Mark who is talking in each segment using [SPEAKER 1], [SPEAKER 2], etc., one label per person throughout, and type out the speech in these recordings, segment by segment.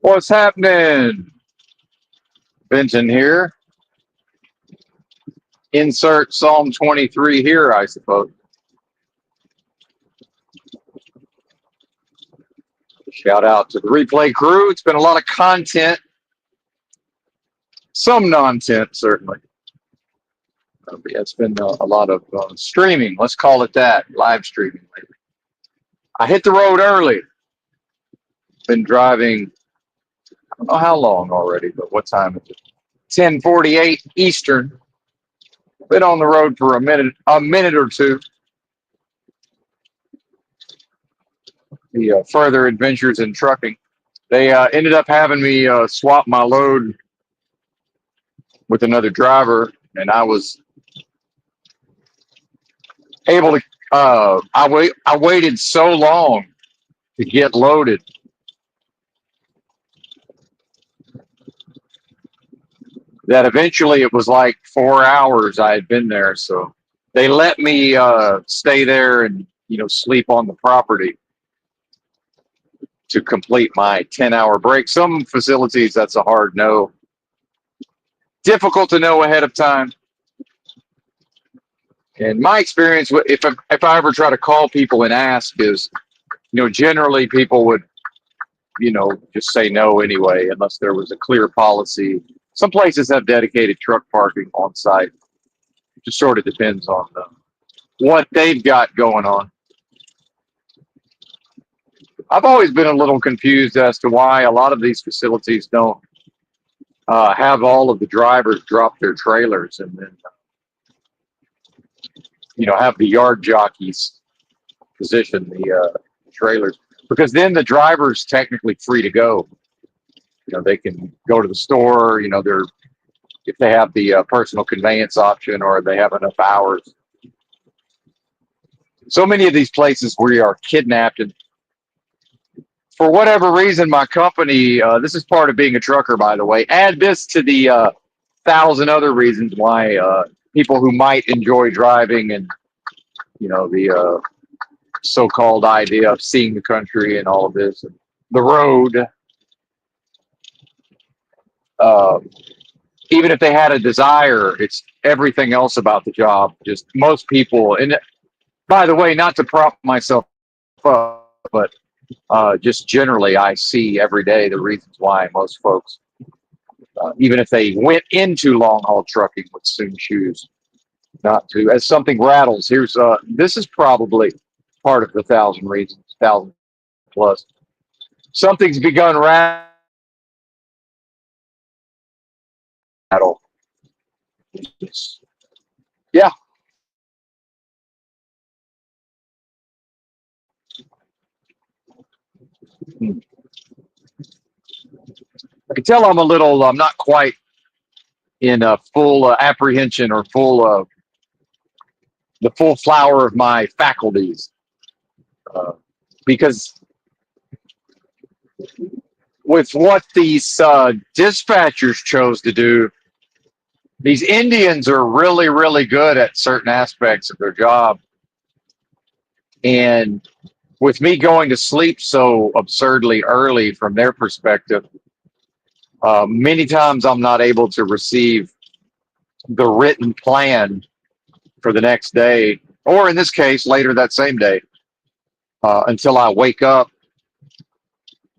[SPEAKER 1] What's happening? Benton here. Insert Psalm 23 here, I suppose. Shout out to the replay crew. It's been a lot of content, some nonsense, certainly. But yeah, it's been a lot of streaming. Let's call it that. Live streaming lately. I hit the road early. Been driving, I don't know how long already, but what time is it? 10:48 Eastern. Been on the road for a minute or two. The further adventures in trucking. They ended up having me swap my load with another driver, and I was able to. I waited so long to get loaded that eventually it was like 4 hours I had been there. So they let me stay there and sleep on the property to complete my 10-hour break. Some facilities that's a hard no. Difficult to know ahead of time. And my experience, if I ever try to call people and ask, is generally people would just say no anyway, unless there was a clear policy. Some places have dedicated truck parking on site. It just sort of depends on what they've got going on. I've always been a little confused as to why a lot of these facilities don't have all of the drivers drop their trailers and then have the yard jockeys position the trailers, because then the driver's technically free to go. They can go to the store. They're if they have the personal conveyance option or they have enough hours. So many of these places we are kidnapped, and for whatever reason, my company. This is part of being a trucker, by the way. Add this to the thousand other reasons why people who might enjoy driving and the so-called idea of seeing the country and all of this and the road. Even if they had a desire, it's everything else about the job. Just most people, and by the way, not to prop myself up, but just generally, I see every day the reasons why most folks, even if they went into long haul trucking, would soon choose not to. As something rattles, this is probably part of the thousand reasons, thousand plus. Something's begun rattle. Yeah. I can tell I'm not quite in full apprehension or the full flower of my faculties, because with what these dispatchers chose to do, these Indians are really, really good at certain aspects of their job. And with me going to sleep so absurdly early from their perspective, many times I'm not able to receive the written plan for the next day, or in this case, later that same day, until I wake up.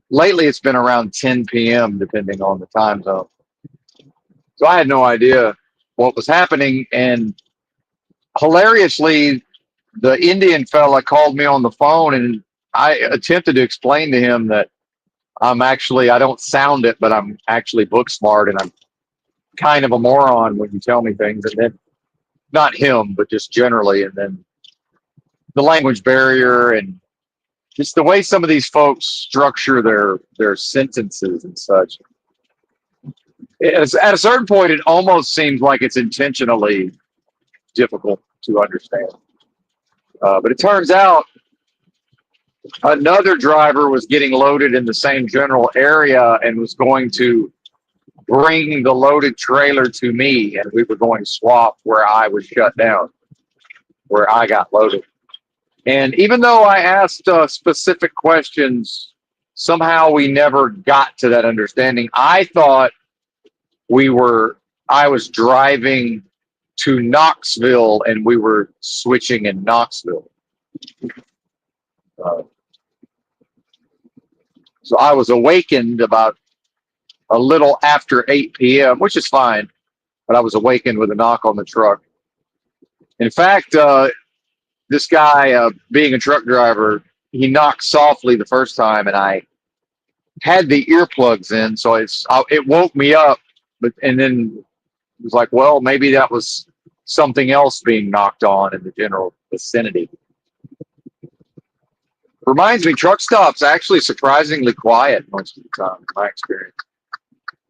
[SPEAKER 1] Lately, it's been around 10 p.m., depending on the time zone. So I had no idea what was happening. And hilariously, the Indian fella called me on the phone, and I attempted to explain to him that I don't sound it, but I'm actually book smart, and I'm kind of a moron when you tell me things. And then, not him, but just generally. And then the language barrier and just the way some of these folks structure their sentences and such. At a certain point, it almost seems like it's intentionally difficult to understand. But it turns out another driver was getting loaded in the same general area and was going to bring the loaded trailer to me, and we were going to swap where I was shut down, where I got loaded. And even though I asked specific questions somehow we never got to that understanding. I thought I was driving to Knoxville and we were switching in Knoxville. Uh, so I was awakened about a little after 8 p.m., which is fine, but I was awakened with a knock on the truck. In fact, this guy, being a truck driver, he knocked softly the first time, and I had the earplugs in, so it woke me up. And then it was like, well, maybe that was something else being knocked on in the general vicinity. Reminds me, truck stops actually surprisingly quiet most of the time, in my experience.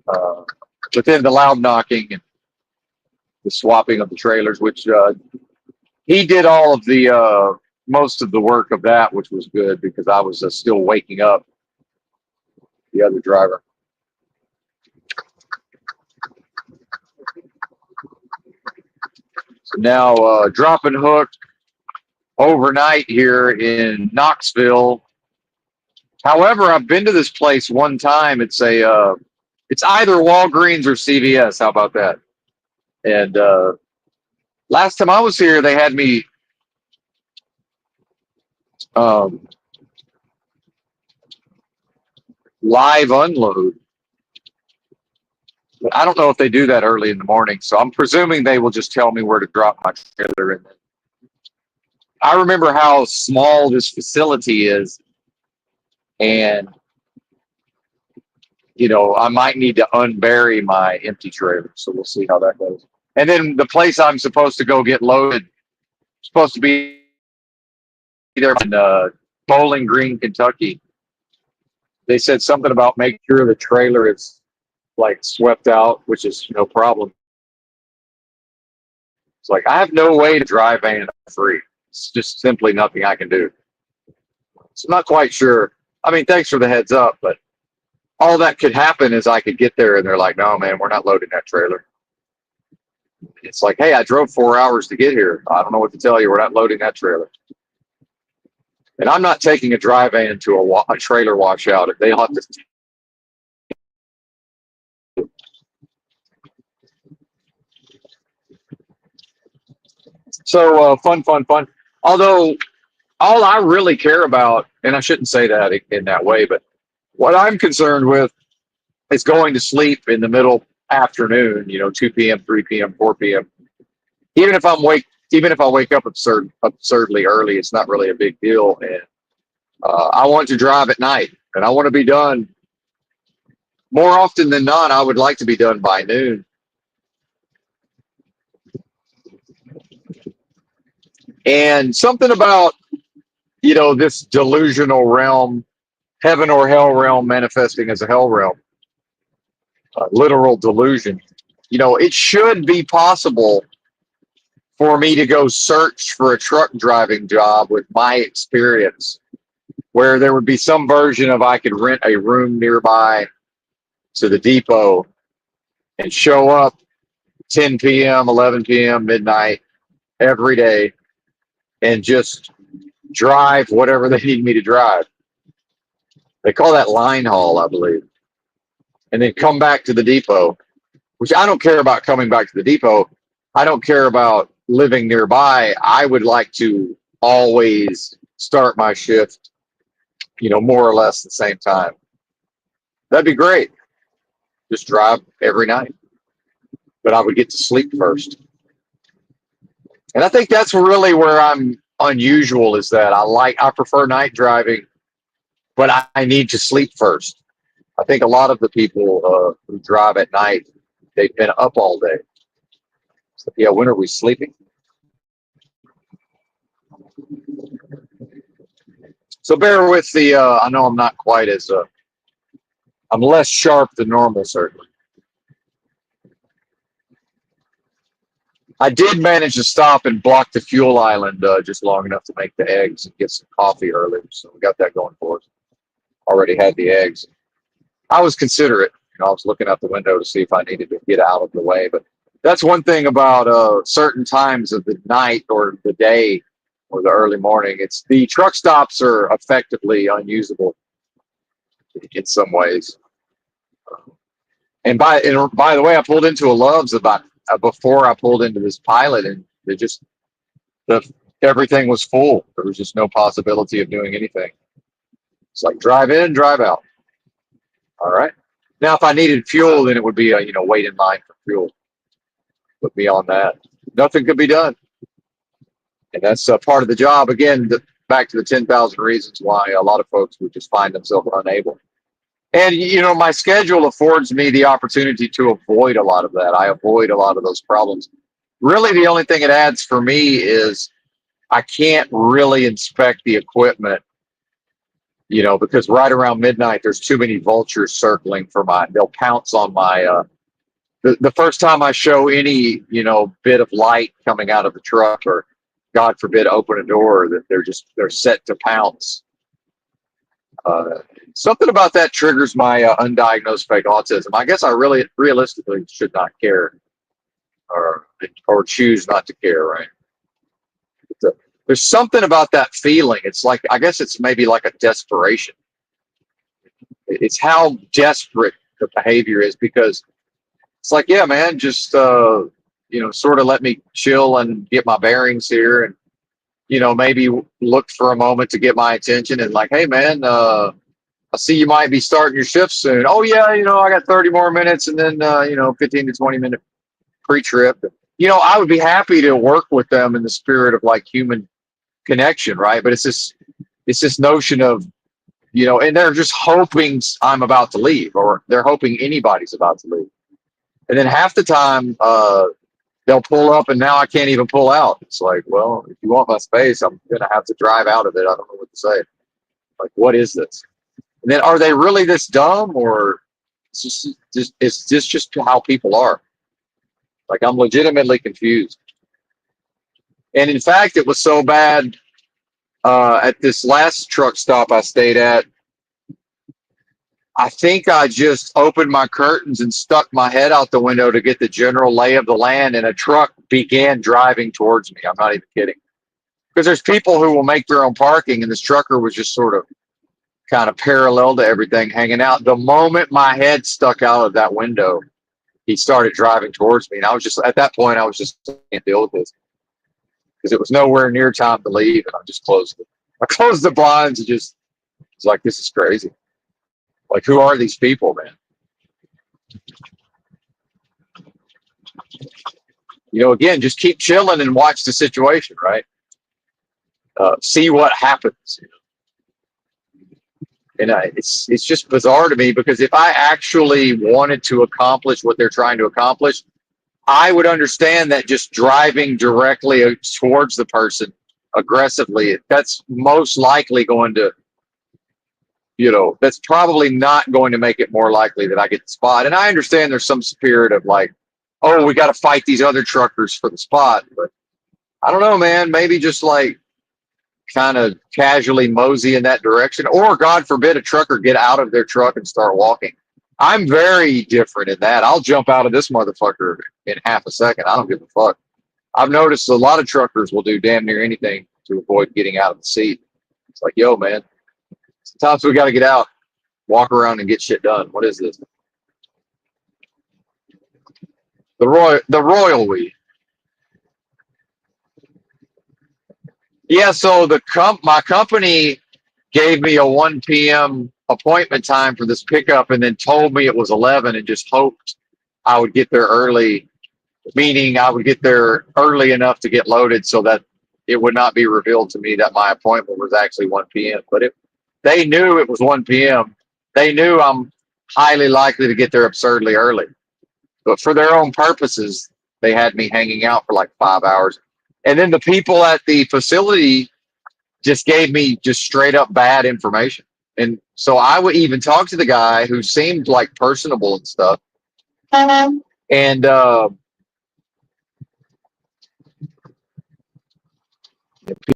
[SPEAKER 1] But then the loud knocking and the swapping of the trailers, which he did all of the most of the work of that, which was good because I was still waking up, the other driver. So now dropping hook overnight here in Knoxville. However, I've been to this place one time. It's either Walgreens or CVS. How about that? And last time I was here, they had me live unload. But I don't know if they do that early in the morning, so I'm presuming they will just tell me where to drop my trailer. And I remember how small this facility is, and I might need to unbury my empty trailer, so we'll see how that goes. And then the place I'm supposed to go get loaded, supposed to be there in Bowling Green, Kentucky. They said something about make sure the trailer is like swept out, which is no problem. It's like I have no way to drive van free. It's just simply nothing I can do. So I'm not quite sure. I mean, thanks for the heads up, but all that could happen is I could get there and they're like, no, man, we're not loading that trailer. It's like, hey, I drove 4 hours to get here. I don't know what to tell you. We're not loading that trailer. And I'm not taking a dry van to a trailer washout. If they have to. So fun. Although all I really care about, and I shouldn't say that in that way, but what I'm concerned with is going to sleep in the middle afternoon, 2 p.m., 3 p.m., 4 p.m. Even if I wake up absurdly early, it's not really a big deal. And I want to drive at night, and I want to be done more often than not. I would like to be done by noon. And something about, this delusional realm, heaven or hell realm manifesting as a hell realm, literal delusion. It should be possible for me to go search for a truck driving job with my experience, where there would be some version of I could rent a room nearby to the depot and show up 10 p.m., 11 p.m., midnight every day and just drive whatever they need me to drive. They call that line haul, I believe. And then come back to the depot, which I don't care about coming back to the depot. I don't care about living nearby. I would like to always start my shift, more or less the same time. That'd be great. Just drive every night. But I would get to sleep first. And I think that's really where I'm unusual, is that I prefer night driving, but I need to sleep first. I think a lot of the people who drive at night, they've been up all day. So, yeah, when are we sleeping? So bear with I know I'm not quite as, I'm less sharp than normal, certainly. I did manage to stop and block the fuel island just long enough to make the eggs and get some coffee early. So we got that going for us. Already had the eggs. I was considerate. I was looking out the window to see if I needed to get out of the way. But that's one thing about certain times of the night or the day or the early morning. It's the truck stops are effectively unusable. in some ways. And by the way, I pulled into a Love's about before I pulled into this Pilot, and it just the everything was full. There was just no possibility of doing anything. It's like drive in, drive out. All right. Now, if I needed fuel, then it would be a wait in line for fuel. But beyond that, nothing could be done, and that's part of the job. Again, back to the 10,000 reasons why a lot of folks would just find themselves unable. And my schedule affords me the opportunity to avoid a lot of that. I avoid a lot of those problems. Really, the only thing it adds for me is I can't really inspect the equipment, because right around midnight there's too many vultures circling for they'll pounce on my the first time I show any bit of light coming out of the truck, or God forbid open a door, that they're set to pounce. Something about that triggers my undiagnosed fake autism. I guess I really realistically should not care, or choose not to care, right? There's something about that feeling. It's like, I guess it's maybe like a desperation. It's how desperate the behavior is, because it's like, yeah, man, just sort of let me chill and get my bearings here, and maybe look for a moment to get my attention, and like, hey, man, I see you might be starting your shift soon. Oh yeah, I got 30 more minutes, and then 15 to 20-minute pre-trip. I would be happy to work with them in the spirit of like human connection, right? But it's this notion of, and they're just hoping I'm about to leave, or they're hoping anybody's about to leave. And then half the time, they'll pull up, and now I can't even pull out. It's like, well, if you want my space, I'm going to have to drive out of it. I don't know what to say. Like, what is this? And then, are they really this dumb, or is this just how people are? Like, I'm legitimately confused. And in fact, it was so bad at this last truck stop I stayed at. I think I just opened my curtains and stuck my head out the window to get the general lay of the land, and a truck began driving towards me. I'm not even kidding. Because there's people who will make their own parking, and this trucker was just sort of kind of parallel to everything, hanging out. The moment my head stuck out of that window, he started driving towards me. And I was just, at that point, I can't deal with this, because it was nowhere near time to leave. And I closed the blinds, and just, it's like, this is crazy. Like, who are these people, man? Again, just keep chilling and watch the situation, right? See what happens. And it's just bizarre to me, because if I actually wanted to accomplish what they're trying to accomplish, I would understand that just driving directly towards the person aggressively, that's most likely going to, that's probably not going to make it more likely that I get the spot. And I understand there's some spirit of like, oh, we got to fight these other truckers for the spot. But I don't know, man, maybe just like kind of casually mosey in that direction, or God forbid a trucker get out of their truck and start walking. I'm very different in that. I'll jump out of this motherfucker in half a second. I don't give a fuck. I've noticed a lot of truckers will do damn near anything to avoid getting out of the seat. It's like, yo, man, sometimes we got to get out, walk around, and get shit done. What is this? The royal we. Yeah, so my company gave me a 1 p.m. appointment time for this pickup, and then told me it was 11, and just hoped I would get there early, meaning I would get there early enough to get loaded so that it would not be revealed to me that my appointment was actually 1 p.m. But if they knew it was 1 p.m., they knew I'm highly likely to get there absurdly early. But for their own purposes, they had me hanging out for like 5 hours. And then the people at the facility just gave me just straight up bad information. And so I would even talk to the guy, who seemed like personable and stuff. And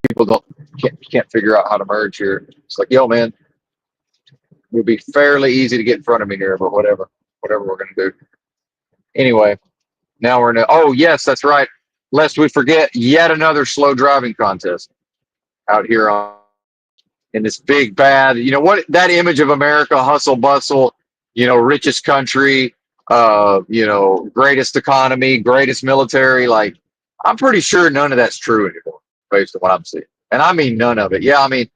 [SPEAKER 1] people can't figure out how to merge here. It's like, yo, man, it would be fairly easy to get in front of me here, but whatever we're gonna do. Anyway, now we're in oh yes, that's right. Lest we forget, yet another slow driving contest out here on in this big bad, what that image of America, hustle bustle, richest country, greatest economy, greatest military. Like, I'm pretty sure none of that's true anymore, based on what I'm seeing. And I mean none of it. Yeah, I mean,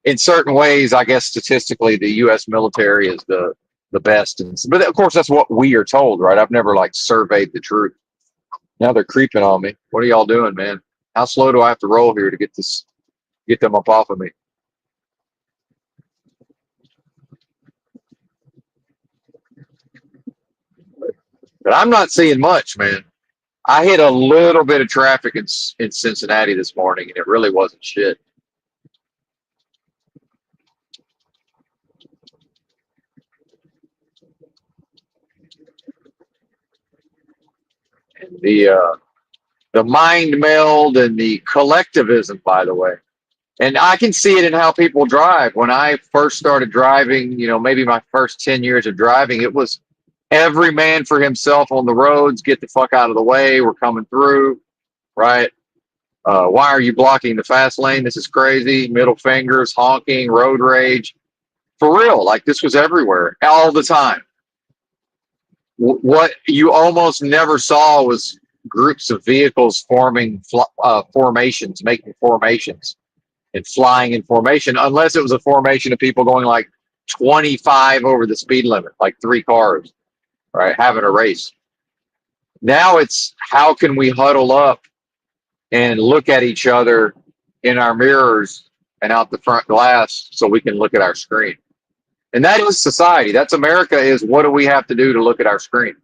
[SPEAKER 1] in certain ways, I guess statistically, the U.S. military is the best. But of course, that's what we are told, right? I've never like surveyed the truth. Now they're creeping on me. What are y'all doing, man? How slow do I have to roll here to get them up off of me? But I'm not seeing much, man. I hit a little bit of traffic in Cincinnati this morning, and it really wasn't shit. And the mind meld and the collectivism, by the way. And I can see it in how people drive. When I first started driving, maybe my first 10 years of driving, it was every man for himself on the roads. Get the fuck out of the way. We're coming through, right? Why are you blocking the fast lane? This is crazy. Middle fingers, honking, road rage. For real, like this was everywhere all the time. What you almost never saw was groups of vehicles forming formations, making formations and flying in formation, unless it was a formation of people going like 25 over the speed limit, like three cars, right, having a race. Now it's how can we huddle up and look at each other in our mirrors and out the front glass so we can look at our screen. And that is society. That's America. Is what do we have to do to look at our screen,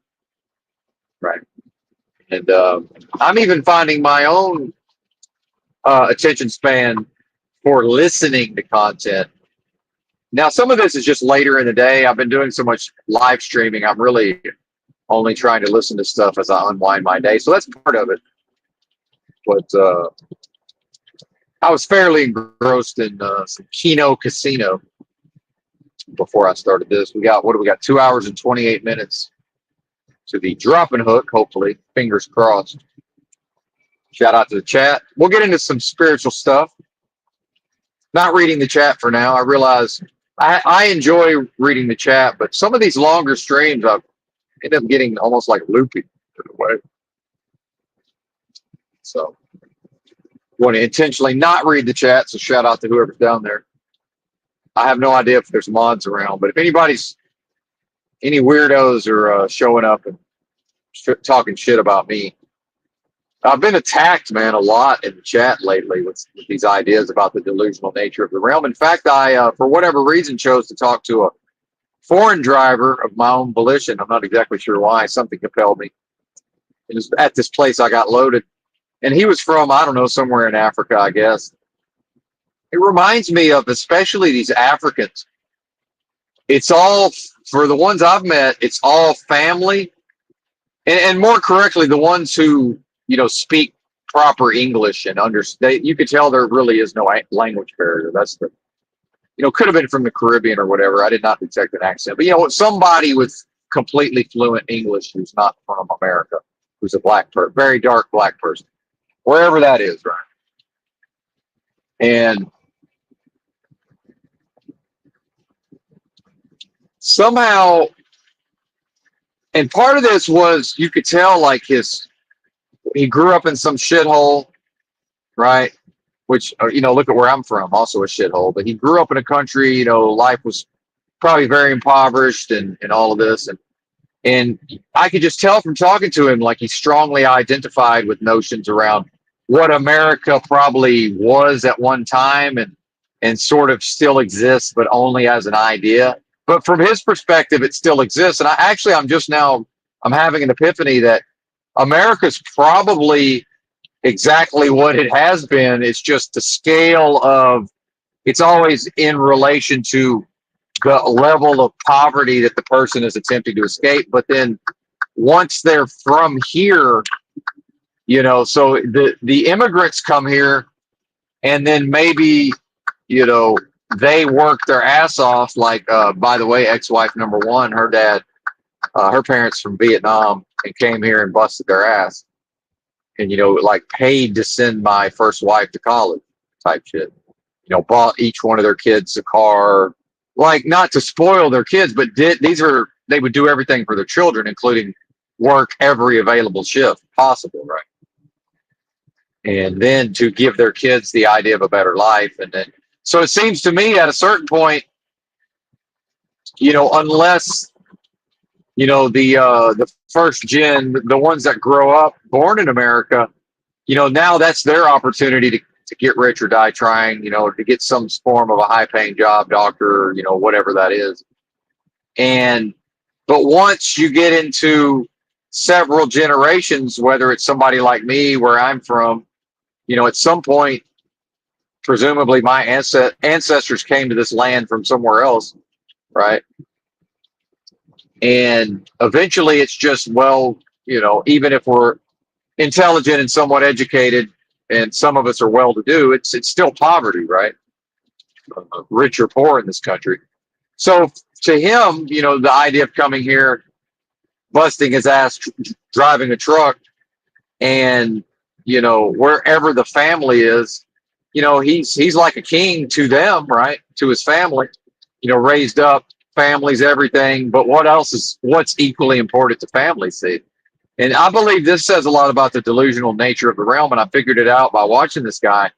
[SPEAKER 1] right? And I'm even finding my own attention span for listening to content. Now, some of this is just later in the day. I've been doing so much live streaming. I'm really only trying to listen to stuff as I unwind my day. So that's part of it. But I was fairly engrossed in some Keno Casino before I started this. What do we got? 2 hours and 28 minutes to the dropping hook, hopefully. Fingers crossed. Shout out to the chat. We'll get into some spiritual stuff. Not reading the chat for now. I realize I enjoy reading the chat, but some of these longer streams I end up getting almost like loopy in a way. So I want to intentionally not read the chat, so shout out to whoever's down there. I have no idea if there's mods around, but if any weirdos are showing up and talking shit about me, I've been attacked, man, a lot in the chat lately with these ideas about the delusional nature of the realm. In fact, I, for whatever reason, chose to talk to a foreign driver of my own volition. I'm not exactly sure why. Something compelled me. It was at this place I got loaded. And he was from, I don't know, somewhere in Africa, I guess. It reminds me of especially these Africans. It's all, for the ones I've met, it's all family. And more correctly, the ones who, speak proper English and understand. You could tell there really is no language barrier. That's could have been from the Caribbean or whatever. I did not detect an accent. But, somebody with completely fluent English who's not from America, who's a black person, very dark black person, wherever that is, right? And somehow, and part of this was you could tell like he grew up in some shithole, right? Which, look at where I'm from, also a shithole. But he grew up in a country, life was probably very impoverished and all of this. And I could just tell from talking to him, like he strongly identified with notions around what America probably was at one time and sort of still exists, but only as an idea. But from his perspective, it still exists. And I'm having an epiphany that America's probably exactly what it has been. It's just the scale of, it's always in relation to the level of poverty that the person is attempting to escape. But then once they're from here, so the immigrants come here and then maybe, they work their ass off. Like, by the way, ex-wife number one, her dad, her parents from Vietnam and came here and busted their ass. And, like paid to send my first wife to college type shit. bought each one of their kids a car, like not to spoil their kids, but they would do everything for their children, including work every available shift possible, right? And then to give their kids the idea of a better life. And then, so it seems to me at a certain point, unless the first gen, the ones that grow up born in America, now that's their opportunity to get rich or die trying, to get some form of a high paying job, doctor, whatever that is. But once you get into several generations, whether it's somebody like me, where I'm from, at some point, presumably my ancestors came to this land from somewhere else, right? And eventually it's just, well, even if we're intelligent and somewhat educated, and some of us are well-to-do, it's still poverty, right? Rich or poor in this country. So to him, the idea of coming here, busting his ass, driving a truck, and wherever the family is, he's like a king to them, right? To his family, raised up families, everything. But what's equally important to families? See, and I believe this says a lot about the delusional nature of the realm. And I figured it out by watching this guy.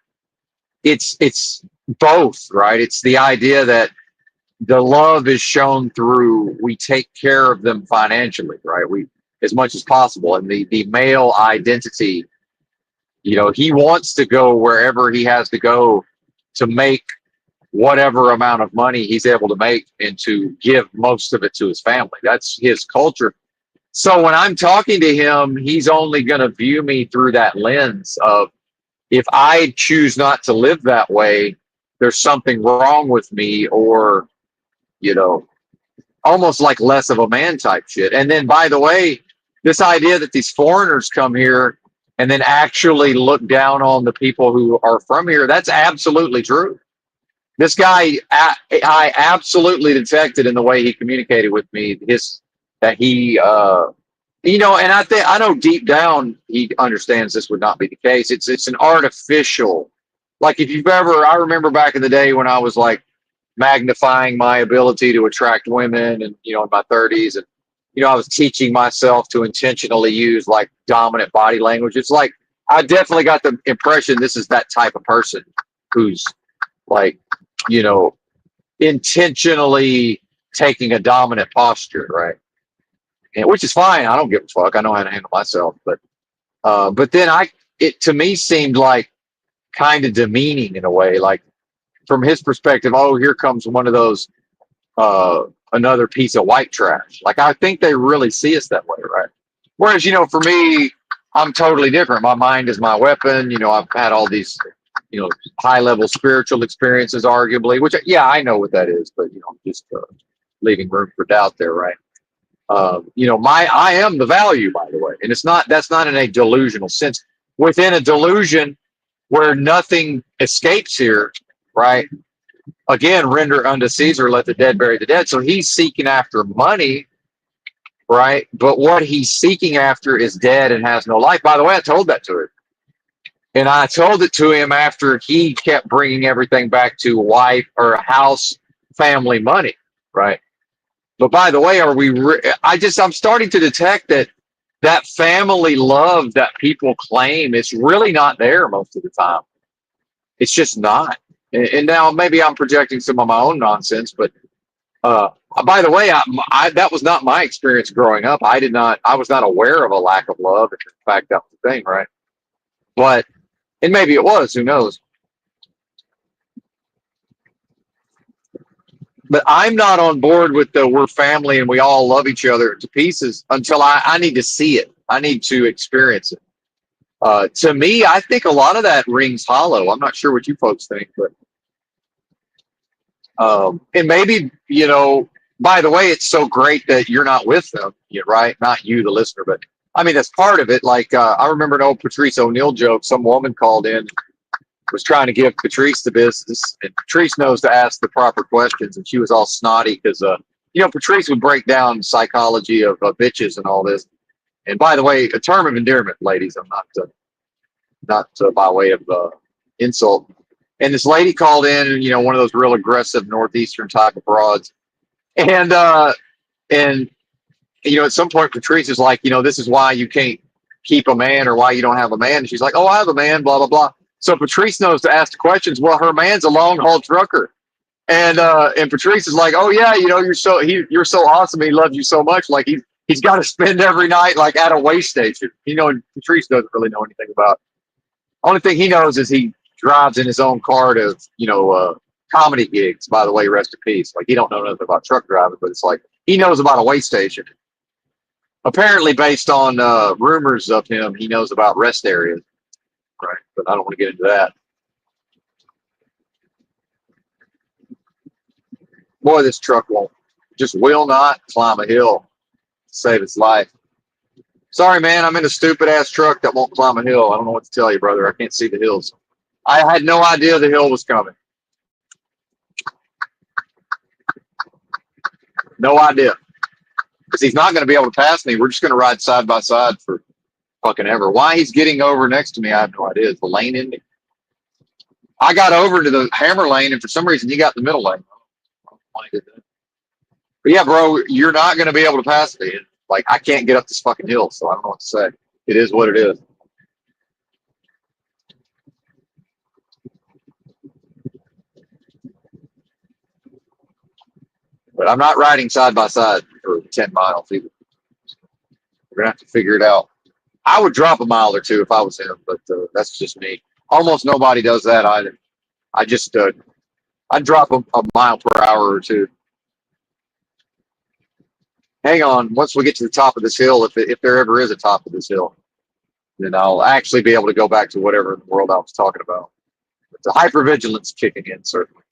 [SPEAKER 1] It's both, right? It's the idea that the love is shown through, we take care of them financially, right? We, as much as possible. And the male identity, he wants to go wherever he has to go to make whatever amount of money he's able to make and to give most of it to his family. That's his culture. So when I'm talking to him, he's only going to view me through that lens of, if I choose not to live that way, there's something wrong with me, or, almost like less of a man type shit. And then, by the way, this idea that these foreigners come here and then actually look down on the people who are from here, that's absolutely true. This guy, I absolutely detected in the way he communicated with me, that he, and I know deep down he understands this would not be the case. It's an artificial, like if you've ever, I remember back in the day when I was like magnifying my ability to attract women, and in my 30s, and I was teaching myself to intentionally use like dominant body language. It's like I definitely got the impression this is that type of person who's like, intentionally taking a dominant posture, right? And which is fine. I don't give a fuck. I know how to handle myself. But then it to me seemed like kind of demeaning in a way, like from his perspective, oh, here comes one of those, another piece of white trash. Like, I think they really see us that way, right? Whereas, for me, I'm totally different. My mind is my weapon. I've had all these, high level spiritual experiences, arguably, which, yeah, I know what that is, but, just leaving room for doubt there, right? I am the value, by the way. And that's not in a delusional sense. Within a delusion where nothing escapes here, right? Again, render unto Caesar, let the dead bury the dead. So he's seeking after money, right? But what he's seeking after is dead and has no life. By the way, I told that to him. And I told it to him after he kept bringing everything back to wife or house, family, money, right? But by the way, I'm starting to detect that family love that people claim is really not there most of the time. It's just not. And now maybe I'm projecting some of my own nonsense, but by the way, that was not my experience growing up. I was not aware of a lack of love. In fact, that was the thing, right? And maybe it was, who knows? But I'm not on board with the we're family and we all love each other to pieces until I need to see it. I need to experience it. To me, I think a lot of that rings hollow. I'm not sure what you folks think, but and maybe, by the way, it's so great that you're not with them, right? Not you, the listener, but I mean, that's part of it. Like, I remember an old Patrice O'Neill joke. Some woman called in, was trying to give Patrice the business, and Patrice knows to ask the proper questions, and she was all snotty because, Patrice would break down psychology of bitches and all this. And by the way, a term of endearment, ladies. I'm not by way of insult. And this lady called in, one of those real aggressive Northeastern type of broads. And, and, at some point, Patrice is like, this is why you can't keep a man or why you don't have a man. And she's like, oh, I have a man, blah, blah, blah. So Patrice knows to ask the questions. Well, her man's a long haul trucker. And Patrice is like, oh yeah, you're so awesome. He loves you so much. Like he's got to spend every night like at a way station. And Patrice doesn't really know anything about. Only thing he knows is he drives in his own car to comedy gigs. By the way, rest in peace. Like he don't know nothing about truck driving, but it's like he knows about a way station. Apparently, based on rumors of him, he knows about rest areas. Right, but I don't want to get into that. Boy, this truck will not climb a hill to save its life. Sorry, man, I'm in a stupid ass truck that won't climb a hill. I don't know what to tell you, brother. I can't see the hills. I had no idea the hill was coming. No idea. Because he's not going to be able to pass me. We're just going to ride side by side for fucking ever. Why he's getting over next to me, I have no idea. Is the lane ending? I got over to the hammer lane, and for some reason, he got the middle lane. But yeah, bro, you're not going to be able to pass me. Like, I can't get up this fucking hill, so I don't know what to say. It is what it is. But I'm not riding side by side for 10 miles either. We're going to have to figure it out. I would drop a mile or two if I was him, but that's just me. Almost nobody does that either. I'd drop a mile per hour or two. Hang on. Once we get to the top of this hill, if there ever is a top of this hill, then I'll actually be able to go back to whatever in the world I was talking about. But the hypervigilance kicking in, certainly.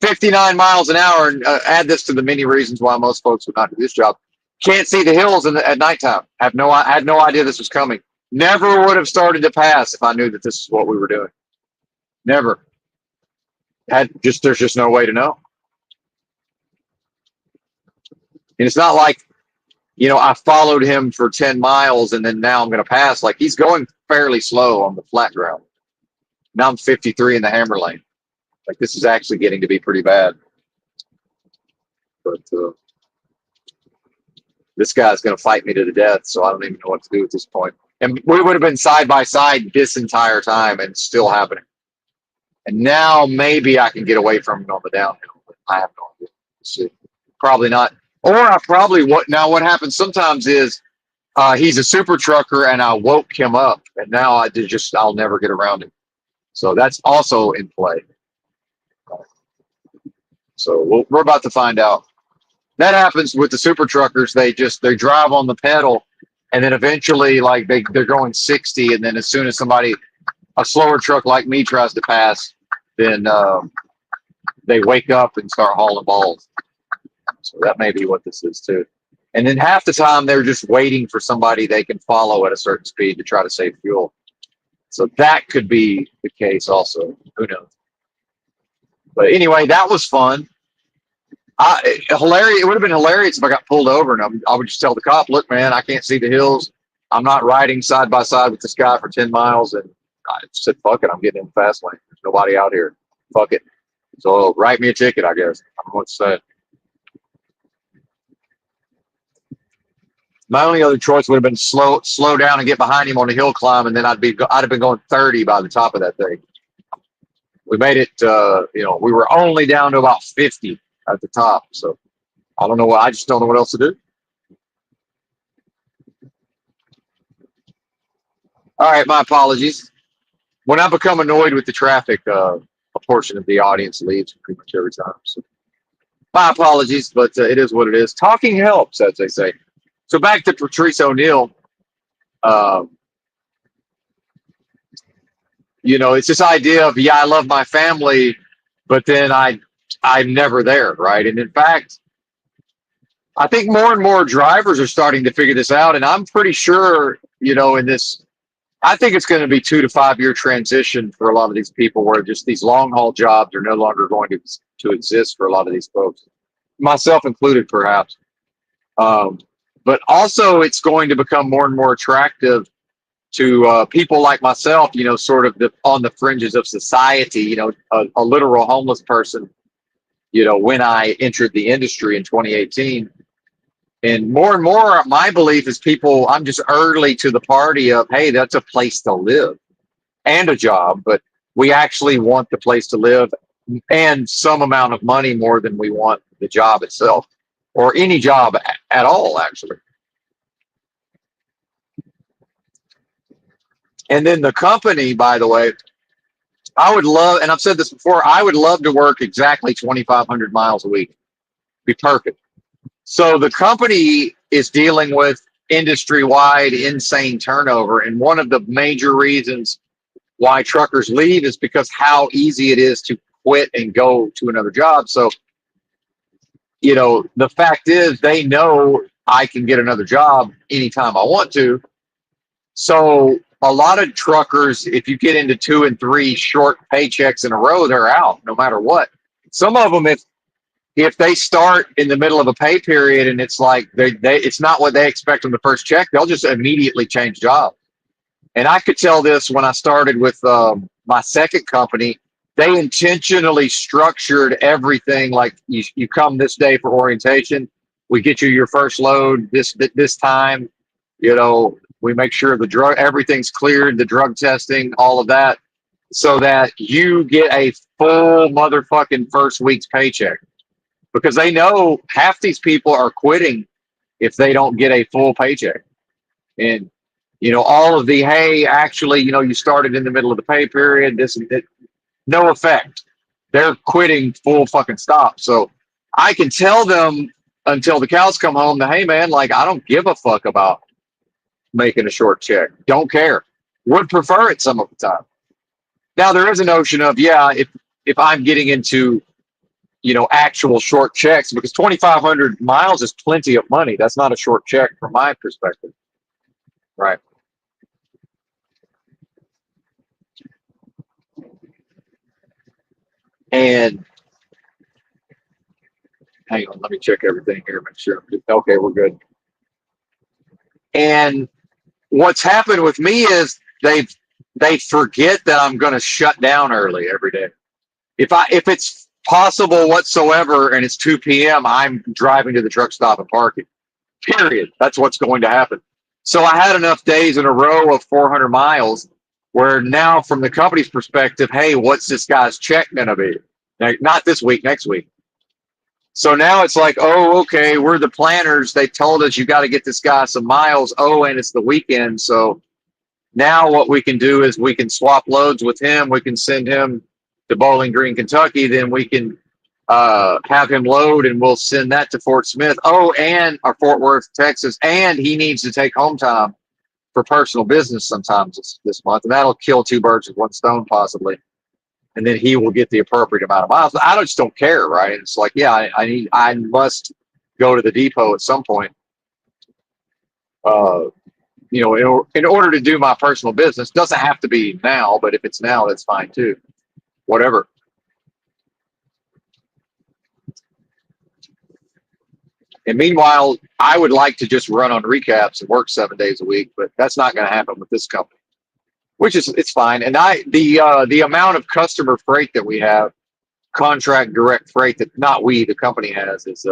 [SPEAKER 1] 59 miles an hour, and add this to the many reasons why most folks would not do this job. Can't see the hills at nighttime. I had no idea this was coming. Never would have started to pass if I knew that this is what we were doing. Never. There's just no way to know. And it's not like, I followed him for 10 miles and then now I'm going to pass. Like he's going fairly slow on the flat ground. Now I'm 53 in the hammer lane. Like this is actually getting to be pretty bad. But this guy's going to fight me to the death, so I don't even know what to do at this point. And we would have been side by side this entire time and it's still happening. And now maybe I can get away from him on the downhill. But I have no idea. Let's see. Probably not. Or what happens sometimes is he's a super trucker and I woke him up and now I'll never get around him. So that's also in play. So we're about to find out. That happens with the super truckers. They drive on the pedal and then eventually like they're going 60 and then as soon as a slower truck like me tries to pass, then they wake up and start hauling balls. So that may be what this is too. And then half the time they're just waiting for somebody they can follow at a certain speed to try to save fuel. So that could be the case also. Who knows? But anyway, that was fun. Hilarious. It would have been hilarious if I got pulled over and I would just tell the cop, look, man, I can't see the hills. I'm not riding side by side with this guy for 10 miles. And I said, fuck it, I'm getting in the fast lane. There's nobody out here. Fuck it. So write me a ticket, I guess. I don't know what to say. My only other choice would have been slow down and get behind him on the hill climb, and then I'd have been going 30 by the top of that thing. We made it. We were only down to about 50 at the top. So I don't know. I just don't know what else to do. All right, my apologies. When I become annoyed with the traffic, a portion of the audience leaves pretty much every time. So my apologies, but it is what it is. Talking helps, as they say. So back to Patrice O'Neal. It's this idea of, I love my family, but then I'm never there, right? And in fact, I think more and more drivers are starting to figure this out. And I'm pretty sure, I think it's going to be 2 to 5 year transition for a lot of these people where just these long haul jobs are no longer going to exist for a lot of these folks, myself included, perhaps. But also it's going to become more and more attractive to people like myself, sort of on the fringes of society, a literal homeless person, when I entered the industry in 2018. And more, my belief is people, I'm just early to the party of, hey, that's a place to live and a job, but we actually want the place to live and some amount of money more than we want the job itself or any job at all, actually. And then the company, by the way, I would love, and I've said this before, I would love to work exactly 2,500 miles a week. Be perfect. So the company is dealing with industry-wide insane turnover. And one of the major reasons why truckers leave is because how easy it is to quit and go to another job. So, the fact is they know I can get another job anytime I want to. So a lot of truckers, if you get into 2 and 3 short paychecks in a row, they're out no matter what. Some of them, if they start in the middle of a pay period and it's like it's not what they expect on the first check, they'll just immediately change jobs. And I could tell this when I started with my second company. They intentionally structured everything like you come this day for orientation. We get you your first load this time. We make sure everything's cleared, the drug testing, all of that, so that you get a full motherfucking first week's paycheck. Because they know half these people are quitting if they don't get a full paycheck. And all of the, hey, actually, you started in the middle of the pay period, no effect. They're quitting full fucking stop. So I can tell them until the cows come home that, hey, man, like, I don't give a fuck about making a short check. Don't care. Would prefer it some of the time. Now, there is a notion of, yeah, if I'm getting into, actual short checks, because 2,500 miles is plenty of money. That's not a short check from my perspective. Right. And hang on, let me check everything here, make sure. Okay, we're good. And what's happened with me is they forget that I'm going to shut down early every day. If it's possible whatsoever and it's 2 p.m., I'm driving to the truck stop and parking. Period. That's what's going to happen. So I had enough days in a row of 400 miles where now, from the company's perspective, hey, what's this guy's check going to be? Not this week, next week. So now it's like, oh, okay, we're the planners. They told us you got to get this guy some miles. Oh, and it's the weekend. So now what we can do is we can swap loads with him. We can send him to Bowling Green, Kentucky. Then we can have him load and we'll send that to Fort Smith. Oh, and or Fort Worth, Texas. And he needs to take home time for personal business sometimes this month. And that'll kill 2 birds with 1 stone possibly. And then he will get the appropriate amount of miles. I just don't care, right? It's like, yeah, I must go to the depot at some point. In order to do my personal business. Doesn't have to be now, but if it's now, that's fine too. Whatever. And meanwhile, I would like to just run on recaps and work 7 days a week, but that's not going to happen with this company. It's fine. And the amount of customer freight that we have, contract direct freight that not we, the company has, is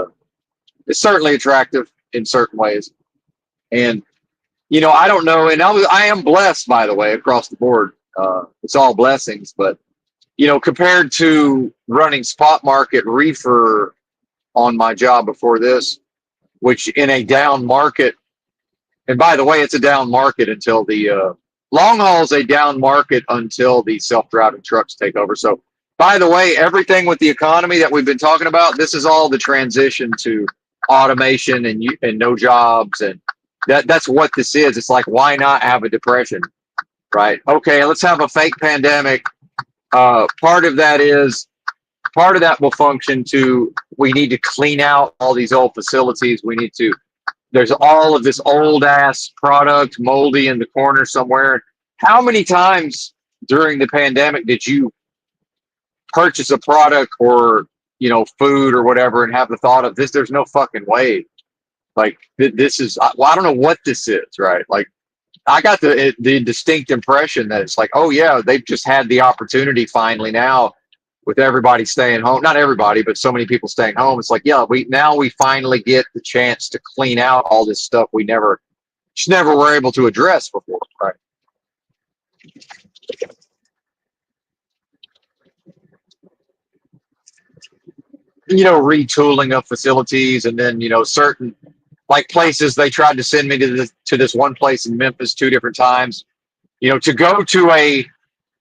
[SPEAKER 1] certainly attractive in certain ways. And I don't know, and I am blessed, by the way, across the board. It's all blessings, but compared to running spot market reefer on my job before this, which in a down market, and by the way, it's a down market until the long haul is a down market until the self-driving trucks take over. So, by the way, everything with the economy that we've been talking about, this is all the transition to automation and no jobs, and that's what this is. It's like, why not have a depression, right? Okay, let's have a fake pandemic. Part of that will function to, we need to clean out all these old facilities. There's all of this old ass product moldy in the corner somewhere. How many times during the pandemic did you purchase a product or, food or whatever and have the thought of this? There's no fucking way. Like, this is, well, I don't know what this is, right? Like, I got the distinct impression that it's like, oh yeah, they've just had the opportunity finally now with everybody staying home. Not everybody, but so many people staying home. It's like, yeah, we finally get the chance to clean out all this stuff we never were able to address before, right? Retooling of facilities, and then certain like places they tried to send me to this one place in Memphis 2 different times. To go to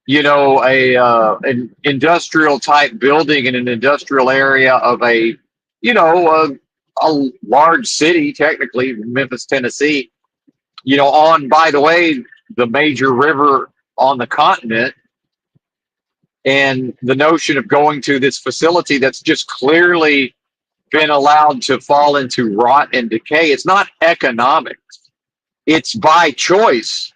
[SPEAKER 1] an industrial type building in an industrial area of a large city, technically Memphis, Tennessee. On, by the way, the major river on the continent, and the notion of going to this facility that's just clearly been allowed to fall into rot and decay. It's not economics, it's by choice.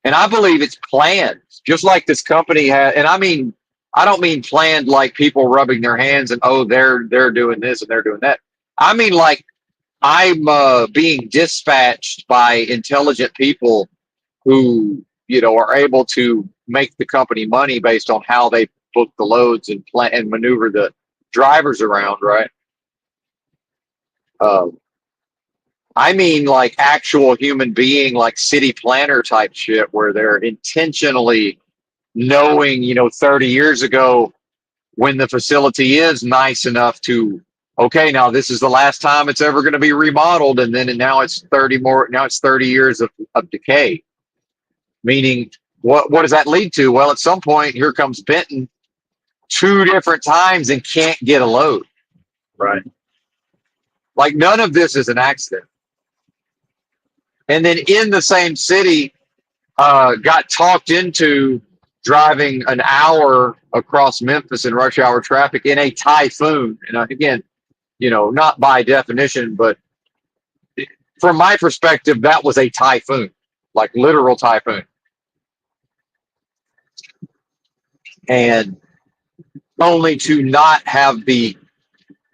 [SPEAKER 1] And I believe it's planned, just like this company had. And I don't mean planned like people rubbing their hands and, oh, they're doing this and they're doing that. I mean like I'm being dispatched by intelligent people who are able to make the company money based on how they book the loads and plan and maneuver the drivers around, right? Uh, I mean, like actual human being, like city planner type shit, where they're intentionally knowing, 30 years ago when the facility is nice enough to, okay, now this is the last time it's ever going to be remodeled. And now it's 30 years of decay. Meaning, what does that lead to? Well, at some point, here comes Benton 2 different times and can't get a load, right? Like none of this is an accident. And then in the same city, got talked into driving an hour across Memphis in rush hour traffic in a typhoon. And again, not by definition, but from my perspective, that was a typhoon, like literal typhoon. And only to not have the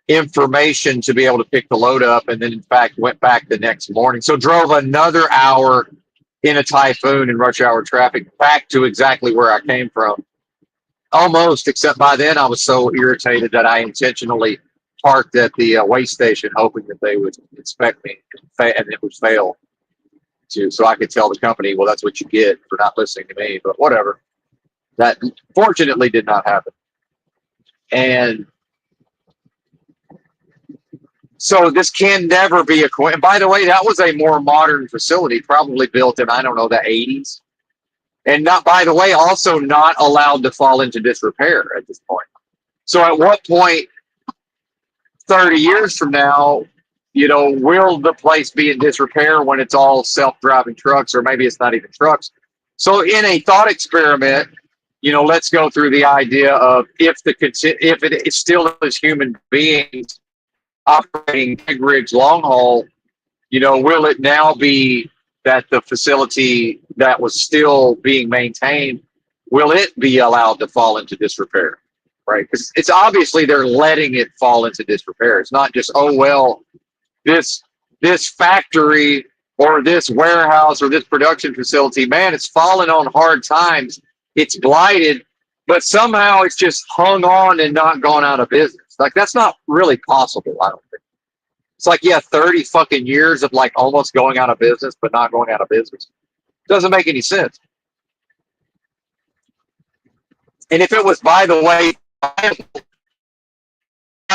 [SPEAKER 1] information to be able to pick the load up, and then in fact went back the next morning. So drove another hour in a typhoon in rush hour traffic back to exactly where I came from. Almost, except by then I was so irritated that I intentionally parked at the weigh station, hoping that they would inspect me and it would fail so I could tell the company, well, that's what you get for not listening to me. But whatever. That fortunately did not happen. And so this can never be a coincidence. By the way, that was a more modern facility, probably built in, I don't know, the 80s. And not, by the way, also not allowed to fall into disrepair at this point. So at what point, 30 years from now, will the place be in disrepair when it's all self-driving trucks, or maybe it's not even trucks? So in a thought experiment, let's go through the idea of if it still is human beings operating big rigs long haul, will it now be that the facility that was still being maintained, will it be allowed to fall into disrepair? Right? Because it's obviously they're letting it fall into disrepair. It's not just, oh, well, this factory or this warehouse or this production facility, man, it's fallen on hard times. It's blighted, but somehow it's just hung on and not gone out of business. Like, that's not really possible, I don't think. It's like, yeah, 30 fucking years of like almost going out of business, but not going out of business. Doesn't make any sense. And if it was, by the way, how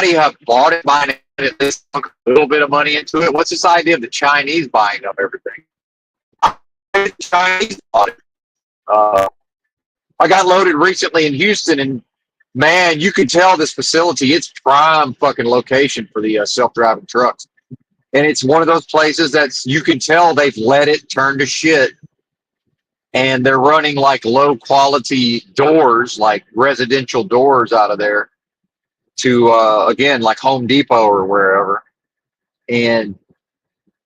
[SPEAKER 1] do you have bought it, buying it, at least a little bit of money into it? What's this idea of the Chinese buying up everything? The Chinese bought it. I got loaded recently in Houston, and man, you could tell this facility, it's prime fucking location for the self-driving trucks. And it's one of those places that's, you can tell they've let it turn to shit. And they're running like low quality doors, like residential doors out of there to, again, like Home Depot or wherever. And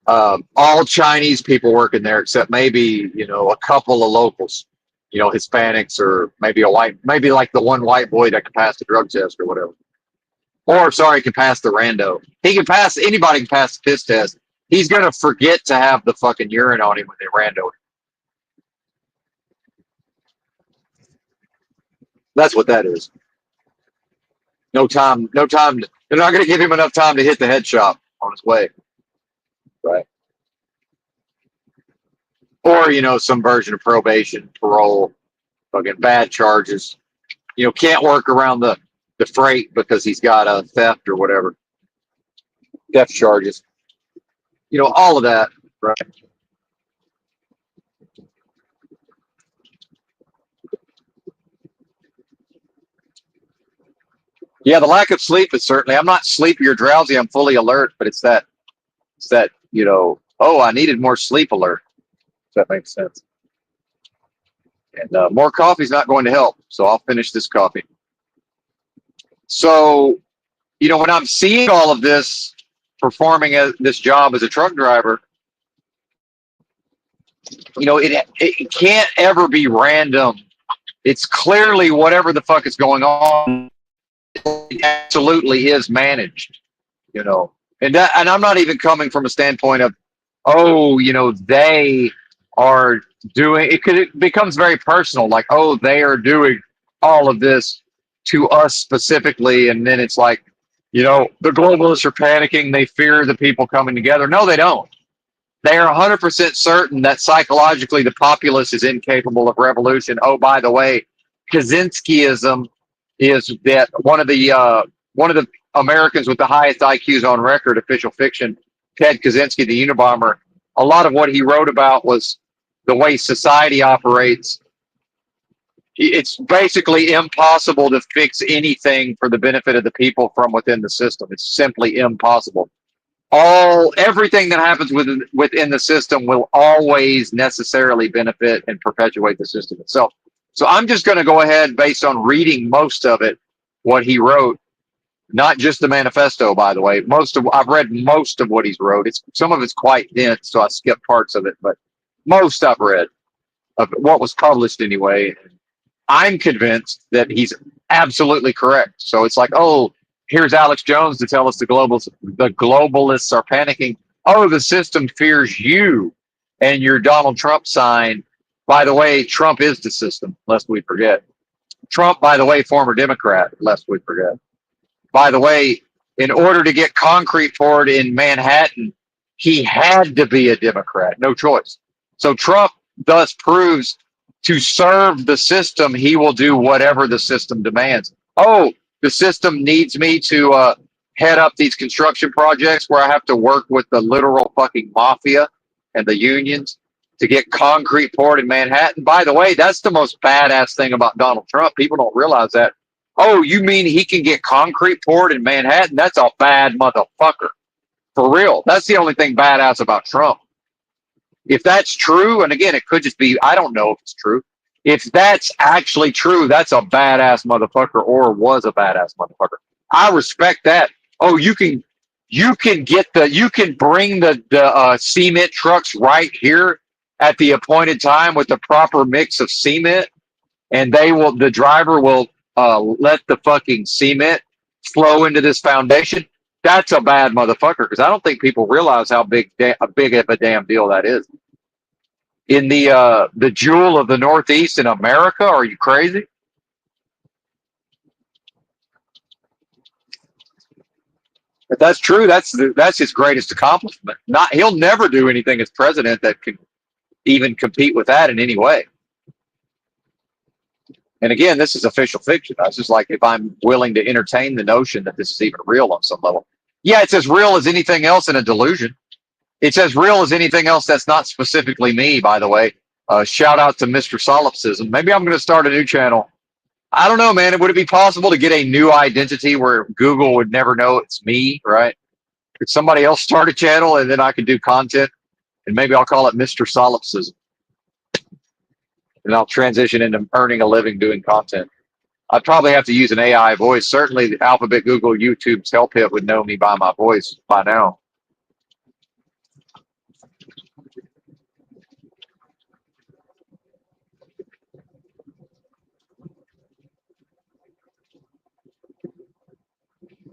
[SPEAKER 1] all Chinese people working there, except maybe, a couple of locals, Hispanics, or maybe maybe like the one white boy that can pass the drug test or whatever. Or, sorry, can pass the rando. Anybody can pass the piss test. He's going to forget to have the fucking urine on him when they rando him. That's what that is. No time. No time. They're not going to give him enough time to hit the head shop on his way, right? Or some version of probation, parole, fucking bad charges. Can't work around the freight because he's got a theft or whatever, theft charges. All of that, right? Yeah, the lack of sleep is certainly. I'm not sleepy or drowsy. I'm fully alert, but it's that. It's that. Oh, I needed more sleep alert. If that makes sense. And more coffee's not going to help. So I'll finish this coffee. So when I'm seeing all of this, performing this job as a truck driver, it can't ever be random. It's clearly whatever the fuck is going on. It absolutely is managed. you know and I'm not even coming from a standpoint of, oh, they are doing it, it becomes very personal, like, oh, they are doing all of this to us specifically, and then it's like, the globalists are panicking, they fear the people coming together. No, they don't. They are 100% certain that psychologically the populace is incapable of revolution. Oh, by the way, Kaczynskiism is that one of the Americans with the highest IQs on record, official fiction, Ted Kaczynski, the Unabomber. A lot of what he wrote about was the way society operates. It's basically impossible to fix anything for the benefit of the people from within the system. It's simply impossible. Everything that happens within the system will always necessarily benefit and perpetuate the system itself. So I'm just going to go ahead, based on reading most of it, what he wrote, not just the manifesto, by the way. I've read most of what he's wrote. Some of it's quite dense, so I skipped parts of it, but most I've read of what was published anyway. I'm convinced that he's absolutely correct. So it's like, oh, here's Alex Jones to tell us the globalists are panicking. Oh, the system fears you and your Donald Trump sign. By the way, Trump is the system, lest we forget. Trump, by the way, former Democrat, lest we forget. By the way, in order to get concrete poured in Manhattan, he had to be a Democrat, no choice. So Trump thus proves, to serve the system, he will do whatever the system demands. Oh, the system needs me to head up these construction projects where I have to work with the literal fucking mafia and the unions to get concrete poured in Manhattan. By the way, that's the most badass thing about Donald Trump. People don't realize that. Oh, you mean he can get concrete poured in Manhattan? That's a bad motherfucker. For real. That's the only thing badass about Trump. If that's true, and again, it could just be, I don't know if it's true. If that's actually true, that's a badass motherfucker, or was a badass motherfucker. I respect that. Oh, you can bring the cement trucks right here at the appointed time with the proper mix of cement, and the driver will let the fucking cement flow into this foundation. That's a bad motherfucker, because I don't think people realize how big of a damn deal that is. In the jewel of the Northeast in America, are you crazy? If that's true, that's his greatest accomplishment. He'll never do anything as president that can even compete with that in any way. And again, this is official fiction. That's just like, if I'm willing to entertain the notion that this is even real on some level. Yeah, it's as real as anything else in a delusion. It's as real as anything else that's not specifically me, by the way. Shout out to Mr. Solipsism. Maybe I'm going to start a new channel. I don't know, man. Would it be possible to get a new identity where Google would never know it's me, right? Could somebody else start a channel and then I could do content, and maybe I'll call it Mr. Solipsism. And I'll transition into earning a living doing content. I'd probably have to use an AI voice. Certainly, the Alphabet, Google, YouTube's Help Hit would know me by my voice by now.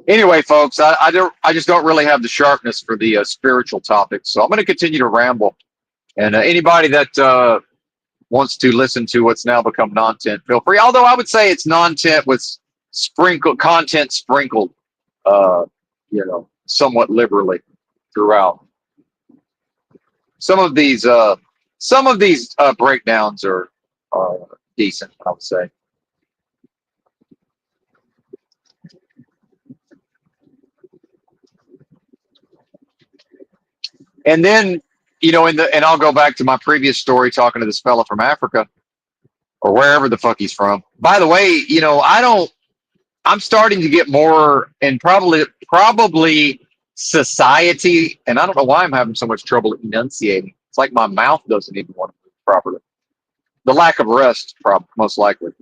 [SPEAKER 1] Anyway, folks, I just don't really have the sharpness for the spiritual topics, so I'm going to continue to ramble. And anybody that wants to listen to what's now become non-tent, feel free. Although I would say it's non-tent with sprinkled content sprinkled, uh, somewhat liberally throughout. Some of these, breakdowns are decent, I would say. And then, and I'll go back to my previous story talking to this fella from Africa or wherever the fuck he's from. By the way, I'm starting to get more, and probably society, and I don't know why I'm having so much trouble enunciating. It's like my mouth doesn't even want to move properly. The lack of rest, most likely.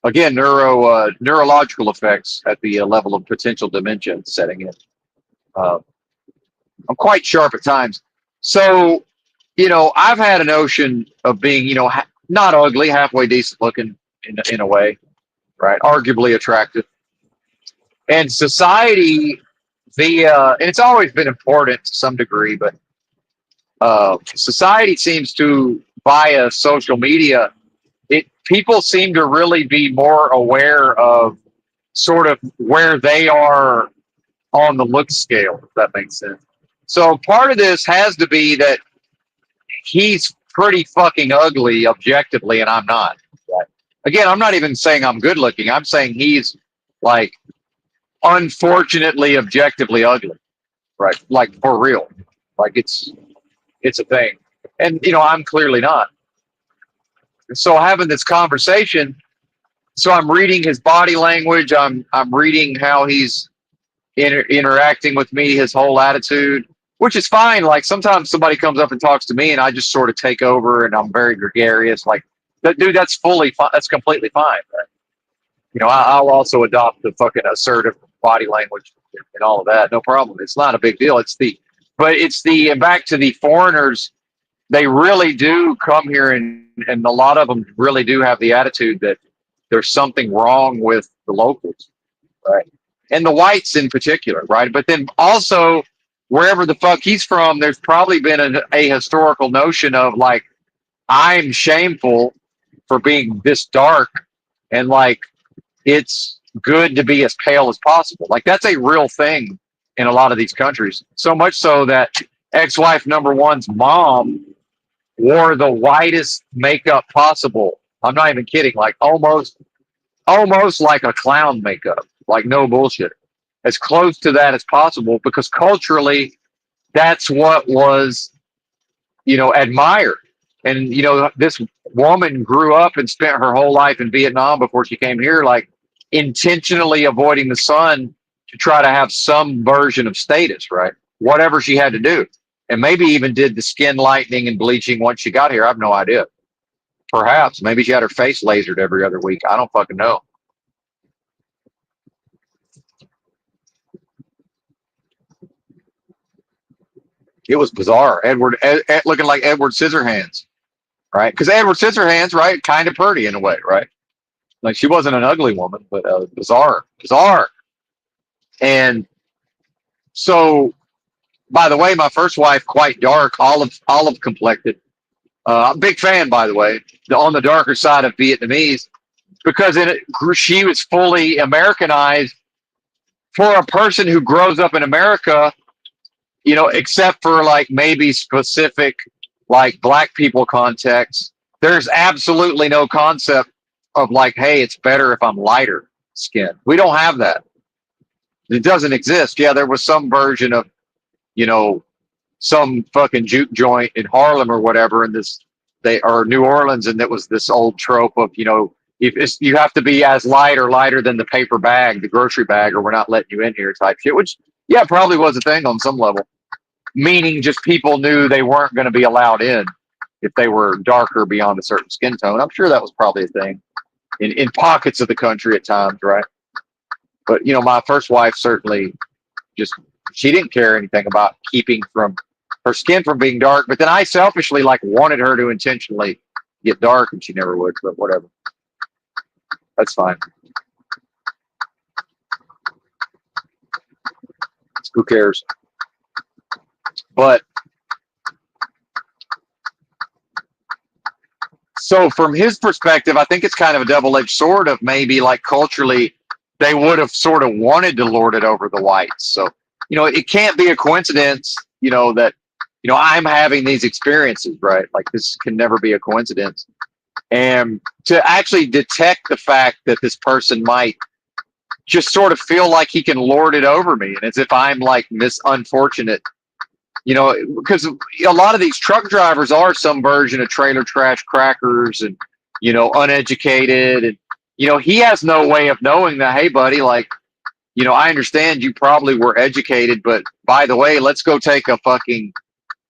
[SPEAKER 1] Again, neurological effects at the level of potential dementia setting in. Uh, I'm quite sharp at times. So, I've had a notion of being, not ugly, halfway decent looking in a way, right? Arguably attractive. And society, and it's always been important to some degree, but society seems to, via social media, people seem to really be more aware of sort of where they are on the look scale, if that makes sense. So part of this has to be that he's pretty fucking ugly objectively, and I'm not. Right? Again, I'm not even saying I'm good looking. I'm saying he's like unfortunately objectively ugly, right? Like for real. Like it's a thing. And I'm clearly not. So having this conversation, so I'm reading his body language, I'm reading how he's interacting with me, his whole attitude, which is fine. Like sometimes somebody comes up and talks to me, and I just sort of take over, and I'm very gregarious. Like, dude, that's fully fine. That's completely fine. Right? I'll also adopt the fucking assertive body language and all of that. No problem. It's not a big deal. But it's the, and back to the foreigners. They really do come here, and a lot of them really do have the attitude that there's something wrong with the locals, right? And the whites in particular, right? But then also, wherever the fuck he's from, there's probably been a historical notion of like, I'm shameful for being this dark, and like, it's good to be as pale as possible. Like, that's a real thing in a lot of these countries. So much so that ex-wife number one's mom wore the whitest makeup possible. I'm not even kidding. Like almost like a clown makeup. Like no bullshit. As close to that as possible, because culturally that's what was, admired. And this woman grew up and spent her whole life in Vietnam before she came here, like intentionally avoiding the sun to try to have some version of status, right? Whatever she had to do. And maybe even did the skin lightening and bleaching once she got here. I have no idea. Perhaps. Maybe she had her face lasered every other week. I don't fucking know. It was bizarre. Looking like Edward Scissorhands, right? Because Edward Scissorhands, right, kind of pretty in a way, right? Like she wasn't an ugly woman, but bizarre. And so, by the way, my first wife, quite dark, olive complected. I'm a big fan, by the way, on the darker side of Vietnamese, because she was fully Americanized for a person who grows up in America, except for like maybe specific like black people context. There's absolutely no concept of like, hey, it's better if I'm lighter skin. We don't have that. It doesn't exist. Yeah, there was some version of, you know, some fucking juke joint in Harlem or whatever, and they or New Orleans, and it was this old trope of, if you have to be as light or lighter than the paper bag, the grocery bag, or we're not letting you in here type shit. Which, yeah, probably was a thing on some level. Meaning, just people knew they weren't going to be allowed in if they were darker beyond a certain skin tone. I'm sure that was probably a thing in pockets of the country at times, right? But my first wife certainly just she didn't care anything about keeping from her skin from being dark. But then I selfishly like wanted her to intentionally get dark, and she never would. But whatever, that's fine. Who cares? But So from his perspective, I think it's kind of a double-edged sword of maybe like culturally, they would have sort of wanted to lord it over the whites. So, it can't be a coincidence, that, I'm having these experiences, right? Like this can never be a coincidence. And to actually detect the fact that this person might just sort of feel like he can lord it over me, and as if I'm like this unfortunate, because a lot of these truck drivers are some version of trailer trash crackers and, uneducated. And, he has no way of knowing that, hey, buddy, like, I understand you probably were educated, but by the way, let's go take a fucking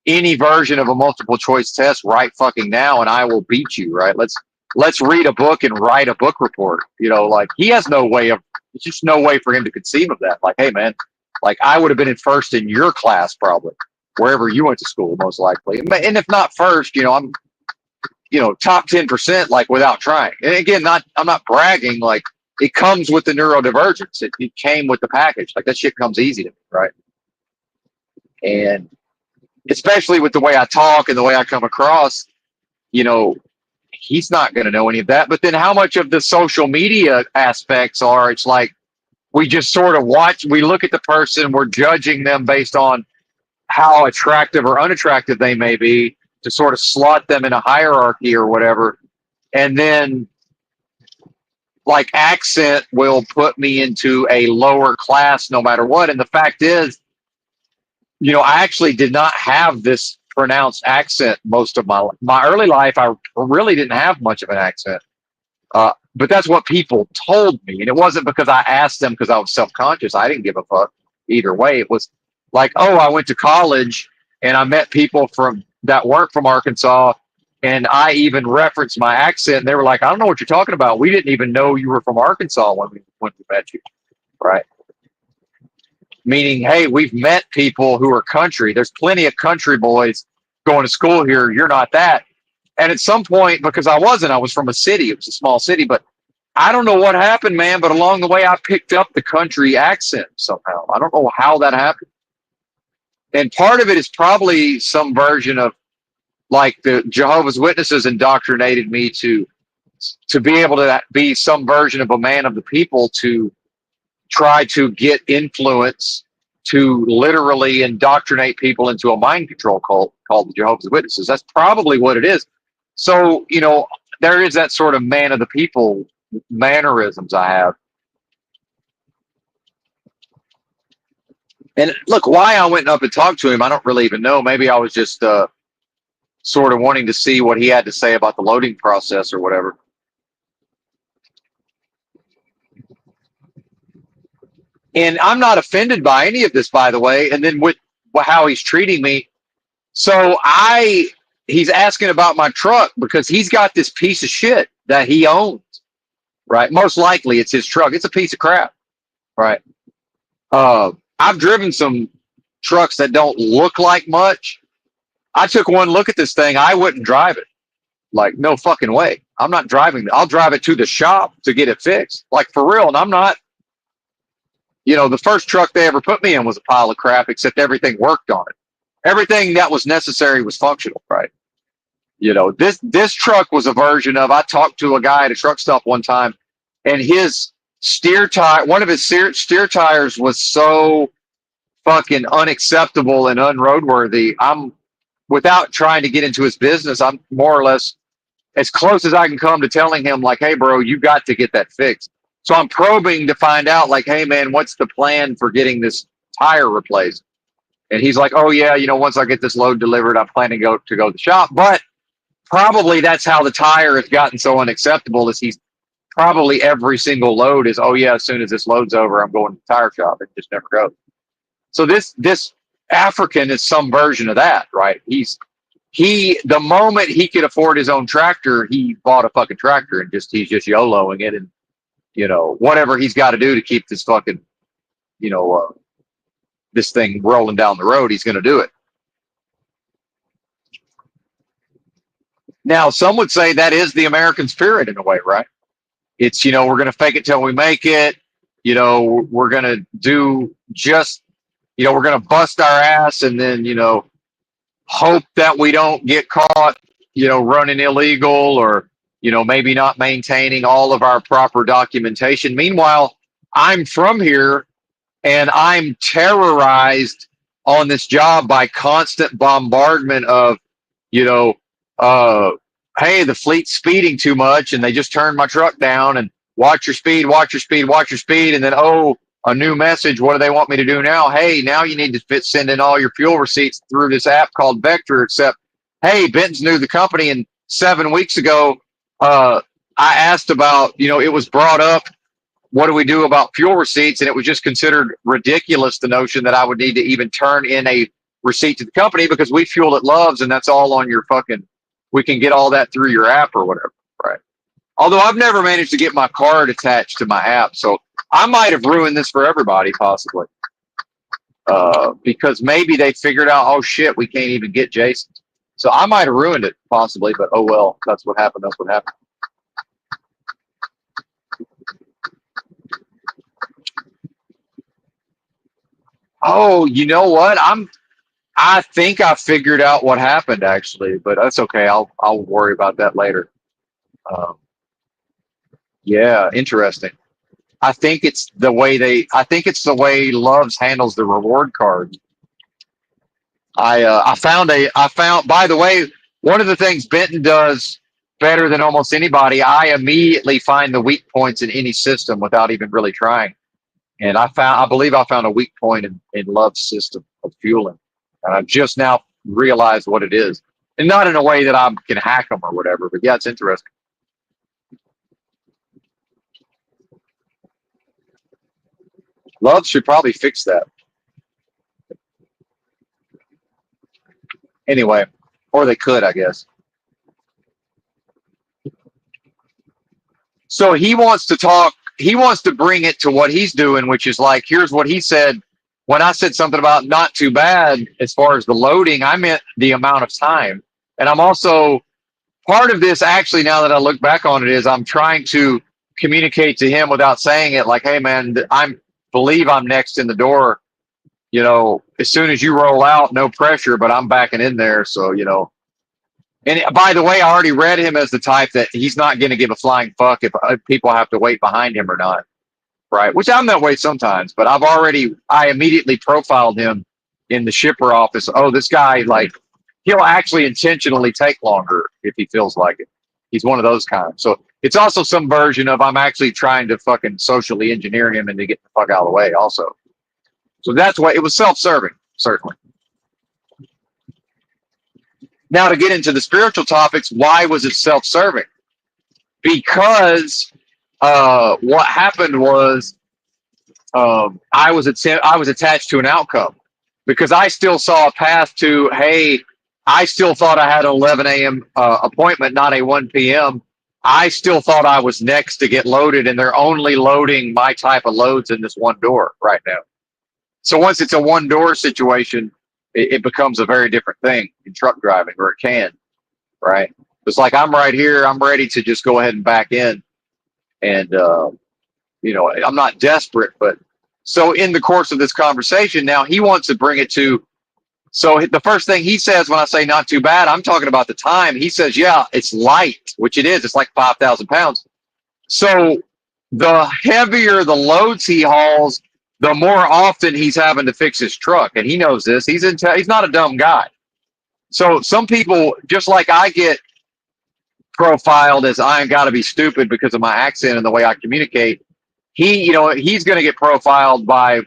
[SPEAKER 1] any version of a multiple choice test right fucking now and I will beat you, right? Let's read a book and write a book report. Like he has no way of, it's just no way for him to conceive of that. Like, hey man, like I would have been in first in your class probably, wherever you went to school most likely. And if not first, I'm top 10% like without trying. And again, I'm not bragging, like it comes with the neurodivergence. It came with the package. Like that shit comes easy to me, right? And especially with the way I talk and the way I come across, he's not going to know any of that. But then how much of the social media aspects are, it's like we just sort of we look at the person, we're judging them based on how attractive or unattractive they may be to sort of slot them in a hierarchy or whatever. And then like accent will put me into a lower class no matter what. And the fact is, I actually did not have this pronounced accent most of my early life. I really didn't have much of an accent, but that's what people told me, and it wasn't because I asked them because I was self-conscious. I didn't give a fuck either way. It was like, oh, I went to college and I met people that weren't from Arkansas, and I even referenced my accent. And they were like, I don't know what you're talking about. We didn't even know you were from Arkansas when we met you, right? Meaning, hey, we've met people who are country. There's plenty of country boys going to school here. You're not that. And at some point, because I was from a city, it was a small city, but I don't know what happened, man. But along the way, I picked up the country accent somehow. I don't know how that happened. And part of it is probably some version of like the Jehovah's Witnesses indoctrinated me to be able to be some version of a man of the people, to try to get influence to literally indoctrinate people into a mind control cult called the Jehovah's Witnesses. That's probably what it is. So, there is that sort of man of the people mannerisms I have. And look, why I went up and talked to him, I don't really even know. Maybe I was just sort of wanting to see what he had to say about the loading process or whatever. And I'm not offended by any of this, by the way. And then with how he's treating me. So he's asking about my truck because he's got this piece of shit that he owns, right? Most likely it's his truck. It's a piece of crap, right? I've driven some trucks that don't look like much. I took one look at this thing. I wouldn't drive it. Like, no fucking way. I'm not driving it. I'll drive it to the shop to get it fixed. Like, for real. And I'm not, the first truck they ever put me in was a pile of crap, except everything worked on it. Everything that was necessary was functional, right? This truck was a version of, I talked to a guy at a truck stop one time, and his steer tire, one of his steer tires was so fucking unacceptable and unroadworthy. Without trying to get into his business, I'm more or less as close as I can come to telling him, like, hey, bro, you got to get that fixed. So I'm probing to find out, like, hey, man, what's the plan for getting this tire replaced? And he's like, oh, yeah, once I get this load delivered, I'm planning to go to the shop. But probably that's how the tire has gotten so unacceptable, is he's probably every single load is, oh, yeah, as soon as this load's over, I'm going to the tire shop. It just never goes. So this African is some version of that, right? The moment he could afford his own tractor, he bought a fucking tractor and he's just YOLOing it, and whatever he's got to do to keep this fucking this thing rolling down the road, he's going to do it. Now, some would say that is the American spirit in a way, right? It's, we're going to fake it till we make it. We're going to do just, we're going to bust our ass and then, hope that we don't get caught, running illegal, or, maybe not maintaining all of our proper documentation. Meanwhile, I'm from here and I'm terrorized on this job by constant bombardment of, you know, uh, hey, the fleet's speeding too much and they just turned my truck down, and watch your speed, watch your speed, watch your speed. And then, oh, a new message. What do they want me to do now? Hey, now you need to send in all your fuel receipts through this app called Vector. Except, hey, Benton's new to the company, and 7 weeks ago, I asked about, it was brought up, what do we do about fuel receipts? And it was just considered ridiculous, the notion that I would need to even turn in a receipt to the company, because we fuel at Love's and that's all on your fucking, we can get all that through your app or whatever, right? Although I've never managed to get my card attached to my app. So I might have ruined this for everybody, possibly. Because maybe they figured out, oh shit, we can't even get Jason. So I might have ruined it, possibly, but oh well, that's what happened. That's what happened. Oh, you know what? I think I figured out what happened, actually, but that's okay. I'll worry about that later. Um, yeah, interesting. I think it's the way Love's handles the reward card. I found, by the way, one of the things Benton does better than almost anybody, I immediately find the weak points in any system without even really trying. And I believe I found a weak point in Love's system of fueling. And I've just now realized what it is. And not in a way that I can hack them or whatever, but yeah, it's interesting. Love should probably fix that. Anyway, or they could, I guess. So he wants to talk, he wants to bring it to what he's doing, which is like, here's what he said. When I said something about not too bad as far as the loading, I meant the amount of time. And I'm also, part of this, actually, now that I look back on it, is I'm trying to communicate to him without saying it, like, hey man, believe I'm next in the door. As soon as you roll out, no pressure, but I'm backing in there. So, and by the way, I already read him as the type that he's not going to give a flying fuck if people have to wait behind him or not. Right. Which I'm that way sometimes, but I immediately profiled him in the shipper office. Oh, this guy, like, he'll actually intentionally take longer if he feels like it. He's one of those kinds. So it's also some version of, I'm actually trying to fucking socially engineer him and to get the fuck out of the way also. So that's why it was self-serving, certainly. Now, to get into the spiritual topics, why was it self-serving? Because what happened was, I was attached to an outcome, because I still saw a path to, hey, I still thought I had an 11 a.m. Appointment, not a 1 p.m. I still thought I was next to get loaded, and they're only loading my type of loads in this one door right now. So once it's a one door situation, it becomes a very different thing in truck driving, or it can, right? It's like, I'm right here, I'm ready to just go ahead and back in. And, I'm not desperate, but so in the course of this conversation, now he wants to bring it to, so the first thing he says when I say not too bad, I'm talking about the time. He says, yeah, it's light, which it is. It's like 5,000 pounds. So the heavier the loads he hauls, the more often he's having to fix his truck. And he knows this. He's not a dumb guy. So some people, just like I get profiled as I ain't got to be stupid because of my accent and the way I communicate, he's going to get profiled by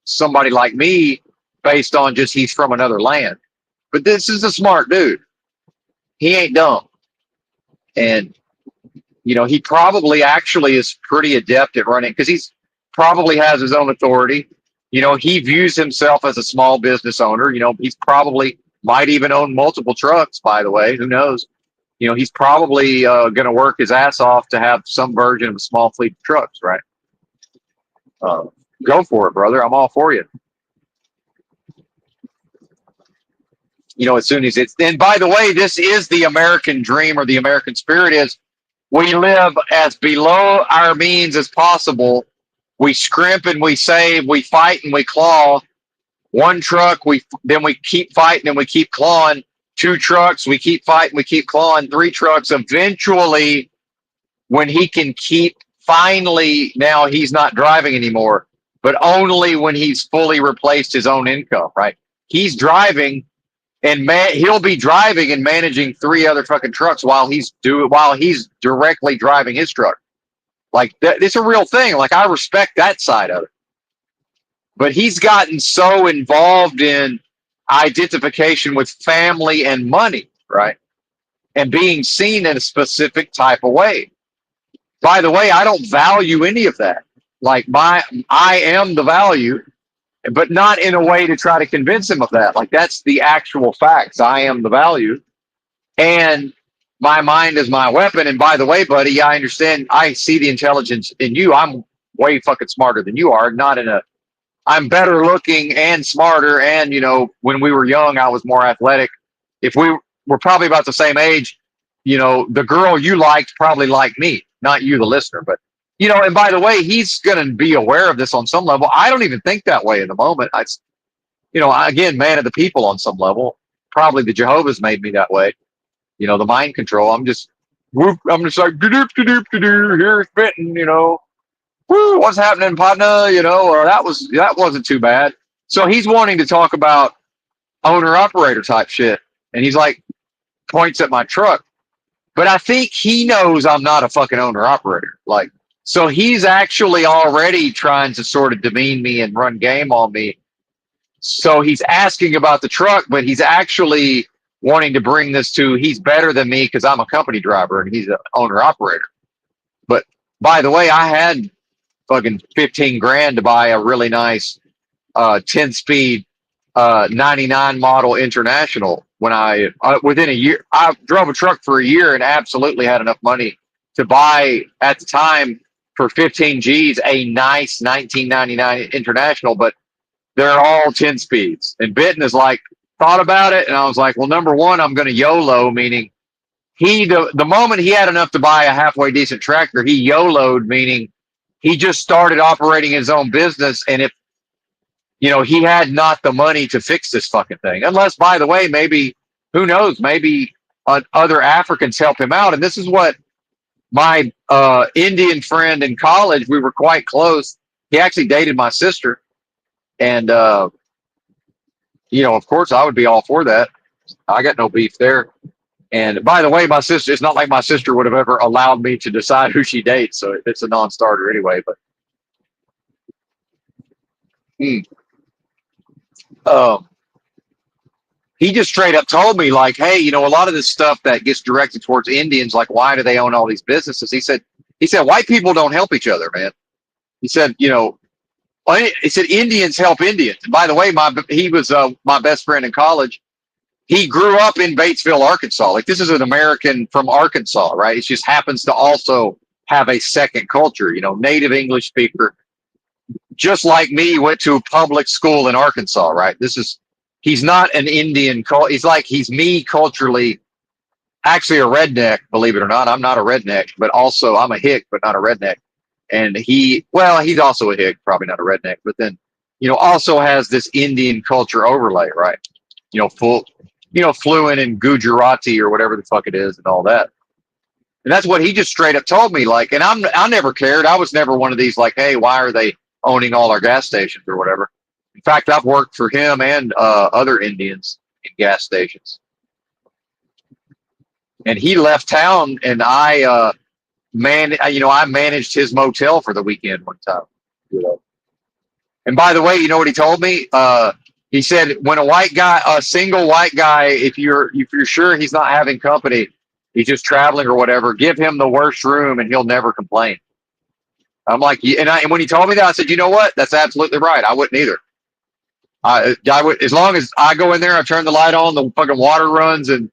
[SPEAKER 1] somebody like me based on just he's from another land. But this is a smart dude. He ain't dumb. And, he probably actually is pretty adept at running, because he's probably has his own authority. He views himself as a small business owner. He's probably might even own multiple trucks, by the way. Who knows? He's probably going to work his ass off to have some version of a small fleet of trucks, right? Go for it, brother. I'm all for you. As soon as it's, and by the way, this is the American dream, or the American spirit is, we live as below our means as possible. We scrimp and we save, we fight and we claw. One truck, then we keep fighting and we keep clawing. Two trucks, we keep fighting, we keep clawing. Three trucks, eventually when he can keep, finally, now he's not driving anymore, but only when he's fully replaced his own income, right? He's driving and he'll be driving and managing 3 other fucking trucks while he's directly driving his truck. Like it's a real thing. Like I respect that side of it. But he's gotten so involved in identification with family and money, right? And being seen in a specific type of way. By the way, I don't value any of that. Like I am the value, but not in a way to try to convince him of that. Like that's the actual facts. I am the value, and my mind is my weapon. And by the way, buddy, I understand. I see the intelligence in you. I'm way fucking smarter than you are. Not in a. I'm better looking and smarter. And when we were young, I was more athletic. If we were probably about the same age, the girl you liked probably liked me, not you, the listener. But and by the way, he's going to be aware of this on some level. I don't even think that way in the moment. Again, man of the people on some level. Probably the Jehovah's made me that way. The mind control. I'm just like doop doop doop. Here's Benton. Woo, what's happening, partner? Or that wasn't too bad. So he's wanting to talk about owner operator type shit, and he's like points at my truck. But I think he knows I'm not a fucking owner operator. Like, so he's actually already trying to sort of demean me and run game on me. So he's asking about the truck, but he's actually wanting to bring this to he's better than me because I'm a company driver and he's an owner operator. But by the way, I had fucking 15 grand to buy a really nice 10-speed 99 model International when I within a year. I drove a truck for a year and absolutely had enough money to buy at the time for 15 G's a nice 1999 International, but they're all 10 speeds. And Benton is like, thought about it, and I was like, well, number one, I'm going to YOLO, meaning the moment he had enough to buy a halfway decent tractor, he YOLO'd, meaning he just started operating his own business. And if he had not the money to fix this fucking thing, unless, by the way, maybe, who knows, maybe other Africans help him out. And this is what my Indian friend in college, we were quite close. He actually dated my sister. And, of course, I would be all for that. I got no beef there. And by the way, my sister, it's not like my sister would have ever allowed me to decide who she dates. So it's a non-starter anyway. But he just straight up told me, like, hey, a lot of this stuff that gets directed towards Indians, like, why do they own all these businesses? He said, white people don't help each other, man. He said, he said Indians help Indians. And by the way, he was my best friend in college. He grew up in Batesville, Arkansas. Like, this is an American from Arkansas, right? It just happens to also have a second culture, native English speaker. Just like me, went to public school in Arkansas, right? He's not an Indian. He's me culturally. Actually a redneck, believe it or not. I'm not a redneck, but also I'm a hick, but not a redneck. And he's also a hick, probably not a redneck, but then, also has this Indian culture overlay, right? Fluent in Gujarati or whatever the fuck it is and all that. And that's what he just straight up told me. Like, and I never cared. I was never one of these like, hey, why are they owning all our gas stations or whatever? In fact, I've worked for him and other Indians in gas stations. And he left town, and I managed his motel for the weekend one time. And by the way, you know what he told me? He said, when a single white guy, if you're sure he's not having company, he's just traveling or whatever, give him the worst room and he'll never complain. I'm like, and when he told me that, I said, you know what? That's absolutely right. I wouldn't either. I would, as long as I go in there, I turn the light on, the fucking water runs, and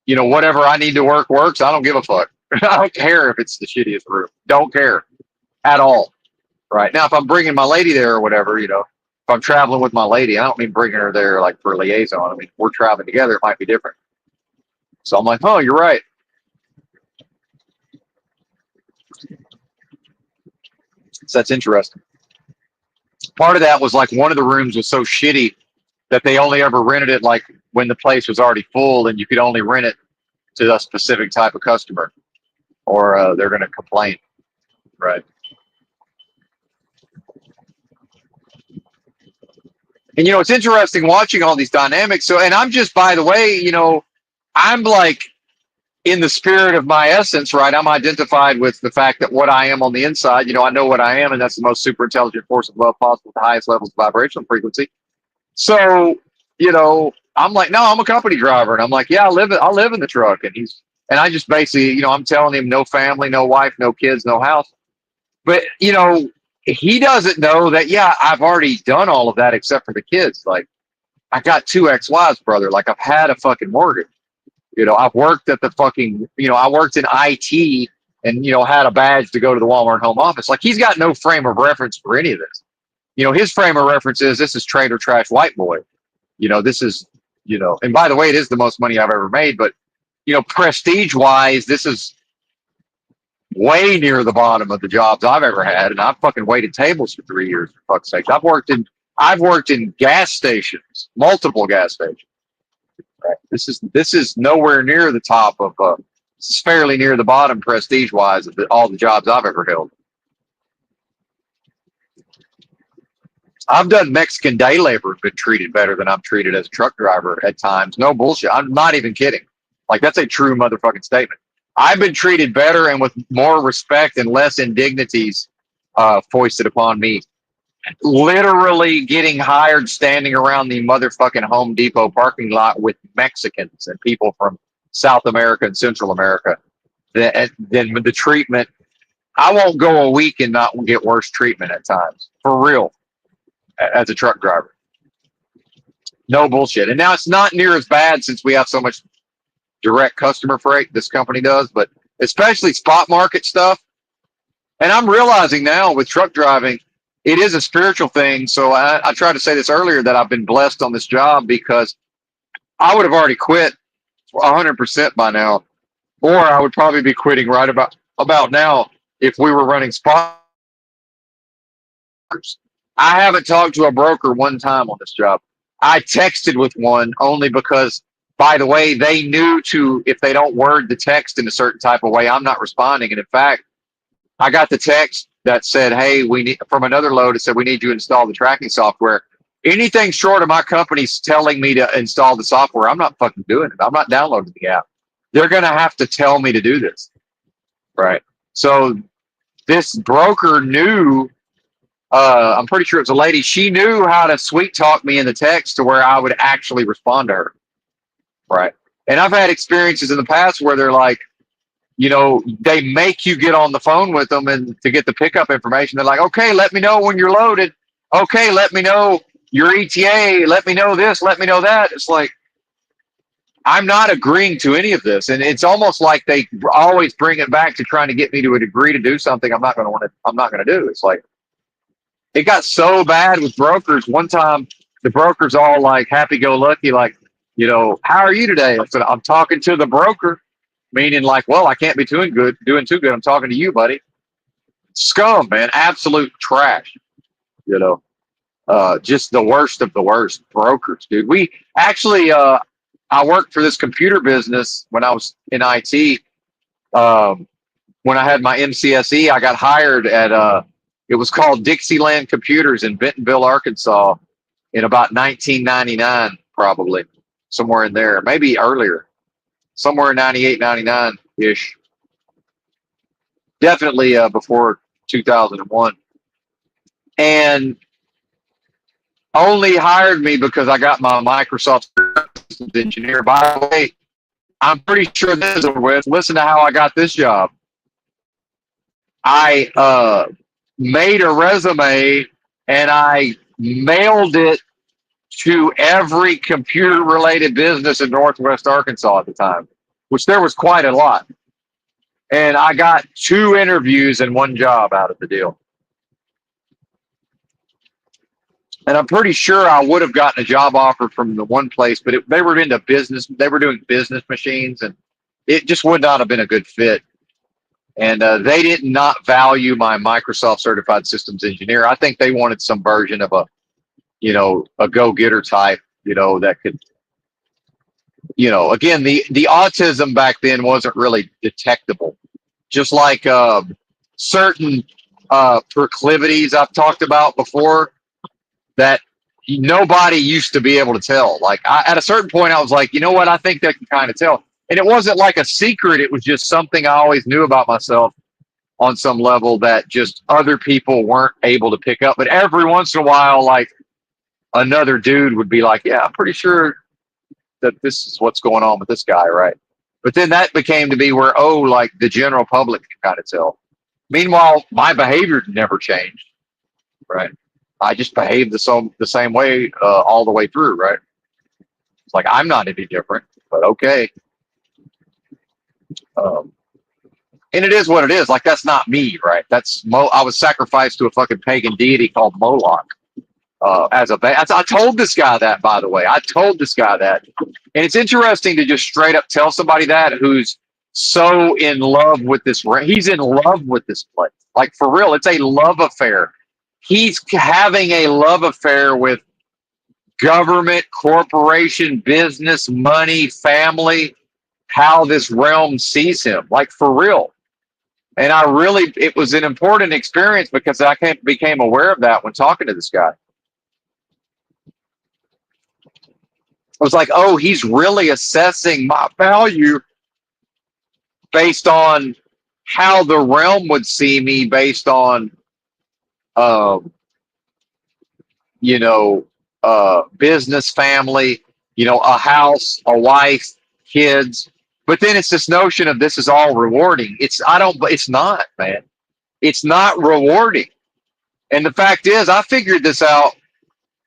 [SPEAKER 1] whatever I need to works. I don't give a fuck. I don't care if it's the shittiest room. Don't care at all. Right now, if I'm bringing my lady there or whatever, if I'm traveling with my lady, I don't mean bringing her there like for a liaison. I mean, we're traveling together. It might be different. So I'm like, oh, you're right. So that's interesting. Part of that was like one of the rooms was so shitty that they only ever rented it like when the place was already full and you could only rent it to a specific type of customer. or they're going to complain. Right. And it's interesting watching all these dynamics. So, and I'm just, by the way, I'm like in the spirit of my essence, right? I'm identified with the fact that what I am on the inside, I know what I am, and that's the most super intelligent force of love possible at the highest levels of vibrational frequency. So, I'm like, no, I'm a company driver. And I'm like, yeah, I live in the truck. And I just basically, I'm telling him no family, no wife, no kids, no house. But, he doesn't know that, yeah, I've already done all of that except for the kids. Like, I got two ex-wives, brother. Like, I've had a fucking mortgage. I've worked at the fucking, I worked in IT and, had a badge to go to the Walmart home office. Like, he's got no frame of reference for any of this. His frame of reference is this is trailer trash white boy. This is, and by the way, it is the most money I've ever made. But, prestige wise, this is way near the bottom of the jobs I've ever had. And I've fucking waited tables for 3 years, for fuck's sake. I've worked in gas stations, multiple gas stations. Right. This is nowhere near the top of this is fairly near the bottom prestige wise of all the jobs I've ever held. I've done Mexican day labor and been treated better than I'm treated as a truck driver at times. No bullshit. I'm not even kidding. Like, that's a true motherfucking statement. I've been treated better and with more respect and less indignities foisted upon me. Literally getting hired standing around the motherfucking Home Depot parking lot with Mexicans and people from South America and Central America. Then the treatment, I won't go a week and not get worse treatment at times. For real. As a truck driver. No bullshit. And now it's not near as bad since we have so much direct customer freight, this company does, but especially spot market stuff. And I'm realizing now with truck driving, it is a spiritual thing. So I tried to say this earlier that I've been blessed on this job because I would have already quit 100% by now, or I would probably be quitting right about now if we were running spot. I haven't talked to a broker one time on this job. I texted with one only because, by the way, they knew if they don't word the text in a certain type of way, I'm not responding. And in fact, I got the text that said, hey, we need, from another load, it said, we need you to install the tracking software. Anything short of my company's telling me to install the software, I'm not fucking doing it. I'm not downloading the app. They're going to have to tell me to do this. Right. So this broker knew, I'm pretty sure it was a lady. She knew how to sweet talk me in the text to where I would actually respond to her. Right. And I've had experiences in the past where they're like, they make you get on the phone with them and to get the pickup information. They're like, okay, let me know when you're loaded. Okay, let me know your ETA. Let me know this. Let me know that. It's like, I'm not agreeing to any of this. And it's almost like they always bring it back to trying to get me to agree to do something I'm not going to do. It's like, it got so bad with brokers. One time, the broker's all like happy-go-lucky, like, how are you today? I said, I'm talking to the broker, meaning like, well, I can't be doing too good. I'm talking to you, buddy. Scum, man, absolute trash. Just the worst of the worst brokers, dude. We actually, I worked for this computer business when I was in IT. When I had my MCSE, I got hired at it was called Dixieland Computers in Bentonville, Arkansas, in about 1999, probably somewhere in there, maybe earlier, somewhere in 98, 99 ish. Definitely before 2001, and only hired me because I got my Microsoft systems engineer. By the way, I'm pretty sure this is over with. Listen to how I got this job. I made a resume and I mailed it to every computer related business in Northwest Arkansas at the time, which there was quite a lot. And I got 2 interviews and 1 job out of the deal. And I'm pretty sure I would have gotten a job offer from the one place, but they were into business. They were doing business machines, and it just would not have been a good fit. And they did not value my Microsoft certified systems engineer. I think they wanted some version of a go-getter type, that could, again, the autism back then wasn't really detectable. just like certain proclivities I've talked about before that nobody used to be able to tell. Like at a certain point, I was like, you know what? I think they can kind of tell. And it wasn't like a secret. It was just something I always knew about myself on some level that just other people weren't able to pick up. But every once in a while, like another dude would be like, yeah, I'm pretty sure that this is what's going on with this guy, right? But then that became to be where, oh, like the general public can kind of tell. Meanwhile, my behavior never changed, right? I just behaved the same way all the way through, right? It's like I'm not any different, but okay. Um, and it is what it is. Like that's not me, right? I was sacrificed to a fucking pagan deity called Moloch. I told this guy that, by the way. I told this guy that, and it's interesting to just straight up tell somebody that who's so in love with this. He's in love with this place, like for real. It's a love affair. He's having a love affair with government, corporation, business, money, family. How this realm sees him, like for real. And it was an important experience because became aware of that when talking to this guy. I was like, oh, he's really assessing my value based on how the realm would see me based on, um, you know, business, family, a house, a wife, kids. But then it's this notion of this is all rewarding. It's not, man. It's not rewarding. And the fact is, I figured this out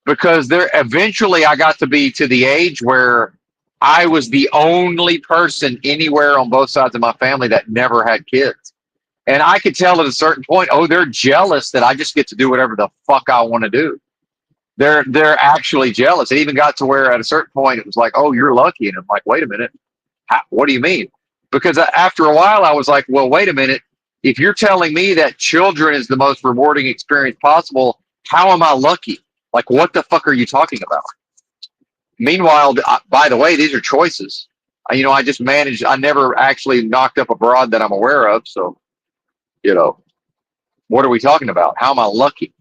[SPEAKER 1] because eventually I got to be to the age where I was the only person anywhere on both sides of my family that never had kids. And I could tell at a certain point, oh, they're jealous that I just get to do whatever the fuck I want to do. They're actually jealous. It even got to where at a certain point it was like, oh, you're lucky. And I'm like, wait a minute. What do you mean? Because after a while I was like, well, wait a minute. If you're telling me that children is the most rewarding experience possible, how am I lucky? Like, what the fuck are you talking about? Meanwhile, by the way, these are choices. I just managed. I never actually knocked up a broad that I'm aware of. So, what are we talking about? How am I lucky?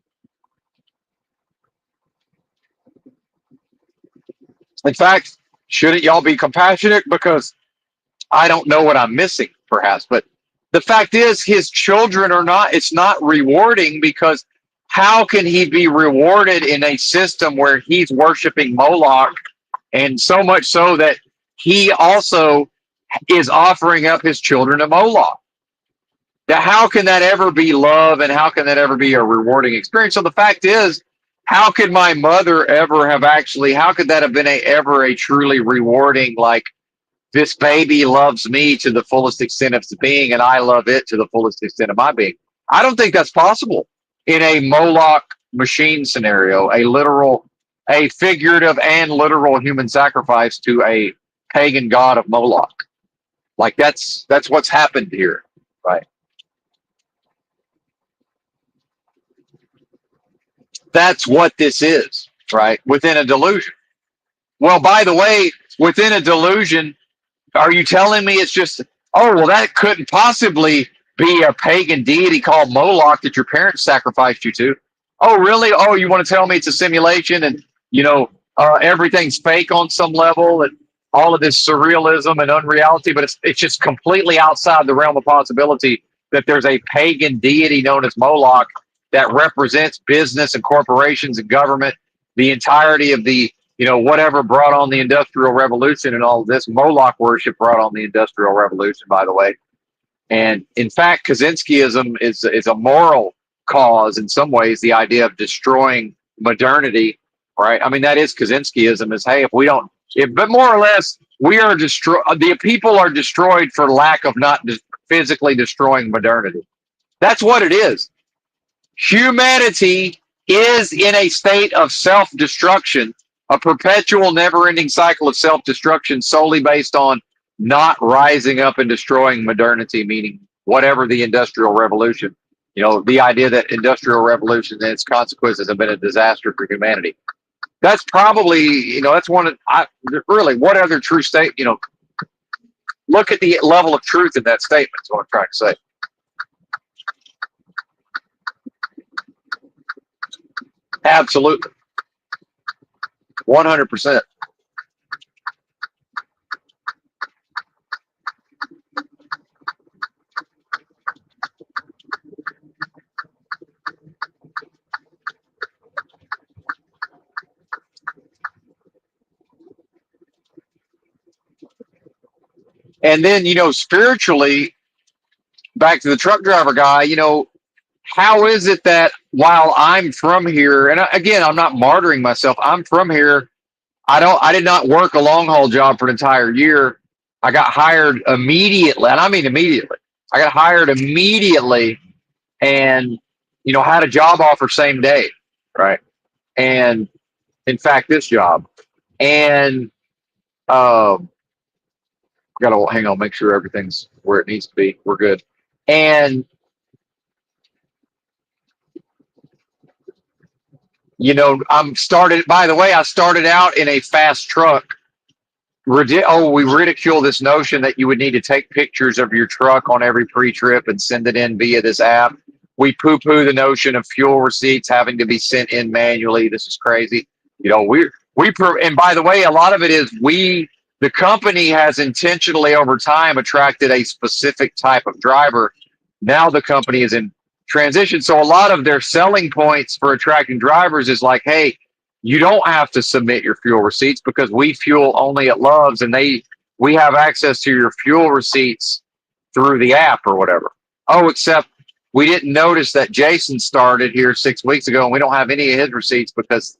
[SPEAKER 1] In fact, shouldn't y'all be compassionate? Because I don't know what I'm missing, perhaps. But the fact is, his children are not, it's not rewarding because how can he be rewarded in a system where he's worshiping Moloch and so much so that he also is offering up his children to Moloch? Now, how can that ever be love and how can that ever be a rewarding experience? So the fact is, how could my mother ever have how could that have been ever a truly rewarding, like, this baby loves me to the fullest extent of its being and I love it to the fullest extent of my being? I don't think that's possible in a Moloch machine scenario, a figurative and literal human sacrifice to a pagan god of Moloch. Like that's what's happened here, right? That's what this is, right? Within a delusion. Well, by the way, within a delusion, are you telling me it's just, oh, well, that couldn't possibly be a pagan deity called Moloch that your parents sacrificed you to? Oh, really? Oh, you want to tell me it's a simulation and, everything's fake on some level and all of this surrealism and unreality, but it's just completely outside the realm of possibility that there's a pagan deity known as Moloch that represents business and corporations and government, the entirety of the whatever brought on the Industrial Revolution and all of this. Moloch worship brought on the Industrial Revolution, by the way. And in fact, Kaczynskiism is a moral cause in some ways, the idea of destroying modernity, right? I mean, that is Kaczynskiism is, hey, but more or less, we are destroyed. The people are destroyed for lack of not physically destroying modernity. That's what it is. Humanity is in a state of self-destruction, a perpetual, never-ending cycle of self-destruction solely based on not rising up and destroying modernity, meaning whatever the Industrial Revolution. The idea that Industrial Revolution and its consequences have been a disaster for humanity. That's probably, that's really, what other true state, look at the level of truth in that statement is what I'm trying to say. Absolutely. 100%. And then, spiritually, back to the truck driver guy, how is it that while I'm from here, and again, I'm not martyring myself, I'm from here. I did not work a long haul job for an entire year. I got hired immediately, and I mean immediately. I got hired immediately and, had a job offer same day. Right. And in fact, this job. And, gotta hang on, make sure everything's where it needs to be. We're good. And I'm started. By the way, I started out in a fast truck. We ridicule this notion that you would need to take pictures of your truck on every pre-trip and send it in via this app. We poo-poo the notion of fuel receipts having to be sent in manually. This is crazy. And by the way, a lot of it is the company has intentionally over time attracted a specific type of driver. Now the company is in transition. So a lot of their selling points for attracting drivers is like, hey, you don't have to submit your fuel receipts because we fuel only at Love's and we have access to your fuel receipts through the app or whatever. Oh, except we didn't notice that Jason started here 6 weeks ago and we don't have any of his receipts because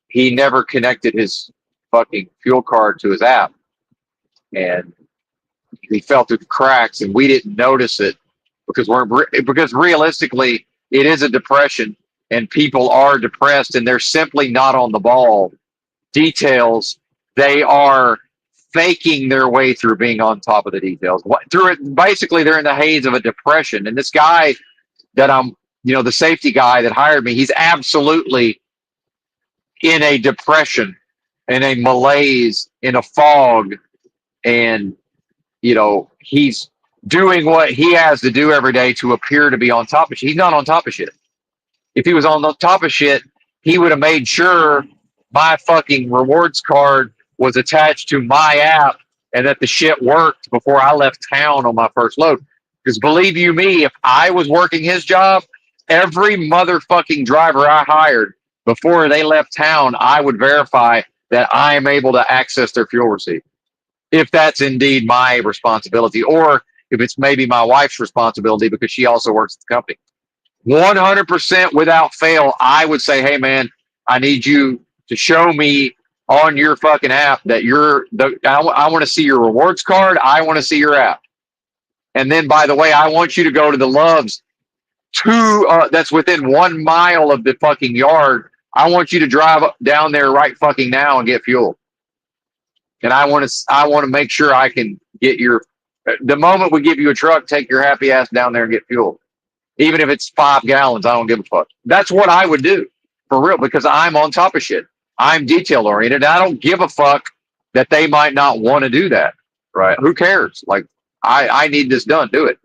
[SPEAKER 1] he never connected his fucking fuel card to his app. And he fell through the cracks and we didn't notice it because realistically it is a depression and people are depressed and they're simply not on the ball details. They are faking their way through being on top of the details through it. Basically they're in the haze of a depression. And this guy that the safety guy that hired me, he's absolutely in a depression, in a malaise, in a fog. And he's doing what he has to do every day to appear to be on top of shit. He's not on top of shit. If he was on the top of shit, he would have made sure my fucking rewards card was attached to my app and that the shit worked before I left town on my first load. Because believe you me, if I was working his job, every motherfucking driver I hired before they left town, I would verify that I am able to access their fuel receipt. If that's indeed my responsibility, or if it's maybe my wife's responsibility because she also works at the company. 100% without fail, I would say, hey, man, I need you to show me on your fucking app that I want to see your rewards card. I want to see your app. And then, by the way, I want you to go to the Love's that's within 1 mile of the fucking yard. I want you to drive down there right fucking now and get fuel. And I want to make sure I can get the moment we give you a truck, take your happy ass down there and get fuel. Even if it's 5 gallons, I don't give a fuck. That's what I would do for real because I'm on top of shit. I'm detail oriented. I don't give a fuck that they might not want to do that. Right? Who cares? Like, I need this done. Do it.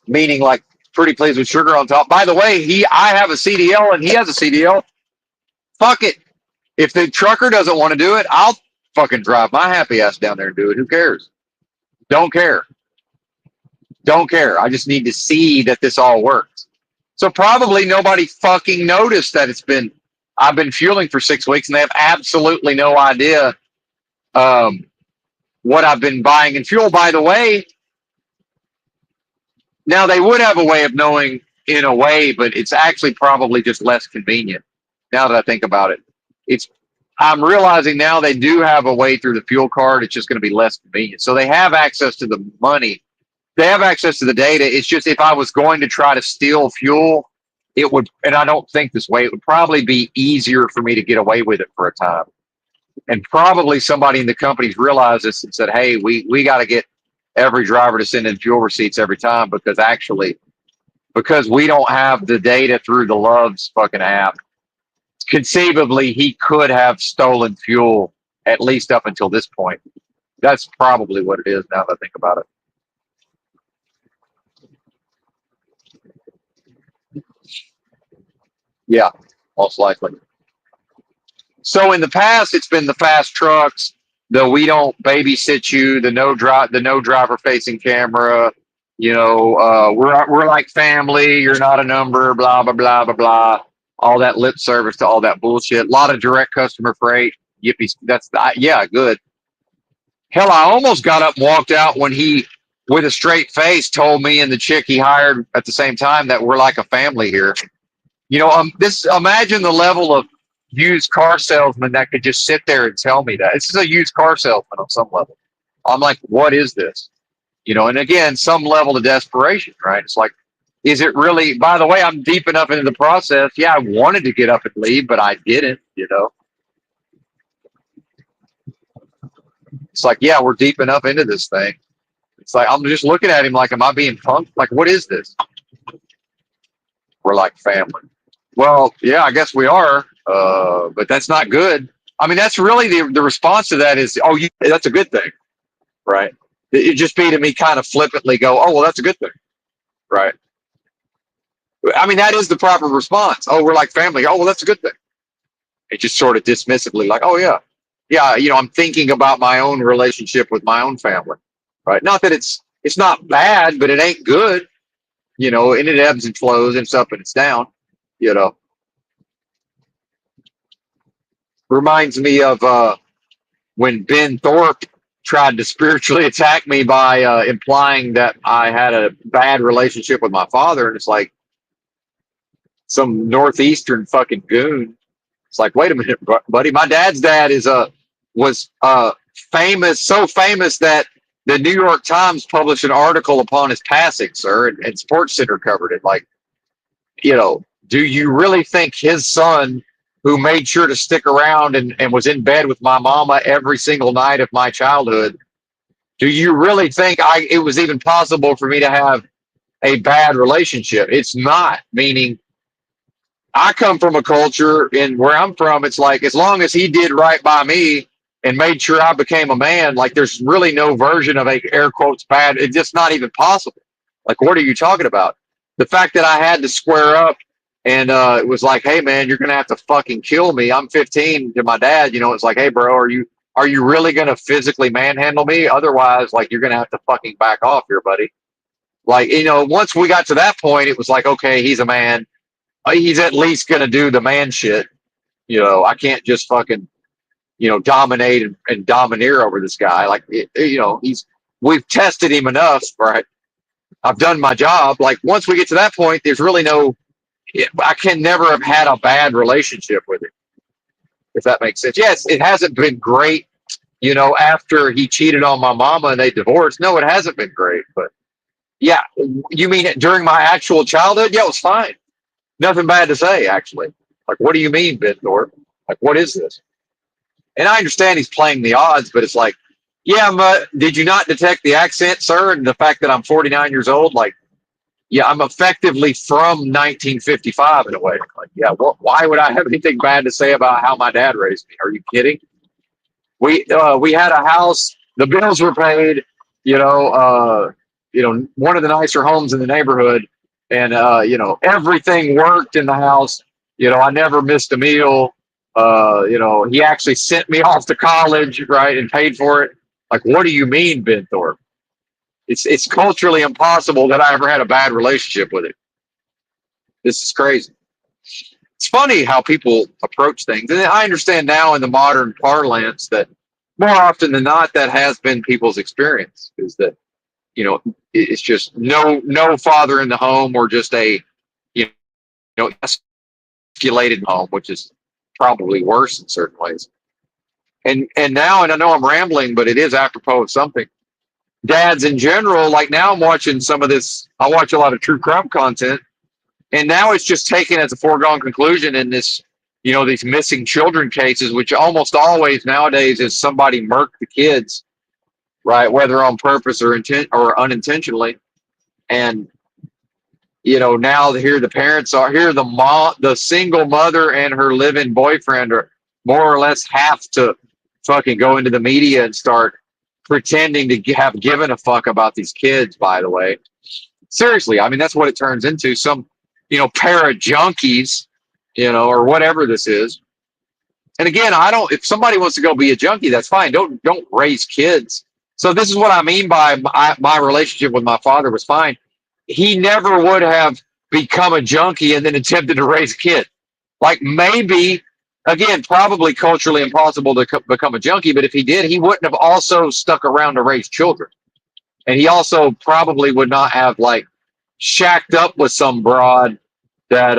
[SPEAKER 1] Meaning like pretty pleased with sugar on top. By the way, I have a CDL and he has a CDL. Fuck it. If the trucker doesn't want to do it, I'll fucking drive my happy ass down there and do it. Who cares? Don't care. Don't care. I just need to see that this all works. So probably nobody fucking noticed that I've been fueling for 6 weeks and they have absolutely no idea what I've been buying in fuel. By the way, now they would have a way of knowing in a way, but it's actually probably just less convenient. Now that I think about it, I'm realizing now they do have a way through the fuel card. It's just going to be less convenient. So they have access to the money. They have access to the data. It's just if I was going to try to steal fuel, it would, and I don't think this way, it would probably be easier for me to get away with it for a time. And probably somebody in the company's realized this and said, hey, we got to get every driver to send in fuel receipts every time because we don't have the data through the Love's fucking app. Conceivably, he could have stolen fuel at least up until this point. That's probably what it is now that I think about it. Yeah, most likely. So in the past, it's been the fast trucks, the we don't babysit you, the no driver facing camera. We're like family. You're not a number. Blah blah blah blah blah. All that lip service to all that bullshit. A lot of direct customer freight. Yippee. Yeah, good. Hell, I almost got up and walked out when he, with a straight face, told me and the chick he hired at the same time that we're like a family here. This imagine the level of used car salesman that could just sit there and tell me that. This is a used car salesman on some level. I'm like, what is this? And again, some level of desperation, right? It's like, is it really, by the way, I'm deep enough into the process. Yeah, I wanted to get up and leave, but I didn't. It's like, yeah, we're deep enough into this thing. It's like, I'm just looking at him like, am I being punked? Like, what is this? We're like family. Well, yeah, I guess we are, but that's not good. I mean, that's really the response to that is, oh, that's a good thing, right? It just be to me kind of flippantly go, oh, well, that's a good thing, right? I mean, that is the proper response. Oh, we're like family. Oh, well, that's a good thing. It just sort of dismissively, like, oh, yeah, yeah, I'm thinking about my own relationship with my own family, right? Not that it's not bad, but it ain't good, and it ebbs and flows and it's up and it's down, you know. Reminds me of when Ben Thorpe tried to spiritually attack me by implying that I had a bad relationship with my father, and it's like some northeastern fucking goon. It's like, wait a minute, buddy. My dad's dad was famous, so famous that the New York Times published an article upon his passing, sir, and Sports Center covered it. Like, do you really think his son, who made sure to stick around and was in bed with my mama every single night of my childhood, do you really think it was even possible for me to have a bad relationship? It's not, meaning I come from a culture, and where I'm from, it's like, as long as he did right by me and made sure I became a man, like, there's really no version of a air quotes bad. It's just not even possible. Like, what are you talking about? The fact that I had to square up and it was like, hey man, you're gonna have to fucking kill me. I'm 15 to my dad. It's like, hey bro, are you really gonna physically manhandle me? Otherwise, like, you're gonna have to fucking back off here, buddy. Like, once we got to that point, it was like, okay, he's a man. He's at least gonna do the man shit. I can't just fucking dominate and domineer over this guy. Like, we've tested him enough, right? I've done my job. Like, once we get to that point, there's really no. I can never have had a bad relationship with him, if that makes sense. Yes, it hasn't been great. After he cheated on my mama and they divorced. No, it hasn't been great. But yeah, you mean during my actual childhood? Yeah, it was fine. Nothing bad to say, actually. Like, what do you mean, Ben Thorpe? Like, what is this? And I understand he's playing the odds, but it's like, yeah, but did you not detect the accent, sir? And the fact that I'm 49 years old, like, yeah, I'm effectively from 1955 in a way. Like, yeah, why would I have anything bad to say about how my dad raised me? Are you kidding? We had a house, the bills were paid, one of the nicer homes in the neighborhood, and everything worked in the house. I never missed a meal. He actually sent me off to college, right, and paid for it. Like, what do you mean, Ben Thorpe? It's culturally impossible that I ever had a bad relationship with it. This is crazy. It's funny how people approach things, and I understand now in the modern parlance that more often than not, that has been people's experience. Is that it's just no father in the home, or just a you escalated home, which is probably worse in certain ways. And now, and I know I'm rambling, but it is apropos of something. Dads in general, like, now I'm watching some of this. I watch a lot of true crime content, and now it's just taken as a foregone conclusion in this, these missing children cases, which almost always nowadays is somebody murked the kids, right? Whether on purpose or unintentionally. And, now here the parents are here, the single mother and her living boyfriend are more or less have to fucking go into the media and start pretending to have given a fuck about these kids, by the way. Seriously, I mean, that's what it turns into. Some, pair of junkies, or whatever this is. And again, I don't. If somebody wants to go be a junkie, that's fine. Don't raise kids. So this is what I mean by my relationship with my father was fine. He never would have become a junkie and then attempted to raise a kid. Like maybe, again, probably culturally impossible to become a junkie, but if he did, he wouldn't have also stuck around to raise children. And he also probably would not have like shacked up with some broad that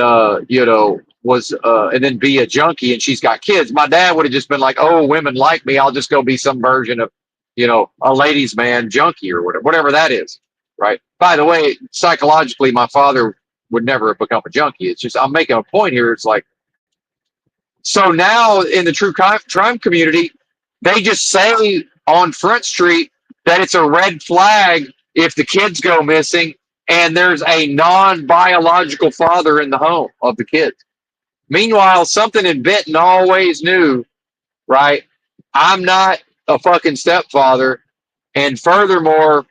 [SPEAKER 1] was and then be a junkie and she's got kids. My dad would have just been like, oh, women like me, I'll just go be some version of a ladies man junkie or whatever that is, right? By the way, psychologically my father would never have become a junkie. It's just I'm making a point here. It's like, so now in the true crime community, they just say on Front Street that it's a red flag if the kids go missing and there's a non-biological father in the home of the kids. Meanwhile, something in Benton always knew, right? I'm not a fucking stepfather. And furthermore,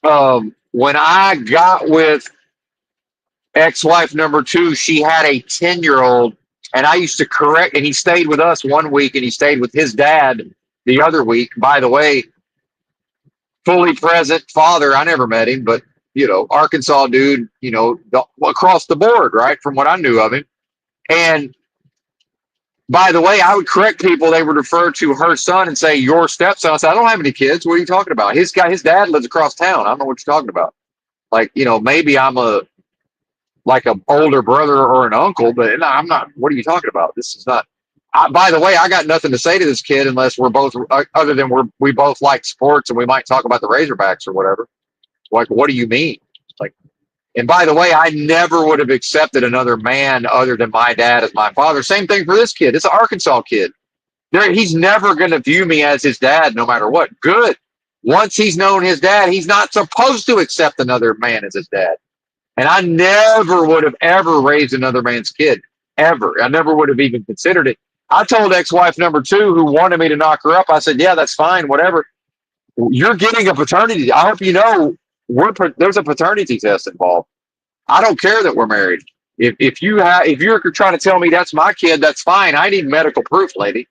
[SPEAKER 1] when I got with ex-wife number two, she had a 10-year-old, and I used to correct, and he stayed with us one week, and he stayed with his dad the other week. By the way, fully present father. I never met him, but Arkansas dude, across the board, right? From what I knew of him. And by the way, I would correct people. They would refer to her son and say, your stepson. I said, I don't have any kids. What are you talking about? His dad lives across town. I don't know what you're talking about. Like, maybe I'm like an older brother or an uncle, but no, I'm not. What are you talking about? This is not. By the way, I got nothing to say to this kid unless we're both, other than we both like sports and we might talk about the Razorbacks or whatever. Like, what do you mean? Like, and by the way, I never would have accepted another man other than my dad as my father. Same thing for this kid. It's an Arkansas kid. He's never going to view me as his dad no matter what. Good. Once he's known his dad, he's not supposed to accept another man as his dad. And I never would have ever raised another man's kid, ever. I never would have even considered it. I told ex-wife number two, who wanted me to knock her up, I said, yeah, that's fine, whatever. You're getting a paternity. I hope you know there's a paternity test involved. I don't care that we're married. If you're trying to tell me that's my kid, that's fine. I need medical proof, lady.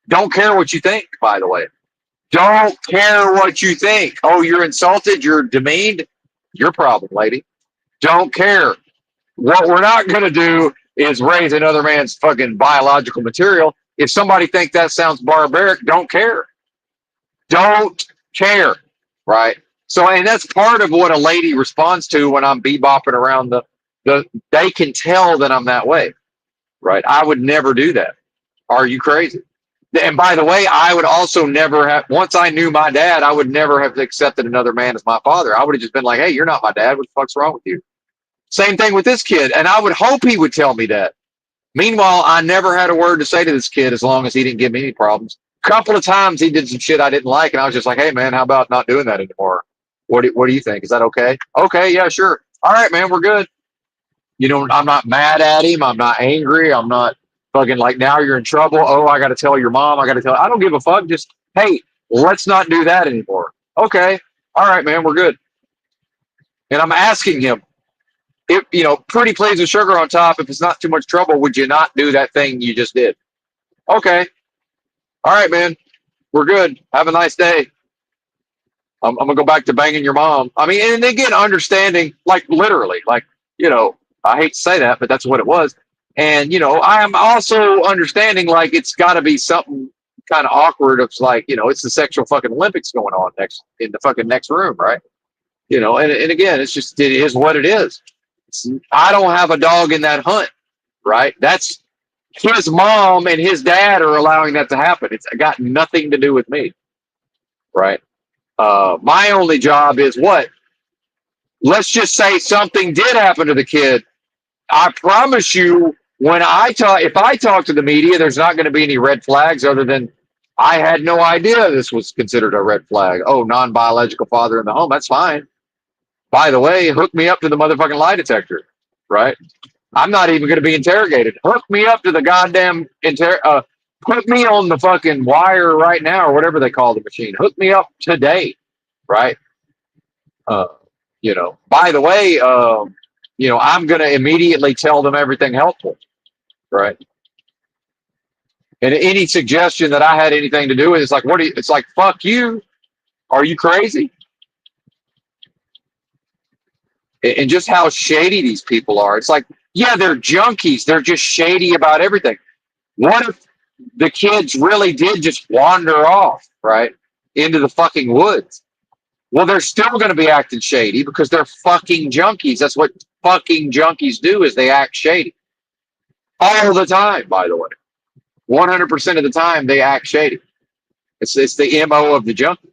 [SPEAKER 1] Don't care what you think, by the way. Don't care what you think. Oh, you're insulted, you're demeaned. Your problem, lady. Don't care. What we're not going to do is raise another man's fucking biological material. If somebody thinks that sounds barbaric, don't care. Don't care, right? So, and that's part of what a lady responds to when I'm bebopping around they can tell that I'm that way, right? I would never do that. Are you crazy? And by the way, I would also never have, once I knew my dad, I would never have accepted another man as my father. I would have just been like, hey, you're not my dad. What the fuck's wrong with you? Same thing with this kid. And I would hope he would tell me that. Meanwhile, I never had a word to say to this kid as long as he didn't give me any problems. A couple of times he did some shit I didn't like, and I was just like, hey, man, how about not doing that anymore? What do you think? Is that okay? Okay, yeah, sure. All right, man, we're good. I'm not mad at him. I'm not angry. I'm not fucking like, now you're in trouble. Oh, I got to tell your mom. I don't give a fuck. Just, hey, let's not do that anymore. Okay. All right, man, we're good. And I'm asking him, if, pretty please with sugar on top, if it's not too much trouble, would you not do that thing you just did? Okay. All right, man, we're good. Have a nice day. I'm going to go back to banging your mom. I mean, and again, understanding, like literally, like, I hate to say that, but that's what it was. And, I'm also understanding, like, it's got to be something kind of awkward. It's like, it's the sexual fucking Olympics going on in the fucking next room, right? And again, it is what it is. I don't have a dog in that hunt, right? That's his mom and his dad are allowing that to happen. It's got nothing to do with me, right? My only job is what? Let's just say something did happen to the kid. I promise you, if I talk to the media, there's not going to be any red flags other than I had no idea this was considered a red flag. Oh, non-biological father in the home. That's fine. By the way, hook me up to the motherfucking lie detector, right? I'm not even going to be interrogated. Hook me up to the goddamn put me on the fucking wire right now, or whatever they call the machine. Hook me up today, right? By the way, I'm going to immediately tell them everything helpful. right? And any suggestion that I had anything to do with it's like, what do you, it's like, fuck you. Are you crazy? And just how shady these people are. It's like, yeah, they're junkies. They're just shady about everything. What if the kids really did just wander off, right, into the fucking woods? Well, they're still going to be acting shady because they're fucking junkies. That's what fucking junkies do, is they act shady all the time. By the way, 100% of the time they act shady. It's the MO of the junkie.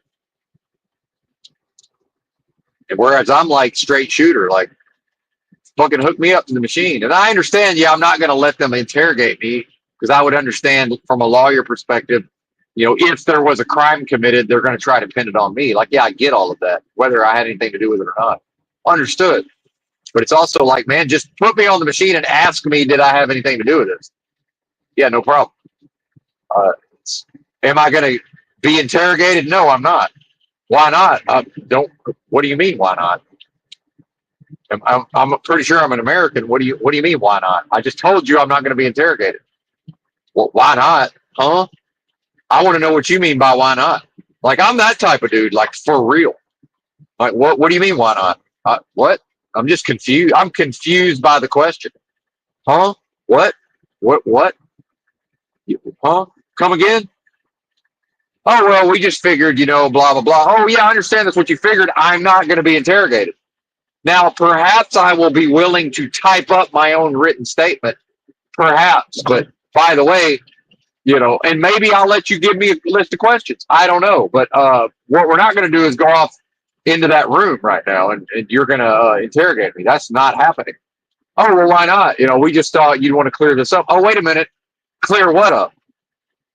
[SPEAKER 1] And whereas I'm like straight shooter, like fucking hook me up to the machine. And I understand, yeah, I'm not going to let them interrogate me because I would understand from a lawyer perspective, you know, if there was a crime committed, they're going to try to pin it on me. Like, yeah, I get all of that, whether I had anything to do with it or not. Understood. But it's also like, man, just put me on the machine and ask me, did I have anything to do with this? Yeah, no problem. Uh, am I going to be interrogated? No, I'm not. Why not? Don't. What do you mean? Why not? I'm pretty sure I'm an American. What do you mean? Why not? I just told you I'm not going to be interrogated. Well, why not? Huh? I want to know what you mean by why not. Like, I'm that type of dude. Like, for real. Like, what do you mean? Why not? What? I'm just confused. I'm confused by the question. Huh? What? What? Huh? Come again? Oh, well, we just figured, you know, blah, blah, blah. Oh, yeah, I understand that's what you figured. I'm not going to be interrogated. Now, perhaps I will be willing to type up my own written statement. Perhaps. But by the way, you know, and maybe I'll let you give me a list of questions. I don't know. But what we're not going to do is go off into that room right now and you're going to interrogate me. That's not happening. Oh, well, why not? You know, we just thought you'd want to clear this up. Oh, wait a minute. Clear what up?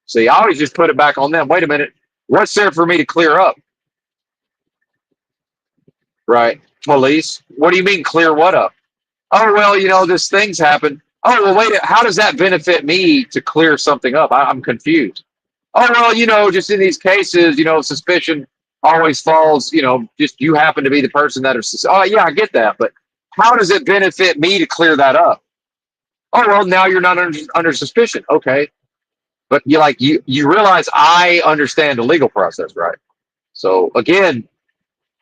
[SPEAKER 1] See, I always just put it back on them. Wait a minute. What's there for me to clear up? Right. Police. What do you mean clear what up? Oh, well, you know, this thing's happened. Oh, well, wait. How does that benefit me to clear something up? I'm confused. Oh, well, you know, just in these cases, you know, suspicion always falls, you know, just you happen to be the person that is. Oh, yeah, I get that. But how does it benefit me to clear that up? Oh, well, now you're not under suspicion. Okay. But you realize I understand the legal process, right? So again,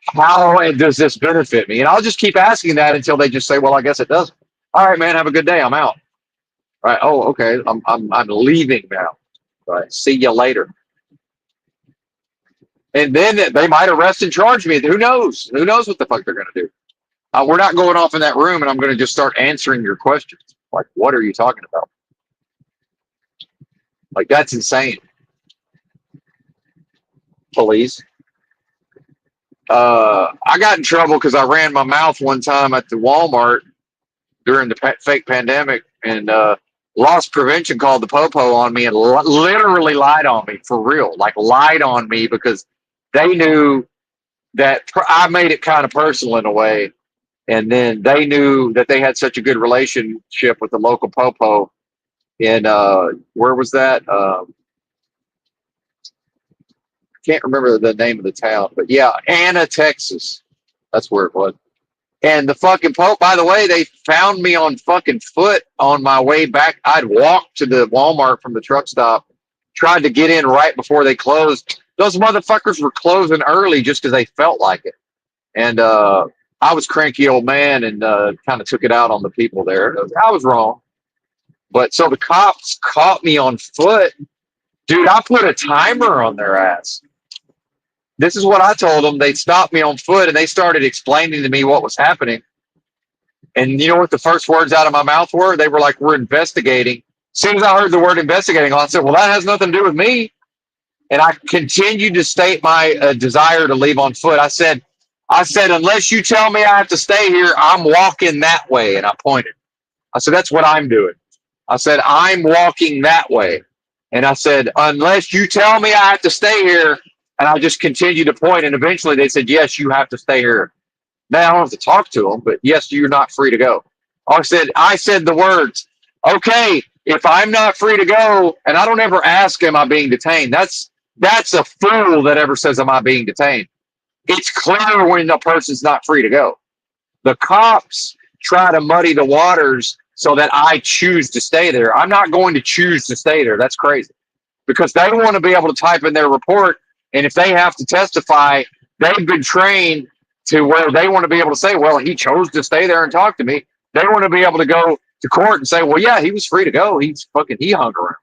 [SPEAKER 1] how does this benefit me? And I'll just keep asking that until they just say, well, I guess it doesn't. All right, man, have a good day. I'm out. Right. Oh, okay. I'm leaving now. Right. See you later. And then they might arrest and charge me. Who knows? Who knows what the fuck they're going to do? We're not going off in that room and I'm going to just start answering your questions. Like, what are you talking about? Like, that's insane. Police. I got in trouble because I ran my mouth one time at the Walmart during the fake pandemic, and loss prevention called the popo on me and literally lied on me, for real. Like, lied on me because they knew that I made it kind of personal in a way. And then they knew that they had such a good relationship with the local popo. And where was that? Can't remember the name of the town, but yeah, Anna, Texas. That's where it was. And the fucking Pope, by the way, they found me on fucking foot on my way back. I'd walked to the Walmart from the truck stop, tried to get in right before they closed. Those motherfuckers were closing early just because they felt like it. And I was cranky old man and kind of took it out on the people there. I was wrong. But so the cops caught me on foot. Dude, I put a timer on their ass. This is what I told them. They stopped me on foot and they started explaining to me what was happening. And you know what the first words out of my mouth were? They were like, we're investigating. As soon as I heard the word investigating, I said, well, that has nothing to do with me. And I continued to state my desire to leave on foot. I said, unless you tell me I have to stay here, I'm walking that way. And I pointed. I said, that's what I'm doing. I said, I'm walking that way. And I said, unless you tell me I have to stay here. And I just continued to point, and eventually they said, yes, you have to stay here. Now I don't have to talk to them, but yes, you're not free to go. I said the words, okay, if I'm not free to go, and I don't ever ask, am I being detained? That's a fool that ever says, am I being detained? It's clear when a person's not free to go. The cops try to muddy the waters so that I choose to stay there. I'm not going to choose to stay there. That's crazy, because they want to be able to type in their report. And if they have to testify, they've been trained to where they want to be able to say, well, he chose to stay there and talk to me. They want to be able to go to court and say, well, yeah, he was free to go. He hung around.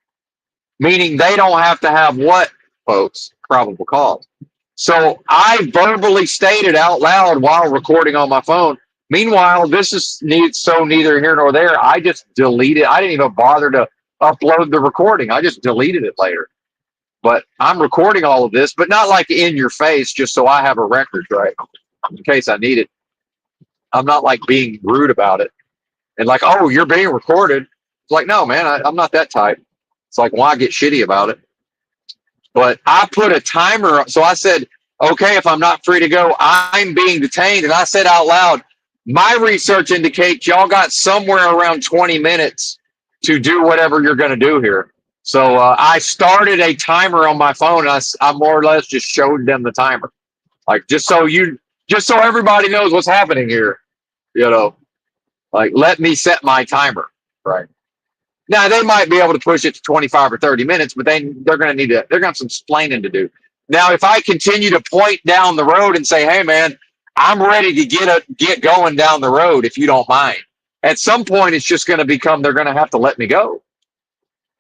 [SPEAKER 1] Meaning they don't have to have what, folks? Probable cause. So I verbally stated out loud while recording on my phone. Meanwhile, this is neither here nor there. I just deleted. I didn't even bother to upload the recording. I just deleted it later. But I'm recording all of this, but not like in your face, just so I have a record, right? In case I need it. I'm not like being rude about it. And like, oh, you're being recorded. It's like, no, man, I'm not that type. It's like, why get shitty about it? But I put a timer. So I said, okay, if I'm not free to go, I'm being detained. And I said out loud, my research indicates y'all got somewhere around 20 minutes to do whatever you're going to do here. So I started a timer on my phone. And I more or less just showed them the timer. Like, just so everybody knows what's happening here, like, let me set my timer, right? Now, they might be able to push it to 25 or 30 minutes, but they're going to have some explaining to do. Now, if I continue to point down the road and say, hey, man, I'm ready to get going down the road, if you don't mind. At some point, it's just going to become, they're going to have to let me go.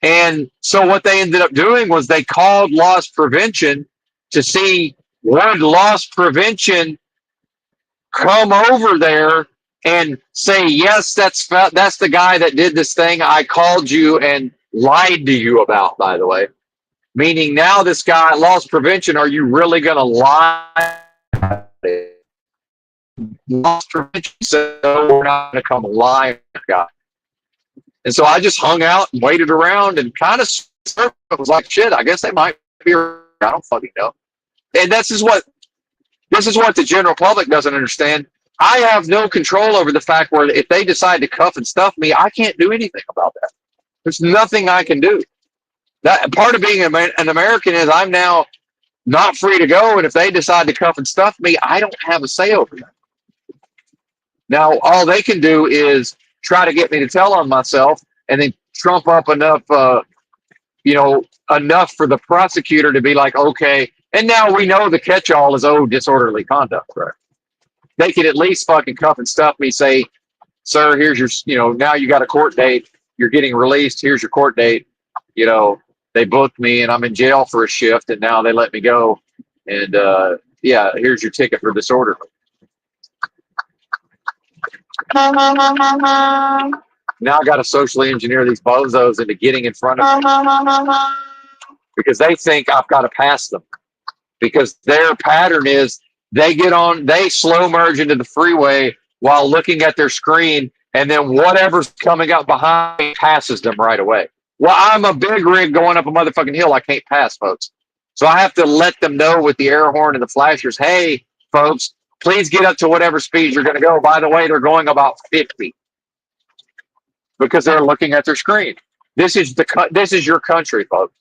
[SPEAKER 1] And so what they ended up doing was they called loss prevention to see, would loss prevention come over there and say, yes, that's the guy that did this thing I called you and lied to you about, by the way. Meaning now this guy, loss prevention, are you really going to lie? Loss prevention said, no, we're not going to come lie, guy. And so I just hung out and waited around and kind of was like, shit, I guess they might be around. I don't fucking know. And this is what the general public doesn't understand. I have no control over the fact where if they decide to cuff and stuff me, I can't do anything about that. There's nothing I can do. That part of being an American is I'm now not free to go. And if they decide to cuff and stuff me, I don't have a say over that. Now, all they can do is try to get me to tell on myself and then trump up enough, enough for the prosecutor to be like, okay. And now we know the catch-all is, disorderly conduct, right? They could at least fucking cuff and stuff me, say, sir, here's your, now you got a court date. You're getting released. Here's your court date. They booked me and I'm in jail for a shift and now they let me go. And here's your ticket for disorderly. Now I got to socially engineer these bozos into getting in front of me because they think I've got to pass them. Because their pattern is they slow merge into the freeway while looking at their screen, and then whatever's coming up behind passes them right away. Well, I'm a big rig going up a motherfucking hill. I can't pass, folks. So I have to let them know with the air horn and the flashers, hey, folks, please get up to whatever speed you're going to go. By the way, they're going about 50 because they're looking at their screen. This is your country, folks.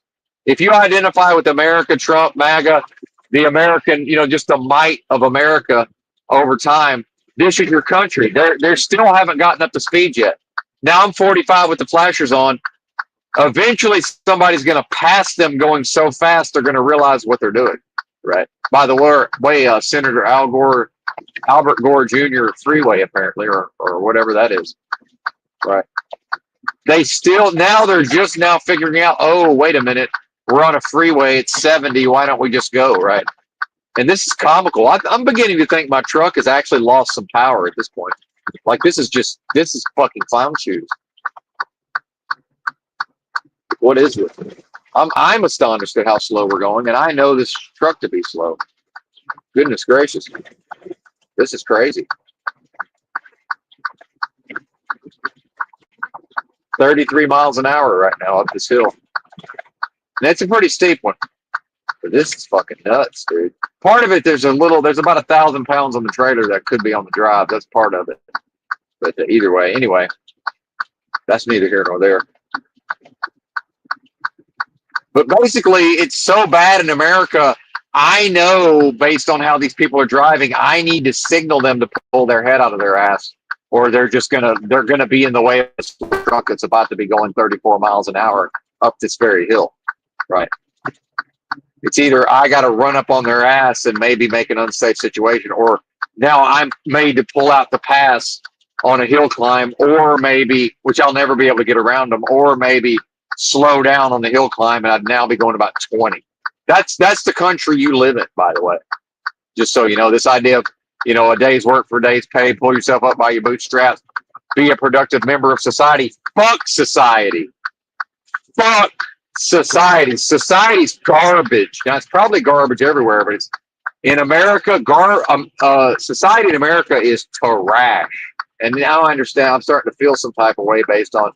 [SPEAKER 1] If you identify with America, Trump, MAGA, the American, just the might of America over time, this is your country. They still haven't gotten up to speed yet. Now I'm 45 with the flashers on. Eventually, somebody's going to pass them going so fast, they're going to realize what they're doing, right? By the way, Senator Albert Gore Jr. freeway, apparently, or whatever that is, right? They're just now figuring out, oh, wait a minute, we're on a freeway, it's 70, why don't we just go, right? And this is comical. I'm beginning to think my truck has actually lost some power at this point. Like, this is fucking clown shoes. What is it? I'm astonished at how slow we're going, and I know this truck to be slow. Goodness gracious. This is crazy. 33 miles an hour right now up this hill. And it's a pretty steep one. But this is fucking nuts, dude. Part of it, there's about 1,000 pounds on the trailer that could be on the drive. That's part of it. But either way, anyway, that's neither here nor there. But basically, it's so bad in America, I know based on how these people are driving, I need to signal them to pull their head out of their ass or they're gonna be in the way of a truck that's about to be going 34 miles an hour up this very hill, right? It's either I got to run up on their ass and maybe make an unsafe situation, or now I'm made to pull out the pass on a hill climb, or maybe, which I'll never be able to get around them, or maybe slow down on the hill climb and I'd now be going about 20. That's the country you live in, by the way. Just so you know, this idea of, a day's work for a day's pay, pull yourself up by your bootstraps, be a productive member of society. Fuck society. Fuck society. Society's garbage. Now, it's probably garbage everywhere, but it's in America. Society in America is trash. And now I understand. I'm starting to feel some type of way based on.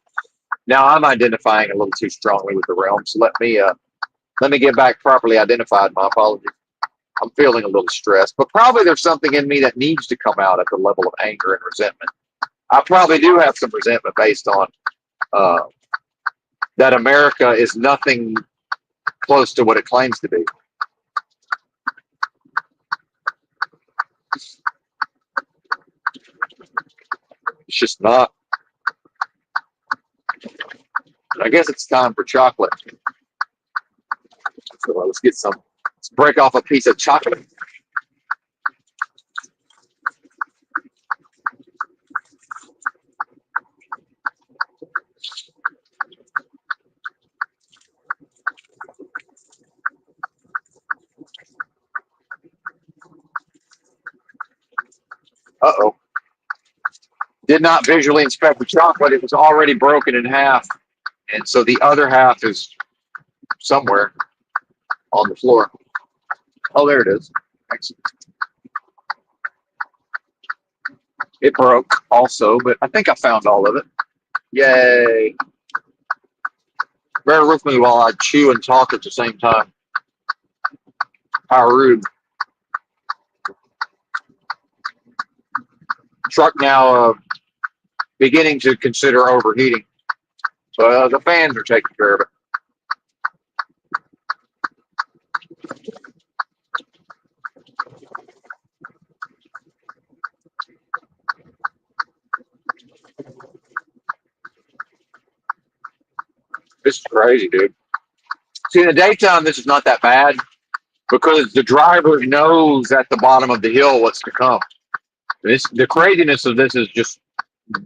[SPEAKER 1] Now I'm identifying a little too strongly with the realm. So let me get back properly identified. My apologies. I'm feeling a little stressed, but probably there's something in me that needs to come out at the level of anger and resentment. I probably do have some resentment based on that America is nothing close to what it claims to be. It's just not. I guess it's time for chocolate. So let's get some. Let's break off a piece of chocolate. Uh-oh. Did not visually inspect the chocolate. It was already broken in half. And so the other half is somewhere on the floor. Oh, there it is. Excellent. It broke also, but I think I found all of it. Yay. Bear with me while I chew and talk at the same time. How rude. Truck now beginning to consider overheating. So the fans are taking care of it. This is crazy, dude. See, in the daytime, this is not that bad because the driver knows at the bottom of the hill what's to come. The craziness of this is just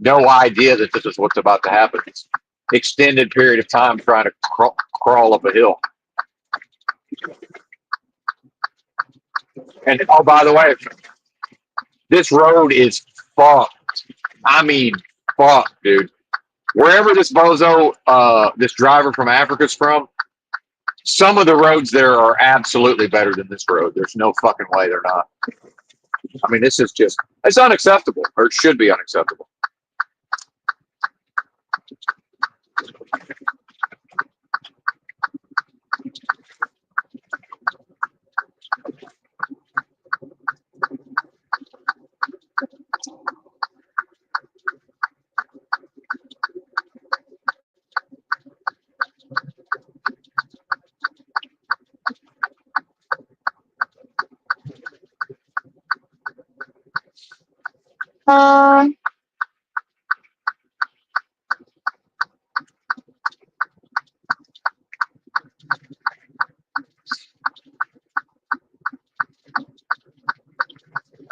[SPEAKER 1] no idea that this is what's about to happen. It's extended period of time trying to crawl up a hill. And oh, by the way, this road is fucked. I mean, fucked, dude. Wherever this bozo, this driver from Africa's from, some of the roads there are absolutely better than this road. There's no fucking way they're not. I mean, this is just, it's unacceptable, or it should be unacceptable.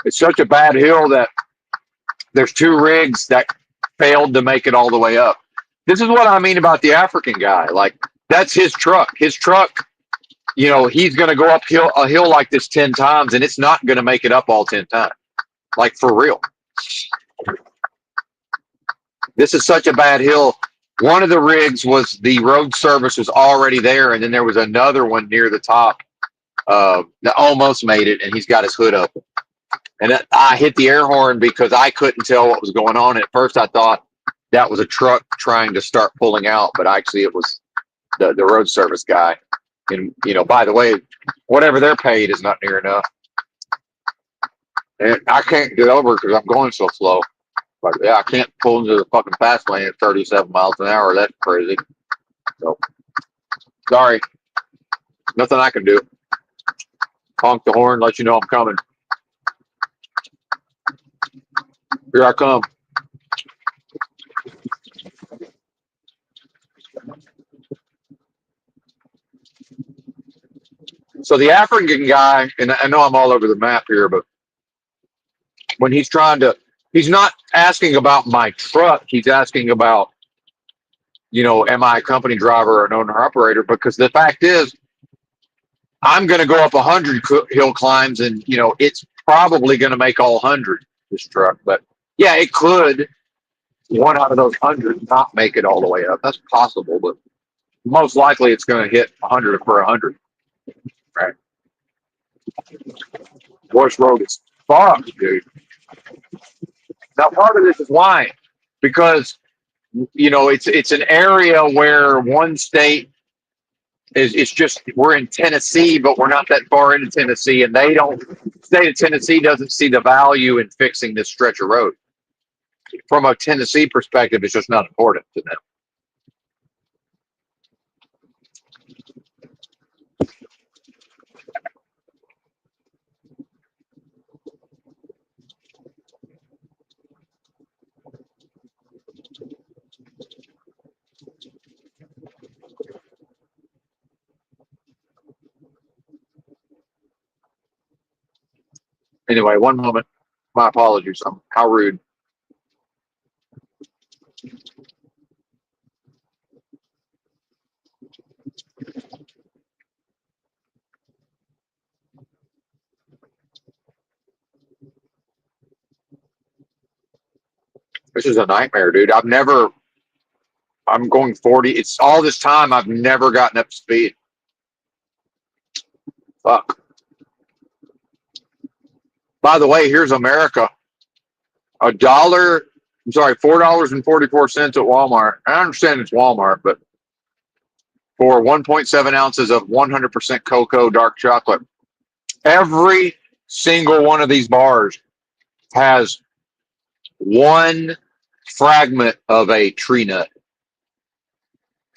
[SPEAKER 1] It's such a bad hill that there's two rigs that failed to make it all the way up. This is what I mean about the African guy. Like, that's his truck. His truck, he's going to go up a hill like this 10 times, and it's not going to make it up all 10 times. Like, for real. This is such a bad hill. One of the rigs was the road service was already there, and then there was another one near the top that almost made it, and he's got his hood up. And I hit the air horn because I couldn't tell what was going on. At first, I thought that was a truck trying to start pulling out, but actually it was the road service guy. And, by the way, whatever they're paid is not near enough. And I can't get over because I'm going so slow. But yeah, I can't pull into the fucking fast lane at 37 miles an hour. That's crazy. So, sorry. Nothing I can do. Honk the horn, let you know I'm coming. Here I come. So the African guy, and I know I'm all over the map here, but when he's not asking about my truck. He's asking about, am I a company driver or an owner operator? Because the fact is, I'm going to go up 100 hill climbs, and it's probably going to make all 100 this truck. But yeah, it could one out of those 100 not make it all the way up. That's possible, but most likely it's going to hit 100 for 100. Right? Voice road is fucked, dude. Now part of this is why, because it's an area where one state is, it's just, we're in Tennessee, but we're not that far into Tennessee, and state of Tennessee doesn't see the value in fixing this stretch of road. From a Tennessee perspective, it's just not important to them. Anyway, one moment. My apologies. How rude. This is a nightmare, dude. I'm going 40. It's all this time I've never gotten up to speed. Fuck. By the way, here's America. $4.44 at Walmart. I understand it's Walmart, but for 1.7 ounces of 100% cocoa dark chocolate, every single one of these bars has one fragment of a tree nut.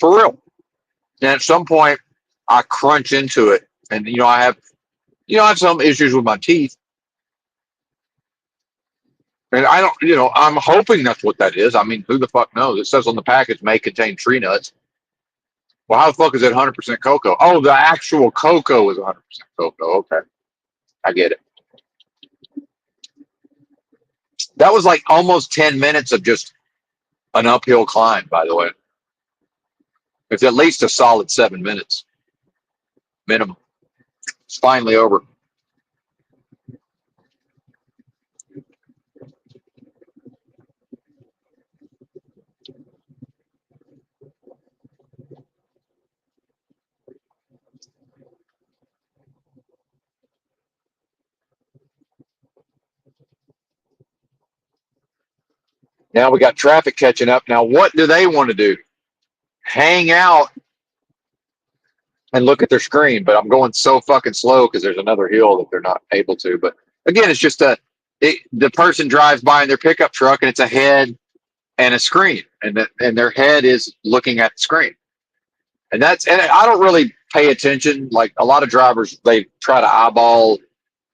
[SPEAKER 1] For real. And at some point, I crunch into it, and I have some issues with my teeth, and I don't, I'm hoping that's what that is. I mean, who the fuck knows? It says on the package may contain tree nuts. Well, how the fuck is it 100% cocoa? Oh, the actual cocoa is 100% cocoa. Okay, I get it. That was like almost 10 minutes of just an uphill climb, by the way. It's at least a solid 7 minutes minimum. It's finally over. Now we got traffic catching up. Now, what do they want to do? Hang out and look at their screen, but I'm going so fucking slow because there's another hill that they're not able to. But again, it's just the person drives by in their pickup truck, and it's a head and a screen, and their head is looking at the screen, and I don't really pay attention. Like a lot of drivers, they try to eyeball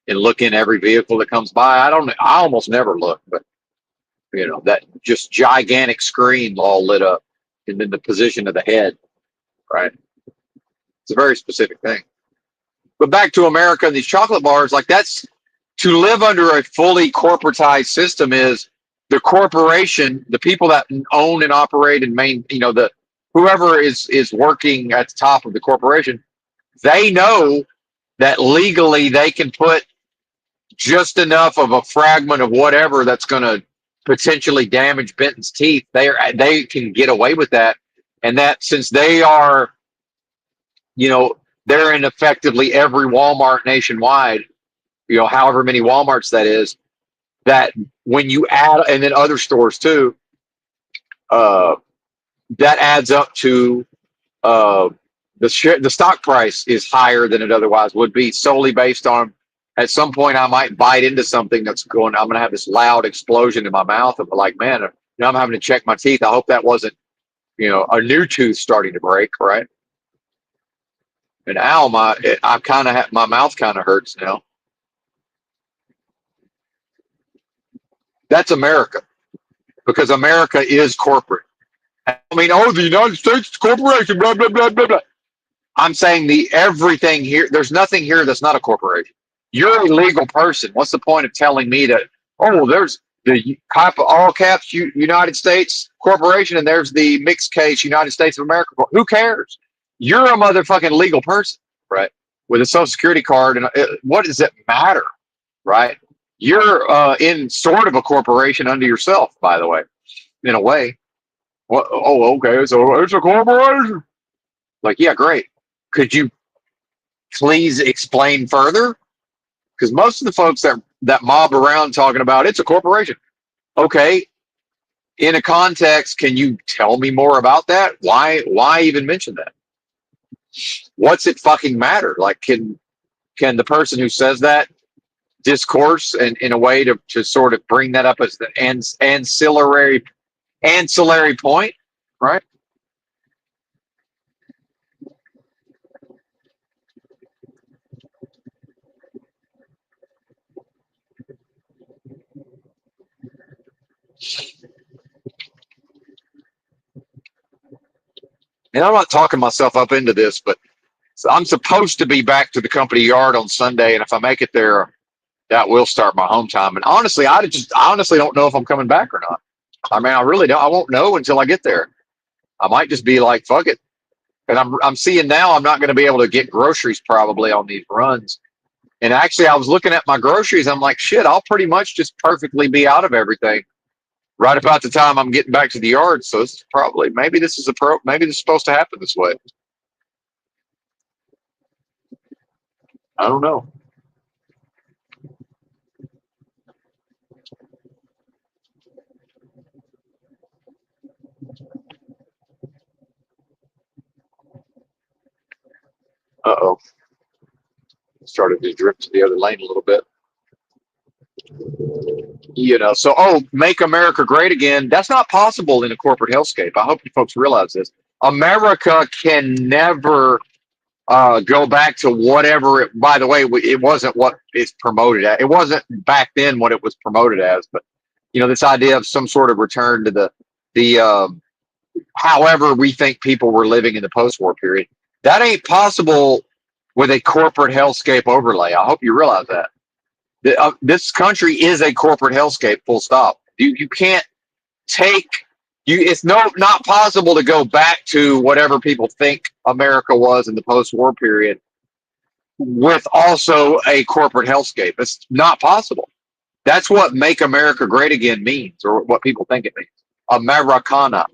[SPEAKER 1] and look in every vehicle that comes by. I almost never look, but that just gigantic screen all lit up, and then the position of the head, right? It's a very specific thing. But back to America and these chocolate bars, like that's to live under a fully corporatized system is the corporation, the people that own and operate and whoever is working at the top of the corporation, they know that legally they can put just enough of a fragment of whatever that's going to potentially damage Benton's teeth. They can get away with that, and that since they are, they're in effectively every Walmart nationwide, however many Walmarts that is, that when you add, and then other stores too, that adds up to the stock price is higher than it otherwise would be, solely based on at some point I might bite into something I'm going to have this loud explosion in my mouth and be like, man, I'm having to check my teeth. I hope that wasn't, a new tooth starting to break, right? And ow, my mouth kind of hurts now. That's America, because America is corporate. I mean, the United States is corporation, blah, blah, blah, blah, blah. I'm saying the everything here. There's nothing here that's not a corporation. You're a legal person. What's the point of telling me that? Oh, there's the all caps United States Corporation, and there's the mixed case United States of America. Who cares? You're a motherfucking legal person, right? With a social security card, and what does it matter, right? You're in sort of a corporation unto yourself, by the way, in a way. What? Oh, okay. So it's a corporation. Like, yeah, great. Could you please explain further? Because most of the folks that mob around talking about it's a corporation. Okay, in a context, can you tell me more about that? Why even mention that? What's it fucking matter? Like, can the person who says that discourse in a way to sort of bring that up as the ancillary point, right? And I'm not talking myself up into this, but I'm supposed to be back to the company yard on Sunday, and if I make it there, that will start my home time. And honestly, I honestly don't know if I'm coming back or not. I mean, I really don't. I won't know until I get there. I might just be like, fuck it. And I'm seeing now I'm not going to be able to get groceries probably on these runs. And actually, I was looking at my groceries. I'm like, shit, I'll pretty much just perfectly be out of everything right about the time I'm getting back to the yard. So this is probably maybe this is supposed to happen this way. I don't know. Uh oh, started to drift to the other lane a little bit. So make America great again. That's not possible in a corporate hellscape. I hope you folks realize this. America can never go back to whatever it, by the way, it wasn't what it's promoted at. It wasn't back then what it was promoted as, but this idea of some sort of return to the however we think people were living in the post-war period. That ain't possible with a corporate hellscape overlay. I hope you realize that. This country is a corporate hellscape, full stop. You can't take you. It's not possible to go back to whatever people think America was in the post-war period with also a corporate hellscape. It's not possible. That's what "Make America Great Again" means, or what people think it means. Americana.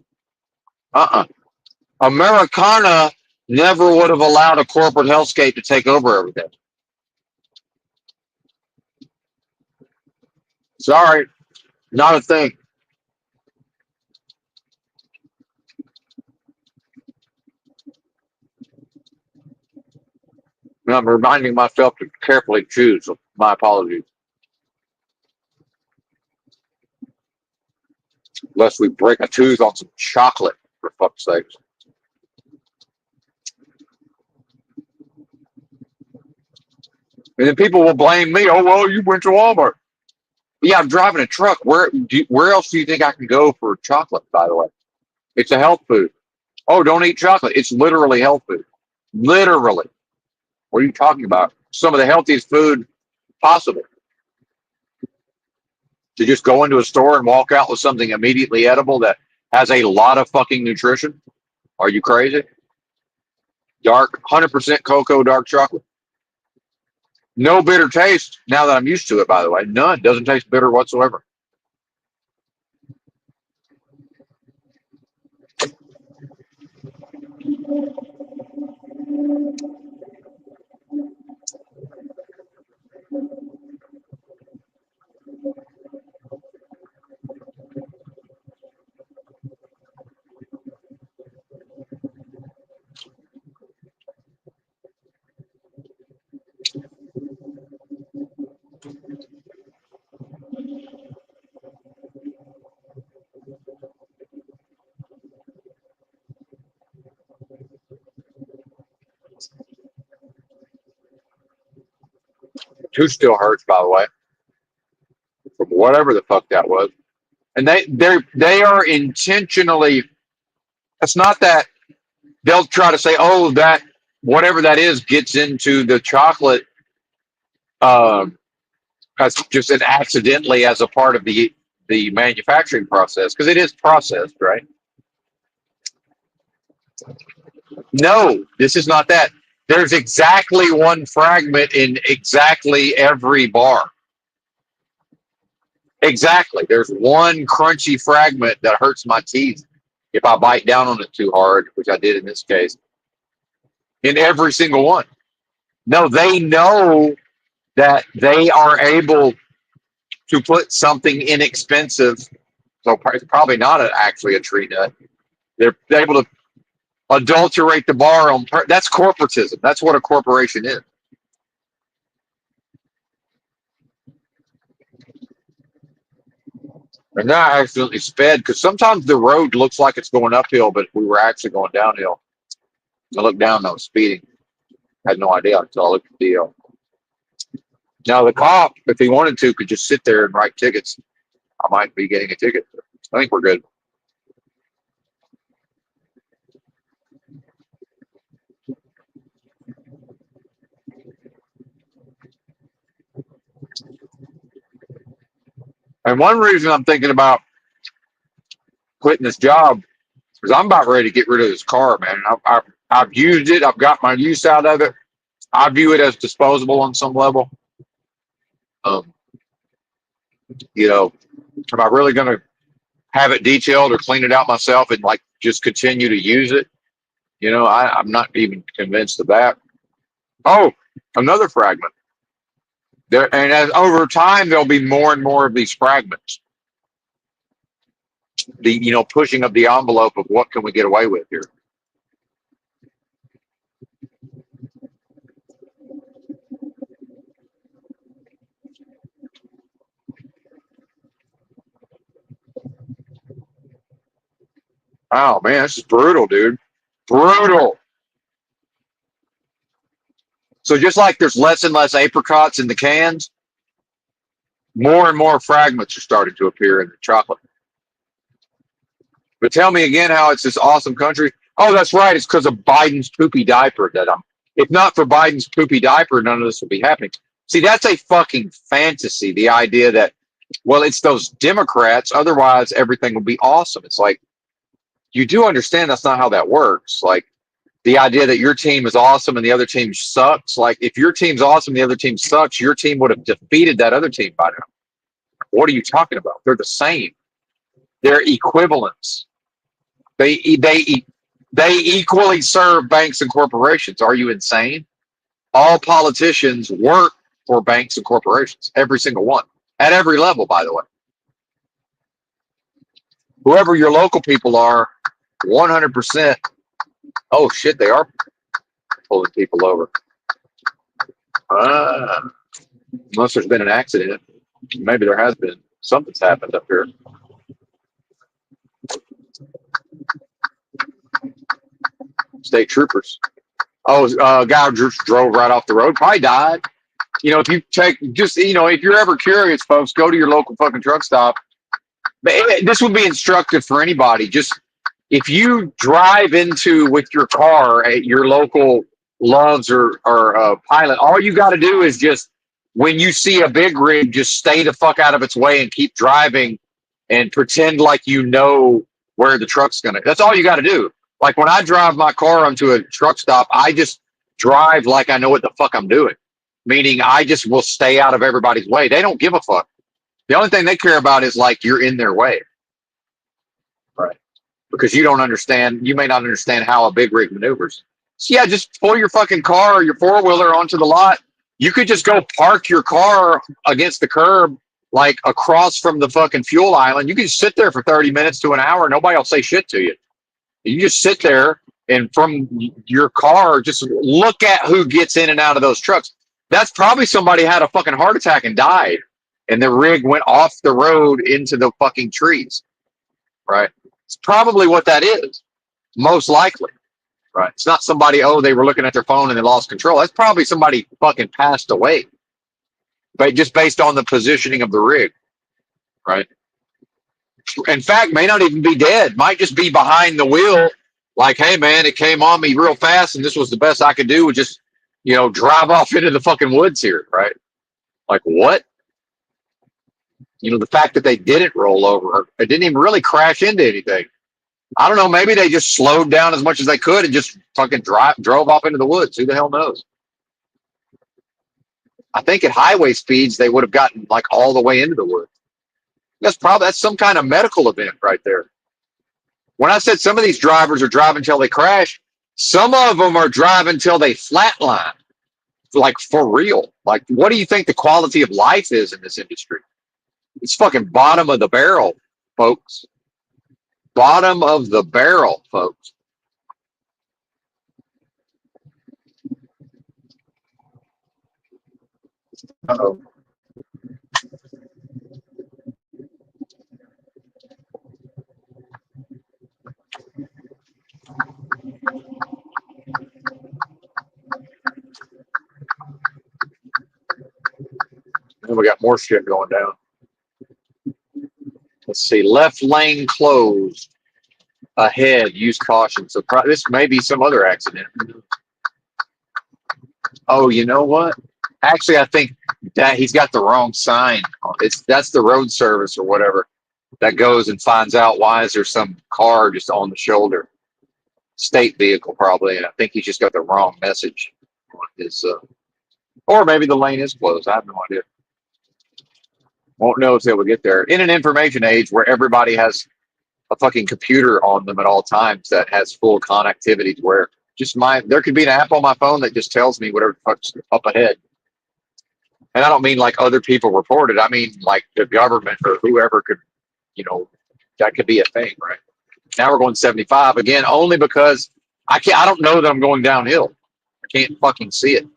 [SPEAKER 1] Americana never would have allowed a corporate hellscape to take over everything. Sorry, not a thing. And I'm reminding myself to carefully choose. My apologies. Lest we break a tooth on some chocolate, for fuck's sake. And then people will blame me. Oh, well, you went to Walmart. Yeah, I'm driving a truck. Where else do you think I can go for chocolate, by the way? It's a health food. Oh, don't eat chocolate. It's literally health food. Literally. What are you talking about? Some of the healthiest food possible. To just go into a store and walk out with something immediately edible that has a lot of fucking nutrition? Are you crazy? Dark, 100% cocoa dark chocolate. No bitter taste now that I'm used to it, by the way. None. Doesn't taste bitter whatsoever. Tooth still hurts, by the way, from whatever the fuck that was. And they are intentionally. It's not that they'll try to say, "Oh, that whatever that is gets into the chocolate as just an accidentally as a part of the manufacturing process because it is processed, right? No, this is not that. There's exactly one fragment in exactly every bar. Exactly. There's one crunchy fragment that hurts my teeth if I bite down on it too hard, which I did in this case, in every single one. No, they know that they are able to put something inexpensive. So it's probably not actually a tree nut. They're able to adulterate the bar on. That's corporatism. That's what a corporation is. And now I accidentally sped because sometimes the road looks like it's going uphill, but we were actually going downhill. I looked down and I was speeding. I had no idea until I looked at the now the cop, if he wanted to, could just sit there and write tickets. I might be getting a ticket. I think we're good. And one reason I'm thinking about quitting this job is I'm about ready to get rid of this car, man. I've used it. I've got my use out of it. I view it as disposable on some level. Um, you know, am I really going to have it detailed or clean it out myself and like just continue to use it? I'm not even convinced of that. Oh, another fragment. There, and as over time, there'll be more and more of these fragments. Pushing of the envelope of what can we get away with here. Oh man, this is brutal, dude. Brutal. So just like there's less and less apricots in the cans, more and more fragments are starting to appear in the chocolate. But tell me again how it's this awesome country. Oh, that's right. It's because of Biden's poopy diaper that I'm. If not for Biden's poopy diaper, none of this would be happening. See, that's a fucking fantasy. The idea that, well, it's those Democrats. Otherwise, everything would be awesome. It's like, you do understand that's not how that works. Like the idea that your team is awesome and the other team sucks. Like if your team's awesome, the other team sucks, your team would have defeated that other team by now. What are you talking about? They're the same. They're equivalents. They equally serve banks and corporations. Are you insane? All politicians work for banks and corporations, every single one, at every level, by the way. Whoever your local people are, 100%. Oh, shit, they are pulling people over. Unless there's been an accident. Maybe there has been. Something's happened up here. State troopers. Oh, a guy just drove right off the road. Probably died. If you if you're ever curious, folks, go to your local fucking truck stop. But this would be instructive for anybody. Just if you drive into with your car at your local Loves or Pilot, all you got to do is just when you see a big rig, just stay the fuck out of its way and keep driving and pretend like you know where the truck's gonna. That's all you got to do. Like when I drive my car onto a truck stop, I just drive like I know what the fuck I'm doing. Meaning I just will stay out of everybody's way. They don't give a fuck. The only thing they care about is like you're in their way. Right. Because you don't understand, you may not understand how a big rig maneuvers. So yeah, just pull your fucking car or your four-wheeler onto the lot. You could just go park your car against the curb, like across from the fucking fuel island. You can just sit there for 30 minutes to an hour. Nobody will say shit to you. You just sit there and from your car, just look at who gets in and out of those trucks. That's probably somebody had a fucking heart attack and died. And the rig went off the road into the fucking trees. Right? It's probably what that is. Most likely. Right? It's not somebody, they were looking at their phone and they lost control. That's probably somebody fucking passed away. But just based on the positioning of the rig. Right? In fact, may not even be dead. Might just be behind the wheel, Like, hey man, it came on me real fast, and this was the best I could do, was just, drive off into the fucking woods here, right? Like what? The fact that they didn't roll over, it didn't even really crash into anything. I don't know. Maybe they just slowed down as much as they could and just fucking drove off into the woods. Who the hell knows? I think at highway speeds they would have gotten like all the way into the woods. That's some kind of medical event right there. When I said some of these drivers are driving until they crash, some of them are driving until they flatline. Like for real. Like, what do you think the quality of life is in this industry? It's fucking bottom of the barrel, folks. Bottom of the barrel, folks. Uh-oh. And we got more shit going down. Let's see. Left lane closed. Ahead. Use caution. So this may be some other accident. Oh, you know what? Actually, I think that he's got the wrong sign. That's the road service or whatever that goes and finds out why is there some car just on the shoulder. State vehicle probably. And I think he's just got the wrong message on his. Or maybe the lane is closed. I have no idea. Won't know until we get there. In an information age where everybody has a fucking computer on them at all times that has full connectivity to where there could be an app on my phone that just tells me whatever the fuck's up ahead. And I don't mean like other people reported. I mean like the government or whoever could, that could be a thing, right? Now we're going 75 again, only because I don't know that I'm going downhill. I can't fucking see it.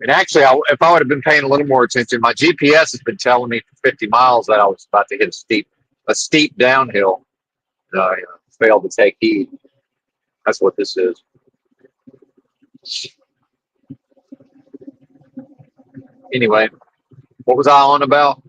[SPEAKER 1] And actually, if I would have been paying a little more attention, my GPS has been telling me for 50 miles that I was about to hit a steep downhill. I failed to take heed. That's what this is. Anyway, what was I on about?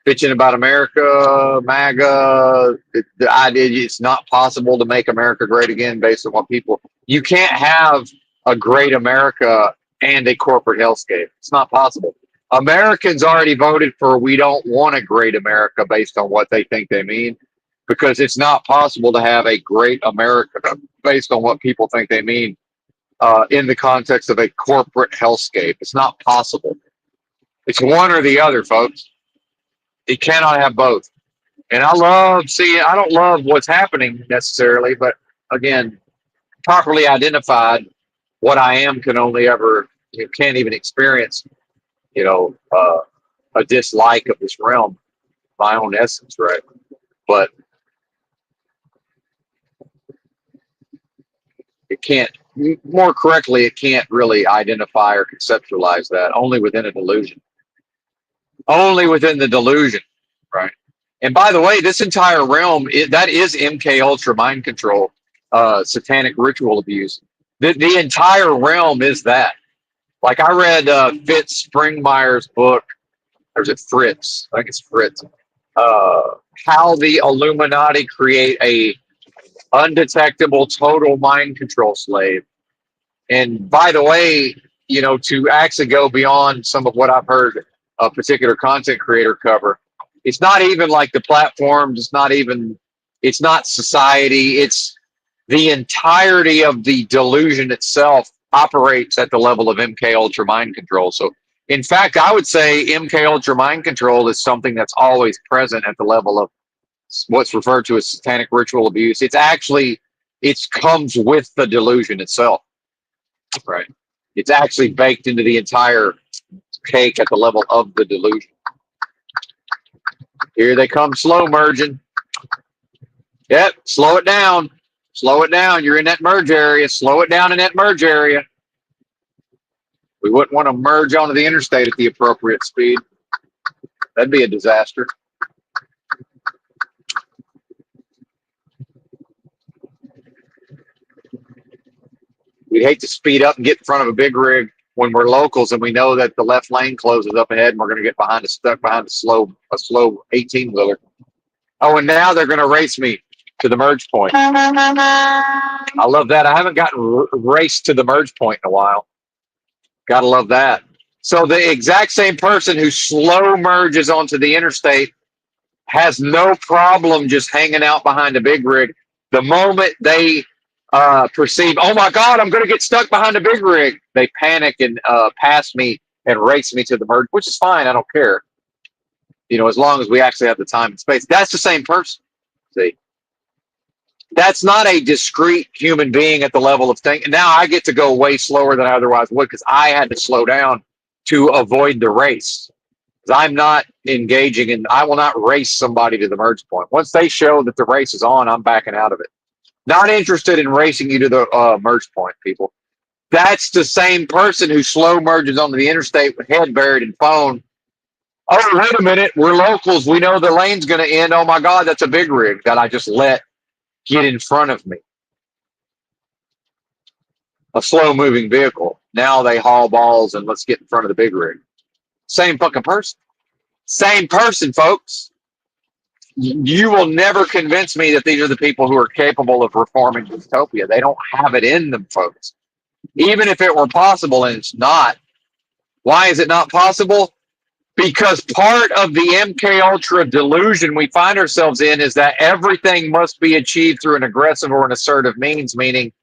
[SPEAKER 1] Bitching about America, MAGA. The idea it's not possible to make America great again based on what people. You can't have a great America and a corporate hellscape. It's not possible. Americans already voted for we don't want a great America based on what they think they mean, because it's not possible to have a great America based on what people think they mean in the context of a corporate hellscape. It's not possible. It's one or the other, folks. You cannot have both. And I don't love what's happening necessarily, but again, properly identified, what I am can only ever, can't even experience, a dislike of this realm, my own essence, right? But it can't, more correctly, it can't really identify or conceptualize that, only within a delusion. Only within the delusion, right? And by the way, this entire realm, that is MK Ultra mind control, satanic ritual abuse. The entire realm is that. Like I read Fitz Springmeier's book, or is it Fritz? I think it's Fritz. How the Illuminati create a undetectable total mind control slave. And by the way, to actually go beyond some of what I've heard a particular content creator cover, it's not even like the platforms. It's not society. It's the entirety of the delusion itself operates at the level of MK Ultra mind control. So in fact, I would say MK Ultra mind control is something that's always present at the level of what's referred to as satanic ritual abuse. It comes with the delusion itself, right? It's actually baked into the entire cake at the level of the delusion. Here they come slow merging. Yep, slow it down. Slow it down. You're in that merge area. Slow it down in that merge area. We wouldn't want to merge onto the interstate at the appropriate speed. That'd be a disaster. We'd hate to speed up and get in front of a big rig when we're locals and we know that the left lane closes up ahead and we're going to get stuck behind a slow 18 wheeler. Oh, and now they're going to race me to the merge point. I love that. I haven't gotten raced to the merge point in a while. Gotta love that. So the exact same person who slow merges onto the interstate has no problem just hanging out behind a big rig. The moment they perceive, oh my God, I'm going to get stuck behind a big rig, they panic and pass me and race me to the merge, which is fine. I don't care. You know, as long as we actually have the time and space. That's the same person. See, that's not a discrete human being at the level of thinking. Now I get to go way slower than I otherwise would because I had to slow down to avoid the race. I'm not engaging in, I will not race somebody to the merge point. Once they show that the race is on, I'm backing out of it. Not interested in racing you to the merge point, people. That's the same person who slow merges onto the interstate with head buried in phone. Oh, wait a minute. We're locals. We know the lane's going to end. Oh, my God, that's a big rig that I just let get in front of me. A slow-moving vehicle. Now they haul balls and let's get in front of the big rig. Same fucking person. Same person, folks. You will never convince me that these are the people who are capable of reforming dystopia. They don't have it in them, folks. Even if it were possible, and it's not. Why is it not possible? Because part of the MK Ultra delusion we find ourselves in is that everything must be achieved through an aggressive or an assertive means, meaning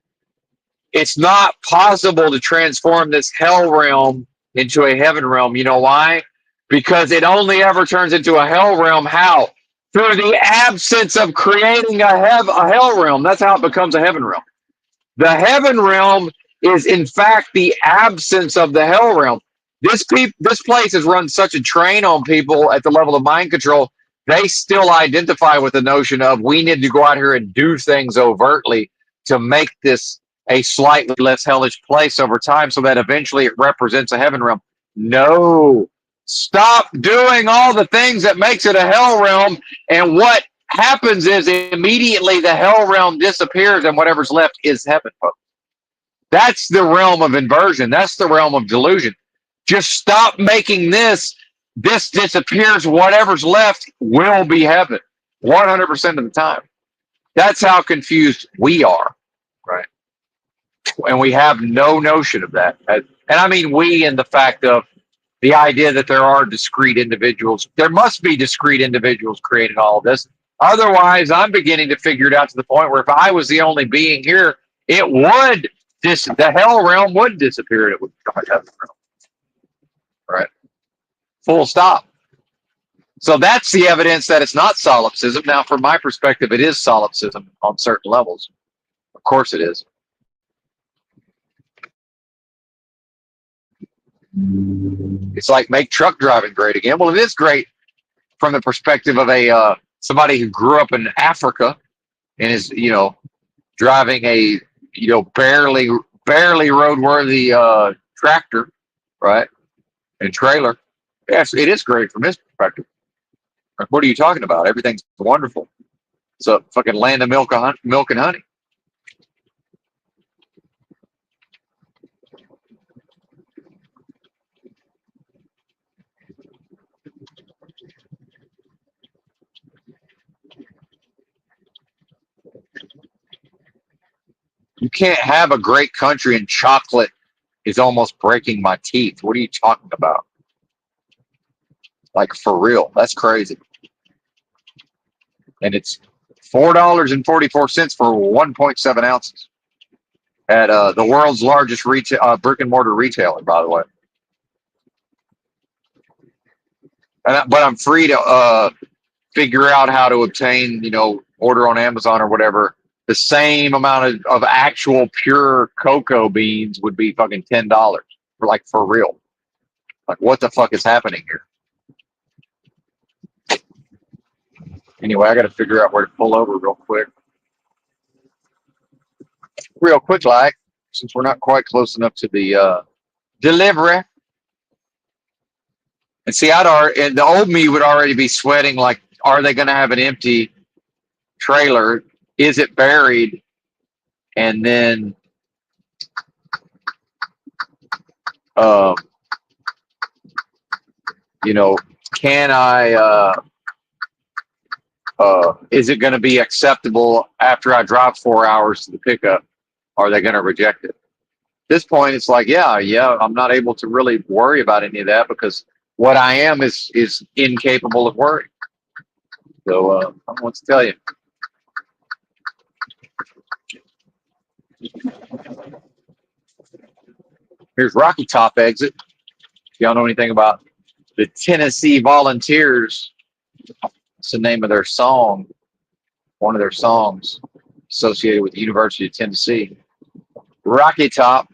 [SPEAKER 1] it's not possible to transform this hell realm into a heaven realm. You know why? Because it only ever turns into a hell realm. How? Through the absence of creating a hell realm. That's how it becomes a heaven realm. The heaven realm is, in fact, the absence of the hell realm. This place has run such a train on people at the level of mind control. They still identify with the notion of we need to go out here and do things overtly to make this a slightly less hellish place over time so that eventually it represents a heaven realm. No. Stop doing all the things that makes it a hell realm, and what happens is immediately the hell realm disappears and whatever's left is heaven, folks. That's the realm of inversion. That's the realm of delusion. Just stop making this. This disappears. Whatever's left will be heaven 100% of the time. That's how confused we are, right? And we have no notion of that. And I mean we in the fact of the idea that there are discrete individuals. There must be discrete individuals creating all of this. Otherwise, I'm beginning to figure it out to the point where if I was the only being here, it would, the hell realm would disappear and it would become a heaven realm. Right? Full stop. So that's the evidence that it's not solipsism. Now, from my perspective, it is solipsism on certain levels. Of course it is. It's like make truck driving great again. Well, it is great from the perspective of a somebody who grew up in Africa and is, driving a, barely roadworthy tractor, right? And trailer. Yes, it is great from his perspective. Like, what are you talking about? Everything's wonderful. It's a fucking land of milk and honey. You can't have a great country and chocolate is almost breaking my teeth. What are you talking about? Like, for real. That's crazy. And it's $4.44 for 1.7 ounces at the world's largest retail brick and mortar retailer, by the way. But I'm free to figure out how to obtain, order on Amazon or whatever. The same amount of actual pure cocoa beans would be fucking $10 for real. Like, what the fuck is happening here? Anyway, I got to figure out where to pull over real quick. real quick, like, since we're not quite close enough to the delivery. And see, and the old me would already be sweating like, are they going to have an empty trailer? Is it buried? And then, um, you know, can I, is it going to be acceptable after I drive 4 hours to the pickup? Are they going to reject it? At this point, it's like, yeah, I'm not able to really worry about any of that because what I am is incapable of worrying. So I want to tell you. Here's Rocky Top exit. If y'all know anything about the Tennessee Volunteers, it's the name of their song, one of their songs associated with the University of Tennessee. Rocky Top.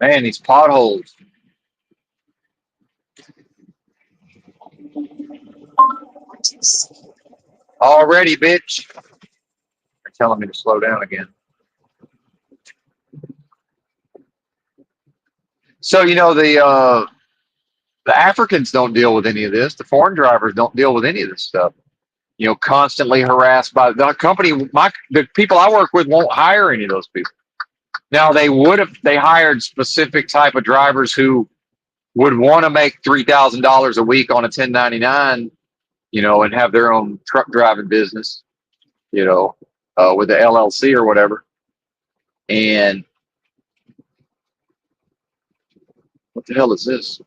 [SPEAKER 1] Man, these potholes. Already, bitch. They're telling me to slow down again. So, the Africans don't deal with any of this. The foreign drivers don't deal with any of this stuff. Constantly harassed by the company. The people I work with won't hire any of those people. Now they would if they hired specific type of drivers who would want to make $3,000 a week on a 1099, and have their own truck driving business, with the LLC or whatever. And what the hell is this?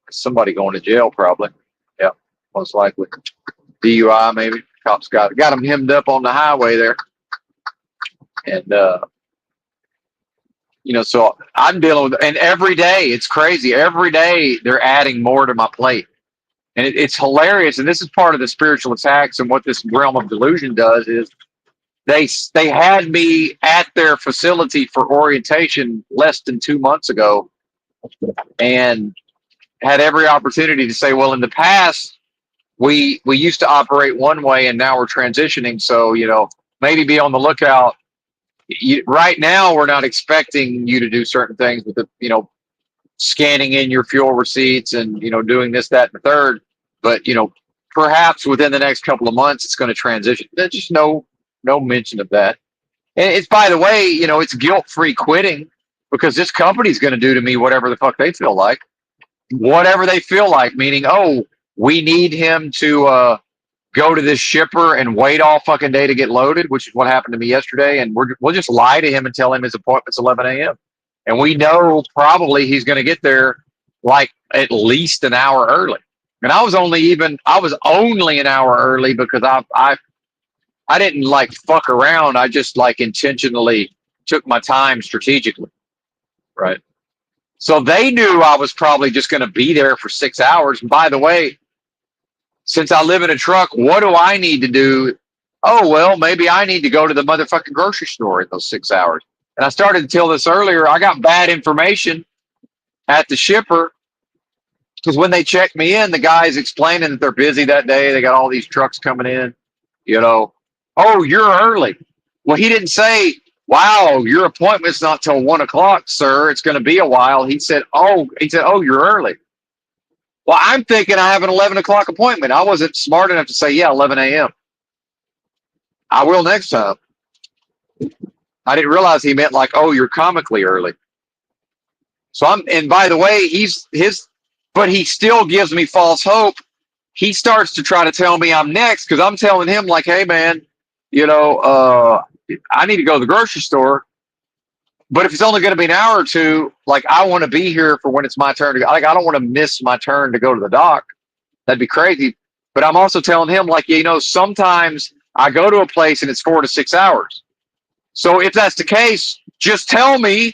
[SPEAKER 1] Somebody going to jail, probably. Yeah, most likely. DUI, maybe. Cops got them hemmed up on the highway there. And, so I'm dealing with, and every day, it's crazy. Every day they're adding more to my plate. And it's hilarious. And this is part of the spiritual attacks. And what this realm of delusion does is they had me at their facility for orientation less than 2 months ago and had every opportunity to say, well, in the past, we used to operate one way and now we're transitioning. So, maybe be on the lookout. Right now, we're not expecting you to do certain things with the, scanning in your fuel receipts and, doing this, that, and the third. But, perhaps within the next couple of months, it's going to transition. There's just no mention of that. And it's, by the way, it's guilt-free quitting because this company's going to do to me whatever the fuck they feel like. Whatever they feel like, meaning, oh, we need him to go to this shipper and wait all fucking day to get loaded, which is what happened to me yesterday. And we'll just lie to him and tell him his appointment's 11 a.m. And we know probably he's going to get there like at least an hour early. And I was only an hour early because I didn't like fuck around. I just like intentionally took my time strategically. Right. So they knew I was probably just going to be there for 6 hours. And by the way, since I live in a truck, what do I need to do? Oh, well, maybe I need to go to the motherfucking grocery store in those 6 hours. And I started to tell this earlier. I got bad information at the shipper because when they checked me in, the guy's explaining that they're busy that day. They got all these trucks coming in, Oh, you're early. Well, he didn't say, wow, your appointment's not till 1 o'clock, sir. It's going to be a while. He said, oh, you're early. Well, I'm thinking I have an 11 o'clock appointment. I wasn't smart enough to say, yeah, 11 a.m. I will next time. I didn't realize he meant like, oh, you're comically early. So and by the way, but he still gives me false hope. He starts to try to tell me I'm next because I'm telling him like, hey, man, I need to go to the grocery store. But if it's only going to be an hour or two, like I want to be here for when it's my turn to go. Like I don't want to miss my turn to go to the dock. That'd be crazy. But I'm also telling him like, sometimes I go to a place and it's 4 to 6 hours. So if that's the case, just tell me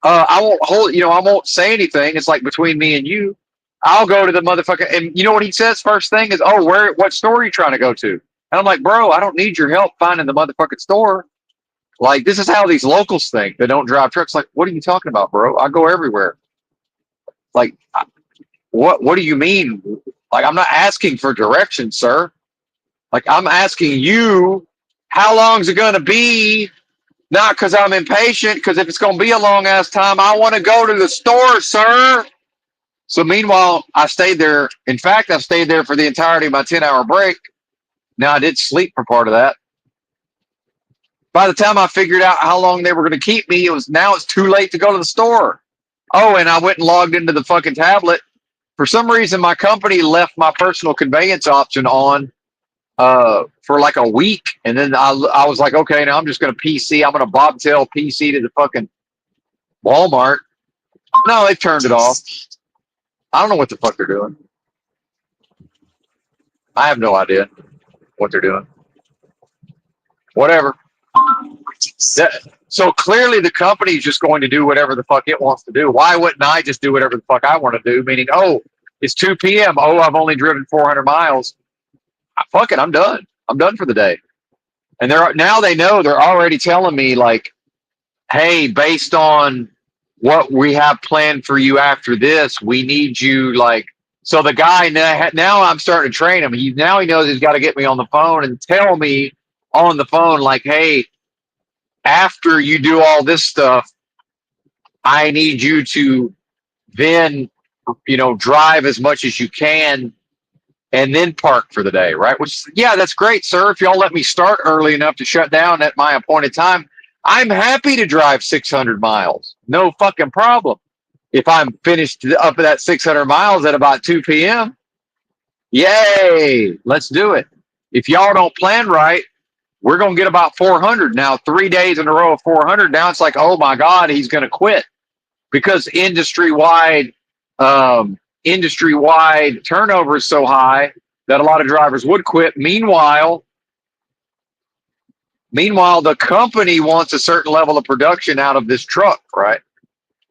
[SPEAKER 1] I won't hold, I won't say anything. It's like between me and you. I'll go to the motherfucker, and you know what he says? First thing is, "Oh, what store are you trying to go to?" And I'm like, "Bro, I don't need your help finding the motherfucking store. Like, this is how these locals think that don't drive trucks. Like, what are you talking about, bro? I go everywhere. Like, what do you mean? Like, I'm not asking for directions, sir. Like, I'm asking you, how long is it going to be? Not because I'm impatient, because if it's going to be a long ass time, I want to go to the store, sir." So meanwhile, I stayed there. In fact, I stayed there for the entirety of my 10-hour break. Now, I did sleep for part of that. By the time I figured out how long they were going to keep me, it's too late to go to the store. Oh, and I went and logged into the fucking tablet. For some reason, my company left my personal conveyance option on for like a week. And then I was like, okay, now I'm just going to PC. I'm going to bobtail PC to the fucking Walmart. No, they turned it off. I don't know what the fuck they're doing. I have no idea what they're doing. Whatever. So clearly the company is just going to do whatever the fuck it wants to do. Why wouldn't I just do whatever the fuck I want to do? Meaning, oh, it's 2 p.m. Oh, I've only driven 400 miles. Fuck it, I'm done. I'm done for the day. And they know, they're already telling me like, hey, based on what we have planned for you after this, we need you like. So the guy now I'm starting to train him. He knows he's got to get me on the phone and tell me on the phone like, hey, after you do all this stuff, I need you to then, drive as much as you can and then park for the day, right? Which, yeah, that's great, sir. If y'all let me start early enough to shut down at my appointed time, I'm happy to drive 600 miles. No fucking problem. If I'm finished up at that 600 miles at about 2 p.m., yay, let's do it. If y'all don't plan right, we're going to get about 400. Now, 3 days in a row of 400. Now it's like, oh my God, he's going to quit. Because industry-wide turnover is so high that a lot of drivers would quit. Meanwhile, the company wants a certain level of production out of this truck, right?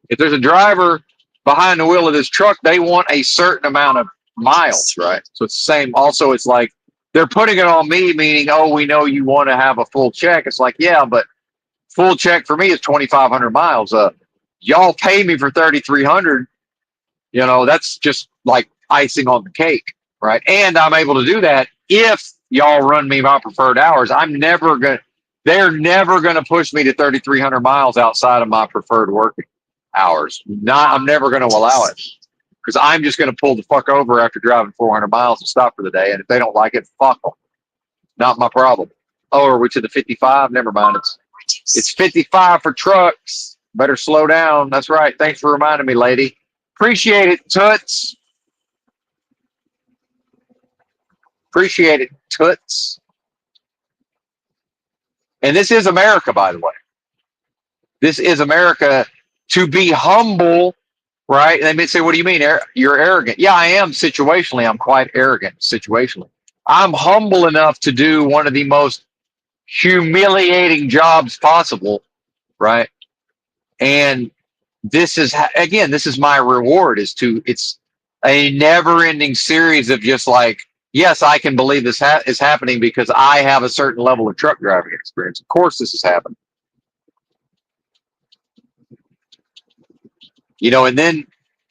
[SPEAKER 1] If there's a driver behind the wheel of this truck, they want a certain amount of miles, right? So it's the same. Also, it's like they're putting it on me, meaning, oh, we know you want to have a full check. It's like, yeah, but full check for me is 2,500 miles. Y'all pay me for 3,300. That's just like icing on the cake, right? And I'm able to do that if y'all run me my preferred hours. They're never gonna push me to 3,300 miles outside of my preferred working hours. I'm never gonna allow it because I'm just gonna pull the fuck over after driving 400 miles and stop for the day. And if they don't like it, fuck them. Not my problem. Oh, are we to the 55? Never mind. It's 55 for trucks. Better slow down. That's right. Thanks for reminding me, lady. Appreciate it, toots. Appreciate it, toots. And this is America, by the way. This is America. To be humble, right? They may say, what do you mean? You're arrogant. Yeah, I am situationally. I'm quite arrogant situationally. I'm humble enough to do one of the most humiliating jobs possible, right? And this is my reward. It's a never-ending series of just like, yes, I can believe this is happening because I have a certain level of truck driving experience. Of course, this has happened. And then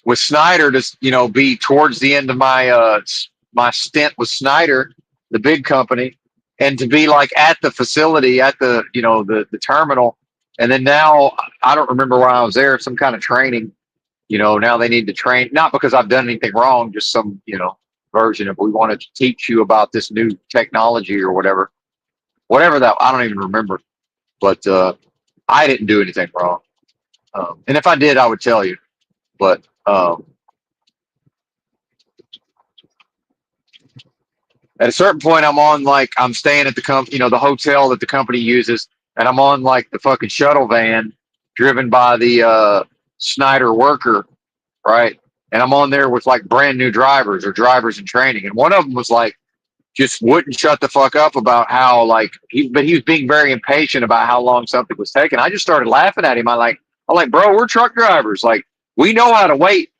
[SPEAKER 1] with Snyder, to be towards the end of my my stint with Snyder, the big company, and to be like at the facility, at the the terminal, and then now I don't remember why I was there, some kind of training. Now they need to train, not because I've done anything wrong, just some version of we wanted to teach you about this new technology or whatever that, I don't even remember, but I didn't do anything wrong. And if I did, I would tell you. But at a certain point, I'm staying at the the hotel that the company uses, and I'm on like the fucking shuttle van driven by the Snyder worker, right? And I'm on there with like brand new drivers or drivers in training, and one of them was like, just wouldn't shut the fuck up about how like he was being very impatient about how long something was taking. I just started laughing at him. I like, I'm like, bro, we're truck drivers. Like, we know how to wait.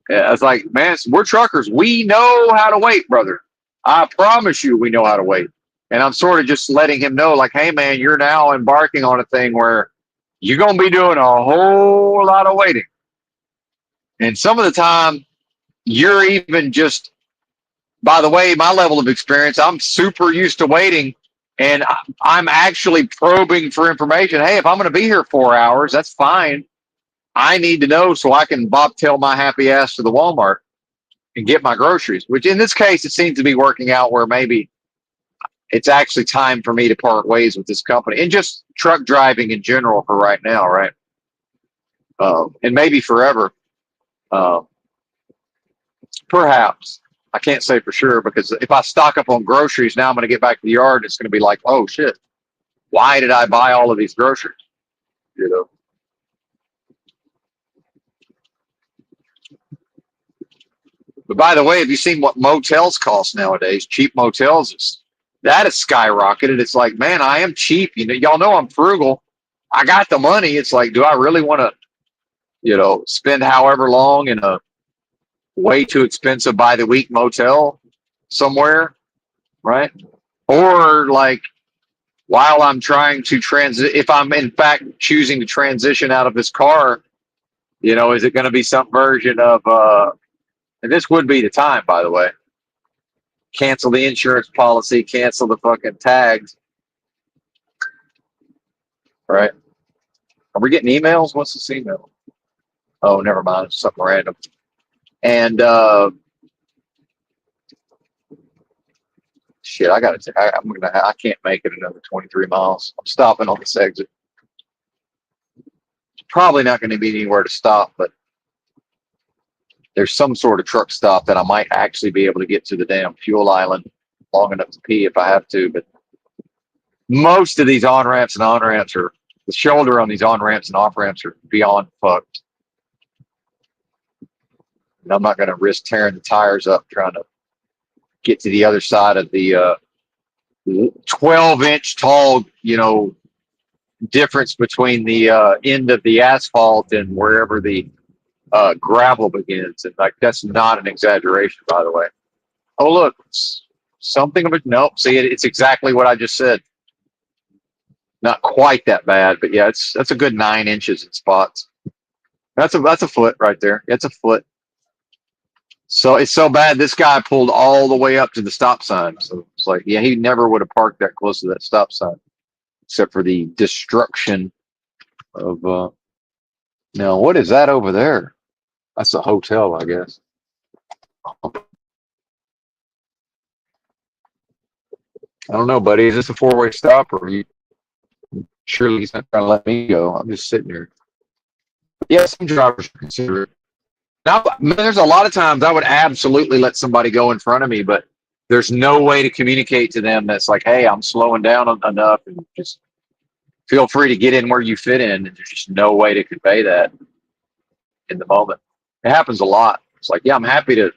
[SPEAKER 1] I was like, man, we're truckers. We know how to wait, brother. I promise you, we know how to wait. And I'm sort of just letting him know, like, hey, man, you're now embarking on a thing where you're going to be doing a whole lot of waiting. And some of the time, you're even just, by the way, my level of experience, I'm super used to waiting. And I'm actually probing for information. Hey, if I'm going to be here 4 hours, that's fine. I need to know so I can bobtail my happy ass to the Walmart and get my groceries, which in this case, it seems to be working out where maybe it's actually time for me to part ways with this company and just truck driving in general for right now, right? And maybe forever. Uh, Perhaps. I can't say for sure because if I stock up on groceries, now I'm going to get back to the yard. It's going to be like, oh shit, why did I buy all of these groceries? You know. But by the way, have you seen what motels cost nowadays? Cheap motels that has skyrocketed. It's like, man, I am cheap. You know, y'all know I'm frugal. I got the money. It's like, do I really want to, spend however long in a way too expensive by the week motel somewhere, right? Or like while I'm trying to transit, if I'm in fact choosing to transition out of this car, is it going to be some version of, and this would be the time, by the way, cancel the insurance policy, cancel the fucking tags, right? Are we getting emails? What's this email? Oh, never mind. It's something random. And shit, I can't make it another 23 miles. I'm stopping on this exit. Probably not going to be anywhere to stop, but there's some sort of truck stop that I might actually be able to get to the damn fuel island long enough to pee if I have to. But most of these on ramps and on ramps are the shoulder on these on ramps and off ramps are beyond fucked. And I'm not going to risk tearing the tires up trying to get to the other side of the 12-inch tall, difference between the end of the asphalt and wherever the gravel begins. And like, that's not an exaggeration, by the way. Oh, look, something of it. Nope. See, it's exactly what I just said. Not quite that bad, but yeah, that's a good 9 inches in spots. That's a foot right there. It's a foot. So it's so bad. This guy pulled all the way up to the stop sign. So it's like, yeah, he never would have parked that close to that stop sign, except for the destruction of. Now, what is that over there? That's a hotel, I guess. I don't know, buddy. Is this a four-way stop, or are you? Surely he's not trying to let me go. I'm just sitting here. Yeah, some drivers consider it. Now, there's a lot of times I would absolutely let somebody go in front of me, but there's no way to communicate to them that's like, hey, I'm slowing down enough and just feel free to get in where you fit in. And there's just no way to convey that in the moment. It happens a lot. It's like, yeah, I'm happy to,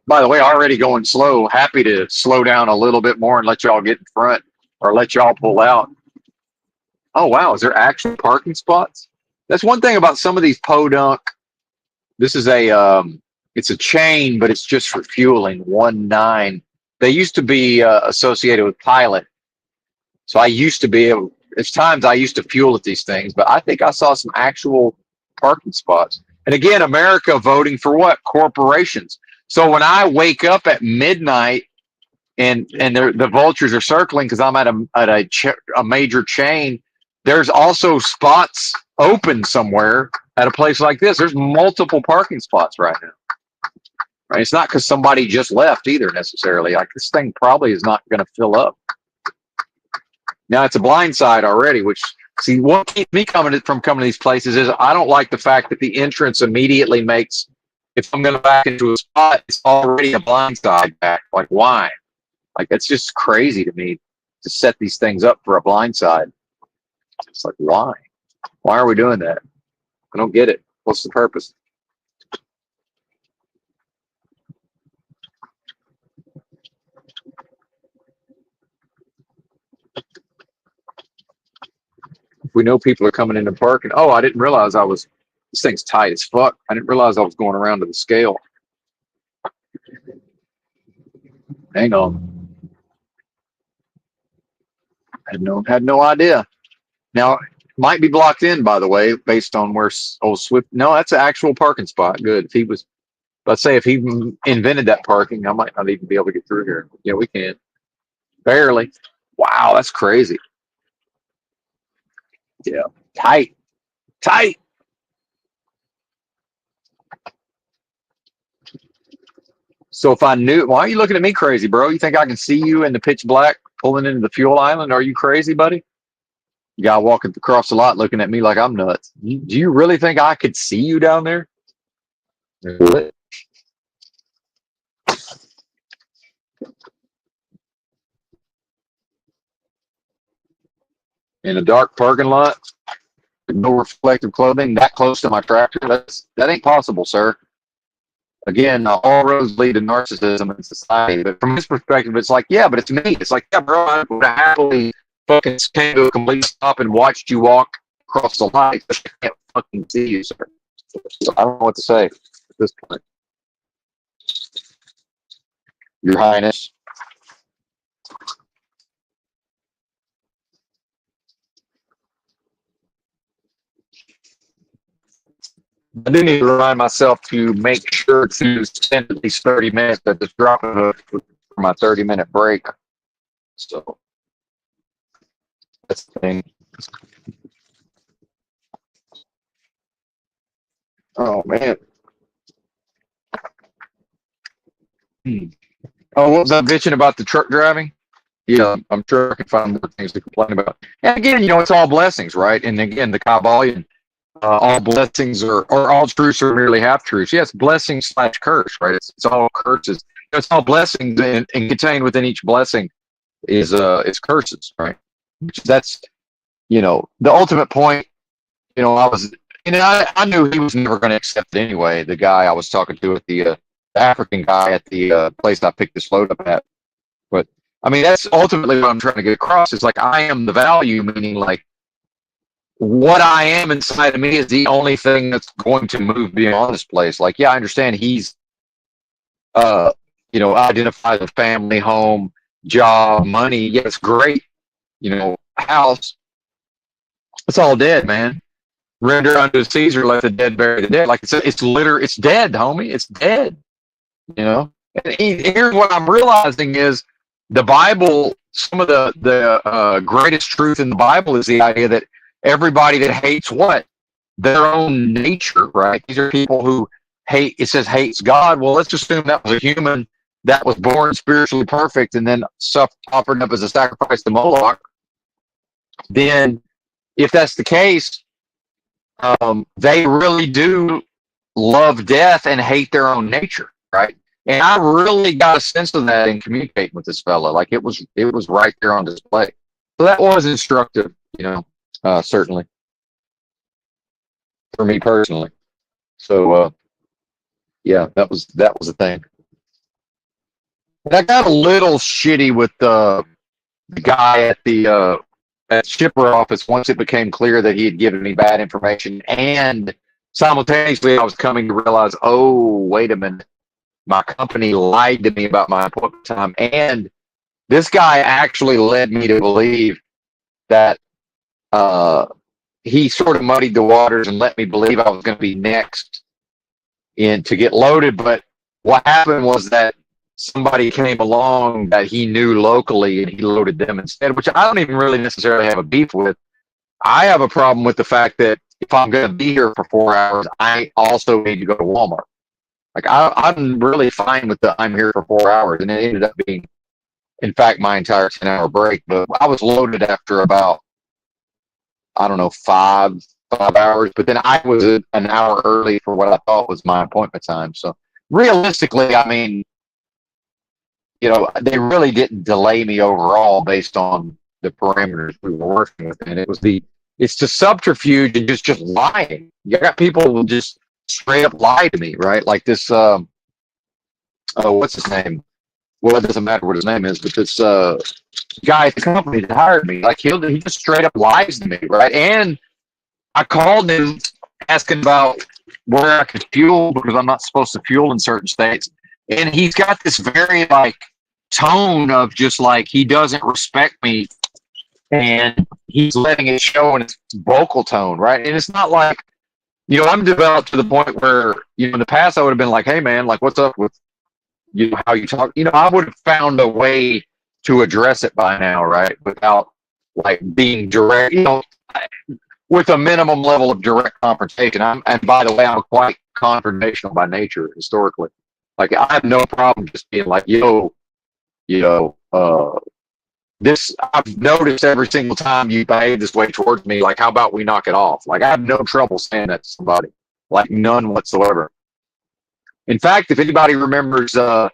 [SPEAKER 1] by the way, already going slow, happy to slow down a little bit more and let y'all get in front or let y'all pull out. Oh, wow. Is there actual parking spots? That's one thing about some of these podunk. This is it's a chain, but it's just for fueling. 1-9. They used to be associated with Pilot, so I used to be able. There's times I used to fuel at these things, but I think I saw some actual parking spots. And again, America voting for what? Corporations. So when I wake up at midnight and the vultures are circling because I'm at a major chain, there's also spots open somewhere at a place like this. There's multiple parking spots right now. Right? It's not because somebody just left either necessarily. Like, this thing probably is not going to fill up. Now it's a blind side already, which, see, what keeps me coming to these places is I don't like the fact that the entrance immediately makes, if I'm going to back into a spot, it's already a blind side back. Like, why? Like, it's just crazy to me to set these things up for a blind side. It's like, why? Why are we doing that? I don't get it. What's the purpose? we know people are coming into parking. Oh, I didn't realize this thing's tight as fuck. I didn't realize I was going around to the scale. Hang on. Had no idea. Now, might be blocked in, by the way, based on where old Swift. No, that's an actual parking spot. Good. If he was, let's say, if he invented that parking, I might not even be able to get through here. Yeah, we can. Barely. Wow, that's crazy. Yeah. Tight. Tight. So if I knew, why are you looking at me crazy, bro? You think I can see you in the pitch black pulling into the fuel island? Are you crazy, buddy? You guy walking across the lot looking at me like I'm nuts. Do you really think I could see you down there? Really? In a dark parking lot, with no reflective clothing, that close to my tractor? That ain't possible, sir. Again, all roads lead to narcissism in society. But from his perspective, it's like, yeah, but it's me. It's like, yeah, bro, I would have happily fucking came to a complete stop and watched you walk across the line. But I can't fucking see you, sir. So I don't know what to say at this point. Your Highness. I do need to remind myself to make sure to spend at least 30 minutes at this dropping hook for my 30-minute break. So that's the thing. Oh, man. Oh, what was I bitching about the truck driving? Yeah, I'm sure I can find more things to complain about. And again, it's all blessings, right? And again, the Kabbalion, all blessings or all truths are merely half truths. Yes, blessing slash curse, right? It's all curses. It's all blessings, and contained within each blessing is curses, right? That's the ultimate point. I was, I knew he was never going to accept it anyway. The guy I was talking to at the African guy at the place I picked this load up at. But I mean, that's ultimately what I'm trying to get across. Is like I am the value, meaning like what I am inside of me is the only thing that's going to move beyond this place. Like, yeah, I understand he's, identified with family, home, job, money. Yeah, it's great. House. It's all dead, man. Render unto Caesar, let the dead bury the dead. Like it's dead, homie. It's dead. And here's what I'm realizing is the Bible. Some of the greatest truth in the Bible is the idea that everybody that hates what their own nature, right? These are people who hate. It says hates God. Well, let's assume that was a human that was born spiritually perfect and then offered up as a sacrifice to Moloch. Then, if that's the case, they really do love death and hate their own nature, right? And I really got a sense of that in communicating with this fella. Like it was right there on display. So that was instructive, certainly for me personally. So yeah, that was a thing. And I got a little shitty with the guy at the at shipper office once it became clear that he had given me bad information, and simultaneously I was coming to realize, oh, wait a minute, my company lied to me about my appointment time, and this guy actually led me to believe that he sort of muddied the waters and let me believe I was going to be next in to get loaded. But what happened was that somebody came along that he knew locally and he loaded them instead, which I don't even really necessarily have a beef with. I have a problem with the fact that if I'm going to be here for 4 hours, I also need to go to Walmart. Like I'm really fine with the I'm here for 4 hours, and it ended up being, in fact, my entire 10-hour break. But I was loaded after about, I don't know, five hours. But then I was an hour early for what I thought was my appointment time. So realistically, I mean, they really didn't delay me overall based on the parameters we were working with, and it's the subterfuge and just lying. You got people who just straight up lie to me, right? Like this, what's his name? well, it doesn't matter what his name is, but this guy at the company that hired me, like he just straight up lies to me, right? And I called him asking about where I could fuel because I'm not supposed to fuel in certain states, and he's got this very like tone of just like he doesn't respect me, and he's letting it show in his vocal tone, right? And it's not like, I'm developed to the point where, in the past I would have been like, hey man, like what's up with how you talk? I would have found a way to address it by now, right? Without like being direct, with a minimum level of direct confrontation. And by the way, I'm quite confrontational by nature historically. Like I have no problem just being like, yo, you know, this I've noticed every single time you behave this way towards me. Like, how about we knock it off? Like I have no trouble saying that to somebody, like none whatsoever. In fact, if anybody remembers, when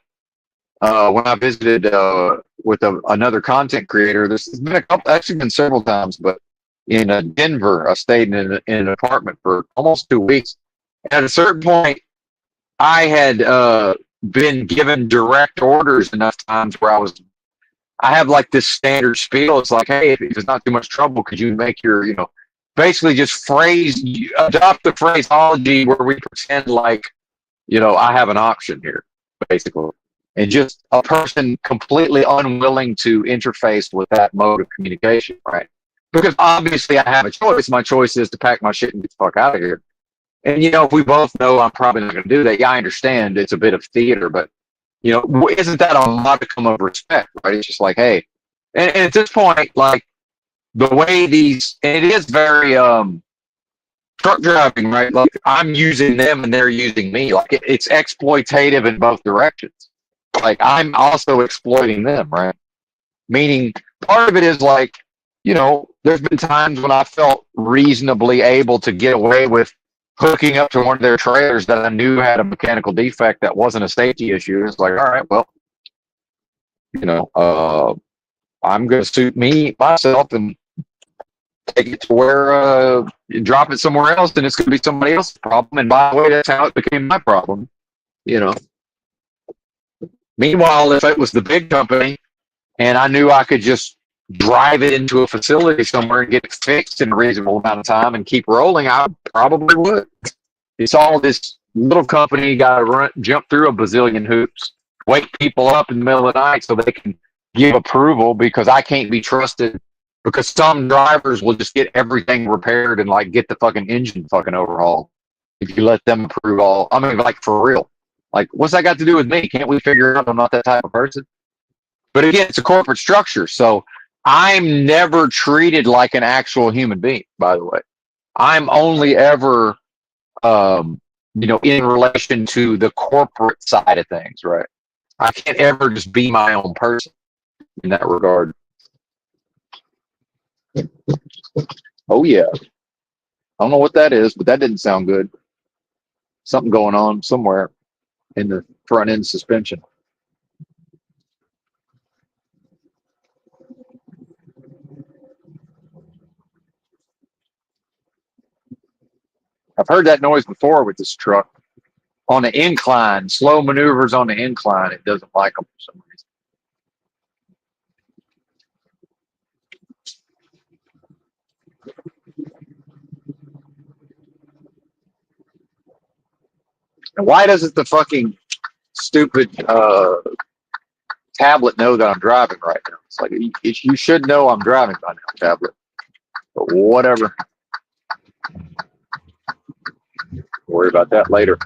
[SPEAKER 1] I visited with another content creator, this has been actually been several times, but in Denver, I stayed in an apartment for almost 2 weeks. And at a certain point, I had been given direct orders enough times where I have like this standard spiel. It's like, hey, if it's not too much trouble, could you make your, basically just adopt the phraseology where we pretend like, I have an option here, basically. And just a person completely unwilling to interface with that mode of communication, right? Because obviously I have a choice. My choice is to pack my shit and get the fuck out of here. And, if we both know I'm probably not going to do that, yeah, I understand it's a bit of theater, but, isn't that a modicum of respect, right? It's just like, hey, and at this point, like the way and it is very, truck driving, right? Like I'm using them and they're using me. Like it's exploitative in both directions. Like I'm also exploiting them, right? Meaning part of it is like, there's been times when I felt reasonably able to get away with hooking up to one of their trailers that I knew had a mechanical defect that wasn't a safety issue. It's like, all right, well, you know, uh, I'm going to suit myself and take it to where drop it somewhere else, and it's going to be somebody else's problem. And by the way, that's how it became my problem. You know. Meanwhile, if it was the big company and I knew I could just drive it into a facility somewhere and get it fixed in a reasonable amount of time and keep rolling, I probably would. It's all this little company got to jump through a bazillion hoops, wake people up in the middle of the night so they can give approval because I can't be trusted. Because some drivers will just get everything repaired and like get the fucking engine fucking overhauled if you let them approve all. I mean, like for real. Like, what's that got to do with me? Can't we figure out I'm not that type of person? But again, it's a corporate structure, so I'm never treated like an actual human being. By the way, I'm only ever in relation to the corporate side of things, right? I can't ever just be my own person in that regard. Oh yeah. I don't know what that is, but that didn't sound good. Something going on somewhere in the front end suspension. I've heard that noise before with this truck. On the incline, slow maneuvers on the incline, it doesn't like them for some reason. And why doesn't the fucking stupid tablet know that I'm driving right now? It's like you should know I'm driving by now, tablet. But whatever. Worry about that later.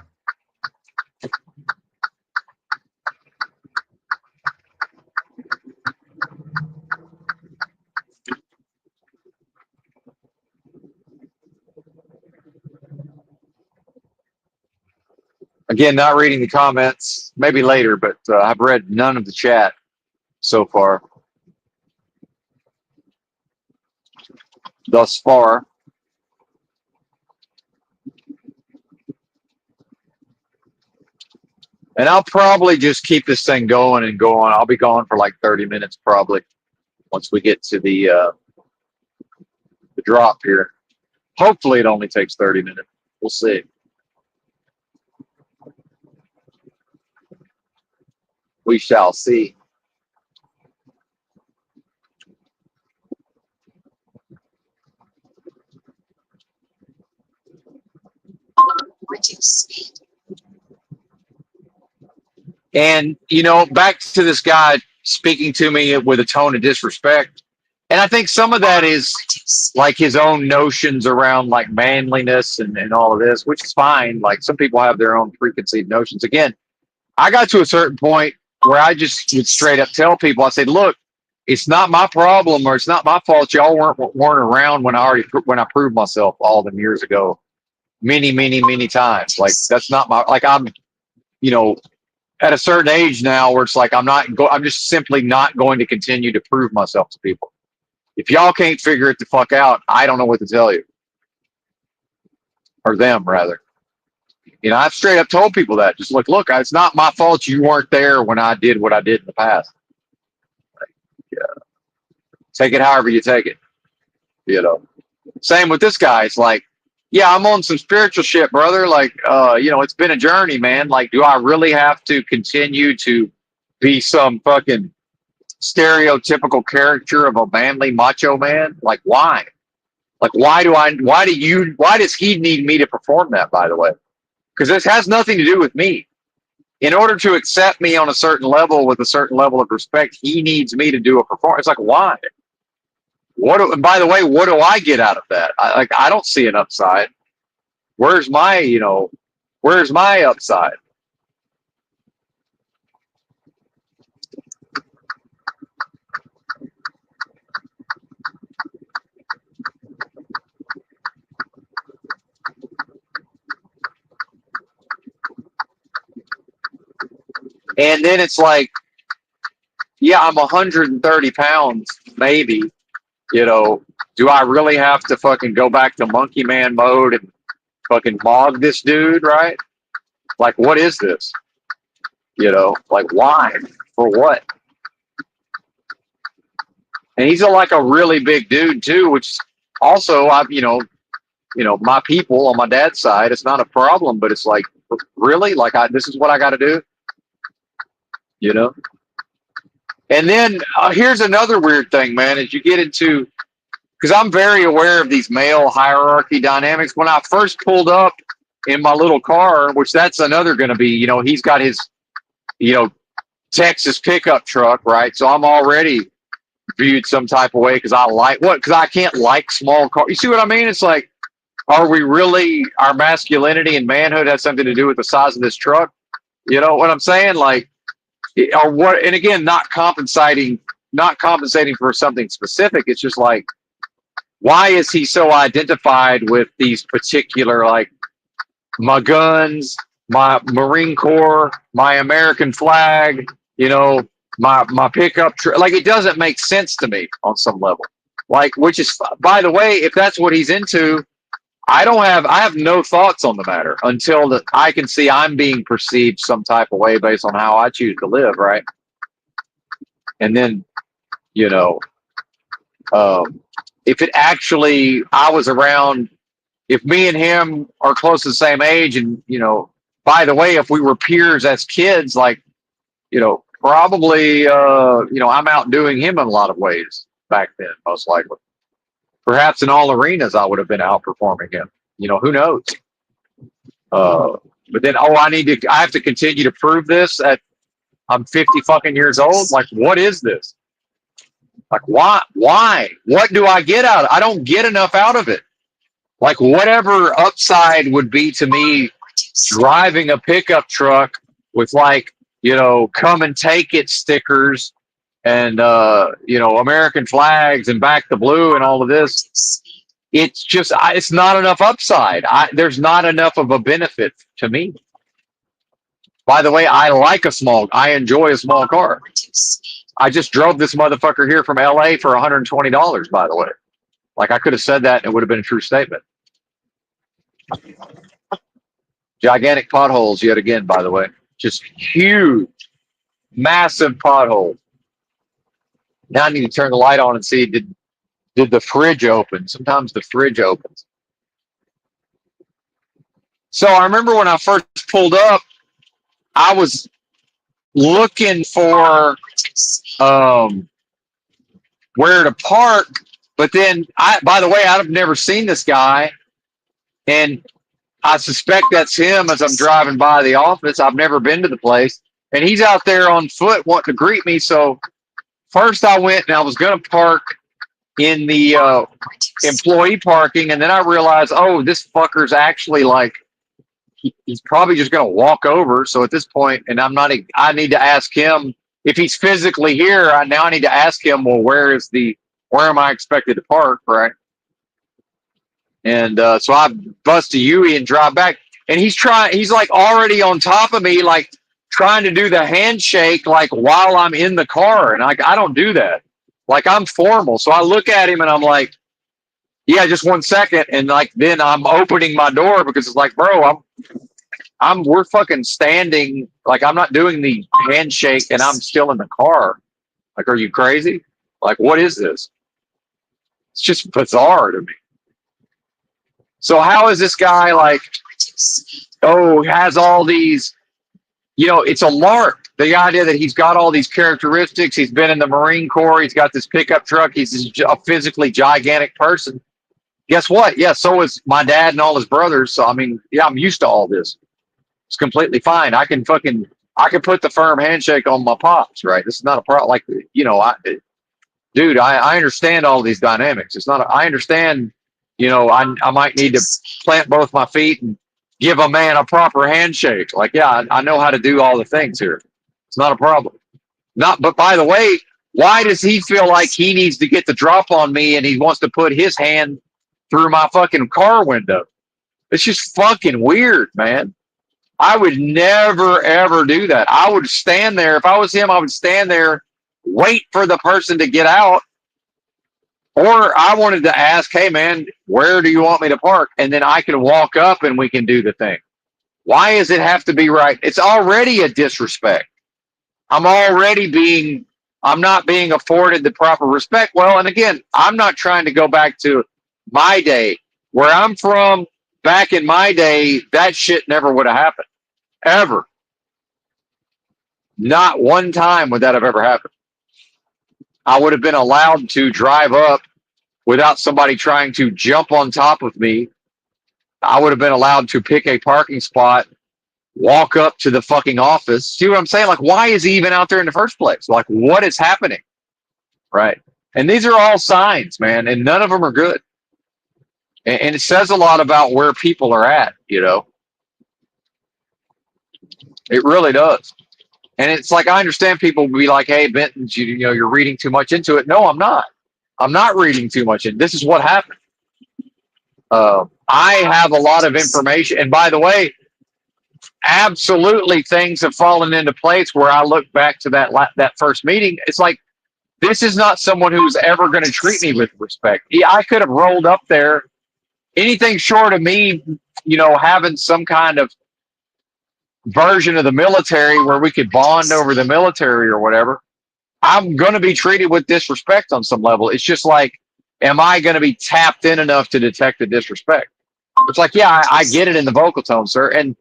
[SPEAKER 1] Again, not reading the comments. Maybe later, but I've read none of the chat so far. Thus far. And I'll probably just keep this thing going and going. I'll be going for like 30 minutes probably once we get to the drop here. Hopefully it only takes 30 minutes. We'll see. We shall see. And, back to this guy speaking to me with a tone of disrespect. And I think some of that is like his own notions around like manliness and all of this, which is fine. Like some people have their own preconceived notions. Again, I got to a certain point where I just would straight up tell people, I said, look, it's not my problem or it's not my fault. Y'all weren't around when I proved myself all them years ago, many times. Like that's not my, like I'm, you know, at a certain age now where it's like I'm just simply not going to continue to prove myself to people. If y'all can't figure it the fuck out, I don't know what to tell you. Or them rather. I've straight up told people that. Just look, it's not my fault you weren't there when I did what I did in the past. Yeah. Take it however you take it. Same with this guy. It's like, yeah, I'm on some spiritual shit, brother. Like, it's been a journey, man. Like, do I really have to continue to be some fucking stereotypical caricature of a manly macho man? Like, why? Like, why does he need me to perform that, by the way? Because this has nothing to do with me. In order to accept me on a certain level with a certain level of respect, he needs me to do a performance. It's like, why? And by the way, what do I get out of that? I don't see an upside. Where's my upside? And then it's like, yeah, I'm 130 pounds, maybe. Do I really have to fucking go back to monkey man mode and fucking mog this dude, right? Like, what is this? Like, why? For what? And he's like a really big dude too, which also my people on my dad's side, it's not a problem, but it's like, really? Like, this is what I got to do? And then here's another weird thing, man, as you get into, because I'm very aware of these male hierarchy dynamics. When I first pulled up in my little car, which that's another going to be, he's got his, Texas pickup truck, right? So I'm already viewed some type of way because I can't like small cars. You see what I mean? It's like, are we really, our masculinity and manhood has something to do with the size of this truck? You know what I'm saying? Like, or what? And again, not compensating for something specific. It's just like, why is he so identified with these particular, like, my guns, my Marine Corps, my American flag, my pickup truck? Like, it doesn't make sense to me on some level. Like, which is, by the way, if that's what he's into, I have no thoughts on the matter until I can see I'm being perceived some type of way based on how I choose to live, right? And then, if it actually, I was around, if me and him are close to the same age, and by the way, if we were peers as kids, like, probably, I'm outdoing him in a lot of ways back then, most likely. Perhaps in all arenas, I would have been outperforming him. Who knows? But then, I have to continue to prove this at, I'm 50 fucking years old. Like, what is this? Like, why? What do I get out of it? I don't get enough out of it. Like, whatever upside would be to me driving a pickup truck with, like, come and take it stickers and, American flags and back the blue and all of this. It's just, it's not enough upside. There's not enough of a benefit to me. By the way, I enjoy a small car. I just drove this motherfucker here from LA for $120, by the way. Like, I could have said that and it would have been a true statement. Gigantic potholes yet again, by the way. Just huge, massive potholes. Now I need to turn the light on and see, did the fridge open? Sometimes the fridge opens. So I remember when I first pulled up, I was looking for um, where to park. But then, by the way, I've never seen this guy, and I suspect that's him as I'm driving by the office. I've never been to the place, and he's out there on foot wanting to greet me. So first, I went and I was going to park in the employee parking, and then I realized, oh, this fucker's actually like he's probably just going to walk over. So at this point, and I'm not, I need to ask him if he's physically here. I need to ask him, well, where am I expected to park, right? And so I bust a U-E and drive back, and he's like already on top of me, like trying to do the handshake, like while I'm in the car, and I don't do that. Like I'm formal, so I look at him and I'm like, yeah, just 1 second, and like then I'm opening my door because it's like, bro, we're fucking standing, like I'm not doing the handshake and I'm still in the car. Like, are you crazy? Like, what is this? It's just bizarre to me. So how is this guy like, oh, has all these, it's a lark. The idea that he's got all these characteristics, he's been in the Marine Corps, he's got this pickup truck, he's a physically gigantic person. Guess what? Yeah, so is my dad and all his brothers. So I mean, yeah, I'm used to all this. It's completely fine. I can put the firm handshake on my pops, right? This is not a problem. Like, dude, I understand all these dynamics. I understand, I might need to plant both my feet and give a man a proper handshake. Like, yeah, I know how to do all the things here. It's not a problem. But by the way, why does he feel like he needs to get the drop on me and he wants to put his hand through my fucking car window? It's just fucking weird, man. I would never, ever do that. I would stand there. If I was him, I would stand there, wait for the person to get out. Or I wanted to ask, hey, man, where do you want me to park? And then I can walk up and we can do the thing. Why does it have to be right? It's already a disrespect. I'm not being afforded the proper respect. Well, and again, I'm not trying to go back to my day. Where I'm from, back in my day, that shit never would have happened. Ever. Not one time would that have ever happened. I would have been allowed to drive up without somebody trying to jump on top of me. I would have been allowed to pick a parking spot, walk up to the fucking office. See what I'm saying? Like, why is he even out there in the first place? Like, what is happening? Right. And these are all signs, man, and none of them are good. And it says a lot about where people are at, It really does. And it's like, I understand people will be like, hey, Benton, you're reading too much into it. No, I'm not. I'm not reading too much in. This is what happened. I have a lot of information. And by the way, absolutely things have fallen into place where I look back to that first meeting. It's like, this is not someone who's ever going to treat me with respect. I could have rolled up there. Anything short of me, having some kind of version of the military where we could bond over the military or whatever, I'm going to be treated with disrespect on some level. It's just like, am I going to be tapped in enough to detect the disrespect? It's like, yeah, I get it in the vocal tone, sir. And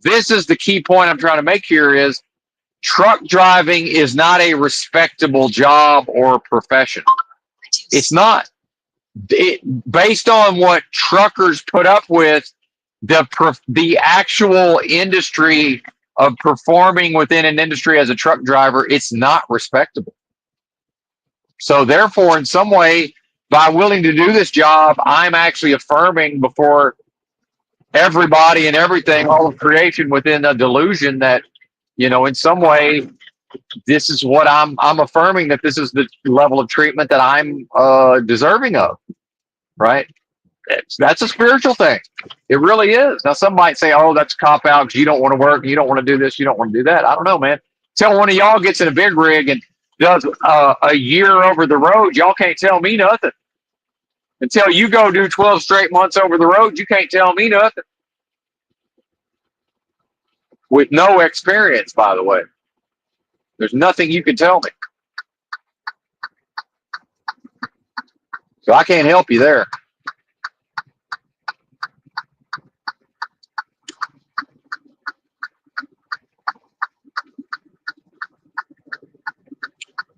[SPEAKER 1] this is the key point I'm trying to make here is truck driving is not a respectable job or profession. It's not. Based on what truckers put up with, the actual industry of performing within an industry as a truck driver, it's not respectable. So therefore, in some way, by willing to do this job, I'm actually affirming before everybody and everything, all of creation, within a delusion that, in some way, this is what I'm affirming, that this is the level of treatment that I'm deserving of, right? That's a spiritual thing. It really is. Now, some might say, oh, that's a cop out because you don't want to work, you don't want to do this, you don't want to do that. I don't know, man. Till one of y'all gets in a big rig and does a year over the road, y'all can't tell me nothing. Until you go do 12 straight months over the road, you can't tell me nothing. With no experience, by the way. There's nothing you can tell me. So I can't help you there.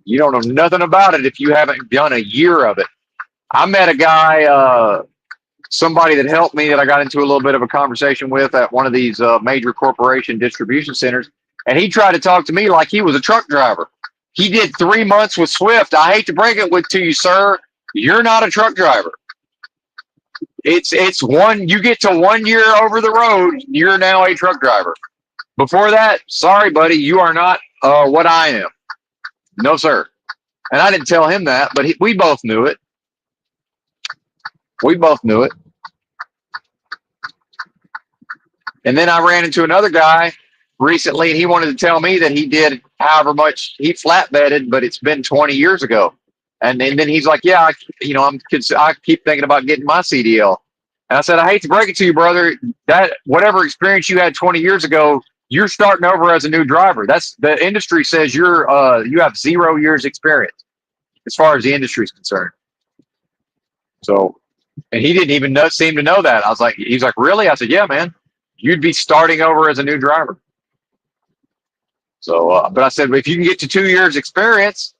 [SPEAKER 1] You don't know nothing about it if you haven't done a year of it. I met a guy, somebody that helped me that I got into a little bit of a conversation with at one of these major corporation distribution centers, and he tried to talk to me like he was a truck driver. He did 3 months with Swift. I hate to break it to you, sir. You're not a truck driver. It's one. You get to 1 year over the road, you're now a truck driver. Before that, sorry, buddy, you are not what I am. No, sir. And I didn't tell him that, but we both knew it. We both knew it. And then I ran into another guy recently, and he wanted to tell me that he did however much he flatbedded, but it's been 20 years ago. And then he's like, "Yeah, I keep thinking about getting my CDL." And I said, "I hate to break it to you, brother. That whatever experience you had 20 years ago, you're starting over as a new driver. That's the industry says you have 0 years experience as far as the industry is concerned." So, and he didn't even seem to know that. He's like, "Really?" I said, "Yeah, man. You'd be starting over as a new driver." So, but I said, if you can get to 2 years experience,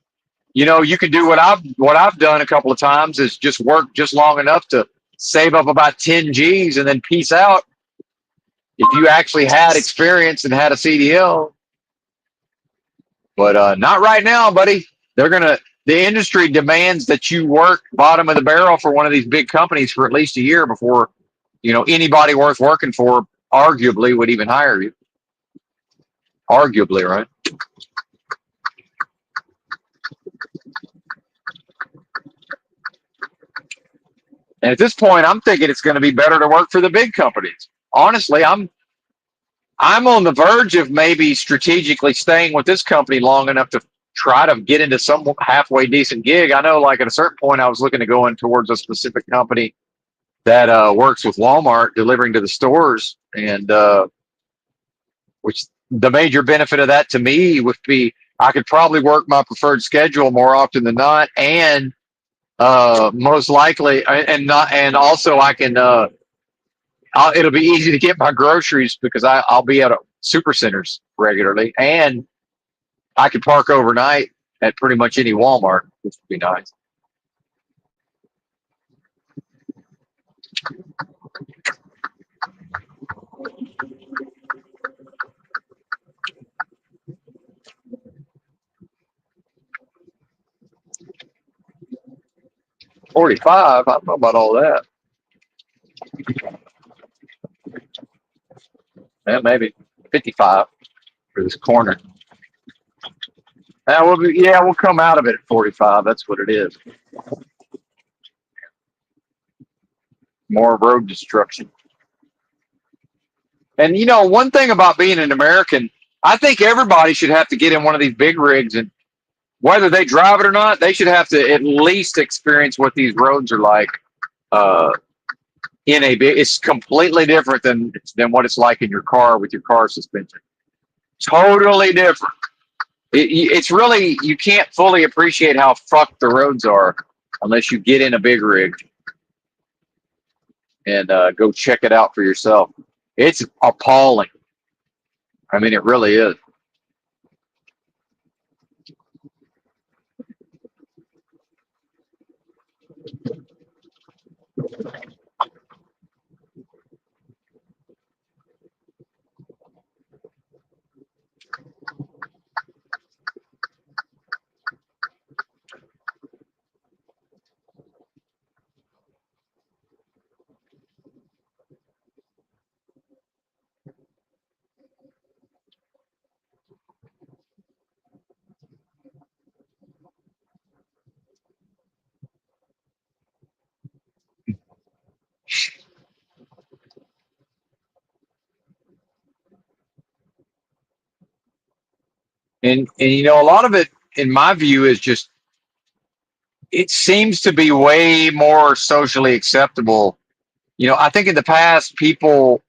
[SPEAKER 1] you can do what I've done a couple of times is just work just long enough to save up about 10 G's and then peace out. If you actually had experience and had a CDL, but not right now, buddy. The industry demands that you work bottom of the barrel for one of these big companies for at least a year before, anybody worth working for arguably would even hire you. Arguably, right? And at this point, I'm thinking it's going to be better to work for the big companies. Honestly, I'm on the verge of maybe strategically staying with this company long enough to try to get into some halfway decent gig. I know, like at a certain point, I was looking to go in towards a specific company that works with Walmart, delivering to the stores, and which the major benefit of that to me would be I could probably work my preferred schedule more often than not, and most likely, and also I can. It'll be easy to get my groceries because I'll be at super centers regularly, and I could park overnight at pretty much any Walmart, which would be nice. $45. I don't know about all that. Yeah, maybe 55 for this corner. We'll come out of it at 45. That's what it is. More road destruction. And one thing about being an American, I think everybody should have to get in one of these big rigs, and whether they drive it or not, they should have to at least experience what these roads are like. It's completely different than what it's like in your car with your car suspension. Totally different. It's really, you can't fully appreciate how fucked the roads are unless you get in a big rig and go check it out for yourself. It's appalling. I mean, it really is. And a lot of it, in my view, is just it seems to be way more socially acceptable. I think in the past people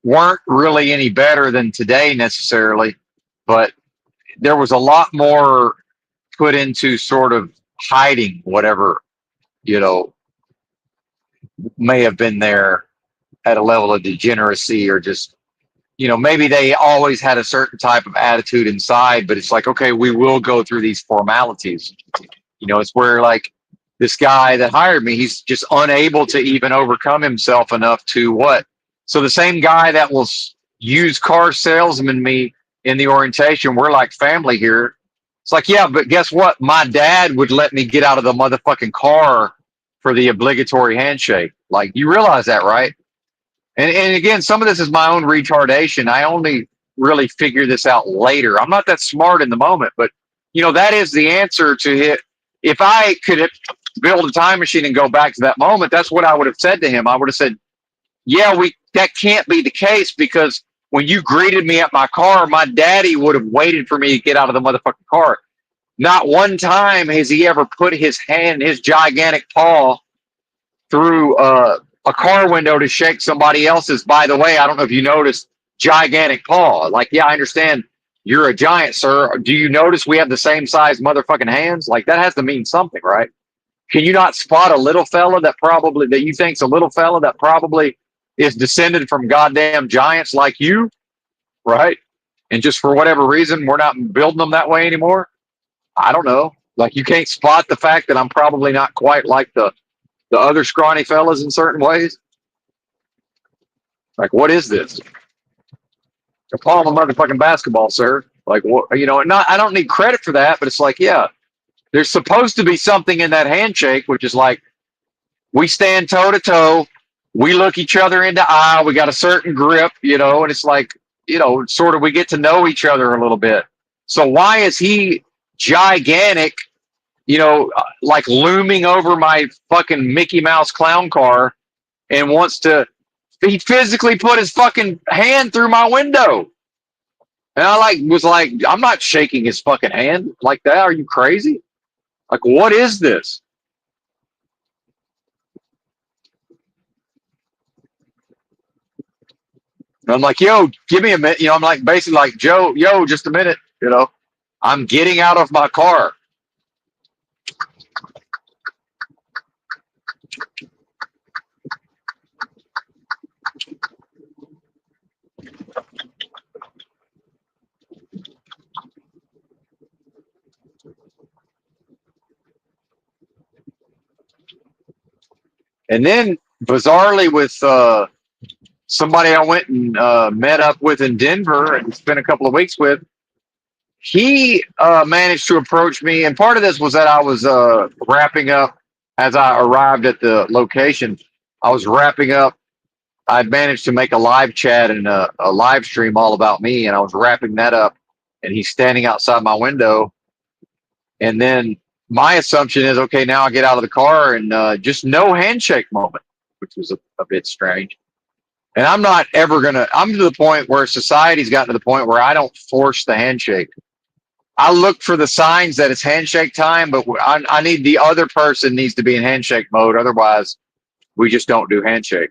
[SPEAKER 1] weren't really any better than today necessarily, but there was a lot more put into sort of hiding whatever, you know, may have been there at a level of degeneracy or just you know, maybe they always had a certain type of attitude inside, but it's like, okay, we will go through these formalities. You know, it's where like this guy that hired me, he's just unable to even overcome himself enough to what? So the same guy that will use car salesman me in the orientation, we're like family here. It's like, yeah, but guess what? My dad would let me get out of the motherfucking car for the obligatory handshake. Like, you realize that, right? And again, some of this is my own retardation. I only really figure this out later. I'm not that smart in the moment, but you know, that is the answer to it. If I could build a time machine and go back to that moment, that's what I would have said to him. I would have said, yeah, that can't be the case because when you greeted me at my car, my daddy would have waited for me to get out of the motherfucking car. Not one time has he ever put his hand, his gigantic paw through a car window to shake somebody else's. By the way, I don't know if you noticed, gigantic paw. Like, yeah, I understand you're a giant, sir. Do you notice we have the same size motherfucking hands? Like, that has to mean something, right? Can you not spot a little fella that you think's a little fella that probably is descended from goddamn giants like you, right? And just for whatever reason, we're not building them that way anymore. I don't know. Like, you can't spot the fact that I'm probably not quite like the other scrawny fellas in certain ways. Like, what is this? A palm of motherfucking basketball, sir. Like, what? You know, not. I don't need credit for that, but it's like, yeah, there's supposed to be something in that handshake, which is like we stand toe to toe, we look each other in the eye, we got a certain grip, you know, and it's like, you know, sort of we get to know each other a little bit. So why is he gigantic, you know, like looming over my fucking Mickey Mouse clown car and wants to, he physically put his fucking hand through my window. And I was like, I'm not shaking his fucking hand like that. Are you crazy? Like, what is this? And I'm like, yo, give me a minute. You know, I'm like basically like, Joe, yo, just a minute. You know, I'm getting out of my car. And then bizarrely with somebody I went and met up with in Denver and spent a couple of weeks with, he managed to approach me. And part of this was that I was wrapping up as I arrived at the location. I was wrapping up. I'd managed to make a live chat and a live stream all about me, and I was wrapping that up. And he's standing outside my window. And then my assumption is, okay, now I get out of the car and just no handshake moment, which was a bit strange. And I'm not ever gonna. I'm to the point where society's gotten to the point where I don't force the handshake. I look for the signs that it's handshake time, but I need the other person needs to be in handshake mode. Otherwise, we just don't do handshake.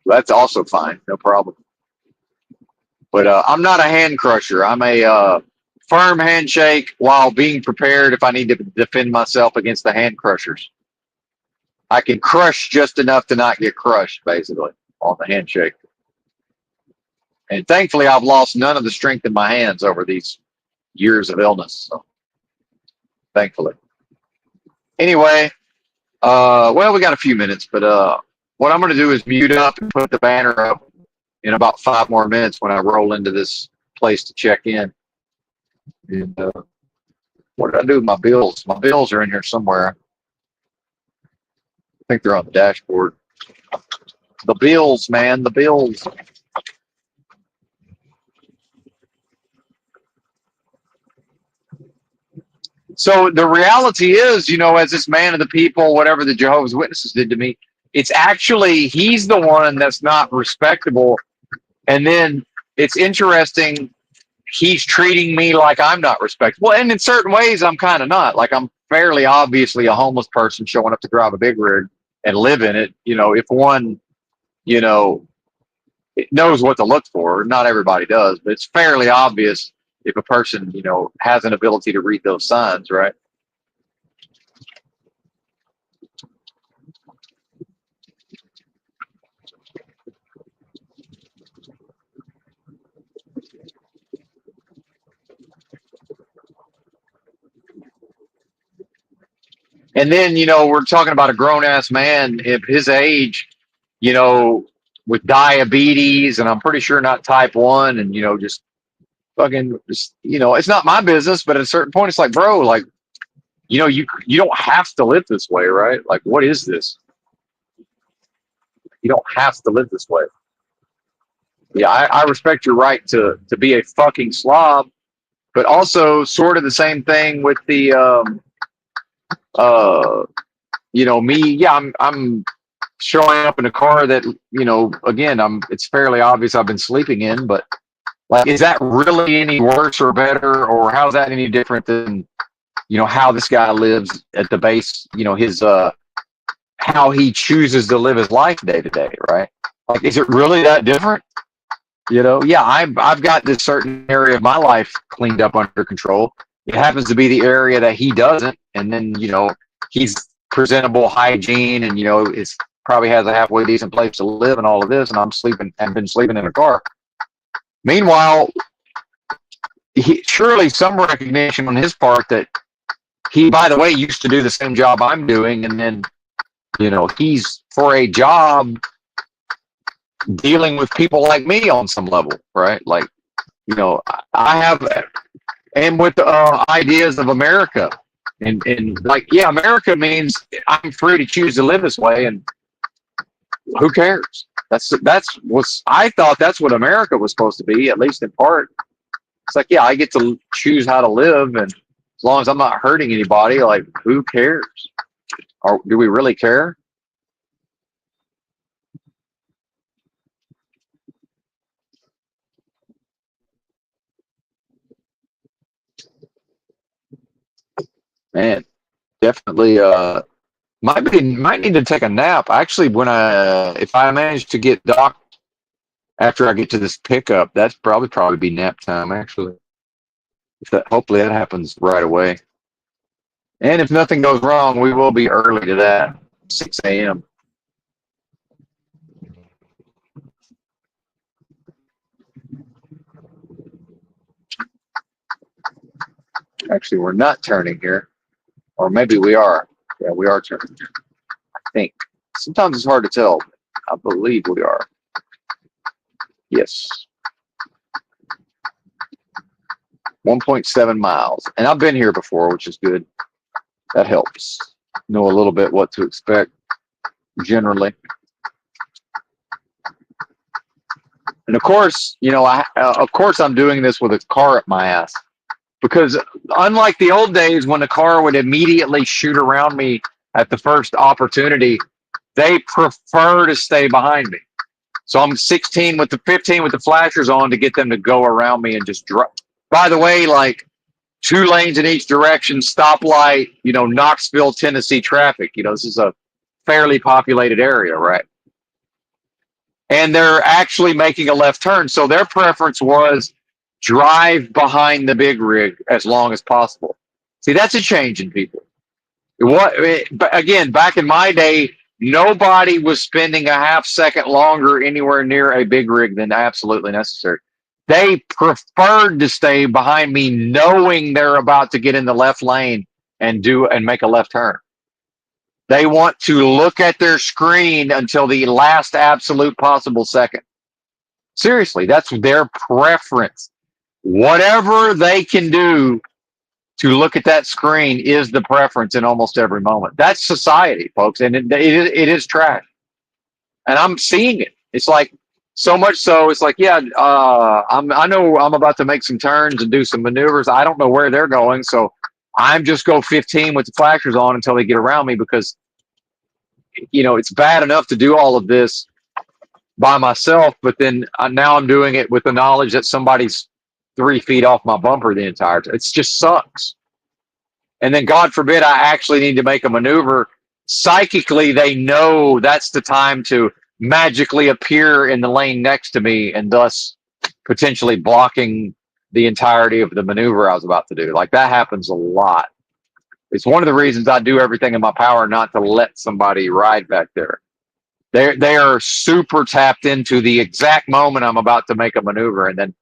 [SPEAKER 1] That's also fine, no problem. But I'm not a hand crusher. I'm a firm handshake while being prepared if I need to defend myself against the hand crushers. I can crush just enough to not get crushed, basically, on the handshake. And thankfully, I've lost none of the strength in my hands over these years of illness. So, thankfully. Anyway, well, we got a few minutes, but what I'm going to do is mute up and put the banner up in about 5 more minutes when I roll into this place to check in. And what did I do with my bills? My bills are in here somewhere. I think they're on the dashboard. The bills, man, the bills. So the reality is, you know, as this man of the people, whatever the Jehovah's Witnesses did to me, it's actually he's the one that's not respectable. And then it's interesting, he's treating me like I'm not respectable. And in certain ways, I'm kind of not. Like I'm fairly obviously a homeless person showing up to drive a big rig and live in it. You know, if one, you know, it knows what to look for, not everybody does, but it's fairly obvious if a person, you know, has an ability to read those signs, right? And then, we're talking about a grown ass man of his age, you know, with diabetes, and I'm pretty sure not type 1, and, just fucking, it's not my business, but at a certain point, it's like, bro, like, you don't have to live this way, right? Like, what is this? You don't have to live this way. Yeah, I respect your right to be a fucking slob, but also sort of the same thing with the uh me. Yeah, I'm showing up in a car that, again, it's fairly obvious I've been sleeping in, but like, is that really any worse or better, or how's that any different than, how this guy lives at the base, his how he chooses to live his life day to day, right? Like, is it really that different? Yeah, I've got this certain area of my life cleaned up under control. It happens to be the area that he doesn't, and then, he's presentable hygiene, and, it's probably has a halfway decent place to live and all of this, and I'm sleeping and been sleeping in a car. Meanwhile, surely some recognition on his part that he, by the way, used to do the same job I'm doing, and then, he's for a job dealing with people like me on some level, right? Like, I have, and with the ideas of America, and like, yeah, America means I'm free to choose to live this way, and who cares? That's what's, I thought that's what America was supposed to be, at least in part. It's like, yeah, I get to choose how to live, and as long as I'm not hurting anybody, like, who cares? Or do we really care? Man, definitely. Might need to take a nap. Actually, when if I manage to get docked after I get to this pickup, that's probably be nap time. Actually, if that, hopefully that happens right away. And if nothing goes wrong, we will be early to that, 6 a.m. Actually, we're not turning here, or maybe we are. Yeah, we are turning. I think. Sometimes it's hard to tell. I believe we are. Yes. 1.7 miles. And I've been here before, which is good. That helps. Know a little bit what to expect generally. And of course, of course I'm doing this with a car up my ass. Because unlike the old days when the car would immediately shoot around me at the first opportunity, they prefer to stay behind me. So I'm 15 with the flashers on to get them to go around me and just drop. By the way, like, 2 lanes in each direction, stoplight, Knoxville, Tennessee traffic. This is a fairly populated area, right? And they're actually making a left turn. So their preference was drive behind the big rig as long as possible. See, that's a change in people. Again, back in my day, nobody was spending a half second longer anywhere near a big rig than absolutely necessary. They preferred to stay behind me, knowing they're about to get in the left lane and make a left turn. They want to look at their screen until the last absolute possible second. Seriously, that's their preference. Whatever they can do to look at that screen is the preference in almost every moment. That's society, folks, and it is trash. And I'm seeing it. It's like, so much so, it's like, yeah, I know I'm about to make some turns and do some maneuvers. I don't know where they're going, so I'm just go 15 with the flashers on until they get around me, because it's bad enough to do all of this by myself, but then now I'm doing it with the knowledge that somebody's 3 feet off my bumper the entire time. It just sucks. And then, God forbid, I actually need to make a maneuver. Psychically, they know that's the time to magically appear in the lane next to me, and thus potentially blocking the entirety of the maneuver I was about to do. Like, that happens a lot. It's one of the reasons I do everything in my power not to let somebody ride back there. They are super tapped into the exact moment I'm about to make a maneuver, and then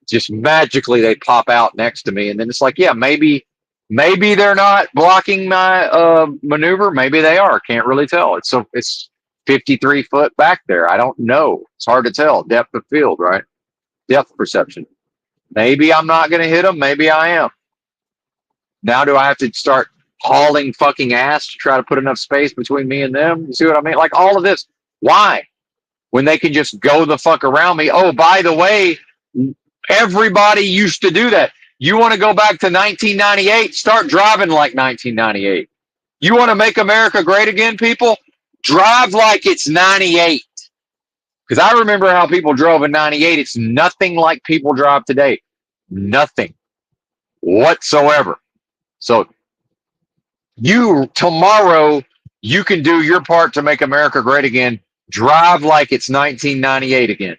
[SPEAKER 1] just magically they pop out next to me. And then it's like, yeah, maybe Maybe they're not blocking my maneuver. Maybe they are. Can't really tell. It's 53 foot back there. I don't know. It's hard to tell. Depth of field, right? Depth perception. Maybe I'm not going to hit them. Maybe I am. Now do I have to start hauling fucking ass to try to put enough space between me and them? You see what I mean? Like all of this. Why? When they can just go the fuck around me. Oh, by the way, everybody used to do that. You want to go back to 1998? Start driving like 1998. You want to make America great again, people? Drive like it's 98. Because I remember how people drove in 98. It's nothing like people drive today. Nothing whatsoever. So you tomorrow you can do your part to make America great again. Drive like it's 1998 again.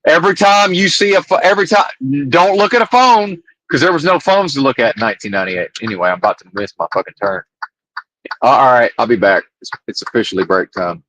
[SPEAKER 1] Every time you see every time, don't look at a phone because there was no phones to look at in 1998. Anyway, I'm about to miss my fucking turn. All right, I'll be back. It's officially break time.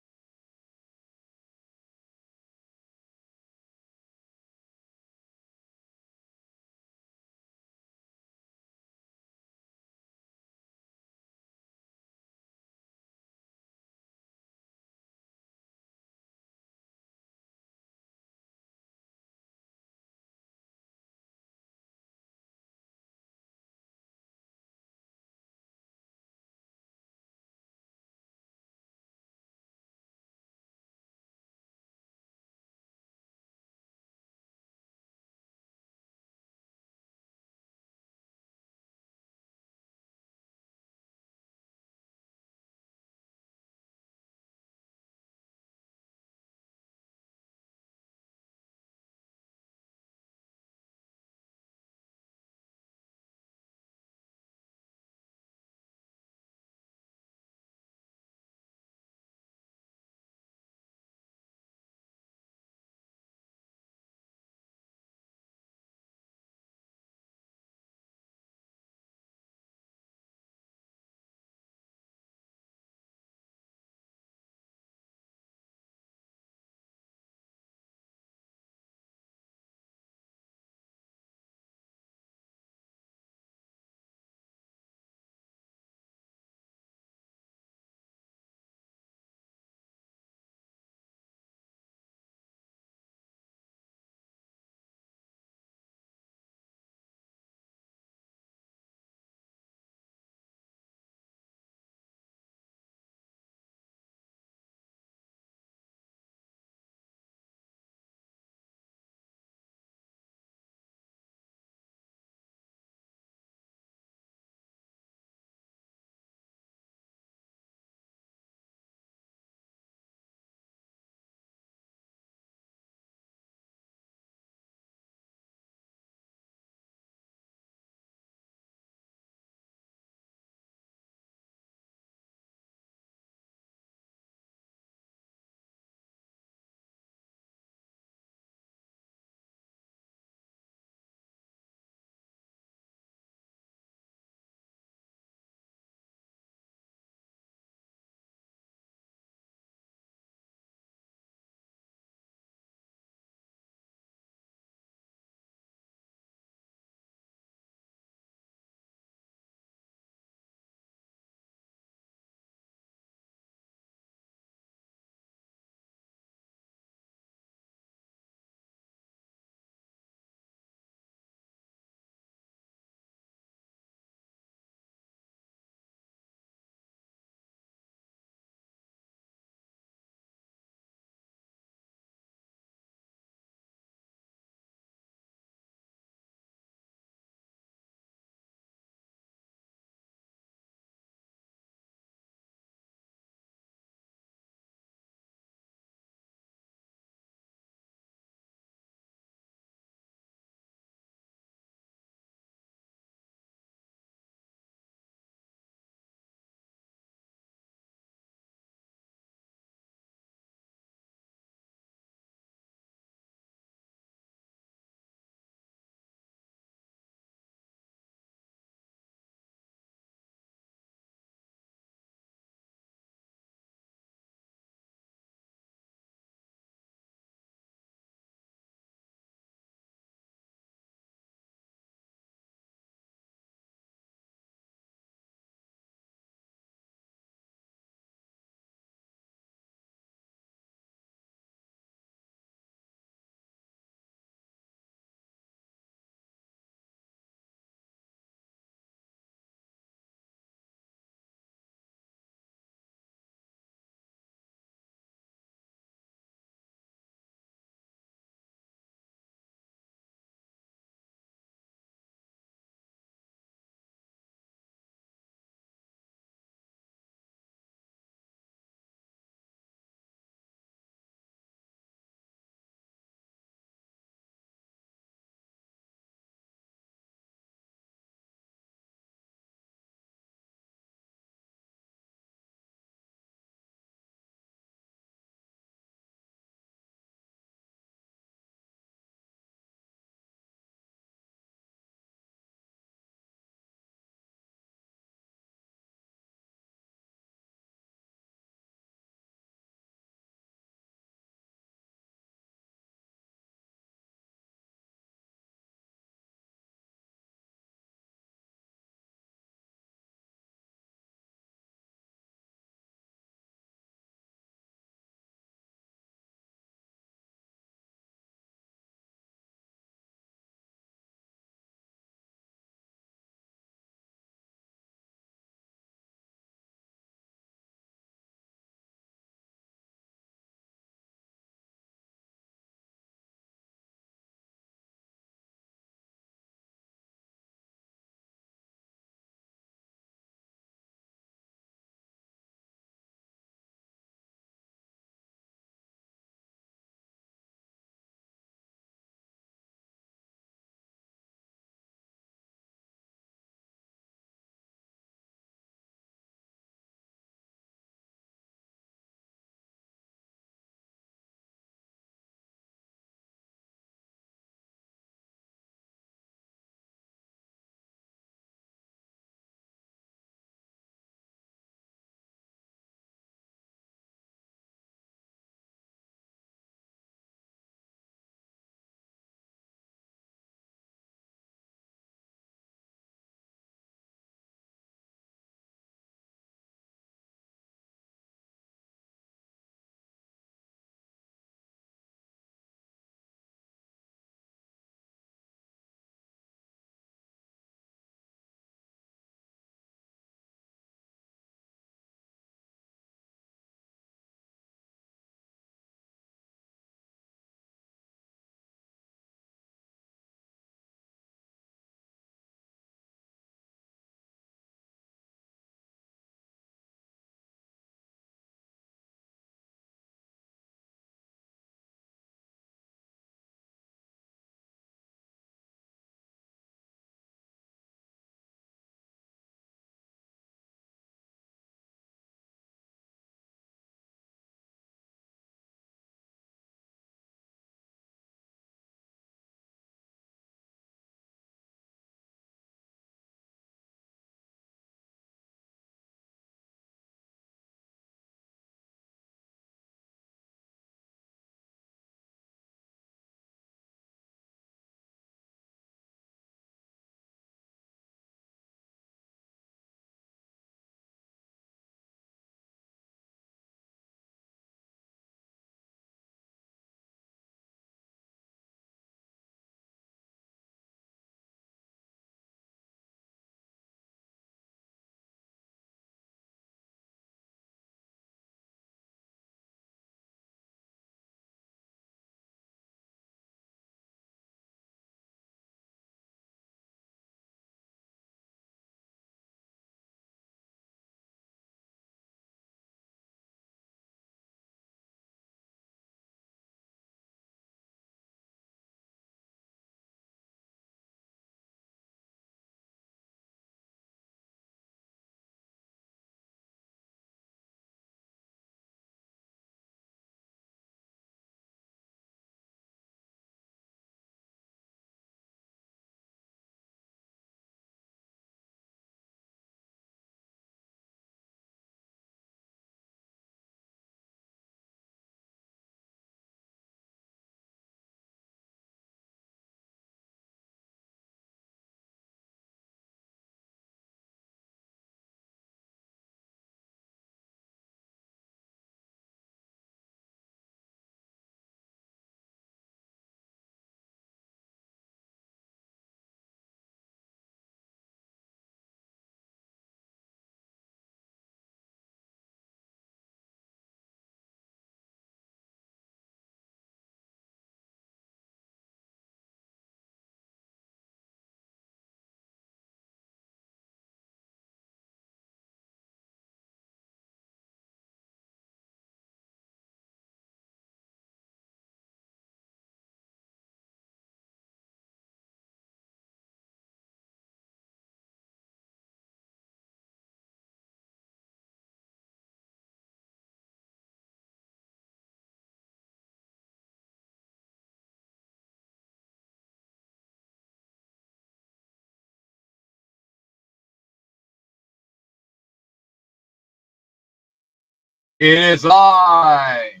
[SPEAKER 2] It is I.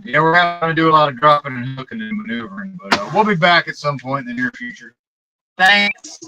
[SPEAKER 2] Yeah, we're having to do a lot of dropping and hooking and maneuvering, but we'll be back at some point in the near future. Thanks.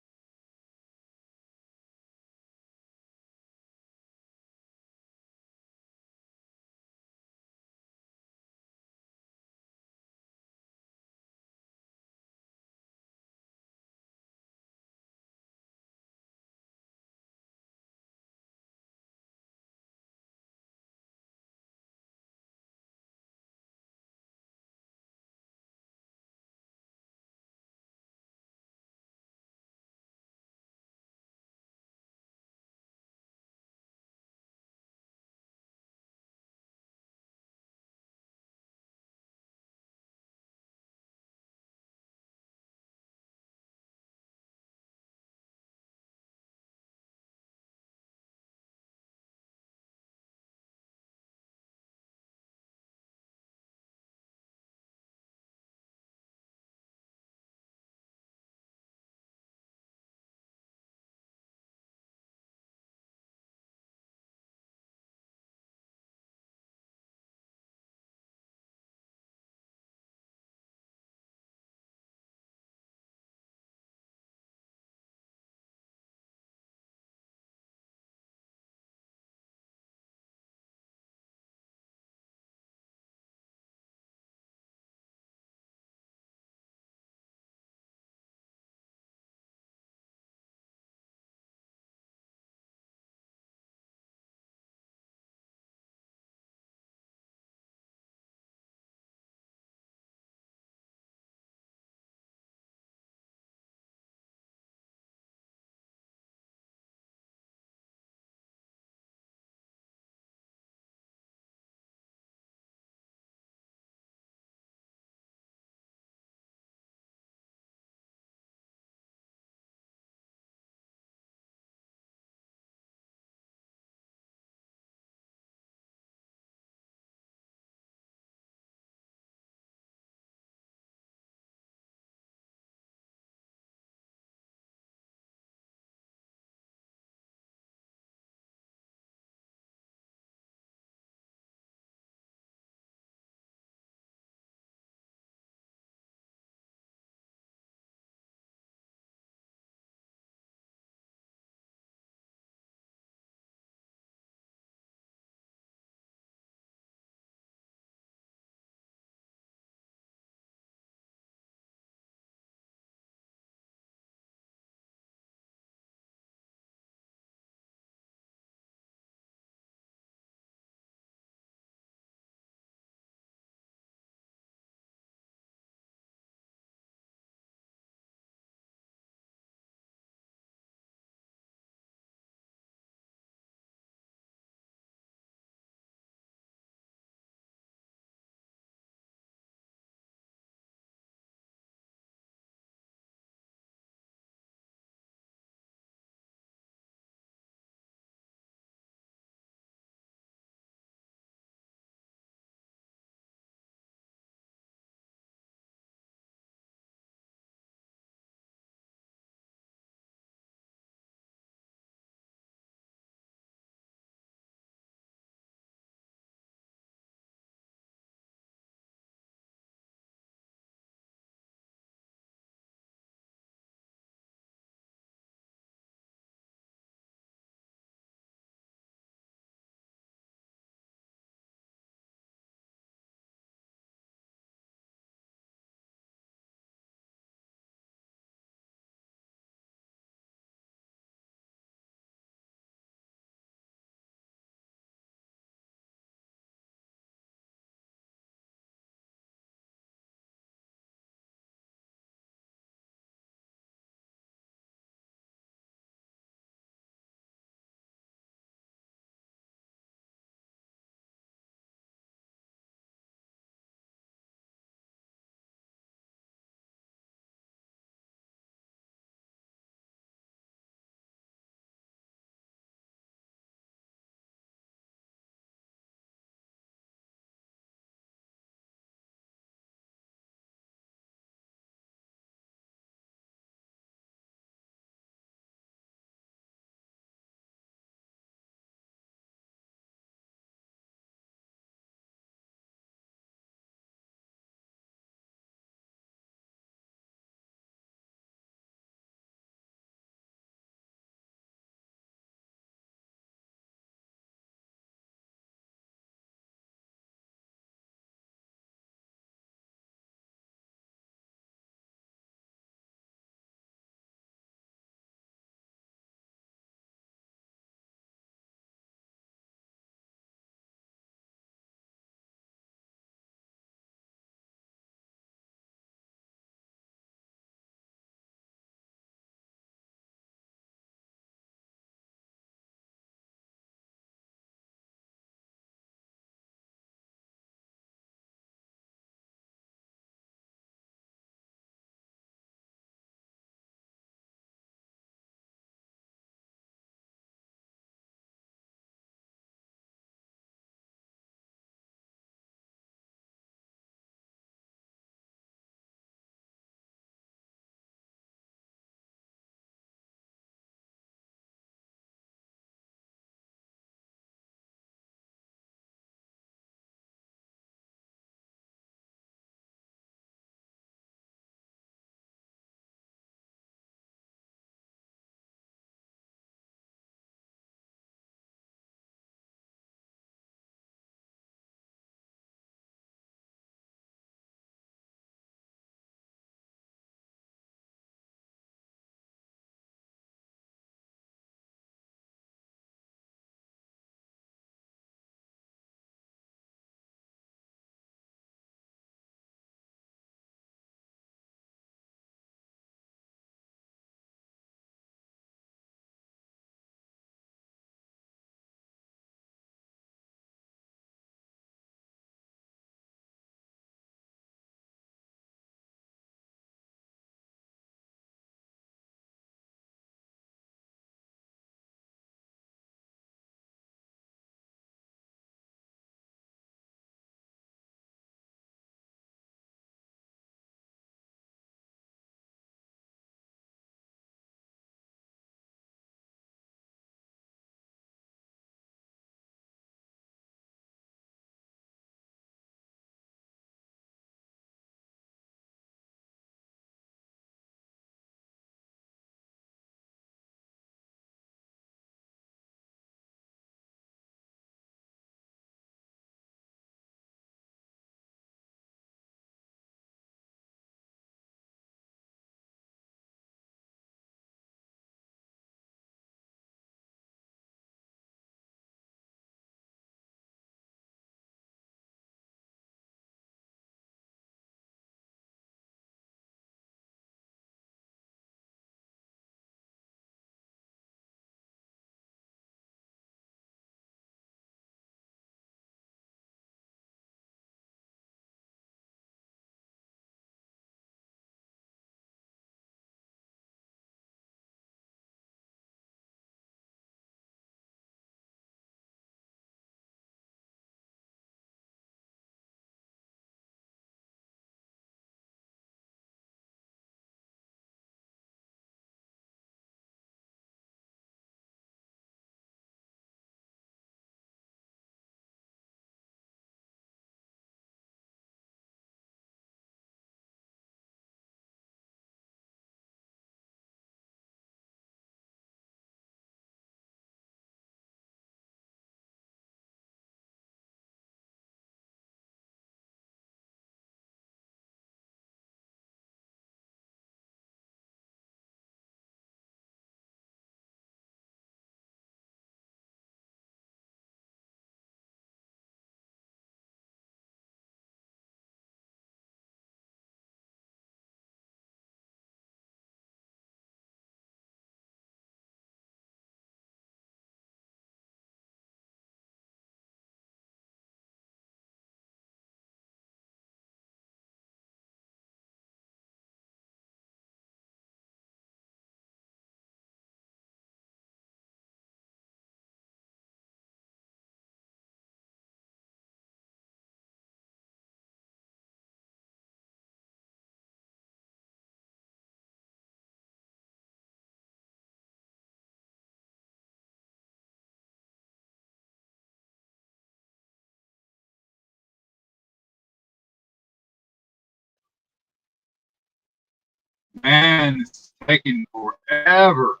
[SPEAKER 2] Man, it's taking forever.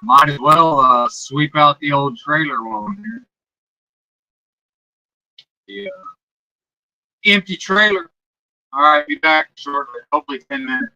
[SPEAKER 2] Might as well sweep out the old trailer while I'm here. Yeah. Empty trailer. All right, be back shortly. Hopefully 10 minutes.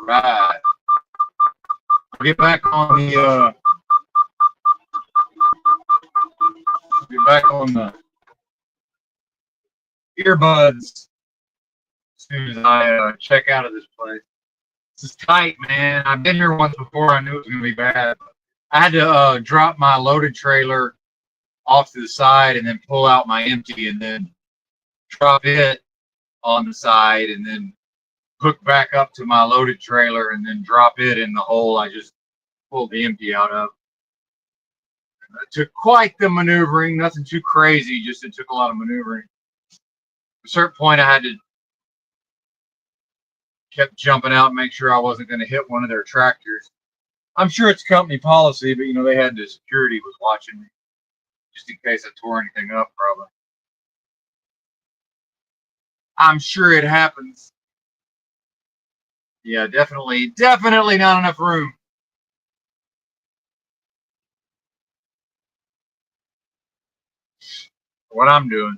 [SPEAKER 2] right. I'll get back on the earbuds as soon as I check out of this place. This is tight, man. I've been here once before. I knew it was gonna be bad. I had to drop my loaded trailer off to the side and then pull out my empty and then drop it on the side and then hook back up to my loaded trailer and then drop it in the hole I just pulled the empty out of. It took quite the maneuvering, nothing too crazy, just it took a lot of maneuvering. At a certain point I had to kept jumping out and make sure I wasn't going to hit one of their tractors. I'm sure it's company policy, but you know, they had the security was watching me just in case I tore anything up, probably. I'm sure it happens. Yeah, definitely not enough room. For what I'm doing.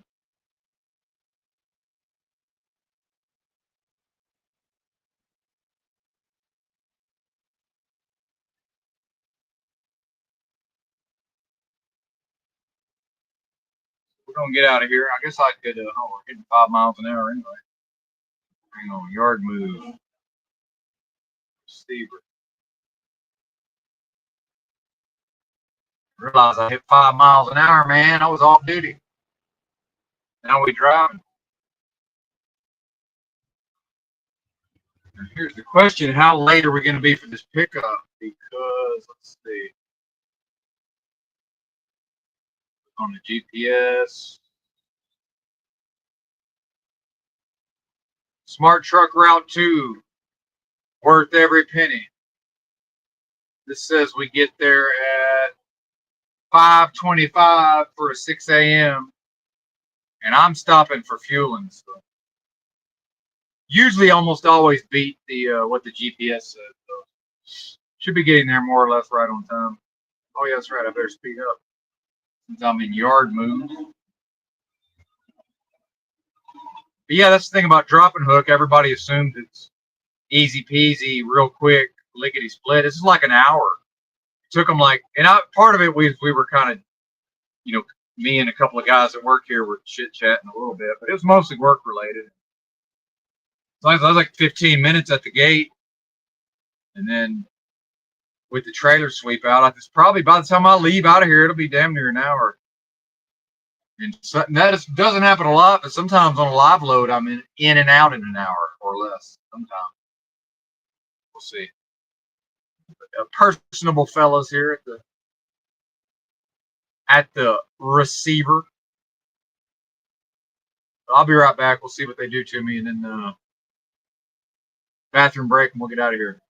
[SPEAKER 2] We're gonna get out of here. I guess I could. Oh, we're hitting 5 miles an hour anyway. Hang on, yard move. Receiver. Realize I hit 5 miles an hour, man. I was off duty. Now we driving. Now here's the question: how late are we going to be for this pickup? Because let's see, on the GPS, Smart Truck Route 2, worth every penny. This says we get there at 5:25 for a 6 a.m. and I'm stopping for fueling. So usually, almost always beat the what the GPS says. So should be getting there more or less right on time. Oh yeah, that's right. I better speed up since I'm in yard move. But yeah, that's the thing about drop and hook. Everybody assumes it's easy peasy, real quick, lickety split. This is like an hour. It took them like, and part of it we were kind of, you know, me and a couple of guys that work here were chit chatting a little bit, but it was mostly work related. So I was like 15 minutes at the gate, and then with the trailer sweep out, it's probably by the time I leave out of here, it'll be damn near an hour. And that doesn't happen a lot, but sometimes on a live load, I'm in and out in an hour or less. Sometimes we'll see. Personable fellows here at the receiver. I'll be right back. We'll see what they do to me, and then bathroom break, and we'll get out of here.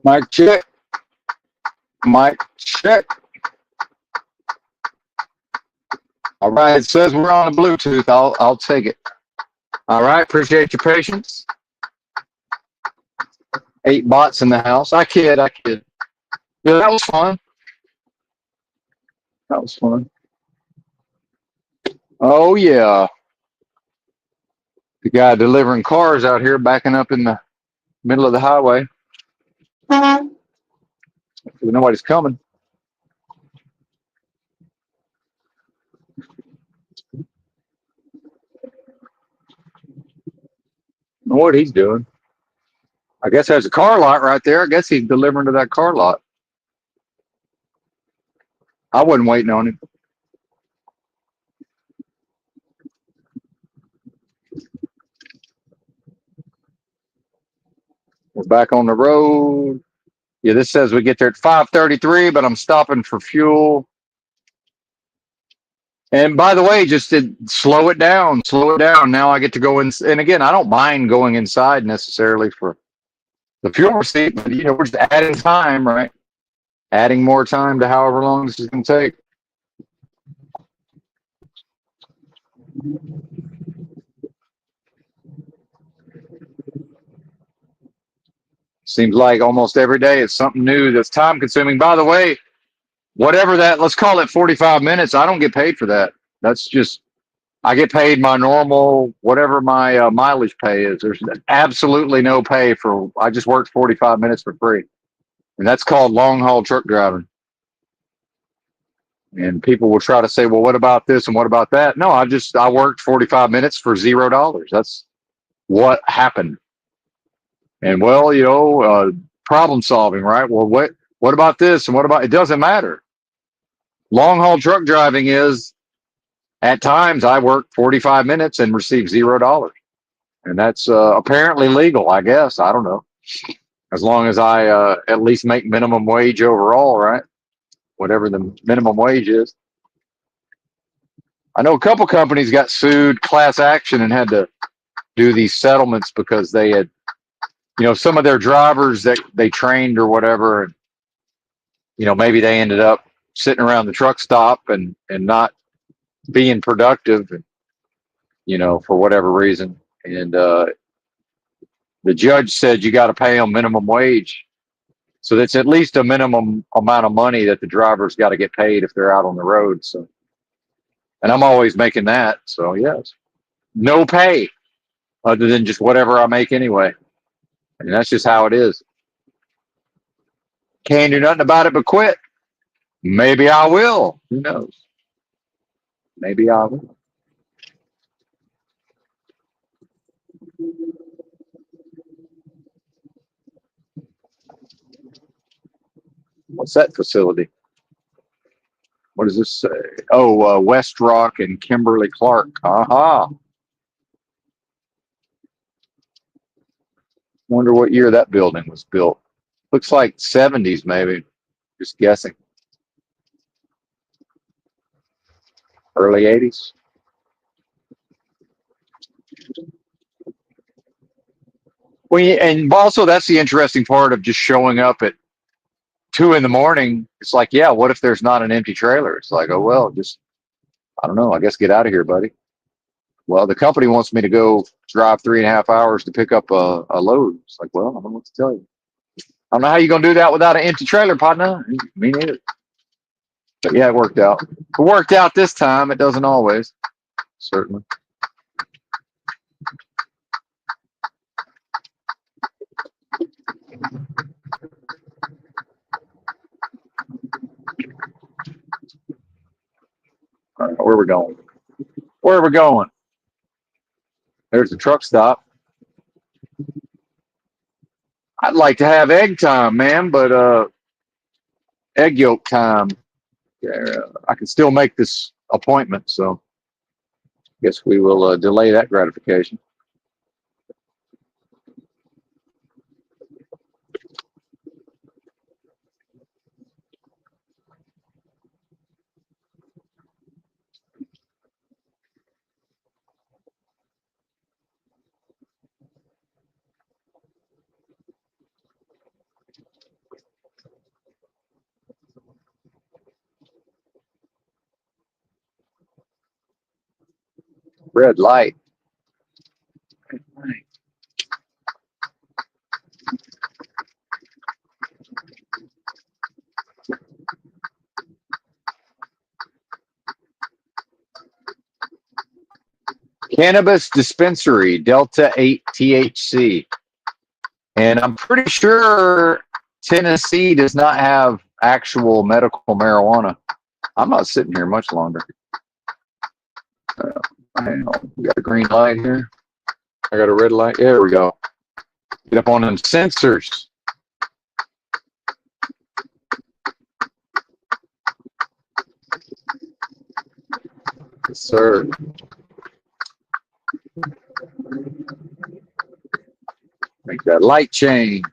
[SPEAKER 1] Mic check. Mic check. All right. It says we're on the Bluetooth. I'll take it. All right. Appreciate your patience. 8 bots in the house. I kid. I kid. Yeah, that was fun. That was fun. Oh yeah. The guy delivering cars out here backing up in the middle of the highway. Nobody's coming. I don't know what he's doing. I guess there's a car lot right there. I guess he's delivering to that car lot. I wasn't waiting on him. We're back on the road. Yeah, this says we get there at 5:33, but I'm stopping for fuel. And by the way, just to slow it down, slow it down. Now I get to go in. And again, I don't mind going inside necessarily for the fuel receipt, but we're just adding time, right? Adding more time to however long this is going to take. Seems like almost every day it's something new that's time consuming. By the way, whatever that, let's call it 45 minutes. I don't get paid for that. That's just, I get paid my normal, whatever my mileage pay is. There's absolutely no pay for, I just worked 45 minutes for free. And that's called long haul truck driving. And people will try to say, well, what about this and what about that? No, I worked 45 minutes for $0. That's what happened. And well, problem solving, right? Well, what about this and what about, it doesn't matter. Long haul truck driving is, at times I work 45 minutes and receive $0. And that's apparently legal, I guess. I don't know. As long as I at least make minimum wage overall, right? Whatever the minimum wage is. I know a couple companies got sued class action and had to do these settlements because they had, some of their drivers that they trained or whatever, maybe they ended up sitting around the truck stop and not being productive, for whatever reason. And the judge said you got to pay them minimum wage. So that's at least a minimum amount of money that the driver's got to get paid if they're out on the road. So, and I'm always making that. So yes, no pay other than just whatever I make anyway. And that's just how it is. Can't do nothing about it but quit. Maybe I will. Who knows? Maybe I will. What's that facility? What does this say? Oh, West Rock and Kimberly Clark. Aha. Wonder what year that building was built. Looks like 70s, maybe. Just guessing. Early 80s. Well, and also that's the interesting part of just showing up at 2 in the morning. It's like, yeah, what if there's not an empty trailer? It's like, oh well, just I don't know. I guess get out of here, buddy. Well, the company wants me to go drive 3.5 hours to pick up a load. It's like, well, I don't know what to tell you. I don't know how you're gonna do that without an empty trailer, partner. Me neither. But yeah, it worked out. It worked out this time. It doesn't always, certainly. All right, where are we going? Where are we going? There's the truck stop. I'd like to have egg time, man, but egg yolk time. Yeah, I can still make this appointment, so I guess we will delay that gratification. Red light. Cannabis dispensary, Delta 8 THC. And I'm pretty sure Tennessee does not have actual medical marijuana. I'm not sitting here much longer. Hang on. We got a green light here. I got a red light. There we go. Get up on them sensors. Yes, sir. Make that light change.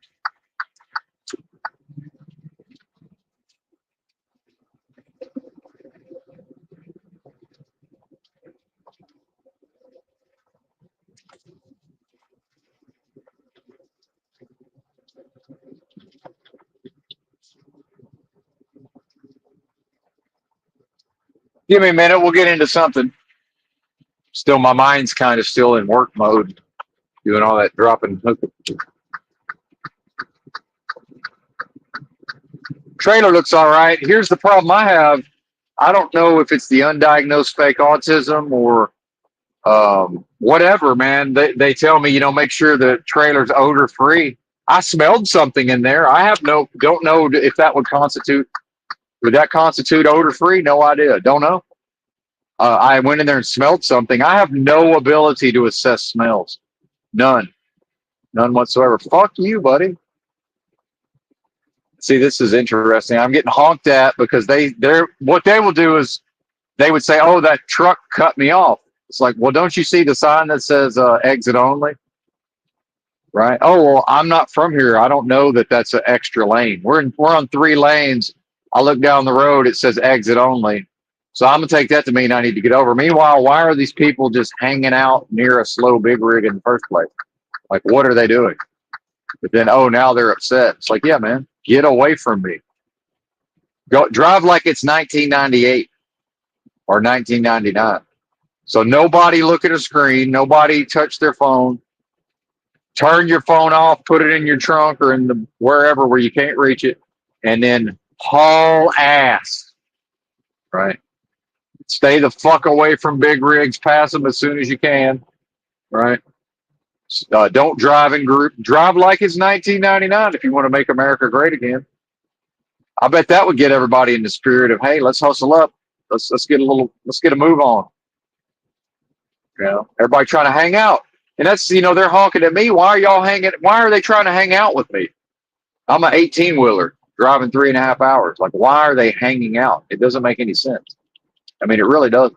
[SPEAKER 1] Give me a minute. We'll get into something. Still, my mind's kind of still in work mode, doing all that dropping. Trailer looks all right. Here's the problem I have. I don't know if it's the undiagnosed fake autism or whatever, man. They tell me, make sure the trailer's odor free. I smelled something in there. I don't know if that would that constitute odor free? No idea. Don't know. I went in there and smelled something. I have no ability to assess smells. None whatsoever. Fuck you, buddy. See, this is interesting. I'm getting honked at because what they will do is they would say, "Oh, that truck cut me off." It's like, well, don't you see the sign that says exit only? Right? Oh, well, I'm not from here. I don't know that that's an extra lane. We're on 3 lanes. I look down the road. It says exit only. So I'm gonna take that to mean I need to get over. Meanwhile, why are these people just hanging out near a slow big rig in the first place? Like, what are they doing? But then, oh, now they're upset. It's like, yeah, man, get away from me. Go drive like it's 1998 or 1999. So nobody look at a screen. Nobody touch their phone. Turn your phone off. Put it in your trunk or in the wherever where you can't reach it, and then haul ass. Right. Stay the fuck away from big rigs. Pass them as soon as you can. Right. Don't drive in group. Drive like it's 1999 if you want to make America great again. I bet that would get everybody in the spirit of, hey, let's hustle up. Let's get a move on. Everybody trying to hang out. And that's, they're honking at me. Why are they trying to hang out with me? I'm an 18-wheeler driving 3.5 hours. Like, why are they hanging out? It doesn't make any sense. I mean, it really doesn't.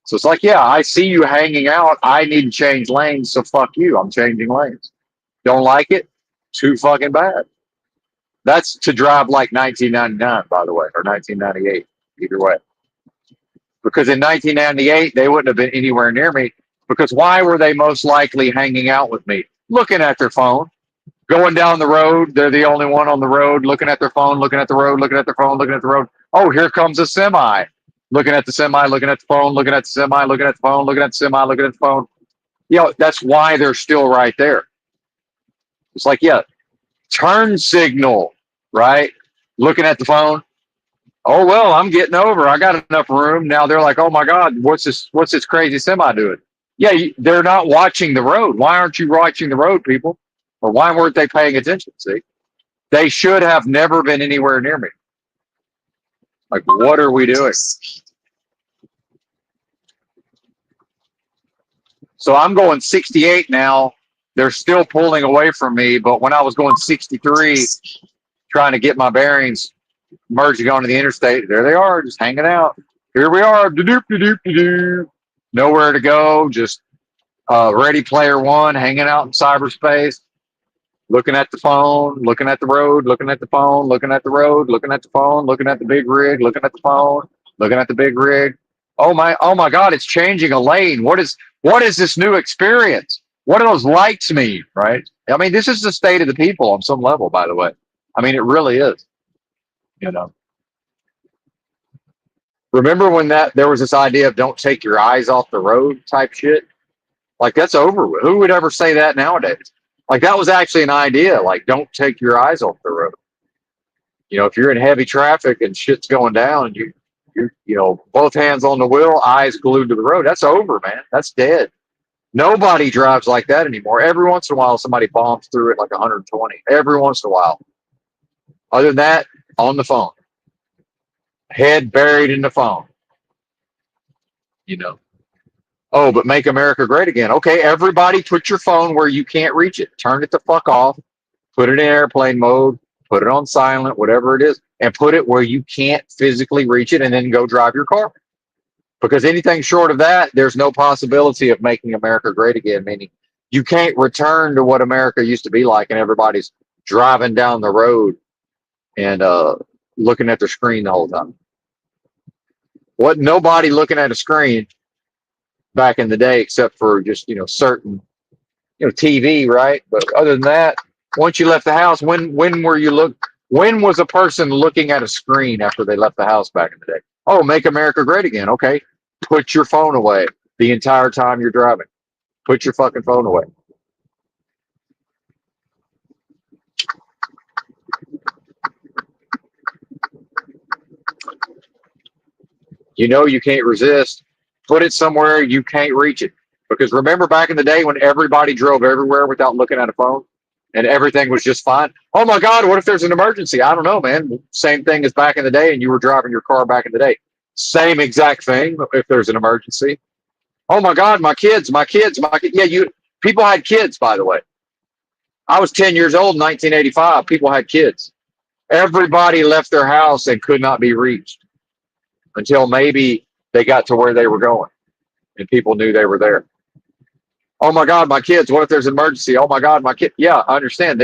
[SPEAKER 1] So it's like, yeah, I see you hanging out. I need to change lanes. So fuck you. I'm changing lanes. Don't like it? Too fucking bad. That's to drive like 1999, by the way, or 1998, either way. Because in 1998, they wouldn't have been anywhere near me. Because why were they most likely hanging out with me? Looking at their phone, going down the road. They're the only one on the road, looking at their phone, looking at the road, looking at their phone, looking at the road. Oh, here comes a semi. Looking at the semi, looking at the phone, looking at the semi, looking at the phone, looking at the semi, looking at the phone. That's why they're still right there. It's like, yeah, turn signal, right? Looking at the phone. Oh, well, I'm getting over. I got enough room. Now they're like, oh my God, what's this crazy semi doing? Yeah, they're not watching the road. Why aren't you watching the road, people? Or why weren't they paying attention? See, they should have never been anywhere near me. Like, what are we doing? So I'm going 68 now. They're still pulling away from me. But when I was going 63, trying to get my bearings, merging onto the interstate, there they are, just hanging out. Here we are, nowhere to go, just Ready Player One, hanging out in cyberspace, looking at the phone, looking at the road, looking at the phone, looking at the road, looking at the phone, looking at the big rig, looking at the phone, looking at the big rig. Oh my God, it's changing a lane. What is this new experience? What do those lights mean, right? I mean, this is the state of the people on some level, by the way. I mean, it really is, you know. Remember when there was this idea of don't take your eyes off the road type shit? Like that's over with. Who would ever say that nowadays? Like that was actually an idea. Like don't take your eyes off the road. You know, if you're in heavy traffic and shit's going down, and you know, both hands on the wheel, eyes glued to the road. That's over, man. That's dead. Nobody drives like that anymore. Every once in a while, somebody bombs through it like 120. Every once in a while. Other than that, on the phone, head buried in the phone. You know. Oh, but make America great again. Okay, everybody, put your phone where you can't reach it. Turn it the fuck off. Put it in airplane mode. Put it on silent, whatever it is, and put it where you can't physically reach it, and then go drive your car. Because anything short of that, there's no possibility of making America great again. Meaning, you can't return to what America used to be like, and everybody's driving down the road and looking at their screen the whole time. What nobody looking at a screen back in the day, except for just certain TV, right? But other than that, once you left the house, when was a person looking at a screen after they left the house back in the day? Oh, make America great again. Okay, put your phone away the entire time you're driving. Put your fucking phone away. You know you can't resist. Put it somewhere you can't reach it. Because remember back in the day when everybody drove everywhere without looking at a phone and everything was just fine? Oh my God, what if there's an emergency? I don't know, man. Same thing as back in the day and you were driving your car back in the day. Same exact thing if there's an emergency. Oh my God, my kids, my kids, my kids. Yeah, people had kids, by the way. I was 10 years old in 1985. People had kids. Everybody left their house and could not be reached until maybe they got to where they were going and people knew they were there. Oh my God, my kids, what if there's an emergency? Oh my God, my kid. Yeah, I understand.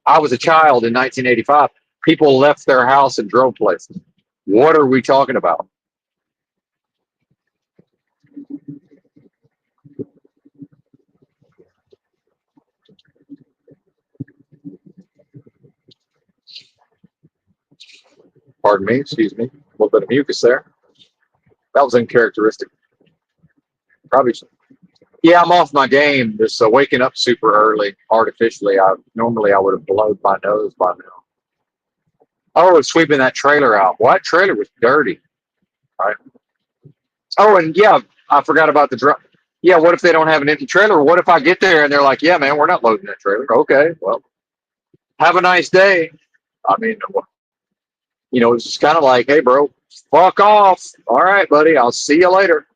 [SPEAKER 1] I was a child in 1985. People left their house and drove places. What are we talking about? Pardon me, excuse me. A little bit of mucus there. That was uncharacteristic. Probably. Yeah, I'm off my game. Just waking up super early artificially. Normally I would have blown my nose by now. Oh, it's sweeping that trailer out. What trailer was dirty? All right. Oh, and yeah, I forgot about the drum. Yeah, what if they don't have an empty trailer? What if I get there and they're like, "Yeah, man, we're not loading that trailer." Okay, well, have a nice day. I mean, it's just kind of like, "Hey, bro, fuck off." All right, buddy, I'll see you later.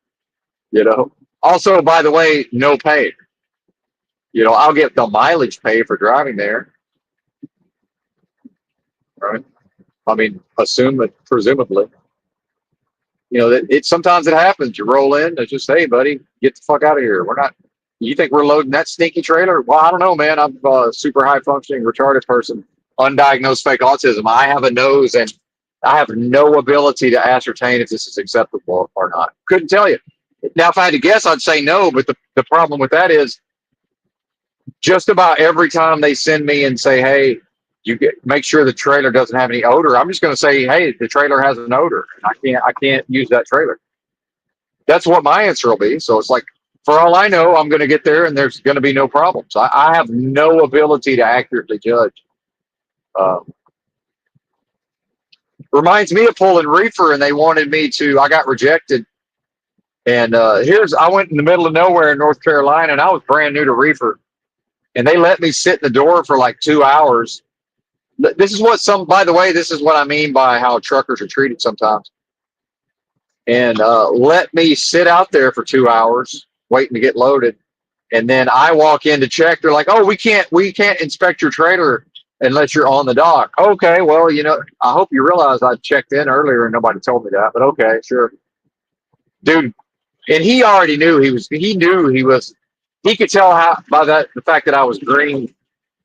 [SPEAKER 1] You know. Also, by the way, no pay. I'll get the mileage pay for driving there. Right. I mean, presumably. Sometimes it happens. You roll in, it's just, hey, buddy, get the fuck out of here. We're not. You think we're loading that stinky trailer? Well, I don't know, man. I'm a super high functioning retarded person, undiagnosed fake autism. I have a nose, and I have no ability to ascertain if this is acceptable or not. Couldn't tell you. Now, if I had to guess, I'd say no. But the problem with that is, just about every time they send me and say, hey, make sure the trailer doesn't have any odor, I'm just going to say, hey, the trailer has an odor. I can't use that trailer. That's what my answer will be. So it's like, for all I know, I'm going to get there and there's going to be no problems. I have no ability to accurately judge. Um, Reminds me of pulling reefer, and they wanted me to. I got rejected. And I went in the middle of nowhere in North Carolina, and I was brand new to reefer. And they let me sit in the door for like 2 hours. This is by the way, this is what I mean by how truckers are treated sometimes. And let me sit out there for 2 hours waiting to get loaded. And then I walk in to check. They're like, "Oh, we can't inspect your trailer unless you're on the dock." Okay, well, I hope you realize I checked in earlier and nobody told me that. But okay, sure, dude. And he already knew he could tell how by the fact that I was green.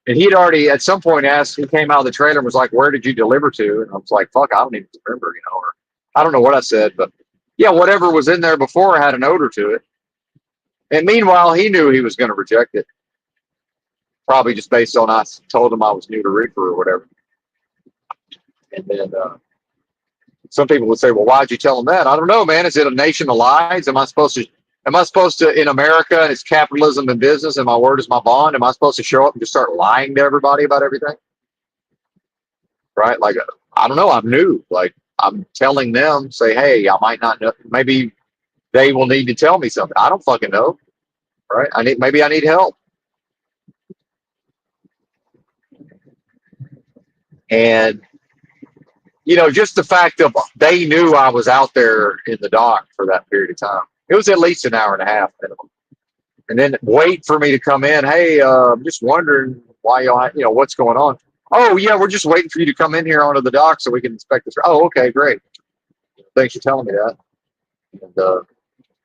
[SPEAKER 1] And he'd already at some point asked, he came out of the trailer and was like, "Where did you deliver to?" And I was like, "Fuck, I don't even remember, or I don't know what I said, but yeah, whatever was in there before had an odor to it." And meanwhile, he knew he was going to reject it, probably just based on I told him I was new to reefer or whatever. And then some people would say, well, why'd you tell them that? I don't know, man. Is it a nation of lies? Am I supposed to in America and it's capitalism and business and my word is my bond? Am I supposed to show up and just start lying to everybody about everything? Right? Like, I don't know. I'm new. Like, I'm telling them, say, hey, I might not know. Maybe they will need to tell me something. I don't fucking know. Right? Maybe I need help. And just the fact of they knew I was out there in the dock for that period of time. It was at least an hour and a half minimum. And then wait for me to come in. Hey, I'm just wondering why what's going on. Oh yeah, we're just waiting for you to come in here onto the dock so we can inspect this. Oh, okay, great. Thanks for telling me that. And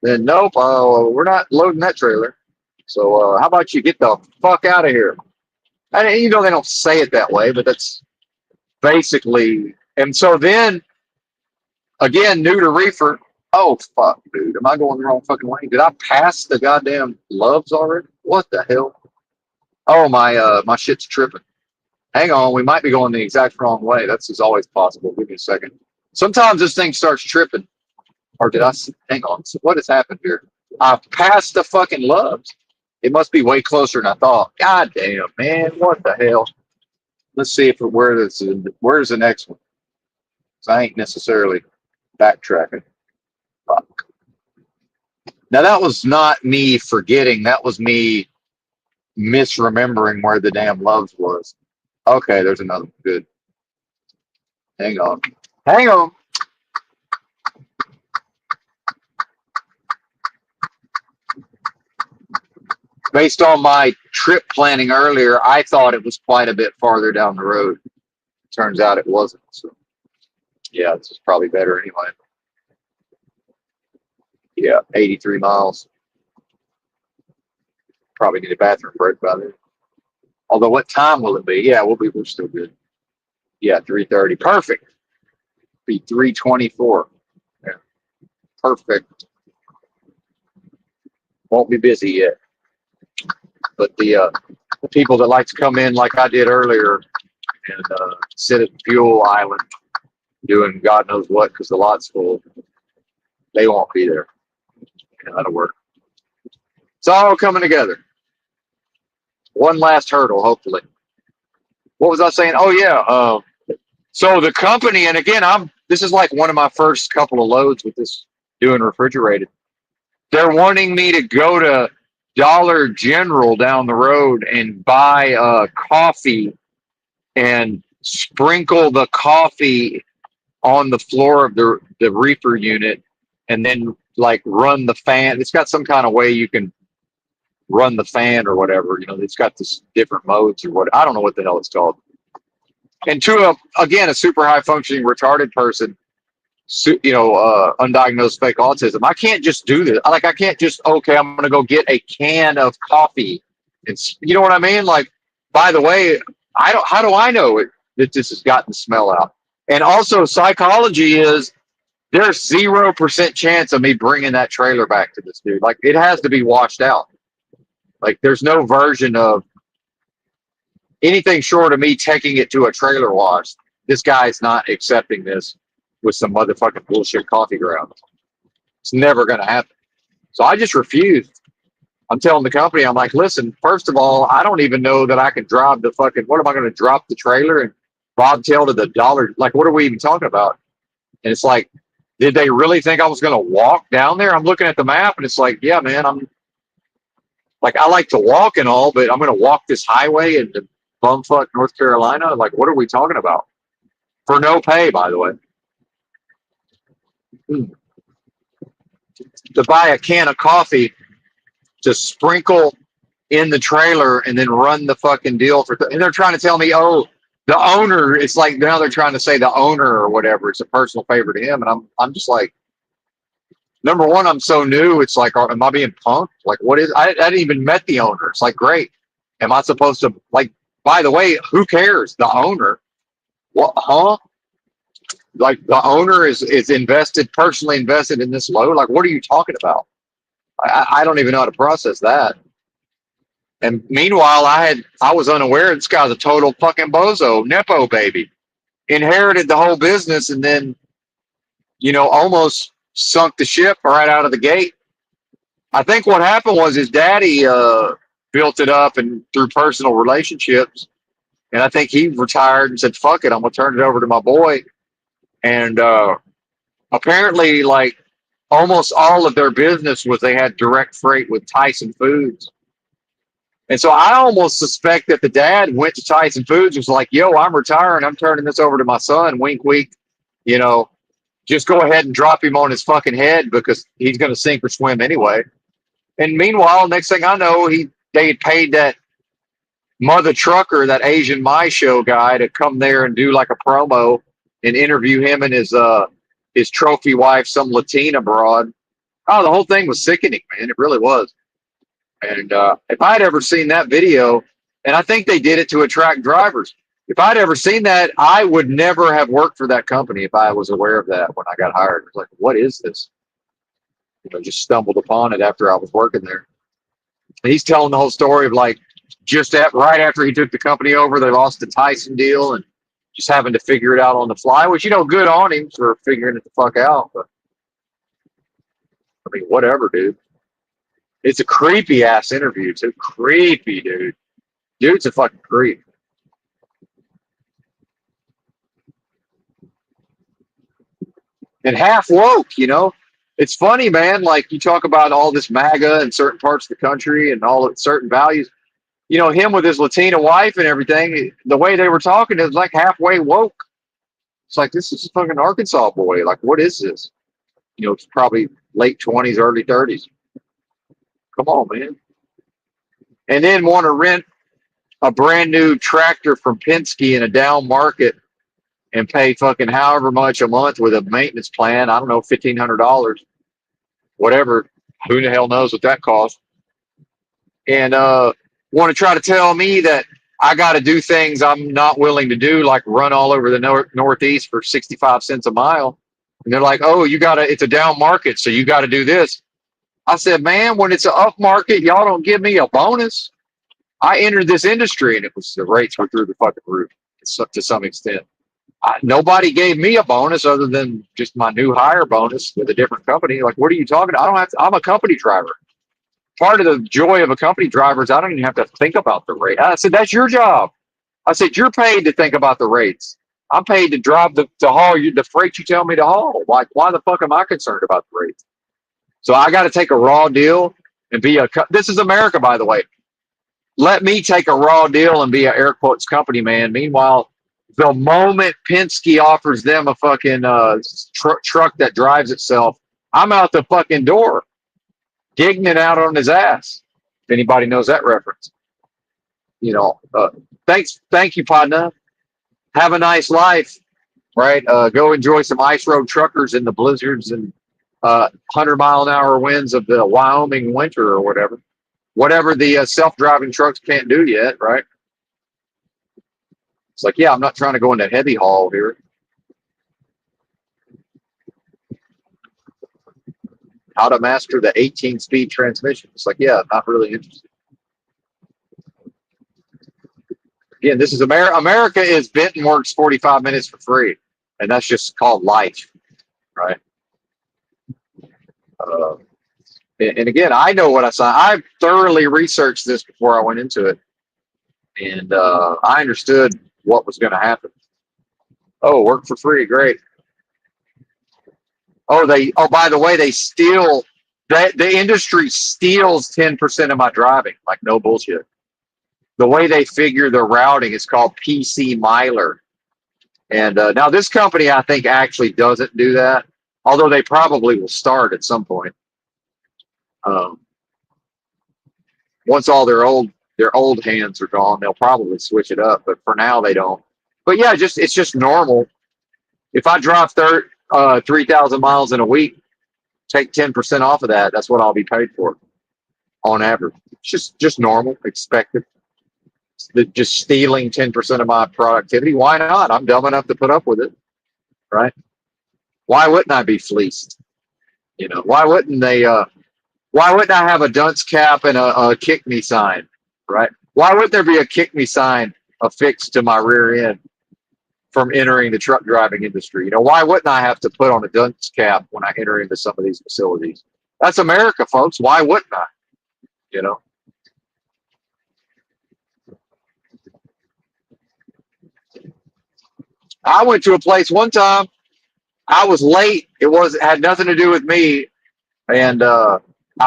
[SPEAKER 1] then nope, we're not loading that trailer. So how about you get the fuck out of here? And they don't say it that way, but that's basically. And so then again, new to reefer. Oh fuck, dude, am I going the wrong fucking way? Did I pass the goddamn loves already? What the hell? Oh my shit's tripping. Hang on, we might be going the exact wrong way. That's as always possible. Give me a second. Sometimes this thing starts tripping. Or did I? Hang on. So what has happened here? I passed the fucking loves. It must be way closer than I thought. God damn, man, what the hell? Let's see where's the next one. So I ain't necessarily backtracking. Fuck. Now that was not me forgetting. That was me misremembering where the damn loves was. Okay, there's another one. Good. Hang on. Hang on. Based on my trip planning earlier, I thought it was quite a bit farther down the road. Turns out it wasn't. So, yeah, this is probably better anyway. Yeah, 83 miles. Probably need a bathroom break by then. Although, what time will it be? Yeah, we're still good. Yeah, 3:30. Perfect. Be 3:24. Yeah, perfect. Won't be busy yet. But the people that like to come in like I did earlier and sit at the fuel island doing God knows what because the lot's full, they won't be there. Yeah, that'll work. It's all coming together. One last hurdle, hopefully. What was I saying? Oh yeah. So the company, and again, this is like one of my first couple of loads with this doing refrigerated. They're wanting me to go to Dollar General down the road and buy coffee and sprinkle the coffee on the floor of the reefer unit and then like run the fan. It's got some kind of way you can run the fan or whatever. It's got this different modes or what. I don't know what the hell it's called. And to a super high functioning retarded person, undiagnosed fake autism, I can't just do this. Like, I can't just, okay, I'm going to go get a can of coffee. You know what I mean? Like, by the way, how do I know that this has gotten the smell out? And also psychology is there's 0% chance of me bringing that trailer back to this dude. Like, it has to be washed out. Like, there's no version of anything short of me taking it to a trailer wash. This guy's not accepting this with some motherfucking bullshit coffee grounds. It's never going to happen. So I just refused. I'm telling the company, I'm like, listen, first of all, I don't even know that I can drive the fucking, what am I going to drop the trailer and bobtail to the dollar? Like, what are we even talking about? And it's like, did they really think I was going to walk down there? I'm looking at the map and it's like, yeah, man, I like to walk and all, but I'm going to walk this highway into bumfuck North Carolina. Like, what are we talking about? For no pay, by the way. To buy a can of coffee to sprinkle in the trailer and then run the fucking deal and they're trying to tell me, oh, the owner, it's like now they're trying to say the owner or whatever, it's a personal favor to him. And I'm just like, number one, I'm so new, it's like, am I being punked? Like, what is, I didn't even met the owner. It's like, great. Am I supposed to, like, by the way, who cares? The owner. What, huh? Like, the owner is personally invested in this load. Like, what are you talking about? I don't even know how to process that. And meanwhile, I was unaware this guy's a total fucking bozo, nepo baby, inherited the whole business, and then almost sunk the ship right out of the gate. I think what happened was his daddy built it up and through personal relationships. And I think he retired and said, fuck it, I'm going to turn it over to my boy. And apparently, like, almost all of their business was they had direct freight with Tyson Foods. And so I almost suspect that the dad went to Tyson Foods and was like, yo, I'm retiring. I'm turning this over to my son. Wink, wink. You know, just go ahead and drop him on his fucking head because he's going to sink or swim anyway. And meanwhile, next thing I know, they had paid that mother trucker, that Asian My Show guy, to come there and do like a promo and interview him and his trophy wife, some Latina broad. Oh, the whole thing was sickening, man. It really was. And if I'd ever seen that video, and I think they did it to attract drivers. If I'd ever seen that, I would never have worked for that company if I was aware of that when I got hired. It was like, what is this? Just stumbled upon it after I was working there. He's telling the whole story of like right after he took the company over, they lost the Tyson deal and just having to figure it out on the fly, which, good on him for figuring it the fuck out. But I mean, whatever, dude. It's a creepy ass interview too. Creepy, dude. Dude's a fucking creep. And half woke, It's funny, man. Like you talk about all this MAGA in certain parts of the country and all of certain values. Him with his Latina wife and everything, the way they were talking, it was like halfway woke. It's like, this is a fucking Arkansas boy. Like, what is this? It's probably late 20s, early 30s. Come on, man. And then want to rent a brand new tractor from Penske in a down market and pay fucking however much a month with a maintenance plan. I don't know, $1,500, whatever. Who the hell knows what that costs? And want to try to tell me that I got to do things I'm not willing to do, like run all over the Northeast for 65 cents a mile. And they're like, oh, it's a down market, so you got to do this. I said, man, when it's an up market, y'all don't give me a bonus. I entered this industry and the rates were through the fucking roof to some extent. Nobody gave me a bonus other than just my new hire bonus with a different company. Like, what are you talking about? I'm a company driver. Part of the joy of a company driver is I don't even have to think about the rate. I said, that's your job. I said, you're paid to think about the rates. I'm paid to drive to haul the freight you tell me to haul. Like, why the fuck am I concerned about the rates? So I got to take a raw deal and this is America, by the way. Let me take a raw deal and be an air quotes company man. Meanwhile, the moment Penske offers them a fucking truck that drives itself, I'm out the fucking door, digging it out on his ass. If anybody knows that reference, thank you, partner. Have a nice life, right? Go enjoy some ice road truckers in the blizzards and 100-mile-an-hour winds of the Wyoming winter or whatever the self-driving trucks can't do yet, right? It's like, yeah, I'm not trying to go into heavy haul here. How to master the 18-speed transmission. It's like, yeah, not really interested. Again, this is America is Benton works 45 minutes for free, and that's just called life, right? And again, I know what I saw. I thoroughly researched this before I went into it, and I understood what was going to happen. Oh, work for free, great. Oh, by the way, the industry steals 10% of my driving, like no bullshit. The way they figure their routing is called PC Miler. And now this company, I think, actually doesn't do that, although they probably will start at some point. Once all their old hands are gone, they'll probably switch it up. But for now, they don't. But yeah, it's just normal. If I drive 3,000 miles in a week, take 10% off of that. That's what I'll be paid for on average. It's just normal, expected. Just stealing 10% of my productivity. Why not? I'm dumb enough to put up with it, right? Why wouldn't I be fleeced? Why wouldn't they? Why wouldn't I have a dunce cap and a kick me sign, right? Why would there be a kick me sign affixed to my rear end? from entering the truck driving industry. You know, why wouldn't I have to put on a dunce cap when I enter into some of these facilities? That's America, folks. Why wouldn't I? You know, I went to a place one time. I was late. It had nothing to do with me, and I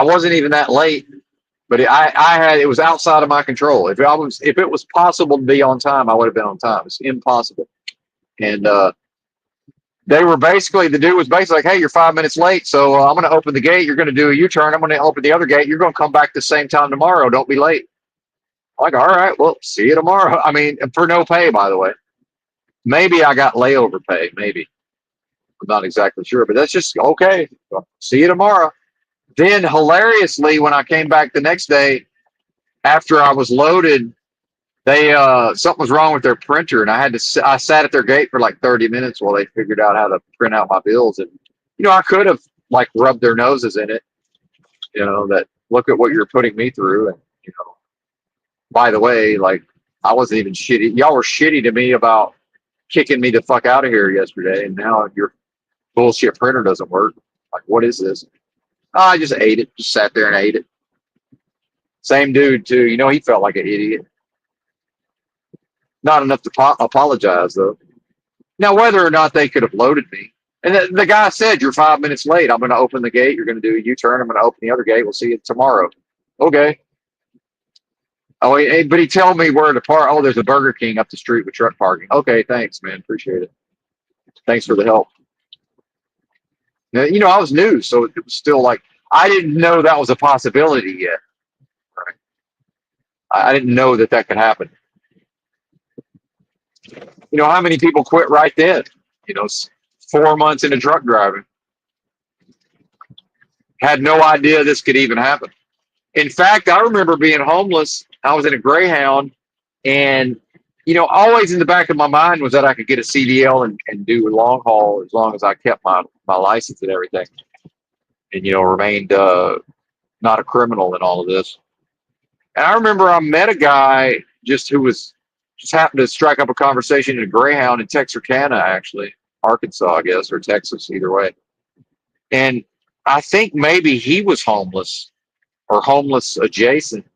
[SPEAKER 1] wasn't even that late. But it was outside of my control. If it was possible to be on time, I would have been on time. It's impossible. And the dude was basically like, "Hey, you're 5 minutes late, so I'm going to open the gate. You're going to do a U-turn. I'm going to open the other gate. You're going to come back the same time tomorrow. Don't be late." I'm like, all right, well, see you tomorrow. I mean, for no pay, by the way. Maybe I got layover pay. Maybe. I'm not exactly sure, but that's just okay. See you tomorrow. Then hilariously, when I came back the next day after I was loaded, they something was wrong with their printer, and I sat at their gate for like 30 minutes while they figured out how to print out my bills. And I could have like rubbed their noses in it, that look at what you're putting me through. And by the way, like, I wasn't even shitty. Y'all were shitty to me about kicking me the fuck out of here yesterday, and now your bullshit printer doesn't work. Like, what is this? Oh, I just ate it. Just sat there and ate it. Same dude too. He felt like an idiot. Not enough to apologize though. Now, whether or not they could have loaded me, and the guy said, "You're 5 minutes late. I'm going to open the gate. You're going to do a U-turn. I'm going to open the other gate. We'll see you tomorrow." Okay. Oh, but he told me where to park. Oh, there's a Burger King up the street with truck parking. Okay, thanks, man. Appreciate it. Thanks for the help. Now, I was new, so it was still like I didn't know that was a possibility yet. Right? I didn't know that could happen. How many people quit right then? 4 months into truck driving, had no idea this could even happen. In fact, I remember being homeless. I was in a Greyhound, and always in the back of my mind was that I could get a CDL and do a long haul as long as I kept my license and everything, and remained not a criminal in all of this. And I remember I met a guy who happened to strike up a conversation in a Greyhound in Texarkana, actually, Arkansas, I guess, or Texas, either way. And I think maybe he was homeless or homeless adjacent.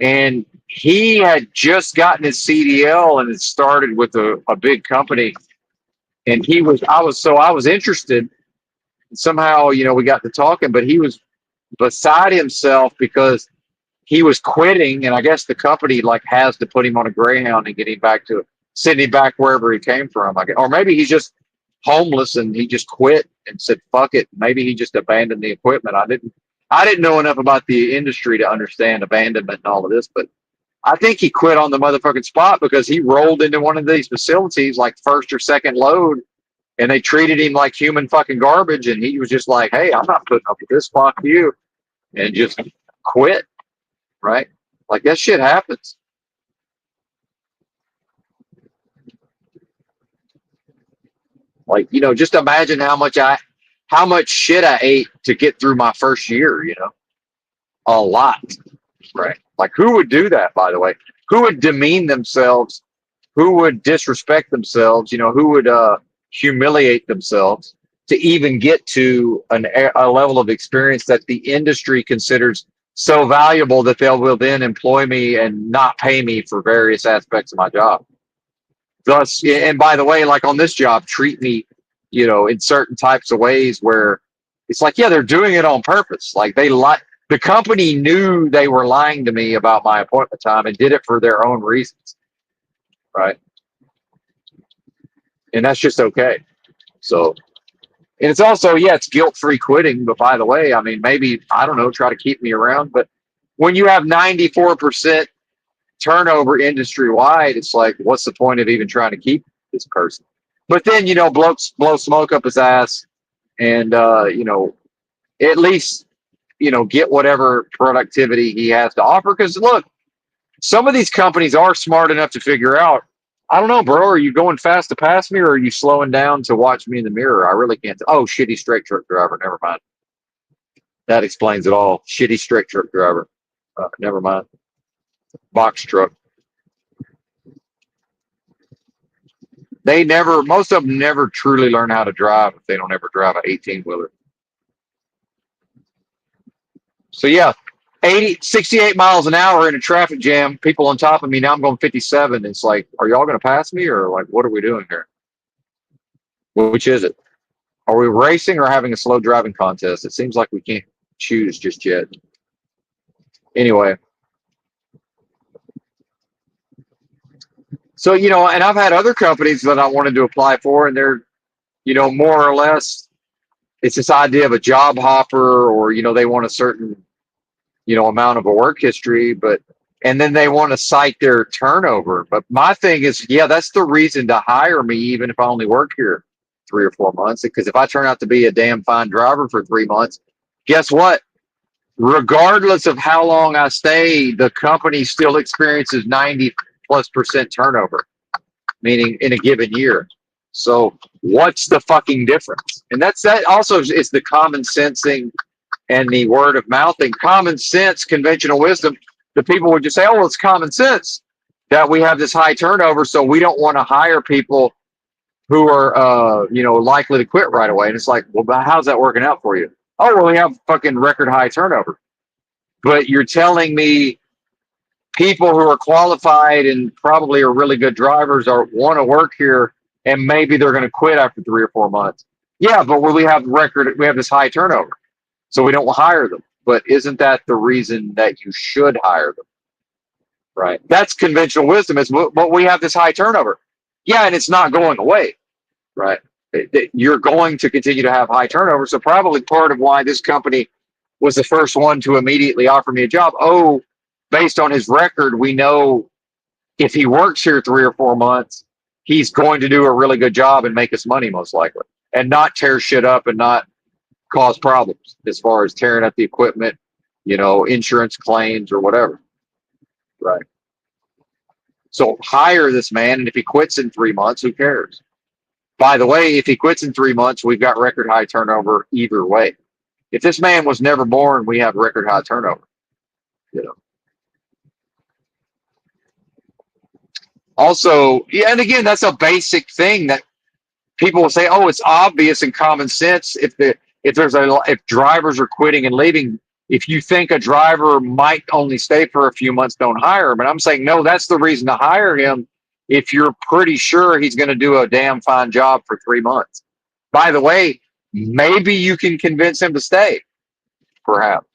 [SPEAKER 1] And he had just gotten his CDL and it started with a big company. And I was interested. And somehow, we got to talking, but he was beside himself because he was quitting. And I guess the company like has to put him on a Greyhound and get him send him back wherever he came from. Or maybe he's just homeless and he just quit and said, fuck it. Maybe he just abandoned the equipment. I didn't know enough about the industry to understand abandonment and all of this, but I think he quit on the motherfucking spot because he rolled into one of these facilities like first or second load, and they treated him like human fucking garbage. And he was just like, "Hey, I'm not putting up with this. Fuck you," and just quit. Right? Like that shit happens. Like just imagine how much shit I ate to get through my first year. A lot. Right. Like who would do that, by the way? Who would demean themselves? Who would disrespect themselves? Who would humiliate themselves to even get to a level of experience that the industry considers so valuable that they will then employ me and not pay me for various aspects of my job. Thus, and by the way, like on this job, treat me, in certain types of ways where it's like, yeah, they're doing it on purpose. Like the company knew they were lying to me about my appointment time and did it for their own reasons. Right. And that's just okay. So, and it's also, yeah, it's guilt-free quitting. But by the way, I mean, maybe, I don't know, try to keep me around. But when you have 94% turnover industry wide, it's like, what's the point of even trying to keep this person? But then, blow smoke up his ass and, at least, get whatever productivity he has to offer. Because look, some of these companies are smart enough to figure out, I don't know, bro, are you going fast to pass me or are you slowing down to watch me in the mirror? I really can't. Oh, shitty straight truck driver. Never mind. That explains it all. Shitty straight truck driver. Never mind. Box truck. most of them never truly learn how to drive if they don't ever drive an 18-wheeler. So yeah, 68 miles an hour in a traffic jam, people on top of me. Now I'm going 57. It's like, are y'all going to pass me, or like, what are we doing here? Which is it? Are we racing or having a slow driving contest? It seems like we can't choose just yet. Anyway, so and I've had other companies that I wanted to apply for, and they're more or less, it's this idea of a job hopper, or they want a certain amount of a work history, and then they want to cite their turnover. But my thing is, yeah, that's the reason to hire me, even if I only work here 3 or 4 months. Because if I turn out to be a damn fine driver for 3 months, guess what? Regardless of how long I stay, the company still experiences 90+% turnover, meaning in a given year. So what's the fucking difference? And that also is the common sensing and the word of mouth thing. Common sense, conventional wisdom, the people would just say, oh, well, it's common sense that we have this high turnover, so we don't want to hire people who are likely to quit right away. And it's like, well, how's that working out for you? Oh, well, we have fucking record high turnover. But you're telling me people who are qualified and probably are really good drivers want to work here, and maybe they're going to quit after 3 or 4 months. Yeah, but we have this high turnover, so we don't hire them. But isn't that the reason that you should hire them? Right. That's conventional wisdom. But we have this high turnover. Yeah, and it's not going away. Right. You're going to continue to have high turnover. So probably part of why this company was the first one to immediately offer me a job. Oh, based on his record, we know if he works here 3 or 4 months, he's going to do a really good job and make us money, most likely, and not tear shit up and not cause problems as far as tearing up the equipment, insurance claims or whatever. Right. So hire this man, and if he quits in 3 months, who cares? By the way, if he quits in 3 months, we've got record high turnover either way. If this man was never born, we have record high turnover. Also, yeah, and again, that's a basic thing that people will say, "Oh, it's obvious and common sense." If drivers are quitting and leaving, if you think a driver might only stay for a few months, don't hire him. And I'm saying, no, that's the reason to hire him if you're pretty sure he's going to do a damn fine job for 3 months. By the way, maybe you can convince him to stay, perhaps.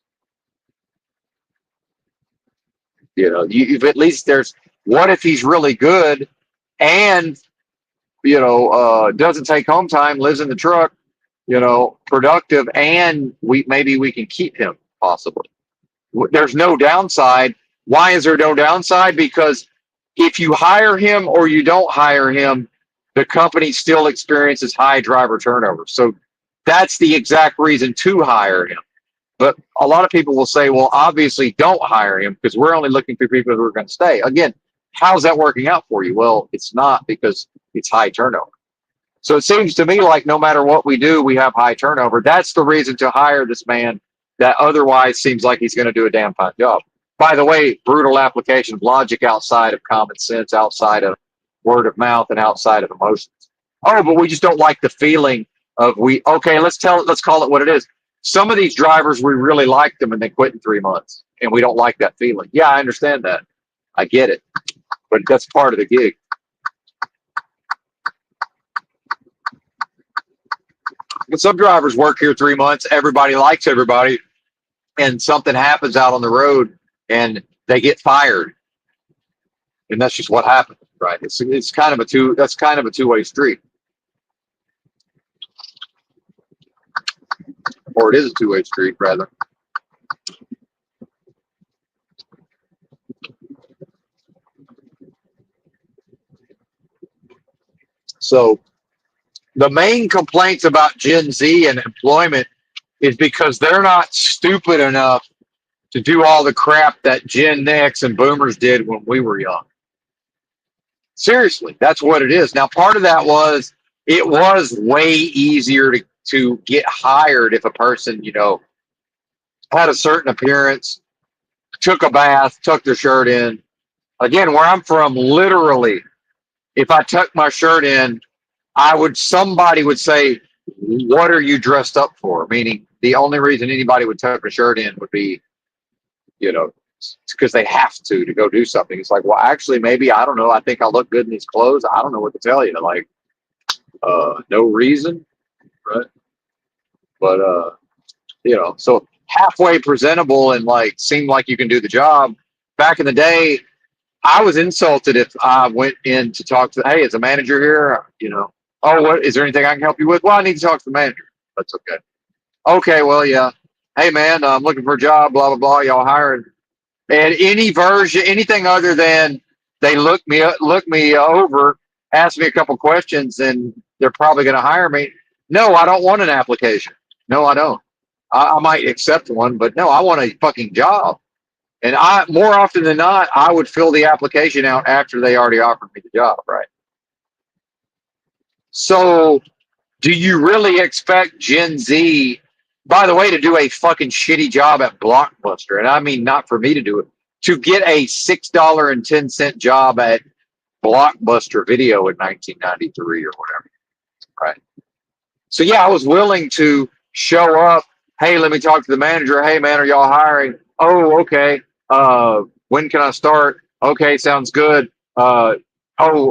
[SPEAKER 1] If at least what if he's really good and doesn't take home time, lives in the truck, productive, and maybe we can keep him possibly. There's no downside. Why is there no downside? Because if you hire him or you don't hire him, the company still experiences high driver turnover. So that's the exact reason to hire him. But a lot of people will say, well, obviously don't hire him because we're only looking for people who are going to stay. Again, how's that working out for you? Well, it's not, because it's high turnover. So it seems to me like no matter what we do, we have high turnover. That's the reason to hire this man that otherwise seems like he's going to do a damn fine job. By the way, brutal application of logic outside of common sense, outside of word of mouth, and outside of emotions. Oh, but we just don't like the feeling of let's call it what it is. Some of these drivers, we really like them and they quit in 3 months and we don't like that feeling. Yeah, I understand that. I get it. But that's part of the gig. But some drivers work here 3 months, everybody likes everybody, and something happens out on the road and they get fired. And that's just what happens, right? It's kind of a two-way street. Or it is a two-way street, rather. So the main complaints about Gen Z and employment is because they're not stupid enough to do all the crap that Gen X and Boomers did when we were young. Seriously, that's what it is. Now, part of that was it was way easier to get hired if a person, had a certain appearance, took a bath, tucked their shirt in. Again, where I'm from, literally, if I tuck my shirt in, somebody would say, what are you dressed up for? Meaning the only reason anybody would tuck a shirt in would be, you know, because they have to go do something. It's like, well, actually, maybe, I don't know. I think I look good in these clothes. I don't know what to tell you. Like, no reason, right? But, so halfway presentable and like seemed like you can do the job. Back in the day, I was insulted if I went in to talk to, hey, is a manager here? Oh, what is there anything I can help you with? Well, I need to talk to the manager. That's okay. Okay, well, yeah. Hey, man, I'm looking for a job. Blah blah blah. Y'all hiring? And any version, anything other than they look me over, ask me a couple questions, and they're probably going to hire me. No, I don't want an application. No, I don't. I might accept one, but no, I want a fucking job. And more often than not, I would fill the application out after they already offered me the job, right? So, do you really expect Gen Z, by the way, to do a fucking shitty job at Blockbuster? And I mean, not for me to do it, to get a $6.10 job at Blockbuster Video in 1993 or whatever, right? So, yeah, I was willing to show up. Hey, let me talk to the manager. Hey, man, are y'all hiring? Oh, okay. When can I start? Okay, sounds good. Oh,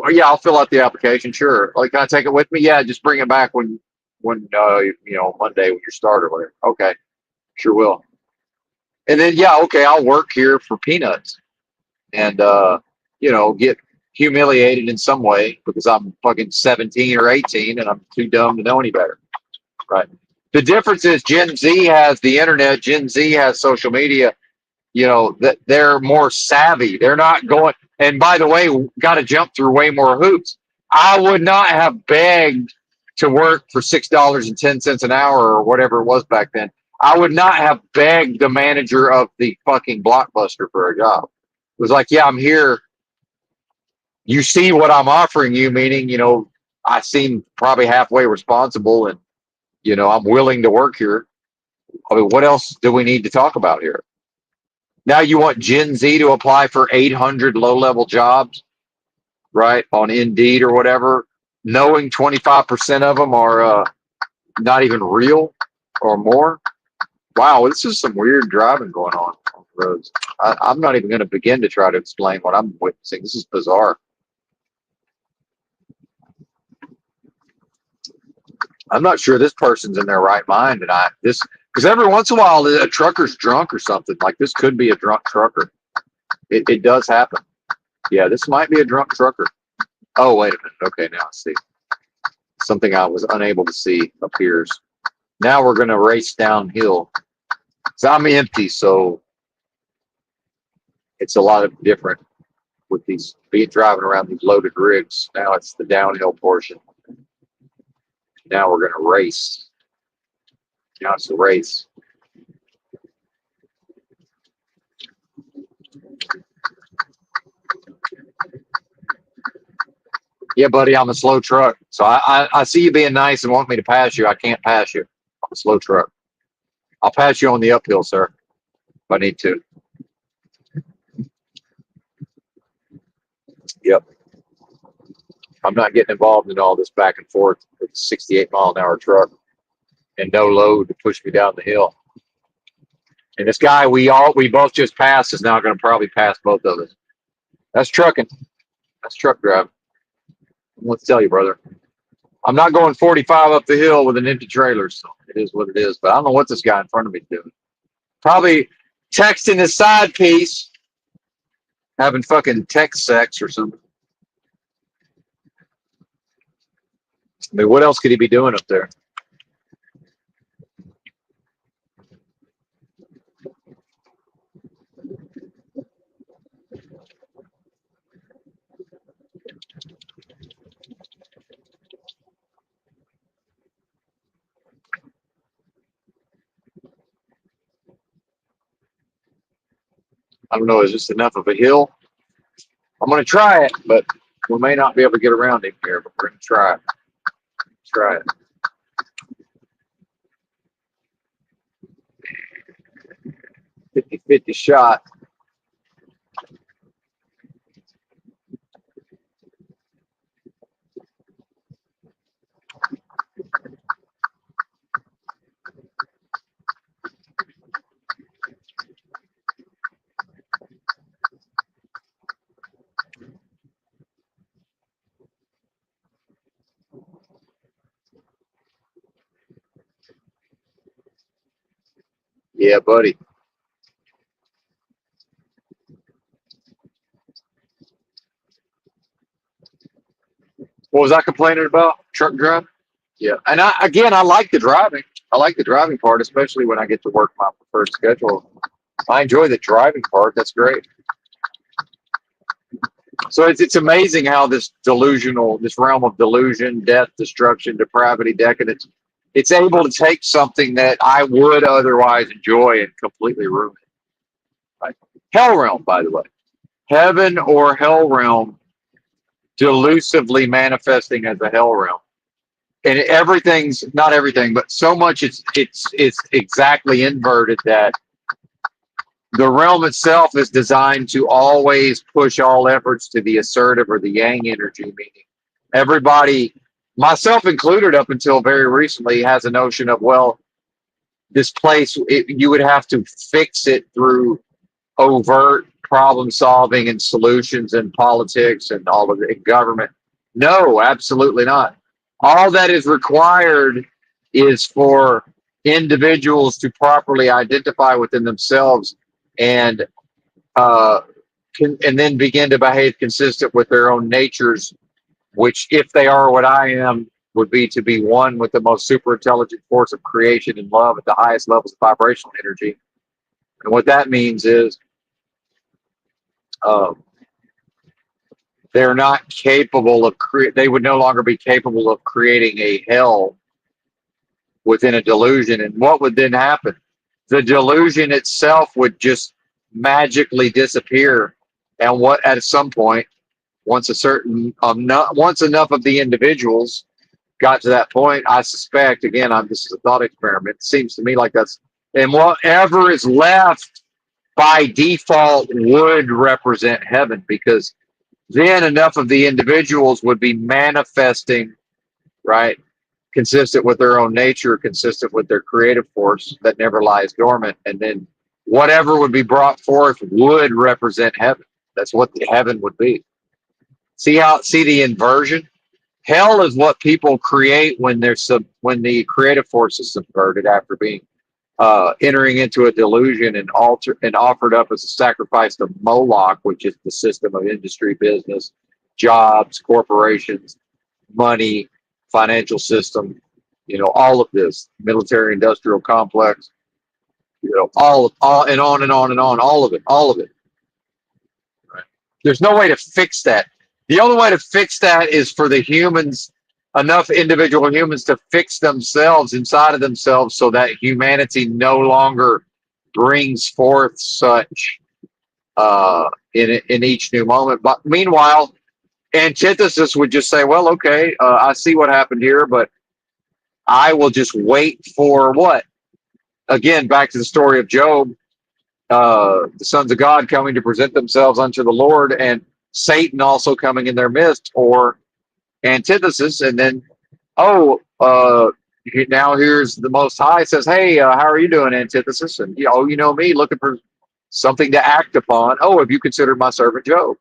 [SPEAKER 1] yeah, I'll fill out the application. Sure. Like, can I take it with me? Yeah, just bring it back when Monday when you start or whatever. Okay, sure will. And then yeah, okay, I'll work here for peanuts and get humiliated in some way because I'm fucking 17 or 18 and I'm too dumb to know any better. Right. The difference is Gen Z has the internet, Gen Z has social media, that they're more savvy. They're not going, and by the way, got to jump through way more hoops. I would not have begged to work for $6.10 an hour or whatever it was back then. I would not have begged the manager of the fucking Blockbuster for a job. It was like, yeah, I'm here. You see what I'm offering you, meaning, I seem probably halfway responsible and, I'm willing to work here. I mean, what else do we need to talk about here? Now you want Gen Z to apply for 800 low-level jobs, right, on Indeed or whatever, knowing 25% of them are not even real or more. Wow, this is some weird driving going on the roads. I'm not even going to begin to try to explain what I'm witnessing. This is bizarre. I'm not sure this person's in their right mind, and because every once in a while a trucker's drunk or something. Like this could be a drunk trucker. It does happen. Yeah, this might be a drunk trucker. Oh, wait a minute. Okay, now I see. Something I was unable to see appears. Now we're going to race downhill. So I'm empty, so it's a lot of different with these driving around these loaded rigs. Now it's the downhill portion. Now we're going to race. Now it's a race. Yeah, buddy, I'm a slow truck. So I see you being nice and want me to pass you. I can't pass you. I'm a slow truck. I'll pass you on the uphill, sir, if I need to. Yep. I'm not getting involved in all this back and forth with a 68-mile-an-hour truck and no load to push me down the hill. And this guy we both just passed is now going to probably pass both of us. That's trucking. That's truck driving. Let's tell you, brother. I'm not going 45 up the hill with an empty trailer, so it is what it is. But I don't know what this guy in front of me is doing. Probably texting his side piece, having fucking text sex or something. I mean, what else could he be doing up there? I don't know. Is this enough of a hill? I'm going to try it, but we may not be able to get around him here, but we're going to try it. Try it. 50-50 shot. Yeah, buddy. What was I complaining about? Truck driving? Yeah. And I like the driving. I like the driving part, especially when I get to work my preferred schedule. I enjoy the driving part. That's great. So it's amazing how this realm of delusion, death, destruction, depravity, decadence, it's able to take something that I would otherwise enjoy and completely ruin it. Right? Hell realm, by the way, heaven or hell realm, delusively manifesting as a hell realm, and everything's not everything, but so much it's exactly inverted that the realm itself is designed to always push all efforts to the assertive or the yang energy, meaning everybody, myself included up until very recently, has a notion of, well, this place, you would have to fix it through overt problem solving and solutions and politics and all of it, government. No, absolutely not. All that is required is for individuals to properly identify within themselves and uh, and then begin to behave consistent with their own natures, which, if they are what I am, would be to be one with the most super intelligent force of creation and love at the highest levels of vibrational energy. And what that means is uh, they're not capable of they would no longer be capable of creating a hell within a delusion. And what would then happen? The delusion itself would just magically disappear. And what at some point, once a certain once enough of the individuals got to that point, I suspect, again, this is a thought experiment. It seems to me like that's, and whatever is left by default would represent heaven, because then enough of the individuals would be manifesting, right, consistent with their own nature, consistent with their creative force that never lies dormant. And then whatever would be brought forth would represent heaven. That's what the heaven would be. See the inversion? Hell is what people create when when the creative force is subverted after being entering into a delusion and offered up as a sacrifice to Moloch, which is the system of industry, business, jobs, corporations, money, financial system, all of this military industrial complex, all and on and on and on, all of it. Right? There's no way to fix that. The only way to fix that is for the humans, enough individual humans, to fix themselves inside of themselves, so that humanity no longer brings forth such in each new moment. But meanwhile, antithesis would just say, well, okay, I see what happened here, but I will just wait for what? Again, back to the story of Job, the sons of God coming to present themselves unto the Lord, and Satan also coming in their midst, or antithesis. And then, now here's the Most High says, hey, how are you doing, antithesis? And, you know me, looking for something to act upon. Oh, have you considered my servant Job?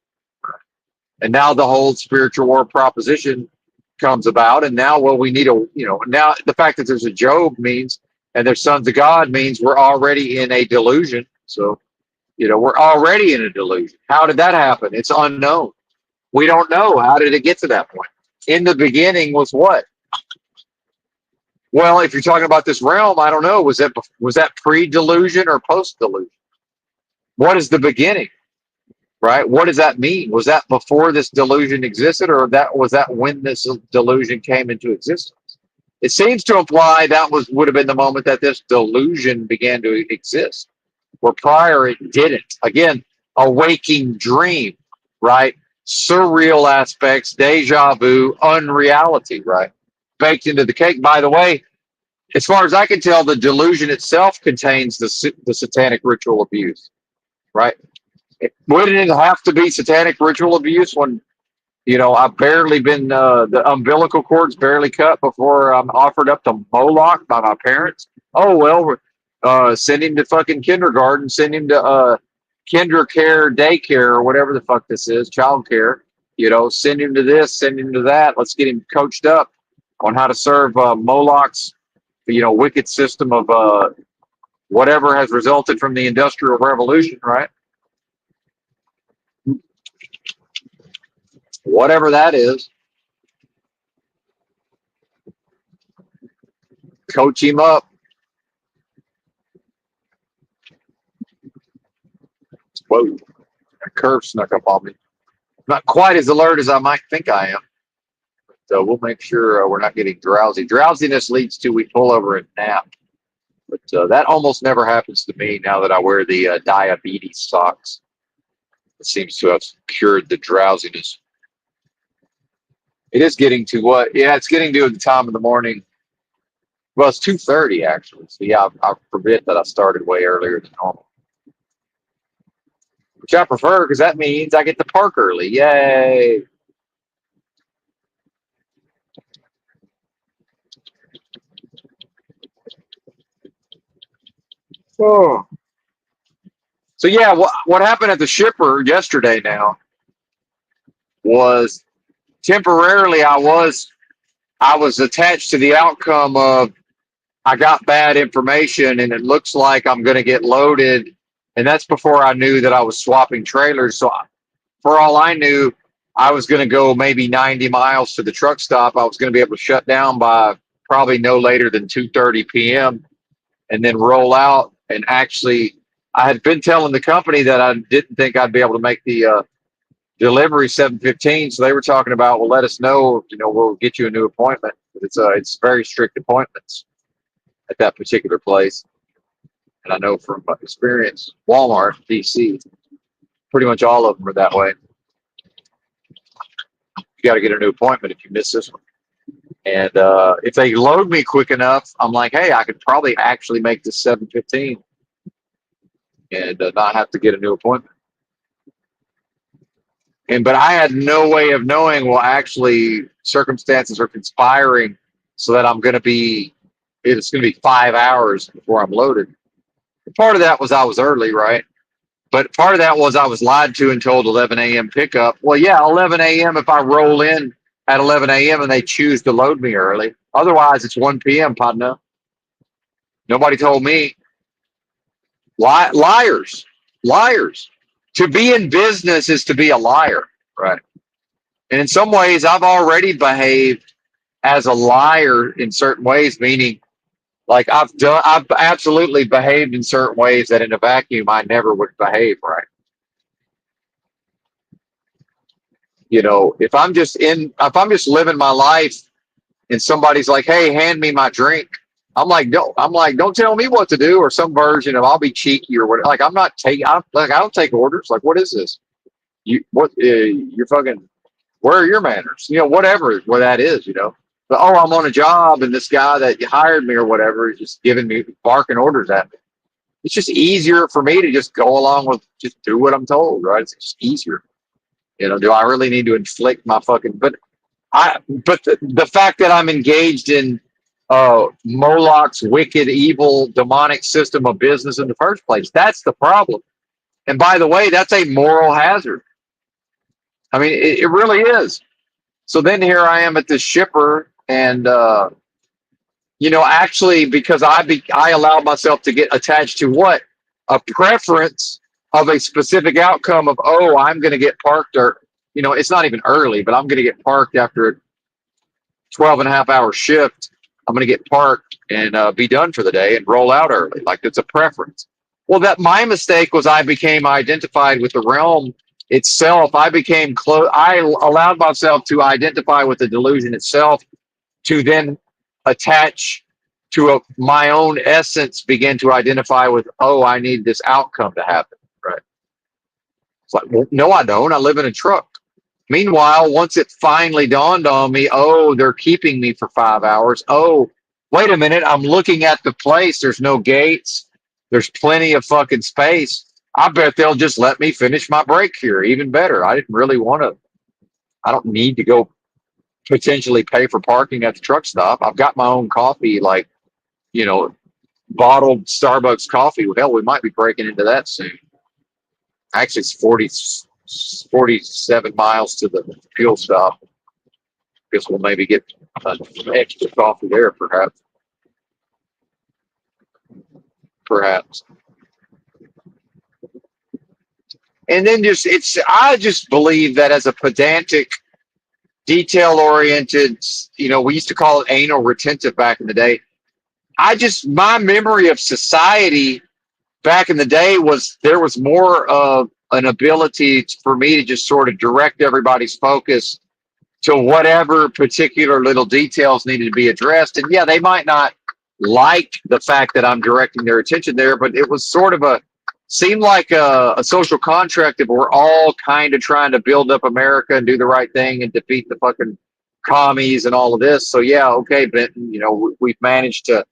[SPEAKER 1] And now the whole spiritual war proposition comes about. And now, well, we need now the fact that there's a Job means, and there's sons of God means we're already in a delusion. So, we're already in a delusion. How did that happen? It's unknown. We don't know. How did it get to that point? In the beginning was what? Well, if you're talking about this realm, I don't know. Was that pre-delusion or post-delusion? What is the beginning? Right? What does that mean? Was that before this delusion existed, or was that when this delusion came into existence? It seems to imply that would have been the moment that this delusion began to exist, where prior it didn't. Again, a waking dream, right? Surreal aspects, deja vu, unreality, right? Baked into the cake. By the way, as far as I can tell, the delusion itself contains the satanic ritual abuse, right? Wouldn't it have to be satanic ritual abuse when, I've barely been, the umbilical cord's barely cut before I'm offered up to Moloch by my parents? Oh, well, send him to fucking kindergarten, send him to kinder care, daycare, or whatever the fuck this is, child care. Send him to this, send him to that. Let's get him coached up on how to serve Moloch's, wicked system of whatever has resulted from the Industrial Revolution, right? Whatever that is, coach him up. Whoa, that curve snuck up on me. Not quite as alert as I might think I am. So we'll make sure we're not getting drowsy. Drowsiness leads to we pull over and nap. But that almost never happens to me now that I wear the diabetes socks. It seems to have cured the drowsiness. It is getting to what? Yeah, it's getting to the time of the morning. Well, it's 2:30 actually. So yeah, I forget that I started way earlier than normal, which I prefer because that means I get to park early. Yay! Oh. So yeah, what happened at the shipper yesterday now was temporarily I was attached to the outcome of I got bad information and it looks like I'm going to get loaded. And that's before I knew that I was swapping trailers. So for all I knew, I was going to go maybe 90 miles to the truck stop. I was going to be able to shut down by probably no later than 2:30 p.m. and then roll out. And actually, I had been telling the company that I didn't think I'd be able to make the delivery 7:15. So they were talking about, well, let us know, we'll get you a new appointment. It's very strict appointments at that particular place. And I know from experience, Walmart, DC, pretty much all of them are that way. You got to get a new appointment if you miss this one. And if they load me quick enough, I'm like, hey, I could probably actually make this 7:15 and not have to get a new appointment. But I had no way of knowing, well, actually circumstances are conspiring so that it's going to be 5 hours before I'm loaded. Part of that was I was early, right? But part of that was I was lied to and told 11 a.m. pickup. Well, yeah, 11 a.m. if I roll in at 11 a.m. and they choose to load me early. Otherwise, it's 1 p.m., partner. Nobody told me. Liars. Liars. To be in business is to be a liar, right? And in some ways, I've already behaved as a liar in certain ways, meaning like I've absolutely behaved in certain ways that in a vacuum I never would behave, right? If I'm just living my life and somebody's like, hey, hand me my drink. Don't tell me what to do, or some version of I'll be cheeky or what. Like, I don't take orders. Like, what is this? You're fucking, where are your manners? Whatever, where that is, But, oh, I'm on a job and this guy that hired me or whatever is just giving me barking orders at me. It's just easier for me to just go along with, just do what I'm told, right? It's just easier. Do I really need to inflict my fucking, but the fact that I'm engaged in Moloch's wicked, evil, demonic system of business in the first place, that's the problem. And by the way, that's a moral hazard. I mean, it really is. So then here I am at this shipper, and actually, because I allowed myself to get attached to what? A preference of a specific outcome of, oh, I'm going to get parked, or it's not even early, but I'm going to get parked after a 12 and a half hour shift. I'm going to get parked and be done for the day and roll out early. Like, it's a preference. Well, that my mistake was I became identified with the realm itself. I became close. I allowed myself to identify with the delusion itself, to then attach to my own essence, begin to identify with, oh, I need this outcome to happen. Right. It's like, well, no, I don't. I live in a truck. Meanwhile, once it finally dawned on me, oh, they're keeping me for 5 hours. Oh, wait a minute. I'm looking at the place. There's no gates. There's plenty of fucking space. I bet they'll just let me finish my break here. Even better. I didn't really want to. I don't need to go potentially pay for parking at the truck stop. I've got my own coffee, like, bottled Starbucks coffee. Well, hell, we might be breaking into that soon. Actually, it's 47 miles to the fuel stop. Guess we'll maybe get an extra coffee there, perhaps. perhaps. And then I just believe that as a pedantic, detail oriented, we used to call it anal retentive back in the day. My memory of society back in the day was there was more of an ability for me to just sort of direct everybody's focus to whatever particular little details needed to be addressed. And yeah, they might not like the fact that I'm directing their attention there, but it was sort of seemed like a social contract that we're all kind of trying to build up America and do the right thing and defeat the fucking commies and all of this. So yeah, okay, Benton, we've managed to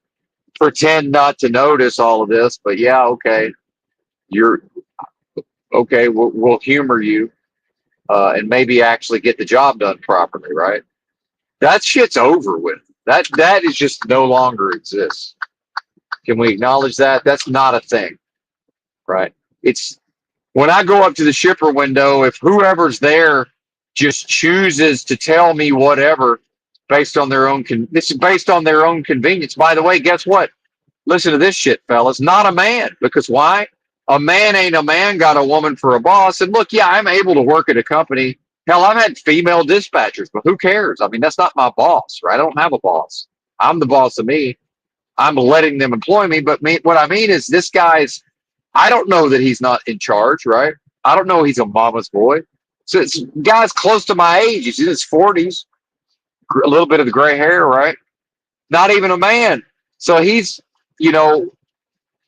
[SPEAKER 1] pretend not to notice all of this, but yeah, okay, you're okay. We'll humor you and maybe actually get the job done properly, right? That shit's over with. That is just no longer exists. Can we acknowledge that? That's not a thing, right? It's when I go up to the shipper window, if whoever's there just chooses to tell me whatever based on their own this is based on their own convenience. By the way, guess what? Listen to this shit, fellas. Not a man. Because why? A man ain't a man got a woman for a boss. And look, yeah, I'm able to work at a company. Hell, I've had female dispatchers, but who cares? I mean, that's not my boss, right? I don't have a boss. I'm the boss of me. I'm letting them employ me. But what I mean is I don't know that he's not in charge, right? I don't know he's a mama's boy. So it's guy's close to my age. He's in his 40s, a little bit of the gray hair, right? Not even a man. So he's,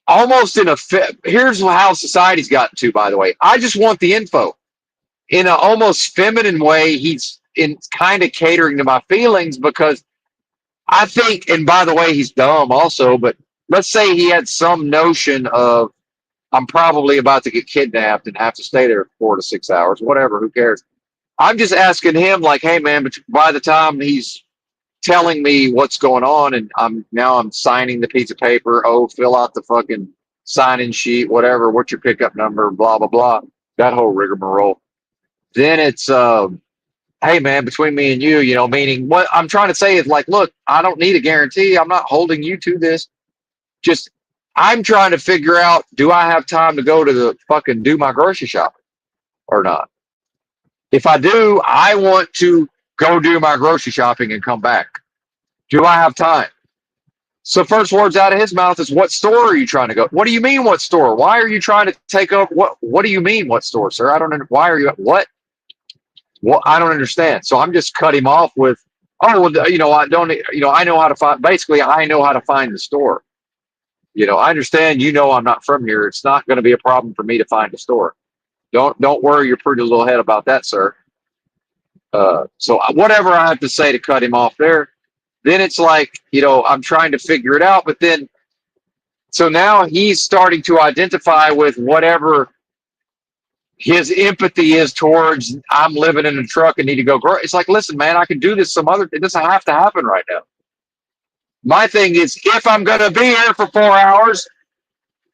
[SPEAKER 1] almost here's how society's gotten to, by the way. I just want the info. In an almost feminine way, he's in kind of catering to my feelings because I think, and by the way, he's dumb also, but let's say he had some notion of, I'm probably about to get kidnapped and have to stay there 4 to 6 hours, whatever, who cares? I'm just asking him like, hey man, but by the time he's telling me what's going on and I'm signing the piece of paper, fill out the fucking sign-in sheet, whatever, what's your pickup number, blah, blah, blah, that whole rigmarole. Then it's, hey man, between me and you, meaning what I'm trying to say is like, look, I don't need a guarantee. I'm not holding you to this. Just, I'm trying to figure out, do I have time to go to the fucking do my grocery shopping or not? If I do, I want to go do my grocery shopping and come back. Do I have time? So first words out of his mouth is, what store are you trying to go? What do you mean, what store? Why are you trying to take over? What do you mean, what store, sir? I don't know. Why are you, what? Well, I don't understand. So I'm just cut him off with, I don't, I know how to find, basically, I know how to find the store. I understand, I'm not from here. It's not going to be a problem for me to find a store. Don't worry your pretty little head about that, sir. So whatever I have to say to cut him off there, then it's like, I'm trying to figure it out. But then, so now he's starting to identify with whatever his empathy is towards, I'm living in a truck and need to go grow. It's like, listen, man, I can do this it doesn't have to happen right now. My thing is, if I'm going to be here for 4 hours,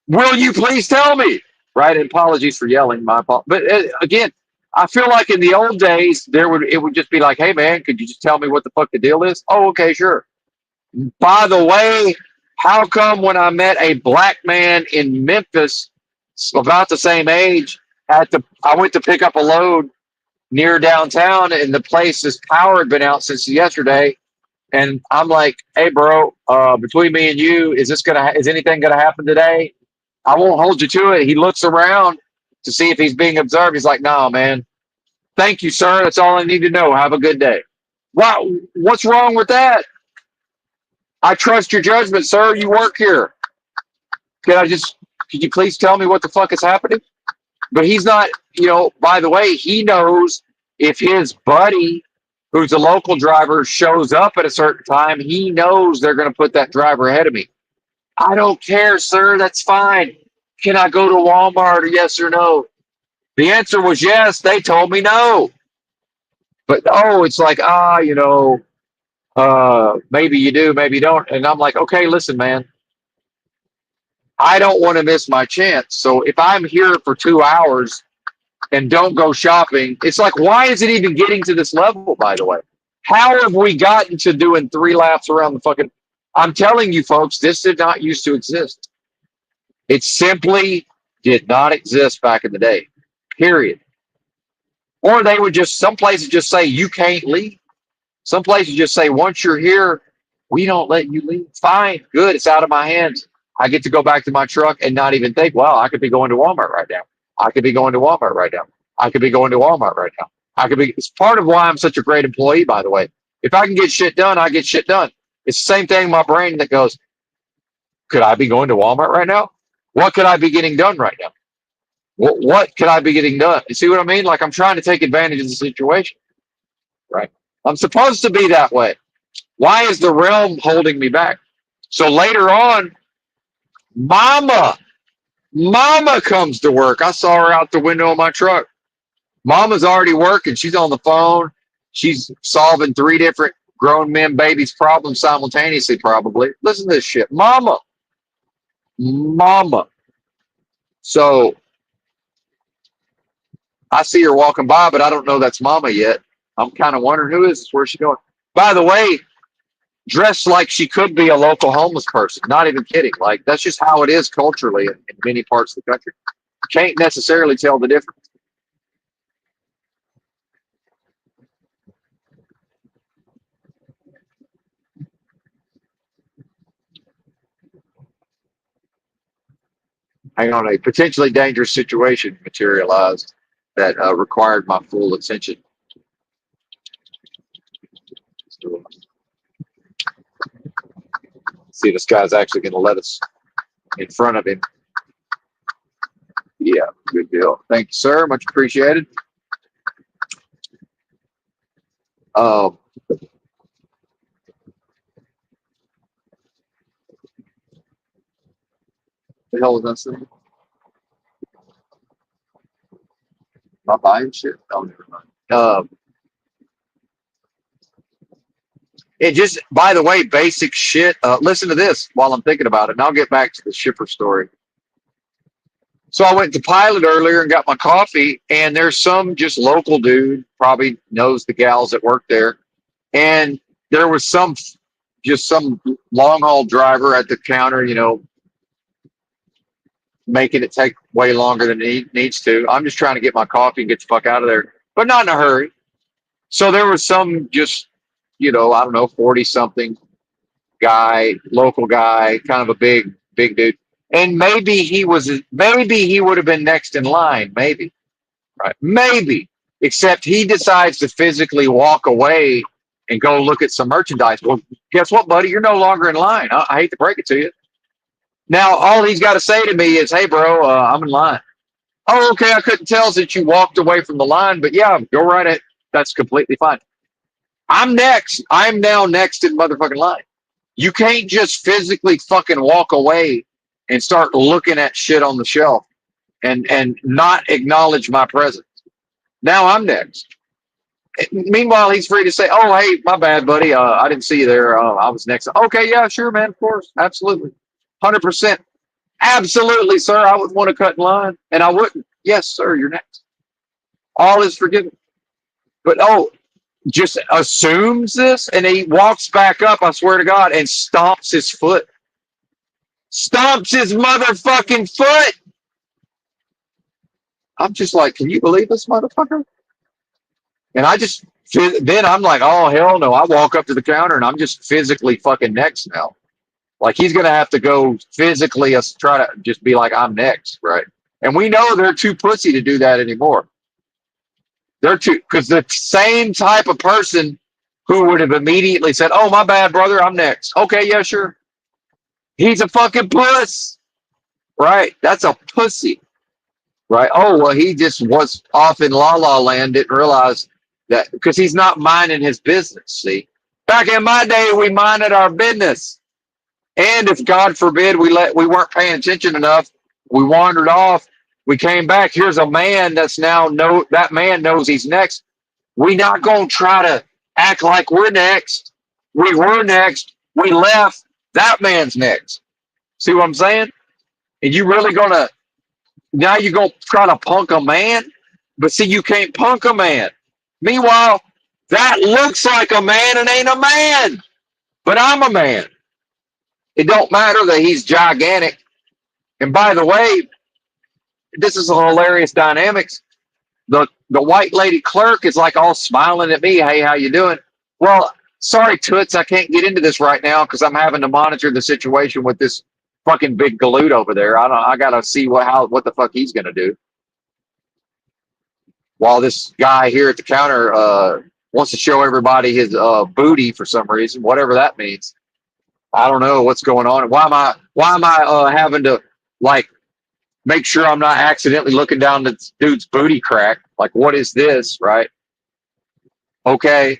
[SPEAKER 1] will you please tell me? Right? And apologies for yelling. But again, I feel like in the old days, it would just be like, hey, man, could you just tell me what the fuck the deal is? Oh, okay, sure. By the way, how come when I met a black man in Memphis, about the same age, I went to pick up a load near downtown, and the place's power had been out since yesterday. And I'm like, hey, bro, between me and you, is anything gonna happen today? I won't hold you to it. He looks around to see if he's being observed. He's like, no, man. Thank you, sir. That's all I need to know. Have a good day. Wow, what's wrong with that? I trust your judgment, sir. You work here. Could you please tell me what the fuck is happening? But he's not, by the way, he knows if his buddy, who's a local driver, shows up at a certain time, he knows they're going to put that driver ahead of me. I don't care, sir. That's fine. Can I go to Walmart or yes or no? The answer was yes. They told me no. But, it's like, maybe you do, maybe you don't. And I'm like, okay, listen, man. I don't want to miss my chance. So if I'm here for 2 hours and don't go shopping, it's like, why is it even getting to this level, by the way? How have we gotten to doing 3 laps around the fucking... I'm telling you, folks, this did not used to exist. It simply did not exist back in the day. Period. Or they would just, some places just say you can't leave. Some places just say once you're here, we don't let you leave. Fine, good, it's out of my hands. I get to go back to my truck and not even think, wow, I could be going to Walmart right now. I could be going to Walmart right now. I could be going to Walmart right now. I could be. It's part of why I'm such a great employee, by the way. If I can get shit done, I get shit done. It's the same thing in my brain that goes, could I be going to Walmart right now? What could I be getting done right now? What could I be getting done? You see what I mean? Like I'm trying to take advantage of the situation, right? I'm supposed to be that way. Why is the realm holding me back? So later on, Mama, Mama comes to work. I saw her out the window of my truck. Mama's already working. She's on the phone. She's solving 3 different grown men, babies' problems simultaneously, probably. Listen to this shit. Mama. Mama. So I see her walking by, but I don't know that's Mama yet. I'm kind of wondering who is this? Where's she going? By the way, dressed like she could be a local homeless person. Not even kidding. Like that's just how it is culturally in many parts of the country. Can't necessarily tell the difference. Hang on, a potentially dangerous situation materialized that required my full attention. See, this guy's actually going to let us in front of him. Yeah, good deal. Thank you, sir. Much appreciated. Um, the hell was that thing? Am I buying shit? Oh, never mind. It just, by the way, basic shit. Listen to this while I'm thinking about it, and I'll get back to the shipper story. So I went to Pilot earlier and got my coffee, and there's some just local dude, probably knows the gals that work there, and there was some long haul driver at the counter, making it take way longer than it needs to. I'm just trying to get my coffee and get the fuck out of there, but not in a hurry. So there was some just, I don't know, 40 something guy, local guy, kind of a big dude. And maybe he would have been next in line, maybe, right? Maybe, except he decides to physically walk away and go look at some merchandise. Well, guess what, buddy? You're no longer in line. I hate to break it to you. Now, all he's got to say to me is, hey, bro, I'm in line. Oh, okay. I couldn't tell that you walked away from the line, but yeah, go right ahead. That's completely fine. I'm next. I'm now next in motherfucking line. You can't just physically fucking walk away and start looking at shit on the shelf and not acknowledge my presence. Now I'm next. Meanwhile, he's free to say, "Oh, hey, my bad, buddy. I didn't see you there. I was next." Okay, yeah, sure, man. Of course, absolutely, 100%, absolutely, sir. I would want to cut in line, and I wouldn't. Yes, sir. You're next. All is forgiven. But just assumes this, and he walks back up. I swear to God, and stomps his foot. Stomps his motherfucking foot. I'm just like, can you believe this motherfucker? And then I'm like, oh, hell no. I walk up to the counter and I'm just physically fucking next now. Like he's going to have to go physically try to just be like, I'm next, right? And we know they're too pussy to do that anymore. They're too, because the same type of person who would have immediately said, oh, my bad, brother, I'm next. Okay, yeah, sure. He's a fucking puss, right? That's a pussy. Right. Oh, well, he just was off in La La Land, didn't realize that because he's not minding his business. See, back in my day, we minded our business. And if God forbid we weren't paying attention enough, we wandered off, we came back. Here's a man that man knows he's next. We not gonna try to act like we're next. We were next. We left. That man's next. See what I'm saying? And you really gonna now you're going to try to punk a man, but see, you can't punk a man. Meanwhile, that looks like a man and ain't a man, but I'm a man. It don't matter that he's gigantic And by the way, this is a hilarious dynamics. The white lady clerk is like all smiling at me. Hey, how you doing? Well, sorry, Toots, I can't get into this right now because I'm having to monitor the situation with this fucking big galoot over there. I gotta see what the fuck he's gonna do. While this guy here at the counter wants to show everybody his booty for some reason, whatever that means. I don't know what's going on. Why am I having to like make sure I'm not accidentally looking down this dude's booty crack? Like, what is this, right? Okay,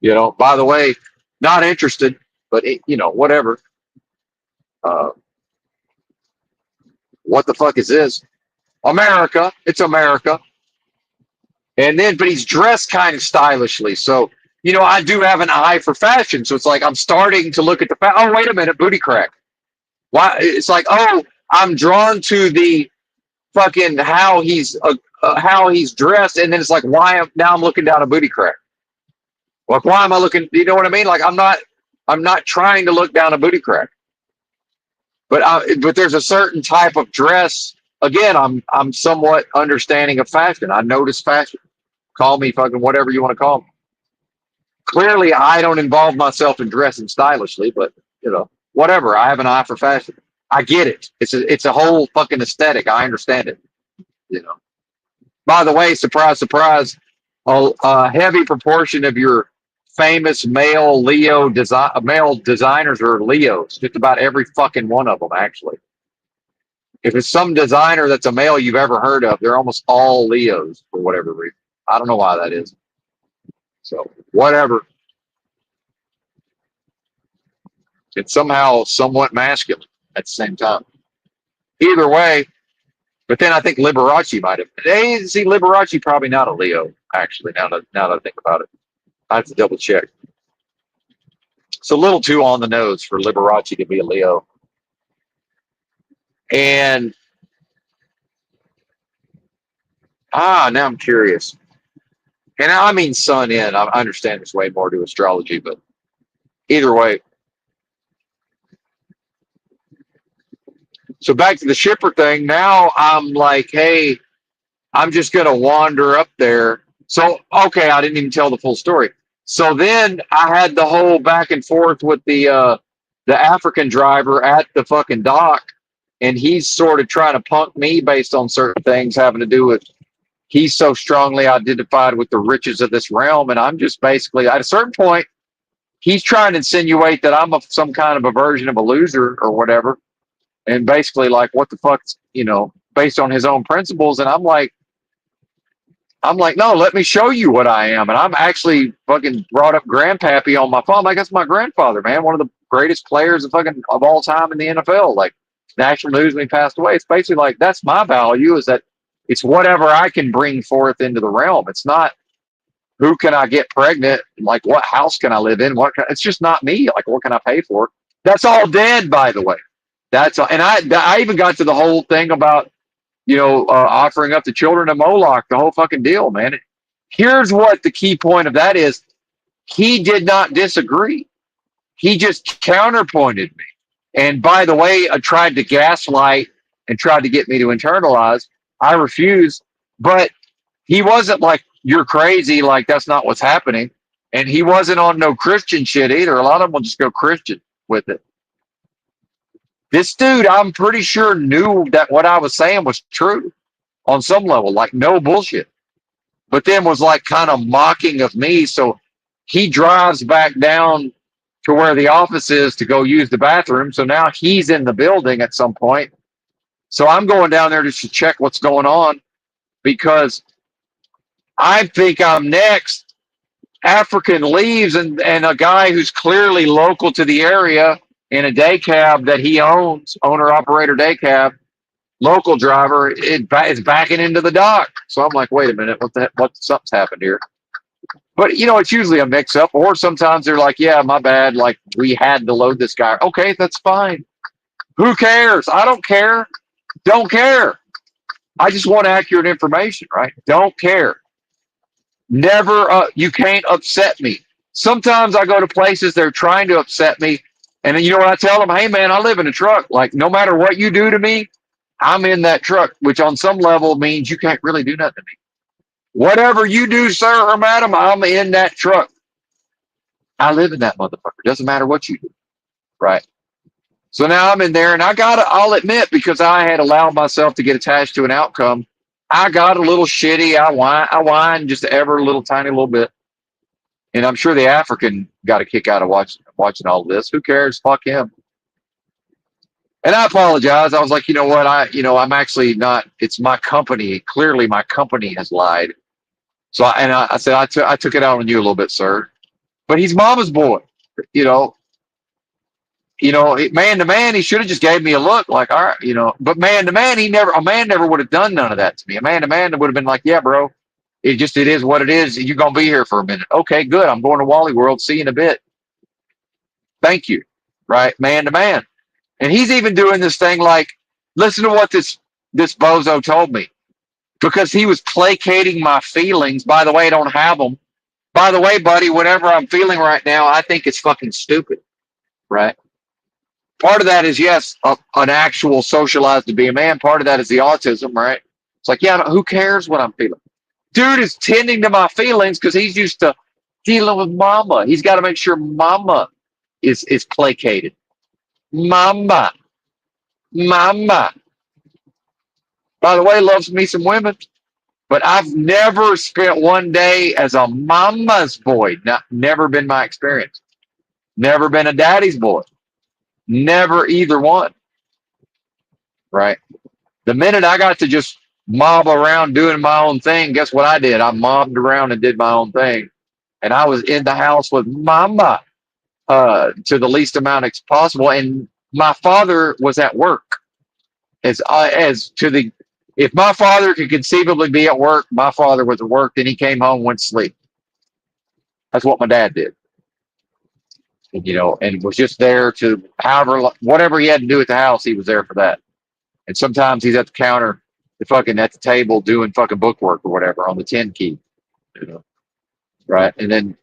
[SPEAKER 1] by the way, not interested, but whatever. Uh, what the fuck is this? America. It's America. And then, but he's dressed kind of stylishly. So, I do have an eye for fashion. So it's like I'm starting to look at oh, wait a minute, booty crack. Why? It's like, oh, I'm drawn to the fucking how he's dressed, and then it's like, now I'm looking down a booty crack. Like, why am I looking? You know what I mean? Like, I'm not trying to look down a booty crack, but there's a certain type of dress. Again, I'm somewhat understanding of fashion. I notice fashion. Call me fucking whatever you want to call me. Clearly, I don't involve myself in dressing stylishly, but whatever. I have an eye for fashion. I get it. It's a whole fucking aesthetic. I understand it. By the way, surprise, surprise, a heavy proportion of your famous male designers are Leos. Just about every fucking one of them, actually. If it's some designer that's a male you've ever heard of, they're almost all Leos for whatever reason. I don't know why that is. So whatever. It's somehow somewhat masculine at the same time. Either way, but then I think Liberace might have. Hey, see, Liberace probably not a Leo, actually, now that I think about it. I have to double check. It's a little too on the nose for Liberace to be a Leo. And now I'm curious. And I mean sun in. I understand there's way more to astrology, but either way. So back to the shipper thing. Now I'm like, hey, I'm just going to wander up there. So, okay, I didn't even tell the full story. So then I had the whole back and forth with the African driver at the fucking dock, and he's sort of trying to punk me based on certain things having to do with he's so strongly identified with the riches of this realm, and I'm just basically at a certain point he's trying to insinuate that I'm some kind of a version of a loser or whatever, and basically like what the fuck's based on his own principles, and I'm like, no, let me show you what I am. And I'm actually fucking brought up Grandpappy on my phone. Like, that's my grandfather, man. One of the greatest players of all time in the NFL. Like, national news when he passed away. It's basically like, that's my value, is that it's whatever I can bring forth into the realm. It's not who can I get pregnant? Like, what house can I live in? It's just not me. Like, what can I pay for? That's all dead, by the way. That's all. And I even got to the whole thing about, offering up the children of Moloch, the whole fucking deal, man. Here's what the key point of that is. He did not disagree. He just counterpointed me. And by the way, I tried to gaslight and tried to get me to internalize. I refused. But he wasn't like, you're crazy, like that's not what's happening. And he wasn't on no Christian shit either. A lot of them will just go Christian with it. This dude, I'm pretty sure, knew that what I was saying was true on some level, like no bullshit. But then was like kind of mocking of me. So he drives back down to where the office is to go use the bathroom. So now he's in the building at some point. So I'm going down there just to check what's going on because I think I'm next. African leaves and a guy who's clearly local to the area in a day cab that he owns, owner operator day cab, local driver, is backing into the dock. So I'm like, wait a minute, something's happened here. But it's usually a mix up, or sometimes they're like, yeah, my bad. Like we had to load this guy. Okay, that's fine. Who cares? I don't care. Don't care. I just want accurate information, right? Don't care. Never, you can't upset me. Sometimes I go to places they're trying to upset me. And then you know what I tell them? Hey, man, I live in a truck. Like, no matter what you do to me, I'm in that truck, which on some level means you can't really do nothing to me. Whatever you do, sir or madam, I'm in that truck. I live in that motherfucker. Doesn't matter what you do, right? So now I'm in there, and I'll admit, because I had allowed myself to get attached to an outcome, I got a little shitty. I whine just ever a little tiny little bit. And I'm sure the African got a kick out of watching all of this. Who cares? Fuck him. And I apologize. I was like, you know what? I'm actually not. It's my company. Clearly, my company has lied. So I said, I took it out on you a little bit, sir. But he's mama's boy. You know, man to man, he should have just gave me a look, like, all right, But man to man, a man never would have done none of that to me. A man to man would have been like, yeah, bro, it is what it is. You're gonna be here for a minute. Okay, good. I'm going to Wally World. See you in a bit. Thank you. Right, man to man. And he's even doing this thing like, listen to what this bozo told me, because he was placating my feelings. By the way, I don't have them. By the way, buddy, whatever I'm feeling right now, I think it's fucking stupid. Right. Part of that is, yes, an actual socialized to be a man. Part of that is the autism, right? It's like, yeah, who cares what I'm feeling? Dude is tending to my feelings because he's used to dealing with mama. He's got to make sure mama is placated. Mama. Mama. By the way, loves me some women, but I've never spent one day as a mama's boy. Never been my experience. Never been a daddy's boy. Never either one. Right? The minute I got to just mob around doing my own thing, guess what I did? I mobbed around and did my own thing. And I was in the house with mama to the least amount as possible. And my father was at work. If my father could conceivably be at work, my father was at work. Then he came home, went to sleep. That's what my dad did. And was just there to whatever he had to do at the house, he was there for that. And sometimes he's at the counter, at the table doing fucking bookwork or whatever on the 10 key, right? And then,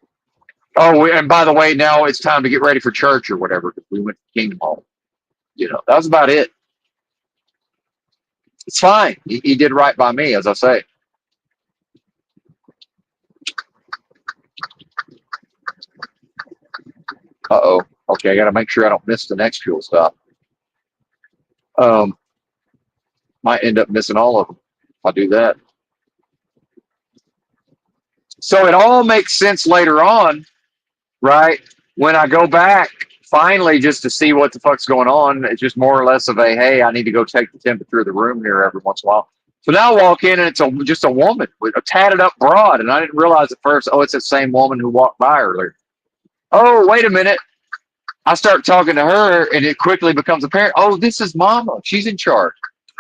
[SPEAKER 1] and by the way, now it's time to get ready for church or whatever, because we went to Kingdom Hall. That was about it. It's fine. He did right by me, as I say. Uh-oh. Okay, I got to make sure I don't miss the next fuel stop. Might end up missing all of them if I do that. So it all makes sense later on, right? When I go back finally just to see what the fuck's going on, it's just more or less of a, hey, I need to go take the temperature of the room here every once in a while. So now I walk in and it's just a woman with a tatted up broad. And I didn't realize at first, it's the same woman who walked by earlier. Oh, wait a minute. I start talking to her and it quickly becomes apparent, this is mama. She's in charge.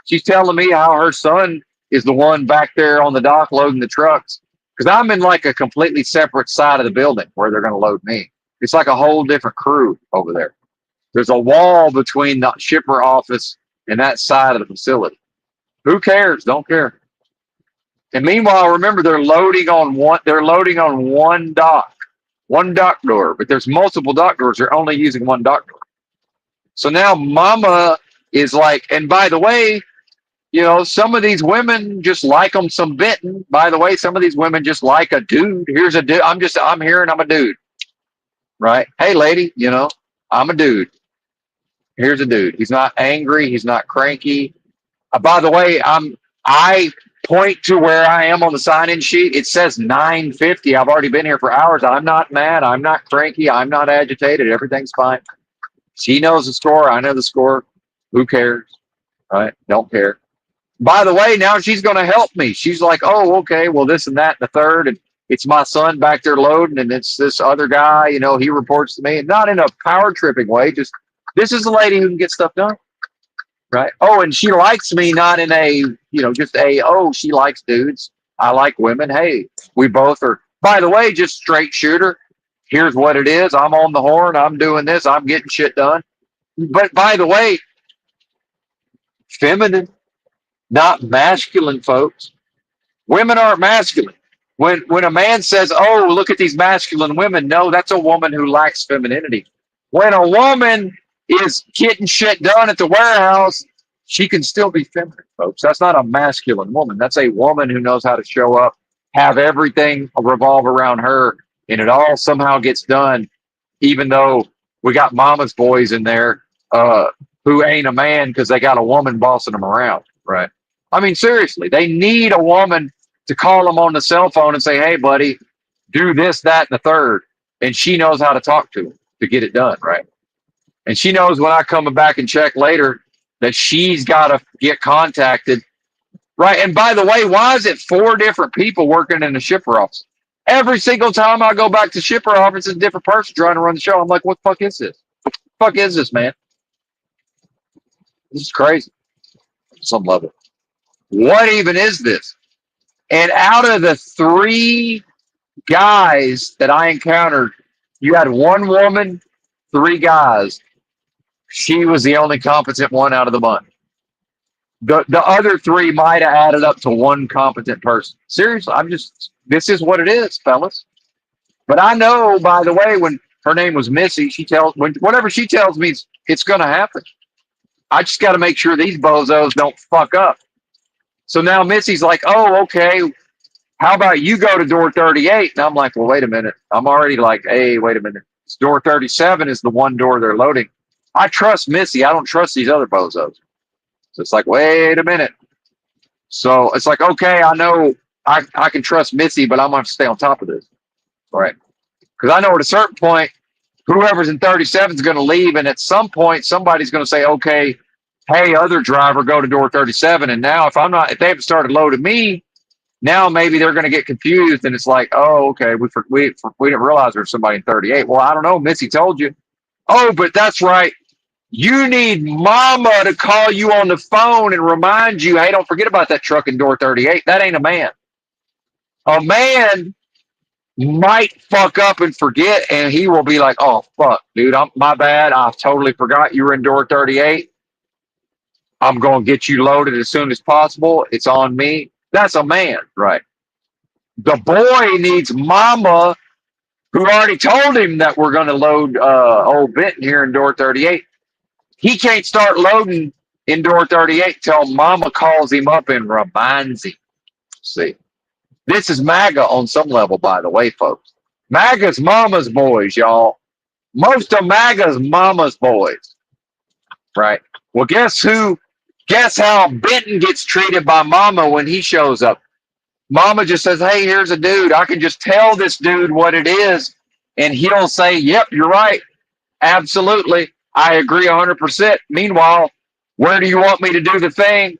[SPEAKER 1] She's telling me how her son is the one back there on the dock loading the trucks. Because I'm in like a completely separate side of the building where they're going to load me. It's like a whole different crew over there. There's a wall between the shipper office and that side of the facility. Who cares? Don't care. And meanwhile, remember, they're loading on one dock door, but there's multiple dock doors. They're only using one dock door. So now mama is like, and by the way, some of these women just like them some Benton. By the way, some of these women just like a dude. Here's a dude. I'm here and I'm a dude. Right? Hey, lady, I'm a dude. Here's a dude. He's not angry. He's not cranky. By the way, I point to where I am on the sign-in sheet. It says 9:50. I've already been here for hours. I'm not mad. I'm not cranky. I'm not agitated. Everything's fine. She knows the score. I know the score. Who cares? Right? Don't care. By the way, now she's going to help me. She's like, oh, okay, well, this and that and the third. And it's my son back there loading, and it's this other guy, he reports to me. And not in a power tripping way, just this is a lady who can get stuff done. Right? Oh, and she likes me, not in a, she likes dudes. I like women. Hey, we both are. By the way, just straight shooter. Here's what it is. I'm on the horn. I'm doing this. I'm getting shit done. But by the way, feminine. Not masculine, folks. Women aren't masculine. When a man says, oh, look at these masculine women, no, that's a woman who lacks femininity. When a woman is getting shit done at the warehouse, she can still be feminine, folks. That's not a masculine woman. That's a woman who knows how to show up, have everything revolve around her, and it all somehow gets done, even though we got mama's boys in there who ain't a man because they got a woman bossing them around, right? I mean, seriously, they need a woman to call them on the cell phone and say, hey, buddy, do this, that, and the third. And she knows how to talk to them to get it done, right? And she knows when I come back and check later that she's got to get contacted, right? And by the way, why is it 4 different people working in the shipper office? Every single time I go back to shipper office, it's a different person trying to run the show. I'm like, what the fuck is this? What the fuck is this, man? This is crazy. Some level. What even is this? And out of the 3 guys that I encountered, you had 1 woman, 3 guys. She was the only competent one out of the bunch. The other 3 might have added up to 1 competent person. Seriously, this is what it is, fellas. But I know, by the way, when her name was Missy, whatever she tells me, it's going to happen. I just got to make sure these bozos don't fuck up. So now Missy's like, oh, okay, how about you go to door 38? And I'm like, well, wait a minute. I'm already like, hey, wait a minute. It's door 37 is the one door they're loading. I trust Missy. I don't trust these other bozos. So it's like, wait a minute. So it's like, okay, I know I can trust Missy, but I'm going to have to stay on top of this. All right. Because I know at a certain point, whoever's in 37 is going to leave. And at some point, somebody's going to say, okay, hey, other driver, go to door 37. And now if they haven't started loading me, now maybe they're going to get confused. And it's like, oh, okay, we didn't realize there's somebody in 38. Well, I don't know. Missy told you. Oh, but that's right. You need mama to call you on the phone and remind you, hey, don't forget about that truck in door 38. That ain't a man. A man might fuck up and forget, and he will be like, oh, fuck, dude, my bad. I totally forgot you were in door 38. I'm going to get you loaded as soon as possible. It's on me. That's a man, right? The boy needs mama who already told him that we're going to load old Benton here in door 38. He can't start loading in door 38 till mama calls him up and reminds him. See, this is MAGA on some level, by the way, folks. MAGA's mama's boys, y'all. Most of MAGA's mama's boys, right? Well, guess who? Guess how Benton gets treated by mama when he shows up? Mama just says, hey, here's a dude. I can just tell this dude what it is. And he'll say, yep, you're right. Absolutely. I agree 100%. Meanwhile, where do you want me to do the thing?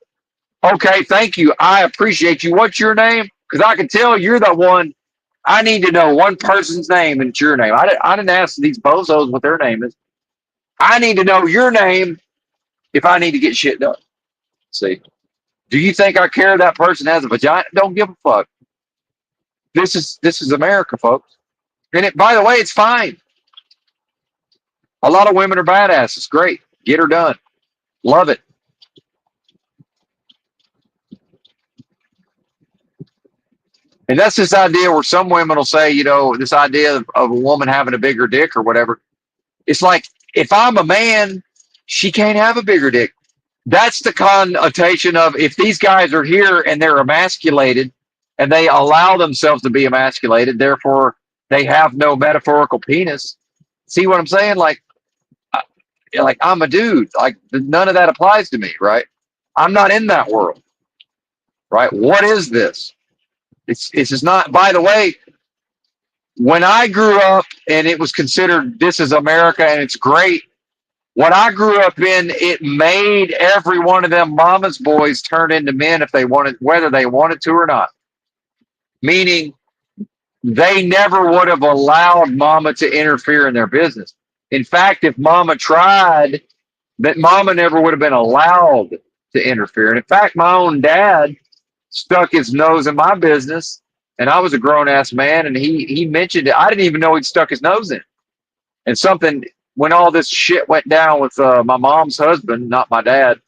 [SPEAKER 1] Okay, thank you. I appreciate you. What's your name? Because I can tell you're the one. I need to know one person's name and it's your name. I didn't ask these bozos what their name is. I need to know your name if I need to get shit done. See? Do you think I care that person has a vagina? Don't give a fuck. This is America, folks. And by the way, it's fine. A lot of women are badasses. Great. Get her done. Love it. And that's this idea where some women will say, this idea of a woman having a bigger dick or whatever. It's like, if I'm a man, she can't have a bigger dick. That's the connotation of if these guys are here and they're emasculated and they allow themselves to be emasculated, therefore they have no metaphorical penis. See what I'm saying? Like I'm a dude. Like none of that applies to me, right? I'm not in that world, right? What is this? It's just not. By the way, when I grew up and it was considered this is America and it's great. What I grew up in, it made every one of them mama's boys turn into men if they wanted, whether they wanted to or not. Meaning they never would have allowed mama to interfere in their business. In fact, if mama tried, that mama never would have been allowed to interfere. And in fact, my own dad stuck his nose in my business, and I was a grown-ass man, and he mentioned it. I didn't even know he'd stuck his nose in. And something, when all this shit went down with my mom's husband, not my dad,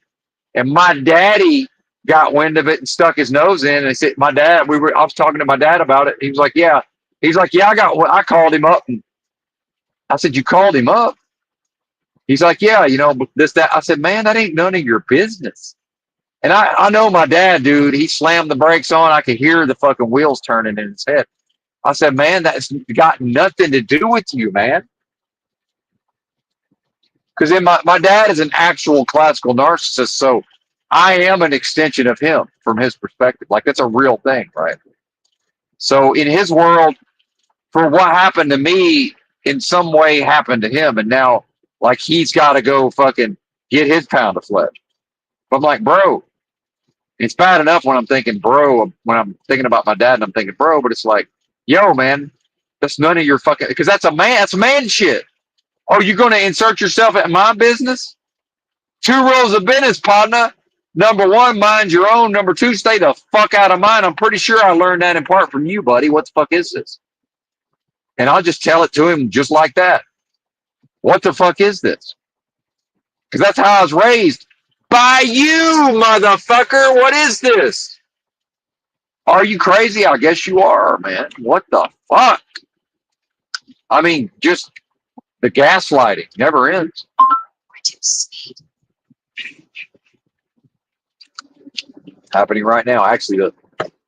[SPEAKER 1] and my daddy got wind of it and stuck his nose in. And he said, I was talking to my dad about it. He was like, yeah. He's like, yeah, I called him up. And I said, you called him up? He's like, yeah, this, that. I said, man, that ain't none of your business. And I know my dad, dude, he slammed the brakes on. I could hear the fucking wheels turning in his head. I said, man, that's got nothing to do with you, man. Because then my dad is an actual classical narcissist. So I am an extension of him from his perspective. Like, that's a real thing, right? So in his world, for what happened to me, in some way happened to him. And now, like, he's got to go fucking get his pound of flesh. But I'm like, bro, it's bad enough when I'm thinking, bro, when I'm thinking about my dad and I'm thinking, bro, but it's like, yo, man, that's none of your fucking, because that's man shit. Oh, you're going to insert yourself in my business? Two rules of business, partner. Number one, mind your own. Number two, stay the fuck out of mine. I'm pretty sure I learned that in part from you, buddy. What the fuck is this? And I'll just tell it to him just like that. What the fuck is this? Because that's how I was raised. By you, motherfucker. What is this? Are you crazy? I guess you are, man. What the fuck? I mean, just the gaslighting never ends. Happening right now. Actually,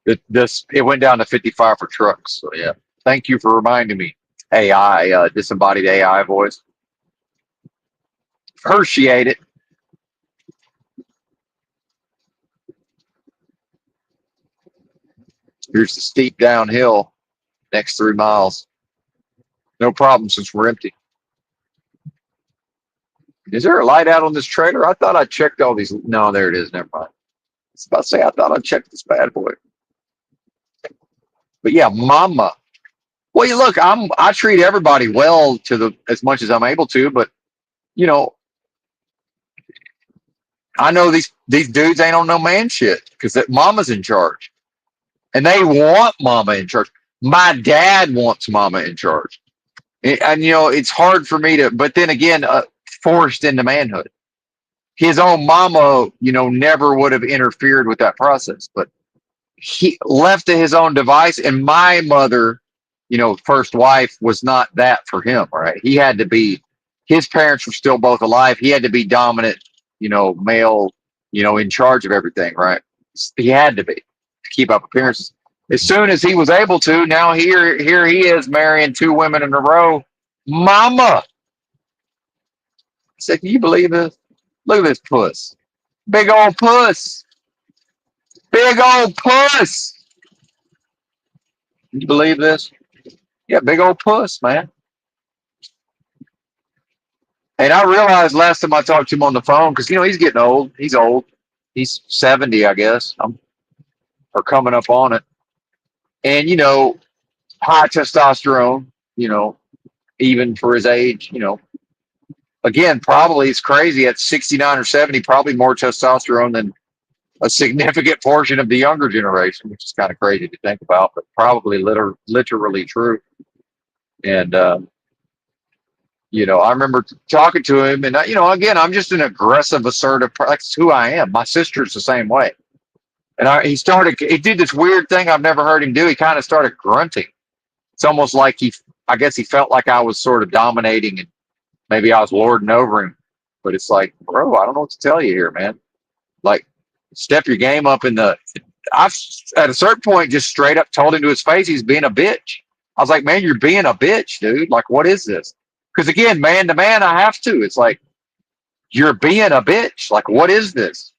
[SPEAKER 1] it went down to 55 for trucks. So yeah, thank you for reminding me. AI, disembodied AI voice. Appreciate it. Here's the steep downhill. Next 3 miles. No problem since we're empty. Is there a light out on this trailer? I thought I checked all these. No, there it is. Never mind. I was about to say I thought I checked this bad boy. But yeah, mama. Well, you look, I treat everybody well as much as I'm able to, but you know, I know these dudes ain't on no man shit because that mama's in charge, and they want mama in charge. My dad wants mama in charge, and it's hard for me to. But then again, forced into manhood. His own mama, never would have interfered with that process, but he left to his own device. And my mother, first wife, was not that for him. Right? He had to be. His parents were still both alive. He had to be dominant, male, in charge of everything. Right? He had to be to keep up appearances. As soon as he was able to, now here he is marrying 2 women in a row. Mama, I said, can you believe this? Look at this puss, big old puss, big old puss. Can you believe this? Yeah, big old puss, man. And I realized last time I talked to him on the phone, because he's getting old. He's old. He's 70, I guess. Or coming up on it. And high testosterone. Even for his age. Again, probably it's crazy at 69 or 70. Probably more testosterone than a significant portion of the younger generation, which is kind of crazy to think about, but probably literally true. And I remember talking to him, and again, I'm just an aggressive, assertive. That's who I am. My sister's the same way. And he did this weird thing I've never heard him do. He kind of started grunting. It's almost like I guess he felt like I was sort of dominating, and maybe I was lording over him. But it's like, bro, I don't know what to tell you here, man. Like, step your game up I've at a certain point just straight up told him to his face he's being a bitch. I was like, man, you're being a bitch, dude. Like, what is this? Because again, man to man, I have to. It's like, you're being a bitch. Like, what is this?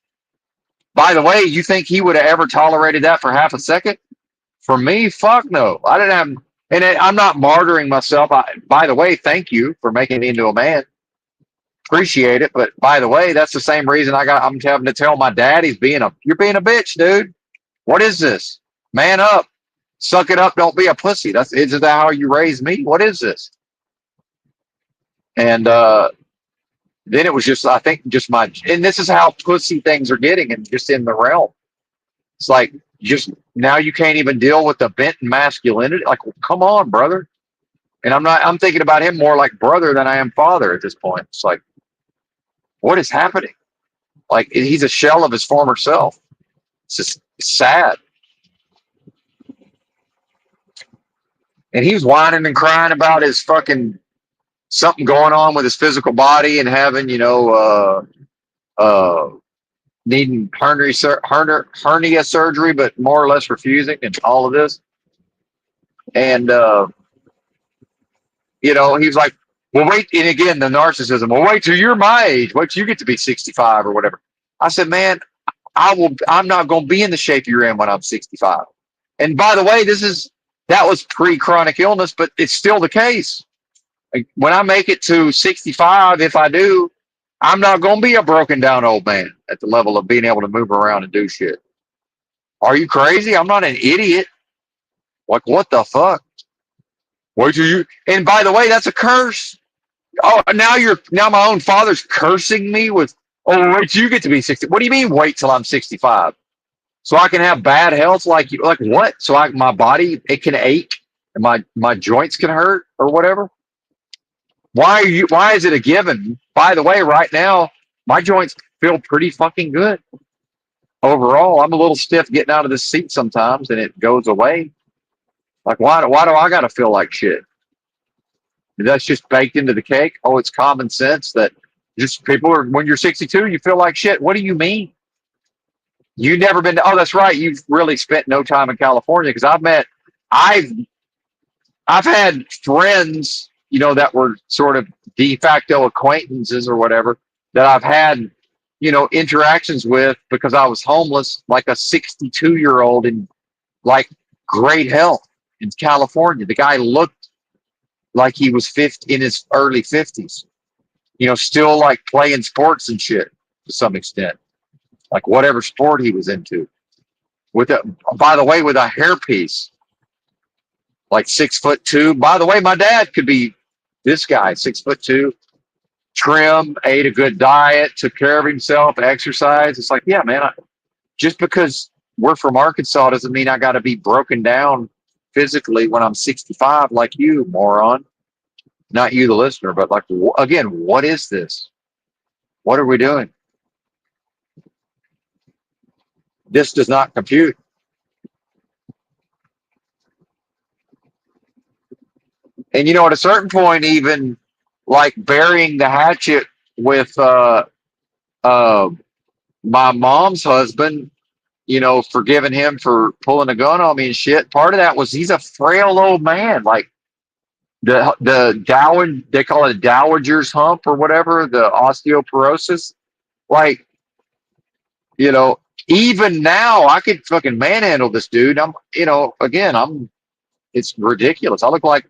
[SPEAKER 1] By the way, you think he would have ever tolerated that for half a second? For me, fuck no. I didn't have, and I'm not martyring myself. By the way, thank you for making me into a man. Appreciate it. But by the way, that's the same reason I'm having to tell my dad you're being a bitch, dude. What is this? Man up. Suck it up. Don't be a pussy. Isn't that how you raised me? What is this? And then it was just, I think, and this is how pussy things are getting, and just in the realm. It's like, just now you can't even deal with the bent masculinity. Like, well, come on, brother. And I'm thinking about him more like brother than I am father at this point. It's like, what is happening? Like, he's a shell of his former self. It's just sad. And he was whining and crying about his fucking something going on with his physical body and having, needing hernia surgery, but more or less refusing and all of this. And, he was like, well, wait. And again, the narcissism, well, wait till you're my age. Wait till you get to be 65 or whatever. I said, man, I'm not going to be in the shape you're in when I'm 65. And by the way, that was pre-chronic illness, but it's still the case. Like, when I make it to 65, if I do, I'm not going to be a broken down old man at the level of being able to move around and do shit. Are you crazy? I'm not an idiot. Like, what the fuck? Wait till you. And by the way, that's a curse. Oh, now my own father's cursing me with, oh, wait till you get to be 60. What do you mean, wait till I'm 65? So I can have bad health like you? Like what? So my body, it can ache and my joints can hurt or whatever? Why is it a given? By the way, right now, my joints feel pretty fucking good. Overall, I'm a little stiff getting out of the seat sometimes and it goes away. Like, why do I gotta feel like shit? That's just baked into the cake. Oh, it's common sense that just people are, when you're 62, you feel like shit. What do you mean? You've never been to, oh, that's right. You've really spent no time in California because I've had friends, that were sort of de facto acquaintances or whatever that I've had, interactions with because I was homeless, like a 62-year-old in like great health in California. The guy looked like he was 50 in his early 50s, still like playing sports and shit to some extent, like whatever sport he was into. By the way, with a hairpiece, like 6'2". By the way, my dad could be this guy, 6'2", trim, ate a good diet, took care of himself, exercise. It's like, yeah, man, just because we're from Arkansas doesn't mean I got to be broken down physically when I'm 65 like you, moron. Not you, the listener, but like, again, what is this? What are we doing? This does not compute. And at a certain point, even like burying the hatchet with uh, my mom's husband, forgiving him for pulling a gun on me and shit. Part of that was he's a frail old man. Like the dowager, they call it a dowager's hump or whatever, the osteoporosis. Like, you know, even now I could fucking manhandle this dude. It's ridiculous. I look like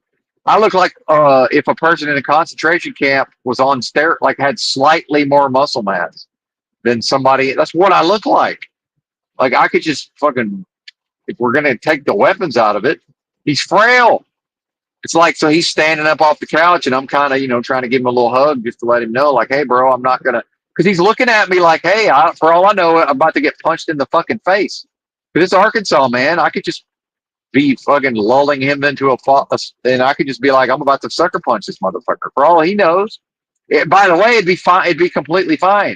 [SPEAKER 1] if a person in a concentration camp was on like had slightly more muscle mass than somebody. That's what I look like. Like I could just fucking, if we're gonna take the weapons out of it, he's frail. It's like, so he's standing up off the couch and I'm kind of, trying to give him a little hug just to let him know, like, hey, bro, I'm not gonna, because he's looking at me like, hey, for all I know, I'm about to get punched in the fucking face. But it's Arkansas, man. I could just be fucking lulling him into and I could just be like, I'm about to sucker punch this motherfucker. For all he knows, by the way, it'd be fine. It'd be completely fine.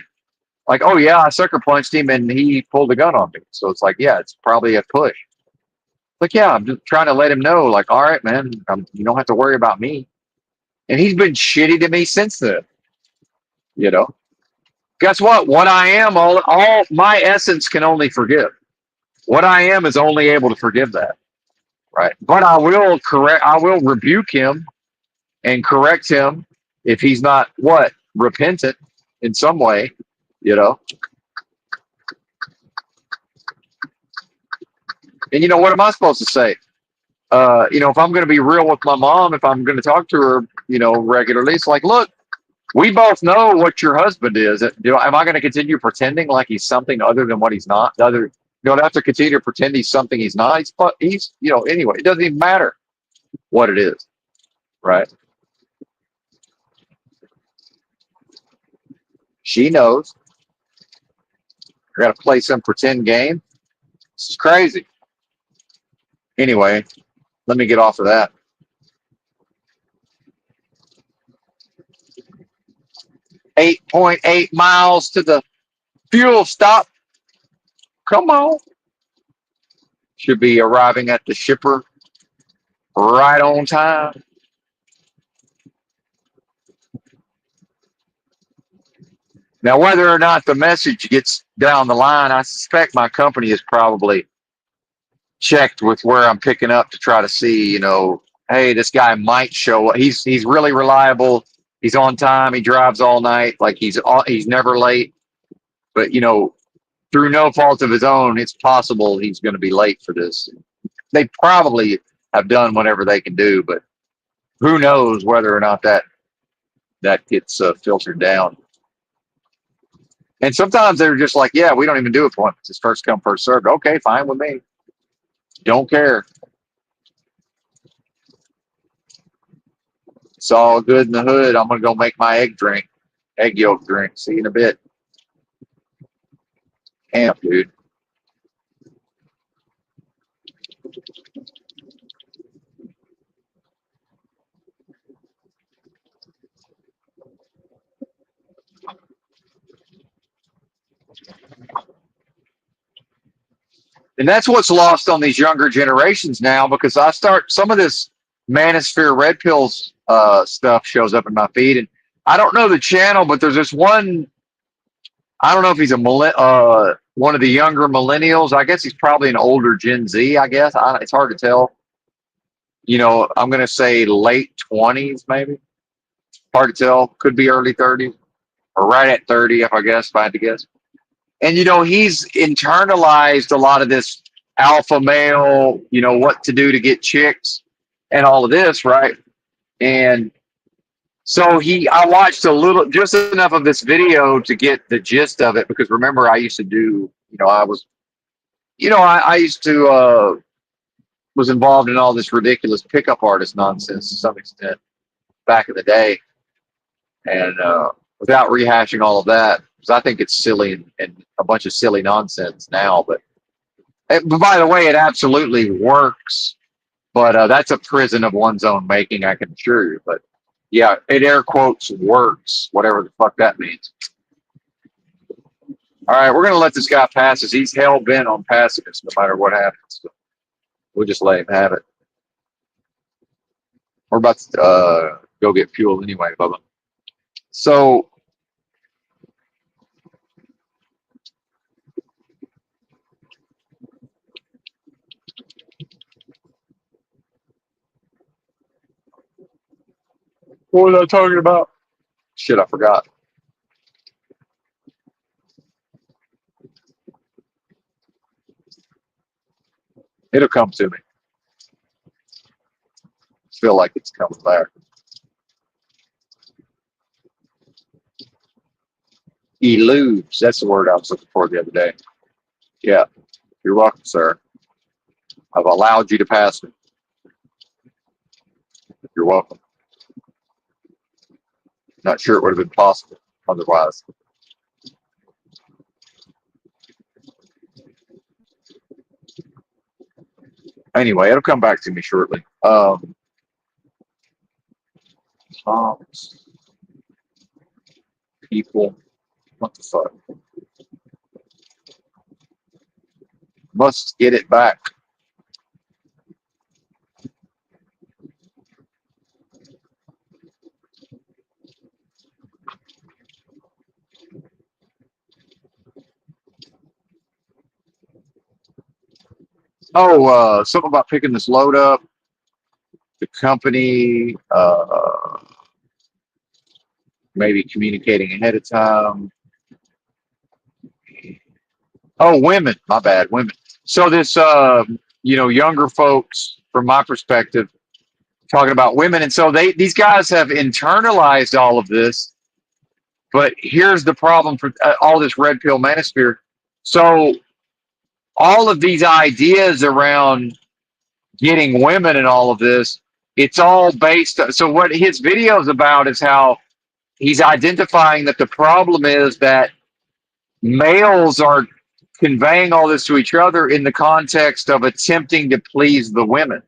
[SPEAKER 1] Like, oh yeah, I sucker punched him and he pulled a gun on me. So it's like, yeah, it's probably a push. Like, yeah, I'm just trying to let him know, like, all right, man, you don't have to worry about me. And he's been shitty to me since then. You know, guess what? What I am, all my essence can only forgive. What I am is only able to forgive that, right? But I will rebuke him and correct him if he's not repentant in some way. You know, and what am I supposed to say? If I'm going to be real with my mom, if I'm going to talk to her, regularly, it's like, look, we both know what your husband is. Am I going to continue pretending like he's something other than what he's not? You don't have to continue to pretend he's something he's not. Anyway, it doesn't even matter what it is, right? She knows. I got to play some pretend game. This is crazy. Anyway, let me get off of that. 8.8 miles to the fuel stop. Come on. Should be arriving at the shipper right on time. Now, whether or not the message gets down the line, I suspect my company has probably checked with where I'm picking up to try to see, hey, this guy might show up. He's really reliable. He's on time. He drives all night. Like he's never late. But through no fault of his own, it's possible he's going to be late for this. They probably have done whatever they can do, but who knows whether or not that gets filtered down. And sometimes they're just like, yeah, we don't even do appointments. It's first come, first served. Okay, fine with me. Don't care. It's all good in the hood. I'm going to go make my egg yolk drink. See you in a bit. Camp, dude. And that's what's lost on these younger generations now, because I start some of this Manosphere Red Pills stuff shows up in my feed, and I don't know the channel, but there's this one. I don't know if he's one of the younger millennials. I guess he's probably an older Gen Z. I guess it's hard to tell. I'm going to say late 20s, maybe. Hard to tell. Could be early 30s or right at 30, if I had to guess. And he's internalized a lot of this alpha male, what to do to get chicks and all of this, right? And so I watched just enough of this video to get the gist of it, because remember, I used to do, I used to was involved in all this ridiculous pickup artist nonsense to some extent back in the day, and without rehashing all of that, because I think it's silly and a bunch of silly nonsense now. But by the way, it absolutely works. But that's a prison of one's own making, I can assure you. But yeah, it air quotes works, whatever the fuck that means. All right, we're going to let this guy pass us. He's hell bent on passing us no matter what happens. So we'll just let him have it. We're about to go get fuel anyway, Bubba. So what was I talking about? Shit, I forgot. It'll come to me. Feel like it's coming back. Eludes. That's the word I was looking for the other day. Yeah. You're welcome, sir. I've allowed you to pass me. You're welcome. Not sure it would have been possible otherwise. Anyway, it'll come back to me shortly. People. What the fuck? Must get it back. Oh, something about picking this load up. The company, maybe communicating ahead of time. Oh, women. My bad, women. So this, younger folks, from my perspective, talking about women, and so these guys have internalized all of this. But here's the problem for all this red pill manosphere. So all of these ideas around getting women and all of this, it's all based. So what his video is about is how he's identifying that the problem is that males are conveying all this to each other in the context of attempting to please the women.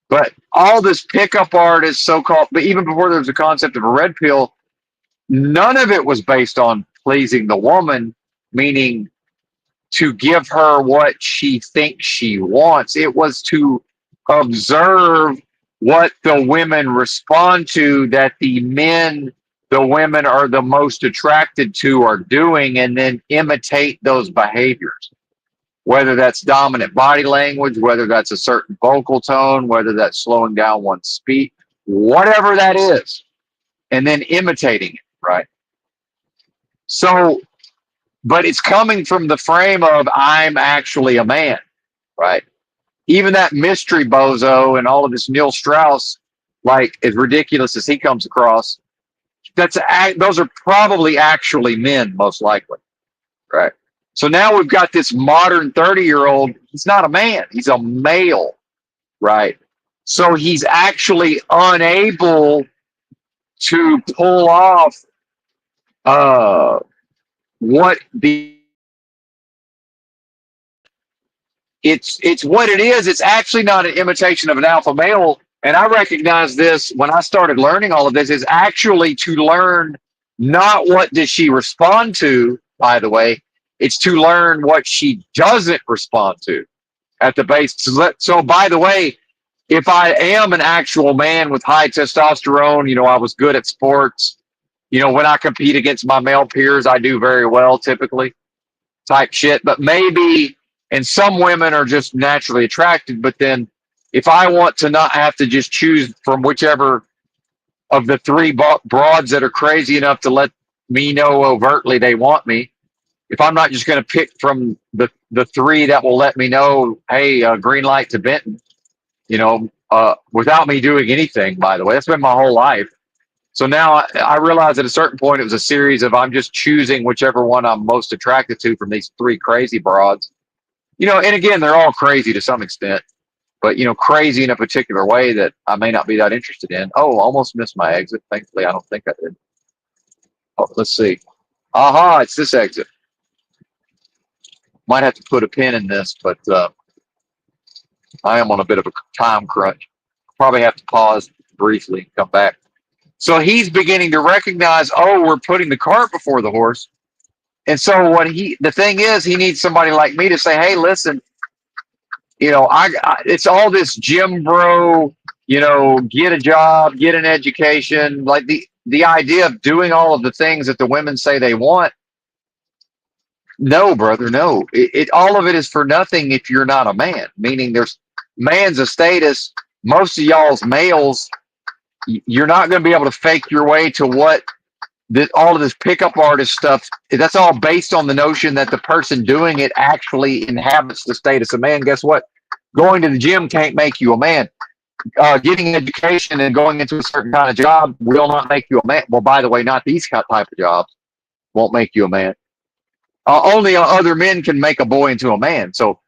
[SPEAKER 1] But all this pickup artist, so-called, but even before there was a concept of a red pill, none of it was based on pleasing the woman, meaning to give her what she thinks she wants. It was to observe what the women respond to that the men the women are the most attracted to are doing, and then imitate those behaviors. Whether that's dominant body language, whether that's a certain vocal tone, whether that's slowing down one's speech, whatever that is, and then imitating it, right? So, but it's coming from the frame of I'm actually a man, right? Even that mystery bozo and all of this Neil Strauss, like as ridiculous as he comes across, those are probably actually men, most likely, right? So now we've got this modern 30-year-old. He's not a man; he's a male, right? So he's actually unable to pull off uh, what the it's what it is. It's actually not an imitation of an alpha male. And I recognize this when I started learning all of this is actually to learn not what does she respond to, by the way, it's to learn what she doesn't respond to at the base. So by the way, if I am an actual man with high testosterone, I was good at sports. When I compete against my male peers, I do very well typically type shit. But maybe, and some women are just naturally attracted. But then if I want to not have to just choose from whichever of the three broads that are crazy enough to let me know overtly they want me, if I'm not just going to pick from the three that will let me know, hey, green light to Benton, without me doing anything, by the way, that's been my whole life. So now I realized at a certain point it was a series of I'm just choosing whichever one I'm most attracted to from these three crazy broads. And again, they're all crazy to some extent, but crazy in a particular way that I may not be that interested in. Oh, almost missed my exit. Thankfully, I don't think I did. Oh, let's see. Aha, it's this exit. Might have to put a pin in this, but I am on a bit of a time crunch. Probably have to pause briefly and come back. So he's beginning to recognize, oh, we're putting the cart before the horse. And so the thing is, he needs somebody like me to say, hey, listen, it's all this gym bro, get a job, get an education, like the idea of doing all of the things that the women say they want. No, brother, no. All of it is for nothing if you're not a man. Meaning, man's a status. Most of y'all's males, you're not going to be able to fake your way to what all of this pickup artist stuff. That's all based on the notion that the person doing it actually inhabits the status of man. Guess what? Going to the gym can't make you a man. Getting an education and going into a certain kind of job will not make you a man. Well, by the way, not these type of jobs won't make you a man. Only other men can make a boy into a man. So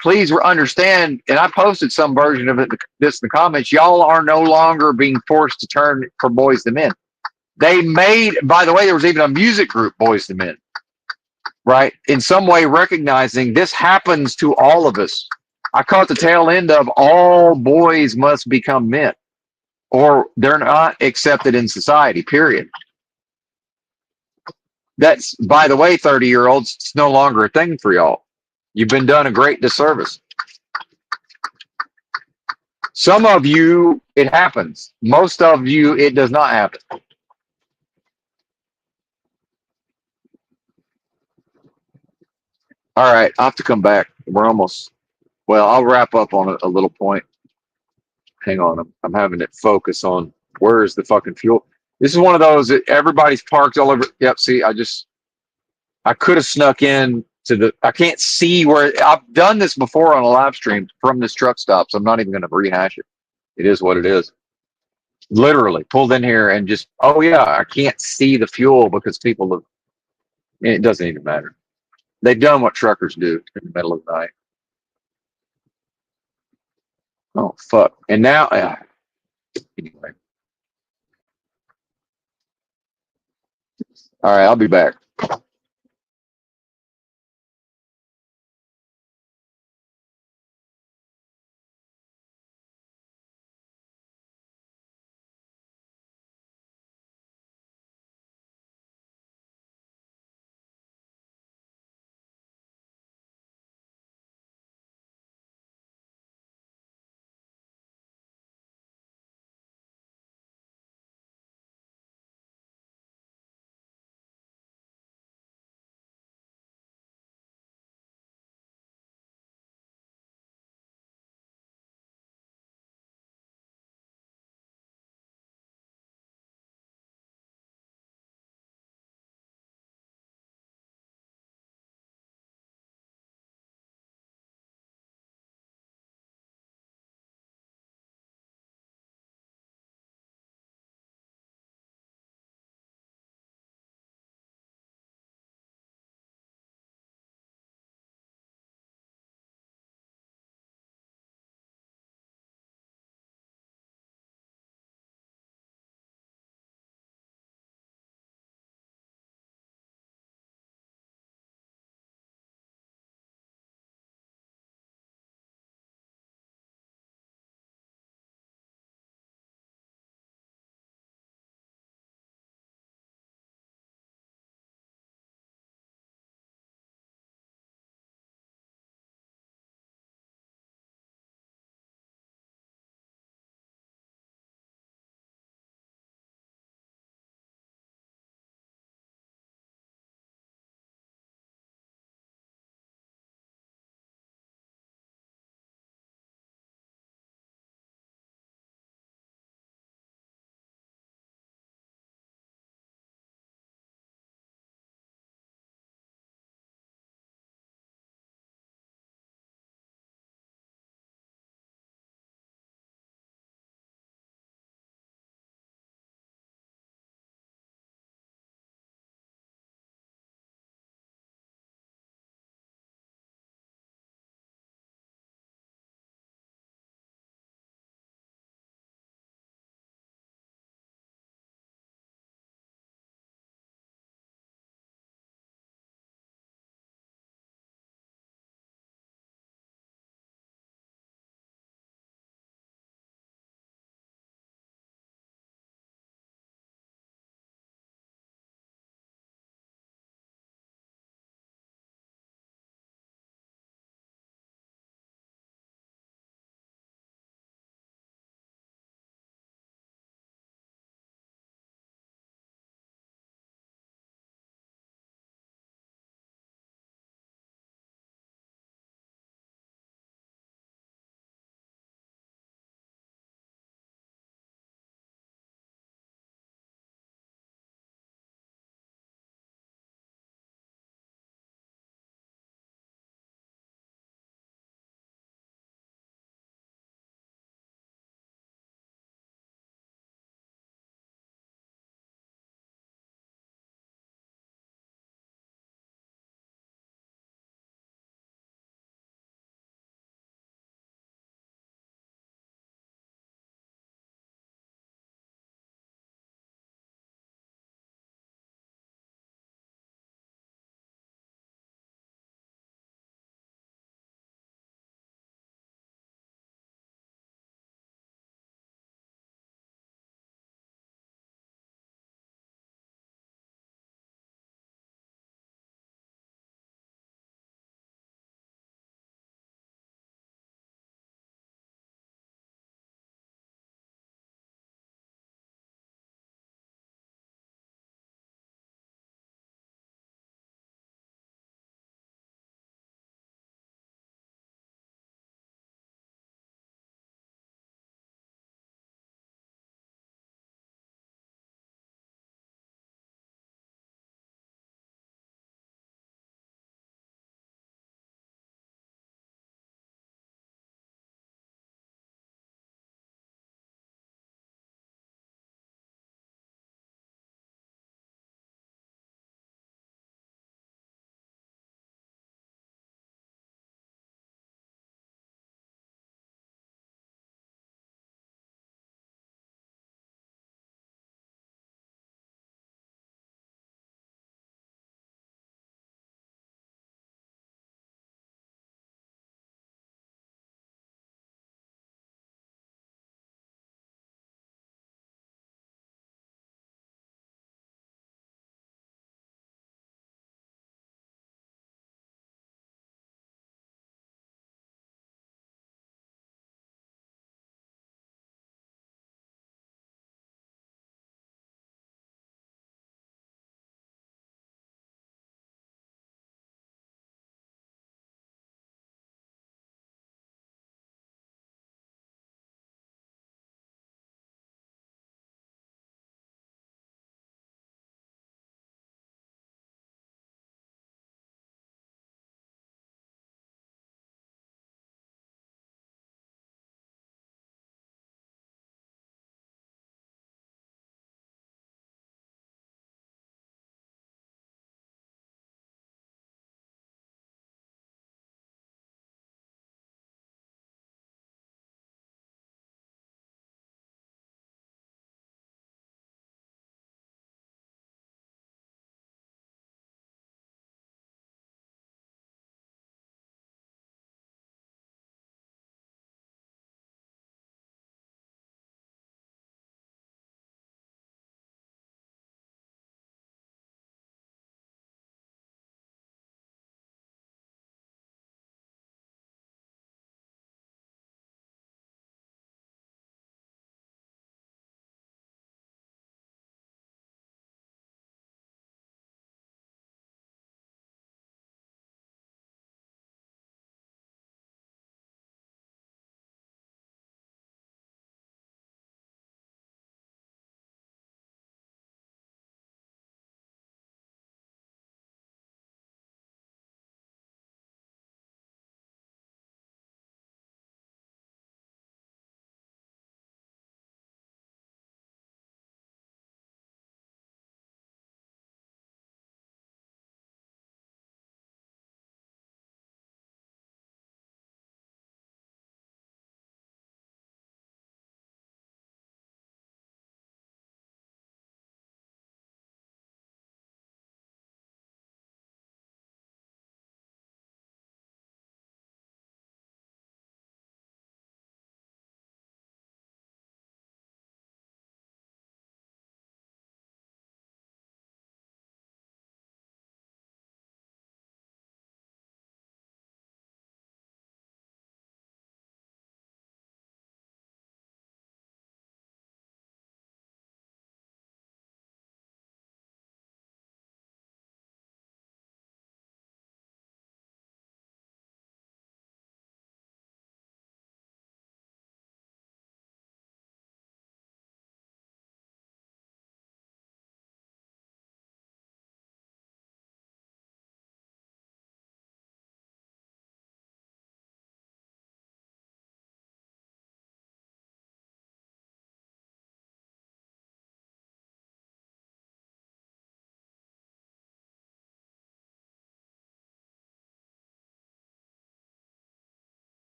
[SPEAKER 1] please understand, and I posted some version of this in the comments, y'all are no longer being forced to turn from boys to men. They made, by the way, there was even a music group, Boys to Men, right? In some way recognizing this happens to all of us. I caught the tail end of all boys must become men or they're not accepted in society, period. That's, by the way, 30-year-olds, it's no longer a thing for y'all. You've been done a great disservice. Some of you, it happens. Most of you, it does not happen. All right, I have to come back. We're almost, well, I'll wrap up on a little point. Hang on, I'm having it focus on where is the fucking fuel. This is one of those that everybody's parked all over. Yep, see, I could have snuck in to I can't see where, I've done this before on a live stream from this truck stop, so I'm not even going to rehash it. It is what it is. Literally pulled in here and just, oh yeah, I can't see the fuel because people have, it doesn't even matter. They've done what truckers do in the middle of the night. Oh, fuck. And now, anyway. All right, I'll be back.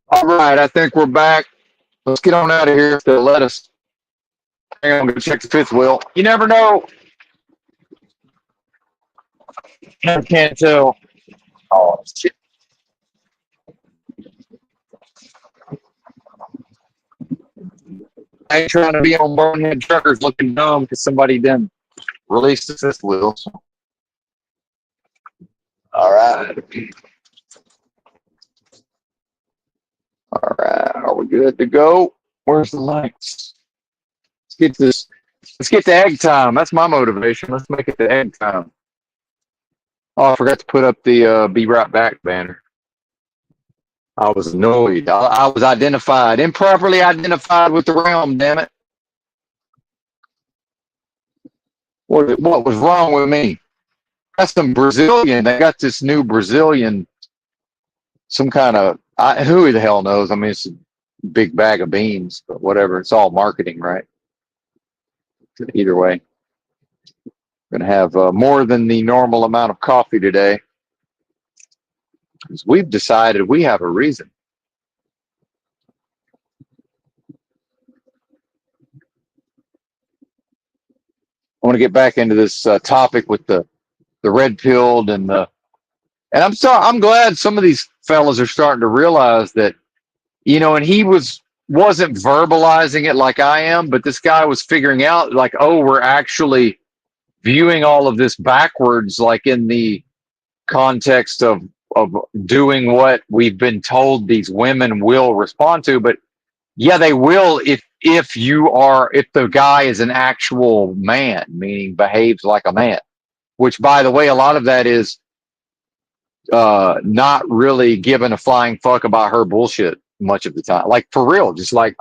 [SPEAKER 1] All right, I think we're back. Let's get on out of here. If they'll let us. Hang on, I'm gonna check the fifth wheel. You never know. I can't tell. Oh shit! I ain't trying to be on bonehead truckers looking dumb because somebody didn't release the fifth wheel. So. All right, all right. Are we good to go? Where's the lights? Let's get this. Let's get to egg time. That's my motivation. Let's make it to egg time. Oh, I forgot to put up the "Be Right Back" banner. I was annoyed. I was identified, improperly identified with the realm. Damn it! What was wrong with me? That's some Brazilian. They got this new Brazilian, some kind of who the hell knows? I mean, it's a big bag of beans, but whatever. It's all marketing, right? Either way, we're gonna have more than the normal amount of coffee today because we've decided we have a reason. I want to get back into this topic with the red pilled and the and I'm glad some of these fellas are starting to realize that, and he wasn't verbalizing it like I am, but this guy was figuring out like, oh, we're actually viewing all of this backwards, like in the context of doing what we've been told these women will respond to. But yeah, they will if the guy is an actual man, meaning behaves like a man. Which, by the way, a lot of that is not really giving a flying fuck about her bullshit much of the time. Like for real, just like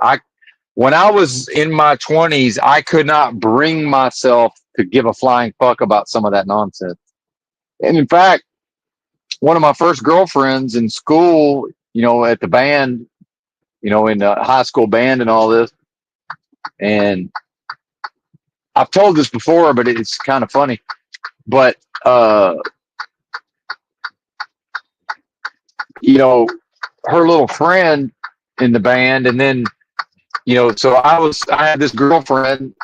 [SPEAKER 1] when I was in my 20s, I could not bring myself to give a flying fuck about some of that nonsense. And in fact, one of my first girlfriends in school, at the band, in the high school band and all this, and I've told this before, but it's kind of funny. But her little friend in the band, and then so I had this girlfriend.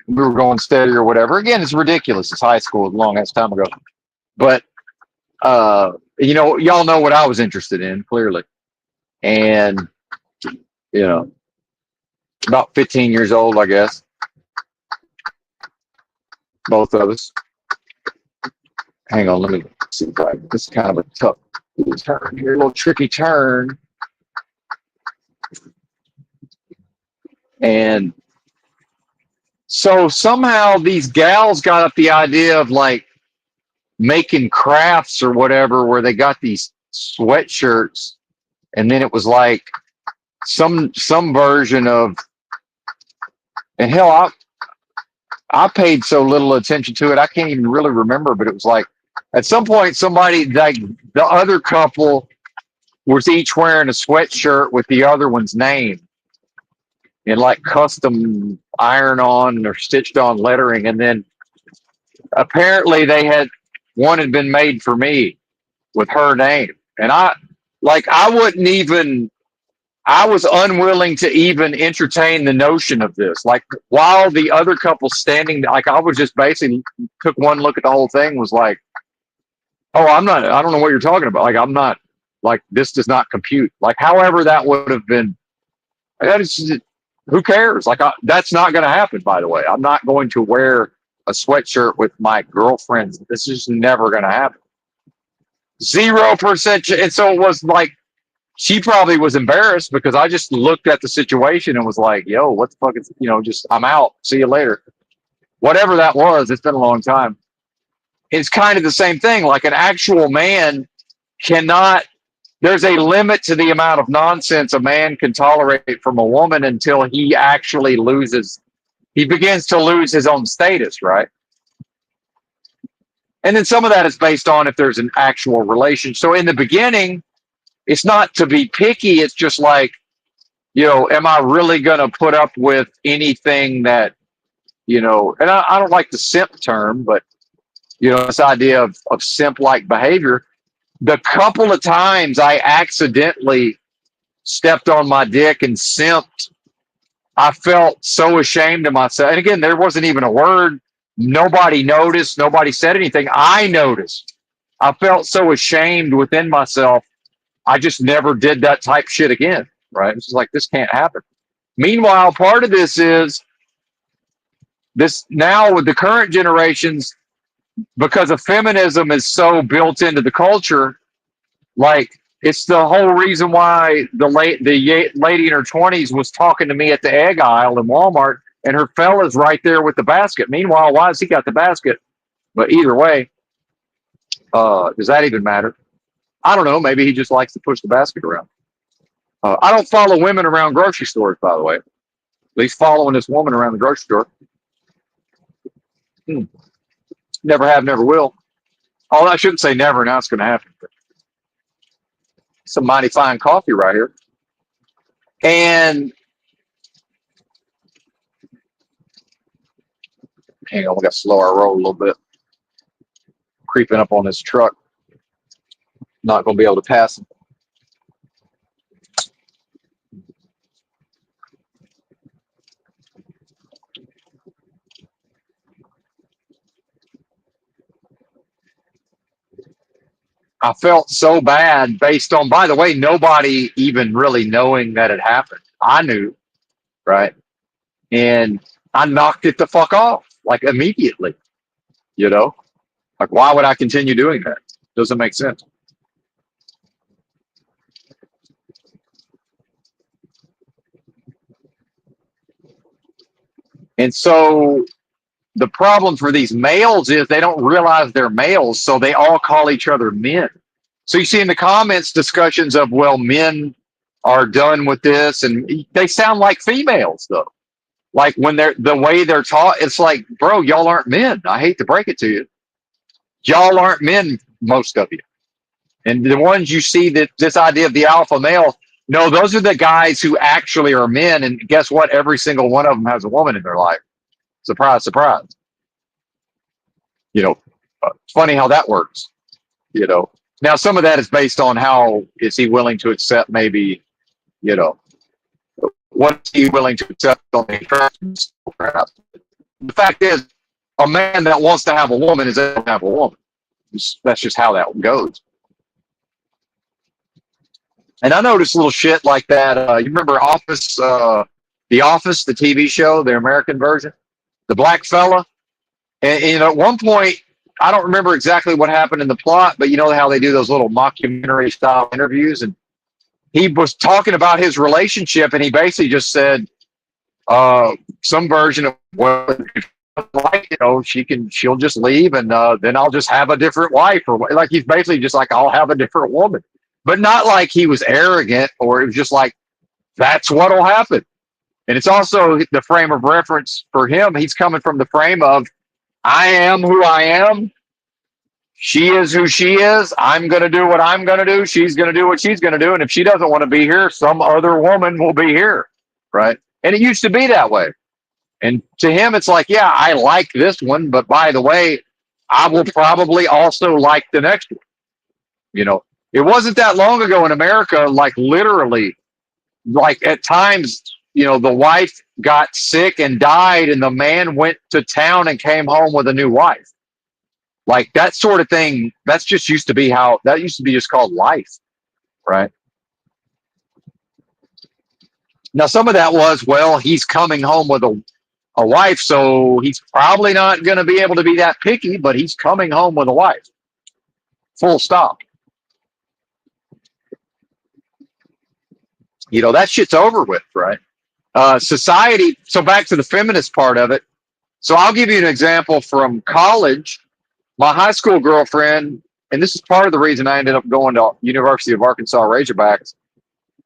[SPEAKER 1] We were going steady or whatever. Again, it's ridiculous. It's high school, a long ass time ago. But y'all know what I was interested in clearly, and about 15 years old, I guess, both of us. Hang on, let me see if I. This is kind of a tough turn here, a little tricky turn, and so somehow these gals got up the idea of like making crafts or whatever, where they got these sweatshirts, and then it was like some version of, and hell, I paid so little attention to it, I can't even really remember, but it was like at some point somebody, like the other couple, was each wearing a sweatshirt with the other one's name and like custom iron on or stitched on lettering, and then apparently one had been made for me with her name, and I wouldn't even, I was unwilling to even entertain the notion of this. Like while the other couple standing, like I was just basically took one look at the whole thing, was like, oh, I don't know what you're talking about. Like I'm not, like this does not compute. Like however that would have been, that is, who cares? Like that's not going to happen. By the way, I'm not going to wear a sweatshirt with my girlfriends. This is never going to happen. 0%. And so it was like, she probably was embarrassed because I just looked at the situation and was like, yo, what the fuck is, just, I'm out. See you later. Whatever that was, it's been a long time. It's kind of the same thing. Like an actual man cannot, there's a limit to the amount of nonsense a man can tolerate from a woman until he actually he begins to lose his own status, right? And then some of that is based on if there's an actual relation. So in the beginning, it's not to be picky. It's just like, am I really going to put up with anything that, and I don't like the simp term, but, this idea of simp like behavior. The couple of times I accidentally stepped on my dick and simped. I felt so ashamed of myself. And again, there wasn't even a word. Nobody noticed. Nobody said anything. I noticed. I felt so ashamed within myself. I just never did that type shit again. Right? It's just like, this can't happen. Meanwhile, part of this is this now with the current generations, because of feminism is so built into the culture, like it's the whole reason why lady in her 20s was talking to me at the egg aisle in Walmart, and her fella's right there with the basket. Meanwhile, why has he got the basket? But either way, does that even matter? I don't know. Maybe he just likes to push the basket around. I don't follow women around grocery stores, by the way. At least following this woman around the grocery store. Never have, never will. Oh, I shouldn't say never. Now it's going to happen. Some mighty fine coffee right here. And hang on, we got to slow our roll a little bit. Creeping up on this truck. Not going to be able to pass him. I felt so bad based on, by the way, nobody even really knowing that it happened. I knew, right? And I knocked it the fuck off, like immediately, you know? Like, why would I continue doing that? Doesn't make sense. And so the problem for these males is they don't realize they're males, so they all call each other men. So you see in the comments discussions of, well, men are done with this, and they sound like females though. Like when they're the way they're taught, it's like, bro, y'all aren't men. I hate to break it to you. Y'all aren't men, most of you. And the ones you see that this idea of the alpha male, no, those are the guys who actually are men. And guess what? Every single one of them has a woman in their life. Surprise, surprise. You know, it's funny how that works. You know, now some of that is based on how is he willing to accept maybe, you know, what's he willing to accept on the attractions. The fact is, a man that wants to have a woman is able to have a woman. That's just how that goes. And I noticed little shit like that. You remember Office, The Office, the TV show, the American version, the black fella? And you know, at one point, I don't remember exactly what happened in the plot, but you know how they do those little mockumentary style interviews, and he was talking about his relationship, and he basically just said some version of, well, like, you know, she'll just leave, and then I'll just have a different wife, or like he's basically just like, I'll have a different woman, but not like he was arrogant, or it was just like, that's what'll happen. And it's also the frame of reference for him. He's coming from the frame of, I am who I am. She is who she is. I'm going to do what I'm going to do. She's going to do what she's going to do. And if she doesn't want to be here, some other woman will be here. Right. And it used to be that way. And to him, it's like, yeah, I like this one. But by the way, I will probably also like the next one. You know, it wasn't that long ago in America, like literally, like at times, you know, the wife got sick and died, and the man went to town and came home with a new wife. Like that sort of thing, that's just used to be how that used to be just called life, right? Now, some of that was, well, he's coming home with a wife, so he's probably not going to be able to be that picky, but he's coming home with a wife. Full stop. You know, that shit's over with, right? Society, so back to the feminist part of it. So I'll give you an example from college. My high school girlfriend, and this is part of the reason I ended up going to University of Arkansas Razorbacks.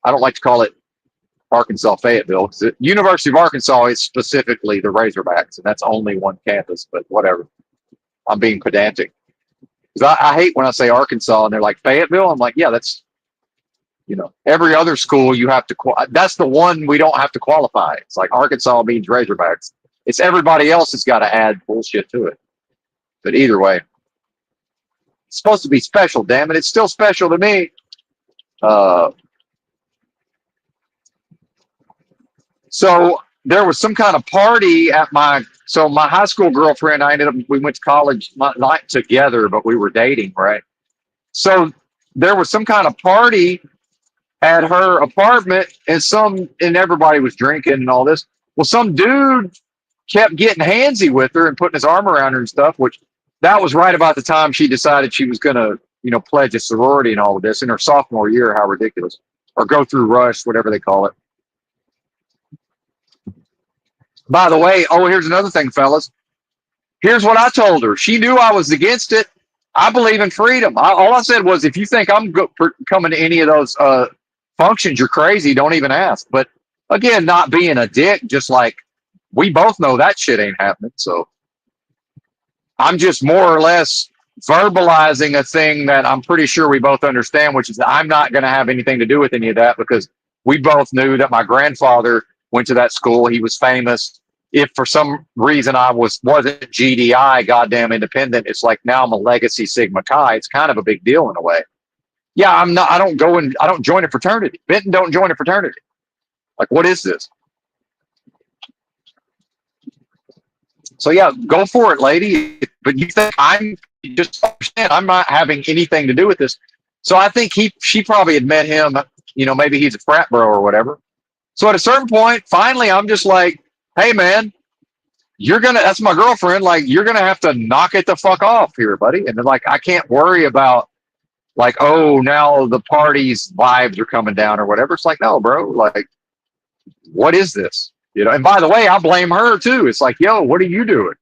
[SPEAKER 1] I don't like to call it Arkansas Fayetteville, because University of Arkansas is specifically the Razorbacks, and that's only one campus, but whatever. I'm being pedantic. Because I hate when I say Arkansas and they're like Fayetteville. I'm like, yeah, that's, you know, every other school you have to, that's the one we don't have to qualify. It's like Arkansas means Razorbacks. It's everybody else that's got to add bullshit to it. But either way, it's supposed to be special, damn it. It's still special to me. So there was some kind of party at my high school girlfriend. We went to college not together, but we were dating, right? So there was some kind of party at her apartment, and everybody was drinking and all this. Well, some dude kept getting handsy with her and putting his arm around her and stuff, which that was right about the time she decided she was going to, pledge a sorority and all of this in her sophomore year. How ridiculous. Or go through rush, whatever they call it. By the way, here's another thing, fellas. Here's what I told her. She knew I was against it. I believe in freedom. All I said was, if you think I'm coming to any of those functions, you're crazy. Don't even ask. But again, not being a dick, just like we both know that shit ain't happening. So I'm just more or less verbalizing a thing that I'm pretty sure we both understand, which is I'm not going to have anything to do with any of that, because we both knew that my grandfather went to that school. He was famous. If for some reason I wasn't GDI, goddamn independent, it's like now I'm a legacy Sigma Chi. It's kind of a big deal in a way. Yeah, I'm not. I don't join a fraternity. Benton don't join a fraternity. Like, what is this? So yeah, go for it, lady. But you think I'm just understand? I'm not having anything to do with this. So I think she probably had met him. Maybe he's a frat bro or whatever. So at a certain point, finally, I'm just like, hey man, that's my girlfriend. Like, you're gonna have to knock it the fuck off here, buddy. And then like, I can't worry about like, oh, now the party's vibes are coming down or whatever. It's like, no, bro. Like, what is this? And by the way, I blame her too. It's like, yo, what are you doing?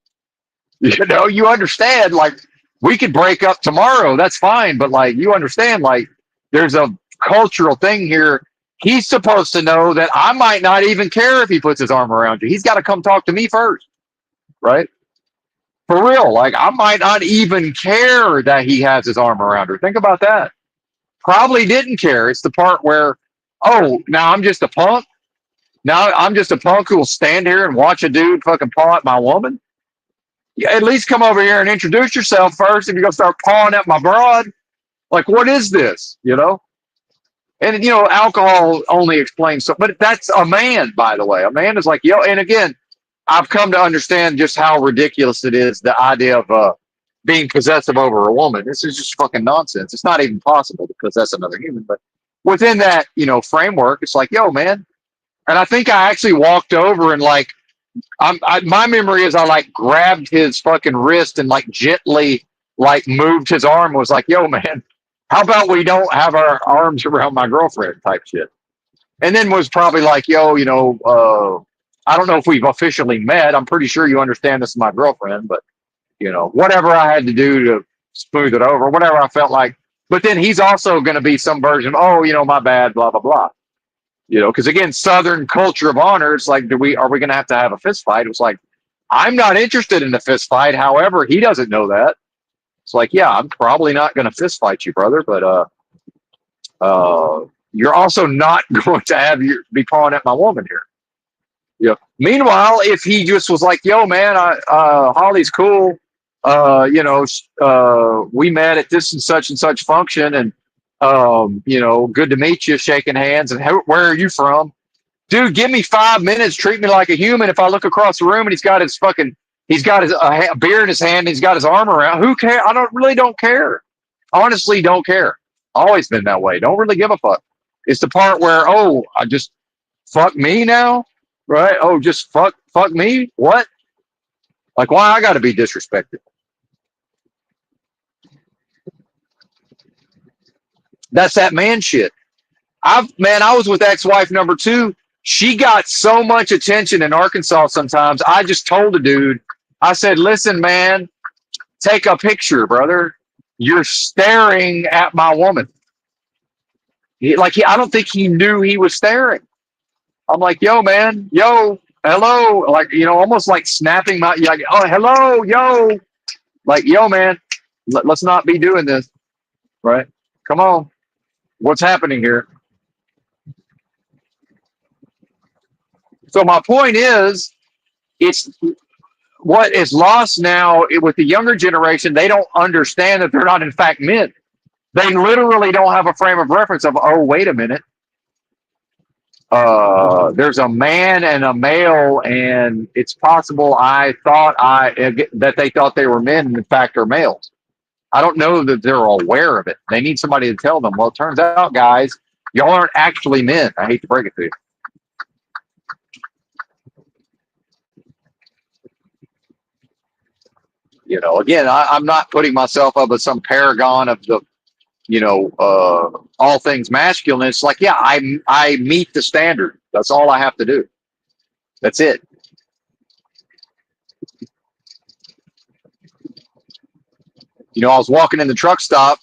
[SPEAKER 1] You understand, like, we could break up tomorrow. That's fine. But like, you understand, like, there's a cultural thing here. He's supposed to know that I might not even care if he puts his arm around you. He's got to come talk to me first. Right? For real. Like, I might not even care that he has his arm around her. Think about that. Probably didn't care. It's the part where, oh, now I'm just a punk. Now I'm just a punk who will stand here and watch a dude fucking paw at my woman. Yeah, at least come over here and introduce yourself first. If you're gonna start pawing at my broad, like, what is this? And alcohol only explains so. But that's a man, by the way. A man is like, yo. And again, I've come to understand just how ridiculous it is. The idea of being possessive over a woman. This is just fucking nonsense. It's not even possible to possess another human. But within that, framework, it's like, yo, man. And I think I actually walked over and like, my memory is I like grabbed his fucking wrist and like gently like moved his arm. Was like, yo, man, how about we don't have our arms around my girlfriend type shit. And then was probably like, yo, I don't know if we've officially met. I'm pretty sure you understand this is my girlfriend, but whatever I had to do to smooth it over, whatever I felt like. But then he's also going to be some version of, oh, my bad, blah, blah, blah. Because again, Southern culture of honor, it's like, are we going to have a fist fight? It was like, I'm not interested in a fist fight. However, he doesn't know that. It's like, yeah, I'm probably not going to fist fight you, brother. But you're also not going to be pawing at my woman here. Meanwhile, if he just was like, yo, man, Holly's cool. We met at this and such function, and good to meet you, shaking hands. And where are you from? Dude, give me 5 minutes. Treat me like a human. If I look across the room and he's got his beer in his hand and he's got his arm around, who cares? I don't care. Honestly, don't care. Always been that way. Don't really give a fuck. It's the part where, oh, I just fuck me now, right? Oh, just fuck me. What? Like, why I got to be disrespected? That's that man shit. I was with ex-wife number 2. She got so much attention in Arkansas sometimes. I just told the dude, I said, listen, man, take a picture, brother. You're staring at my woman. I don't think he knew he was staring. I'm like, yo, man, yo, hello. Like, almost like snapping like, oh, hello, yo. Like, yo, man, let's not be doing this. Right? Come on. What's happening here? So my point is, it's what is lost now with the younger generation. They don't understand that they're not in fact men. They literally don't have a frame of reference of, oh, wait a minute. there's a man and a male, and it's possible that they thought they were men, and in fact are males. I don't know that they're aware of it. They need somebody to tell them. Well, it turns out, guys, y'all aren't actually men. I hate to break it to you. You know, again, I'm not putting myself up as some paragon of the, all things masculine. It's like, yeah, I meet the standard. That's all I have to do. That's it. You know, I was walking in the truck stop,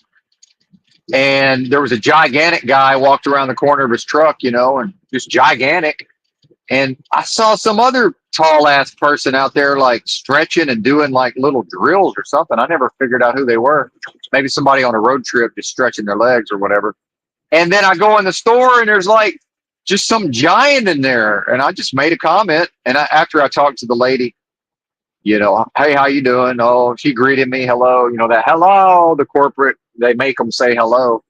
[SPEAKER 1] and there was a gigantic guy walked around the corner of his truck, and just gigantic. And I saw some other tall ass person out there like stretching and doing like little drills or something. I never figured out who they were. Maybe somebody on a road trip just stretching their legs or whatever. And then I go in the store, and there's like just some giant in there. And I just made a comment. And after I talked to the lady, hey, how you doing? Oh, she greeted me. Hello. That hello, the corporate, they make them say hello.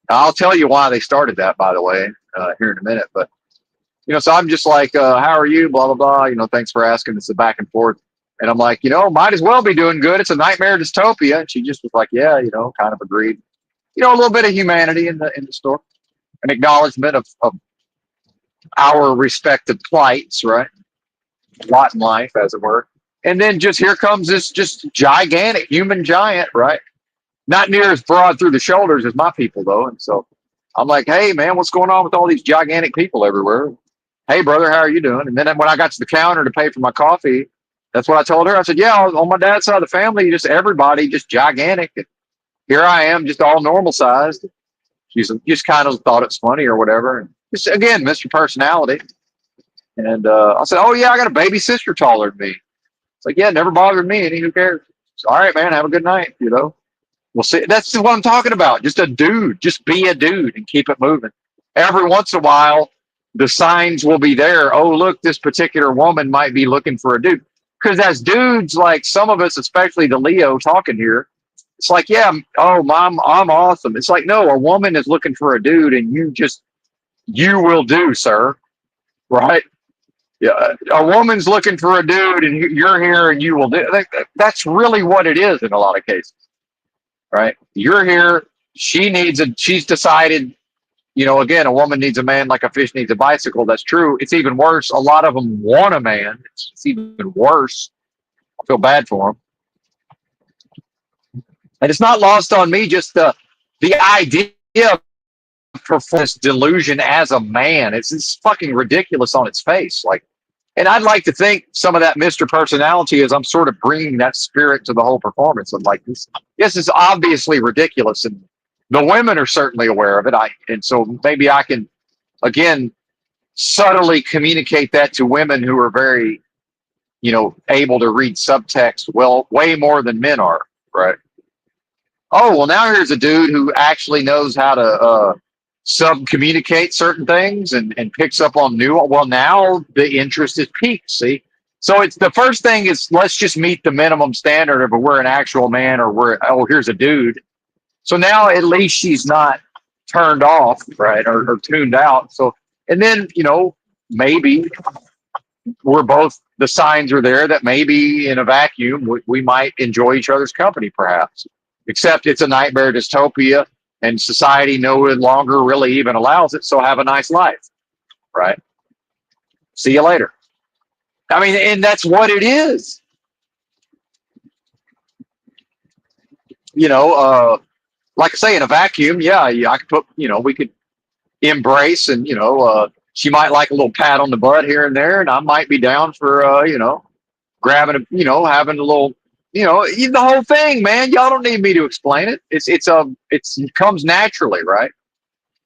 [SPEAKER 1] I'll tell you why they started that, by the way, here in a minute. But, so I'm just like, how are you? Blah, blah, blah. Thanks for asking. It's a back and forth. And I'm like, might as well be doing good. It's a nightmare dystopia. And she just was like, yeah, kind of agreed. A little bit of humanity in the store, an acknowledgement of our respective plights, right? Lot in life, as it were. And then just here comes this just gigantic human giant, right? Not near as broad through the shoulders as my people, though. And so I'm like, hey, man, what's going on with all these gigantic people everywhere? Hey, brother, how are you doing? And then when I got to the counter to pay for my coffee, that's what I told her. I said, yeah, on my dad's side of the family, just everybody, just gigantic. And here I am, just all normal sized. She's just kind of thought it's funny or whatever. And just, again, Mr. Personality. And I said, oh, yeah, I got a baby sister taller than me. It's like, yeah, never bothered me. Any who cares? So, all right, man, have a good night, We'll see. That's what I'm talking about. Just a dude. Just be a dude and keep it moving. Every once in a while, the signs will be there. Oh, look, this particular woman might be looking for a dude. Because as dudes, like some of us, especially the Leo talking here, it's like, yeah, oh, mom, I'm awesome. It's like, no, a woman is looking for a dude, and you will do, sir. Right? Yeah, a woman's looking for a dude, and you're here, and you will do. That's really what it is in a lot of cases. Right? You're here. She's decided, again, a woman needs a man like a fish needs a bicycle. That's true. It's even worse. A lot of them want a man. It's even worse. I feel bad for them. And it's not lost on me, just the idea of performance delusion as a man. It's fucking ridiculous on its face. Like, and I'd like to think some of that Mr. Personality is I'm sort of bringing that spirit to the whole performance. I'm like, this is obviously ridiculous, and the women are certainly aware of it. And so maybe I can, again, subtly communicate that to women who are very, able to read subtext well, way more than men are, right? Oh, well, now here's a dude who actually knows how to sub-communicate certain things and picks up on new. Well, now the interest is peaked, see? So it's the first thing is let's just meet the minimum standard of we're an actual man or here's a dude. So now at least she's not turned off, right, or tuned out. So, and then, maybe the signs are there that maybe in a vacuum we might enjoy each other's company, perhaps. Except it's a nightmare dystopia, and society no longer really even allows it. So have a nice life, right? See you later. I mean, and that's what it is. Like I say, in a vacuum, yeah, I could put, we could embrace, and she might like a little pat on the butt here and there, and I might be down for grabbing having a little. The whole thing, man. Y'all don't need me to explain it. It comes naturally, right?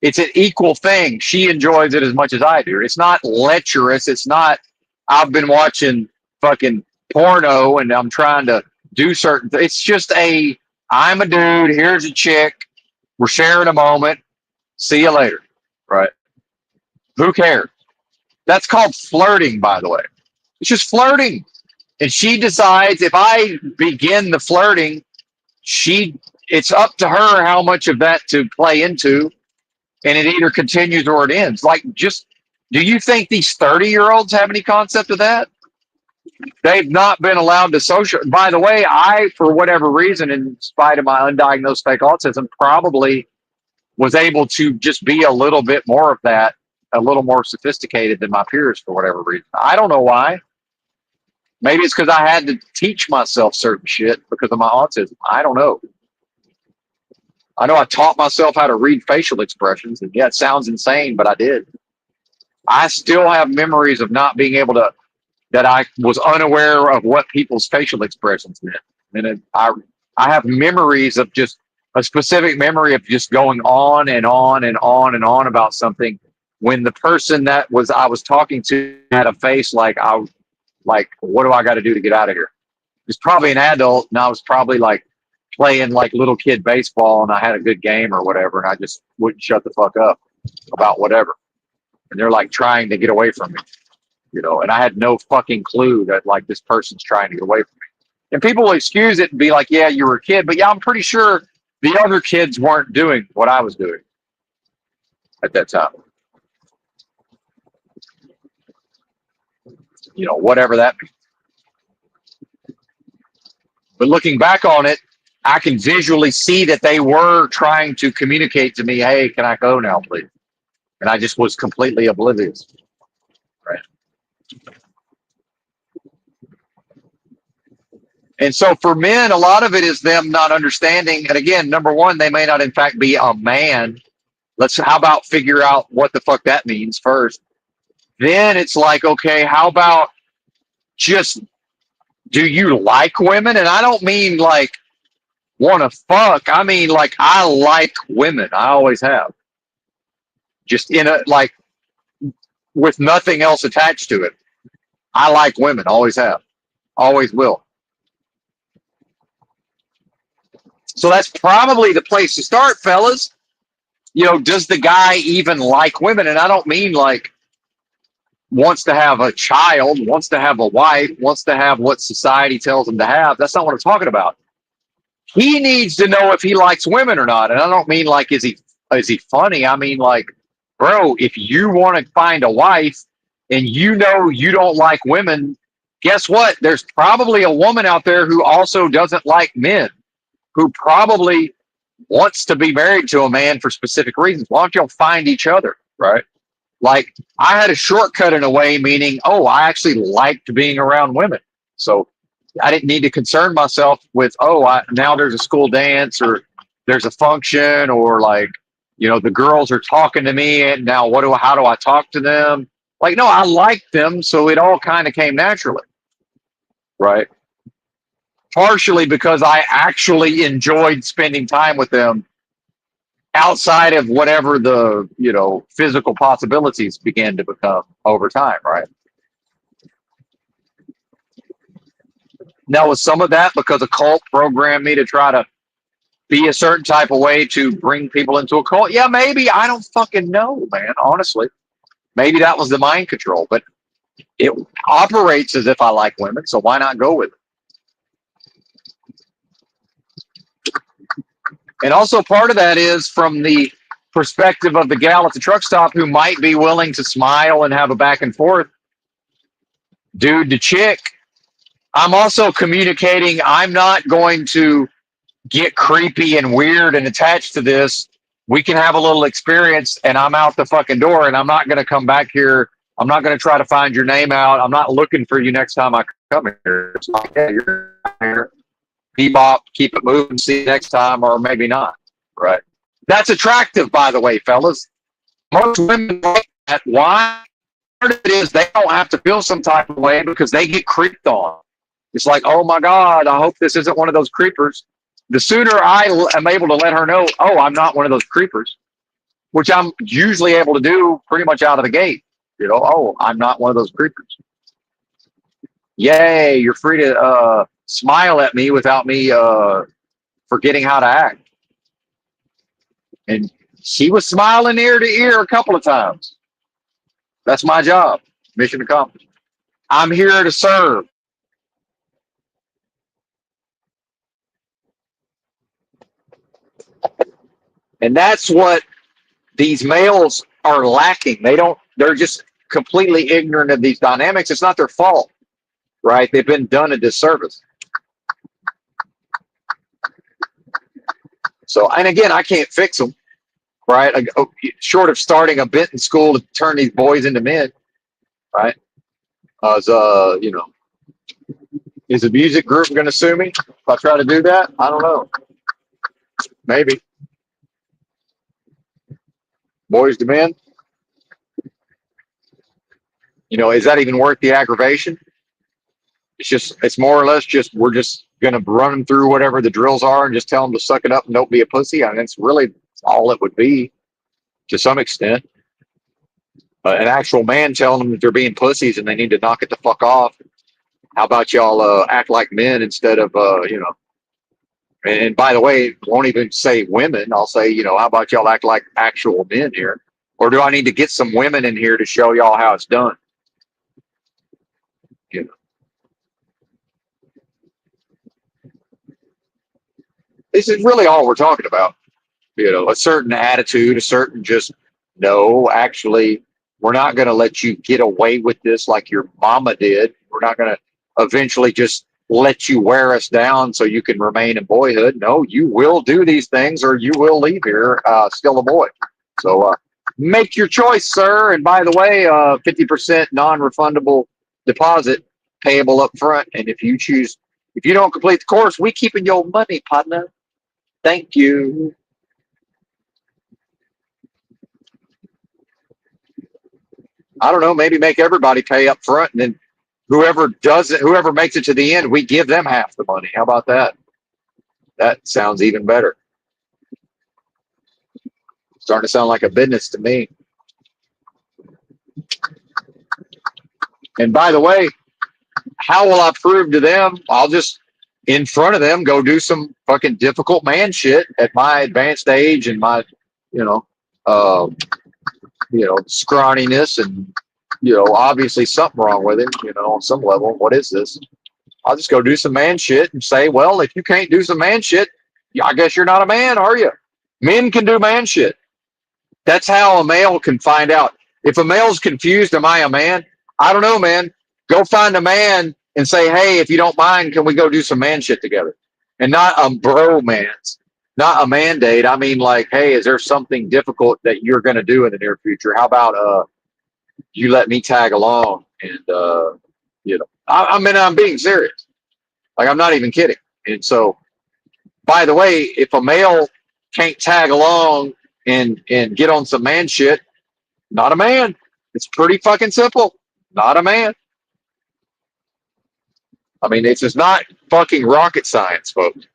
[SPEAKER 1] It's an equal thing. She enjoys it as much as I do. It's not lecherous. It's not. I've been watching fucking porno and I'm trying to do certain things. It's just I'm a dude. Here's a chick. We're sharing a moment. See you later, right? Who cares? That's called flirting, by the way. It's just flirting. And she decides if I begin the flirting, it's up to her how much of that to play into. and it either continues or it ends. Like, just do you think these 30-year-olds have any concept of that? They've not been allowed to social. By the way, I, for whatever reason, in spite of my undiagnosed fake autism, probably was able to just be a little bit more of that, a little more sophisticated than my peers for whatever reason. I don't know why. Maybe it's because I had to teach myself certain shit because of my autism. I don't know. I know I taught myself how to read facial expressions, and yeah, it sounds insane, but I did. I still have memories of not being able to, that I was unaware of what people's facial expressions meant. And I have memories of just a specific memory of just going on and on and on and on about something when the person that was I was talking to had a face like like, what do I got to do to get out of here? It's probably an adult, and I was probably like playing like little kid baseball, and I had a good game or whatever, and I just wouldn't shut the fuck up about whatever. And they're like trying to get away from me, and I had no fucking clue that like this person's trying to get away from me. And people will excuse it and be like, yeah, you were a kid, but yeah, I'm pretty sure the other kids weren't doing what I was doing at that time. Whatever that means. But looking back on it, I can visually see that they were trying to communicate to me, hey, can I go now, please? And I just was completely oblivious. Right. And so for men, a lot of it is them not understanding. And again, number one, they may not in fact be a man. How about figure out what the fuck that means first? Then it's like, okay, how about just, do you like women? And I don't mean like want to fuck. I mean like I like women. I always have. Just in a like with nothing else attached to it. I like women. Always have. Always will. So that's probably the place to start, fellas. Does the guy even like women? And I don't mean like wants to have a child, wants to have a wife, wants to have what society tells him to have. That's not what I'm talking about. He needs to know if he likes women or not. And I don't mean like is he funny? I mean like, bro, if you want to find a wife and you don't like women, guess what? There's probably a woman out there who also doesn't like men, who probably wants to be married to a man for specific reasons. Why don't y'all find each other, right? Like I had a shortcut in a way, meaning, oh, I actually liked being around women. So I didn't need to concern myself with, now there's a school dance or there's a function or like, the girls are talking to me and now how do I talk to them? Like, no, I liked them. So it all kind of came naturally. Right. Partially because I actually enjoyed spending time with them outside of whatever the physical possibilities began to become over time, right? Now, was some of that because a cult programmed me to try to be a certain type of way to bring people into a cult? Yeah, maybe. I don't fucking know, man. Honestly, maybe that was the mind control, but it operates as if I like women, so why not go with it? And also part of that is from the perspective of the gal at the truck stop who might be willing to smile and have a back and forth dude to chick. I'm also communicating I'm not going to get creepy and weird and attached to this. We can have a little experience and I'm out the fucking door and I'm not going to come back here. I'm not going to try to find your name out. I'm not looking for you next time I come here. It's like, yeah, you're here. Bebop, keep it moving, see you next time, or maybe not. Right. That's attractive, by the way, fellas. Most women like that. Why? Part of it is they don't have to feel some type of way because they get creeped on. It's like, oh my God, I hope this isn't one of those creepers. The sooner I am able to let her know, oh, I'm not one of those creepers, which I'm usually able to do pretty much out of the gate. Oh, I'm not one of those creepers. Yay, you're free to smile at me without me forgetting how to act. And she was smiling ear to ear a couple of times. That's my job. Mission accomplished. I'm here to serve. And that's what these males are lacking. They're just completely ignorant of these dynamics. It's not their fault, right? They've been done a disservice. So, and again, I can't fix them, right? Short of starting a Benton school to turn these boys into men, right? Is the music group going to sue me if I try to do that? I don't know. Maybe. Boys to men. Is that even worth the aggravation? It's more or less just we're just going to run them through whatever the drills are and just tell them to suck it up and don't be a pussy. I mean, it's really all it would be to some extent. An actual man telling them that they're being pussies and they need to knock it the fuck off. How about y'all act like men instead of, and by the way, won't even say women. I'll say, how about y'all act like actual men here? Or do I need to get some women in here to show y'all how it's done? This is really all we're talking about. A certain attitude, a certain just, no, actually, we're not going to let you get away with this like your mama did. We're not going to eventually just let you wear us down so you can remain in boyhood. No, you will do these things or you will leave here still a boy. So make your choice, sir. And by the way, 50% non-refundable deposit payable up front. And if you don't complete the course, we keeping your money, partner. Thank you. I don't know, maybe make everybody pay up front, and then whoever makes it to the end, we give them half the money. How about that? That sounds even better. Starting to sound like a business to me. And by the way, how will I prove to them? I'll just, in front of them, go do some fucking difficult man shit at my advanced age and my, scrawniness and, obviously something wrong with it, on some level. What is this? I'll just go do some man shit and say, well, if you can't do some man shit, I guess you're not a man, are you? Men can do man shit. That's how a male can find out. If a male's confused, am I a man? I don't know, man. Go find a man and say, hey, if you don't mind, can we go do some man shit together? And not a bromance, not a mandate. I mean, like, hey, is there something difficult that you're going to do in the near future? How about you let me tag along? And, I'm being serious. Like, I'm not even kidding. And so, by the way, if a male can't tag along and get on some man shit, not a man. It's pretty fucking simple. Not a man. I mean, it's just not fucking rocket science, folks.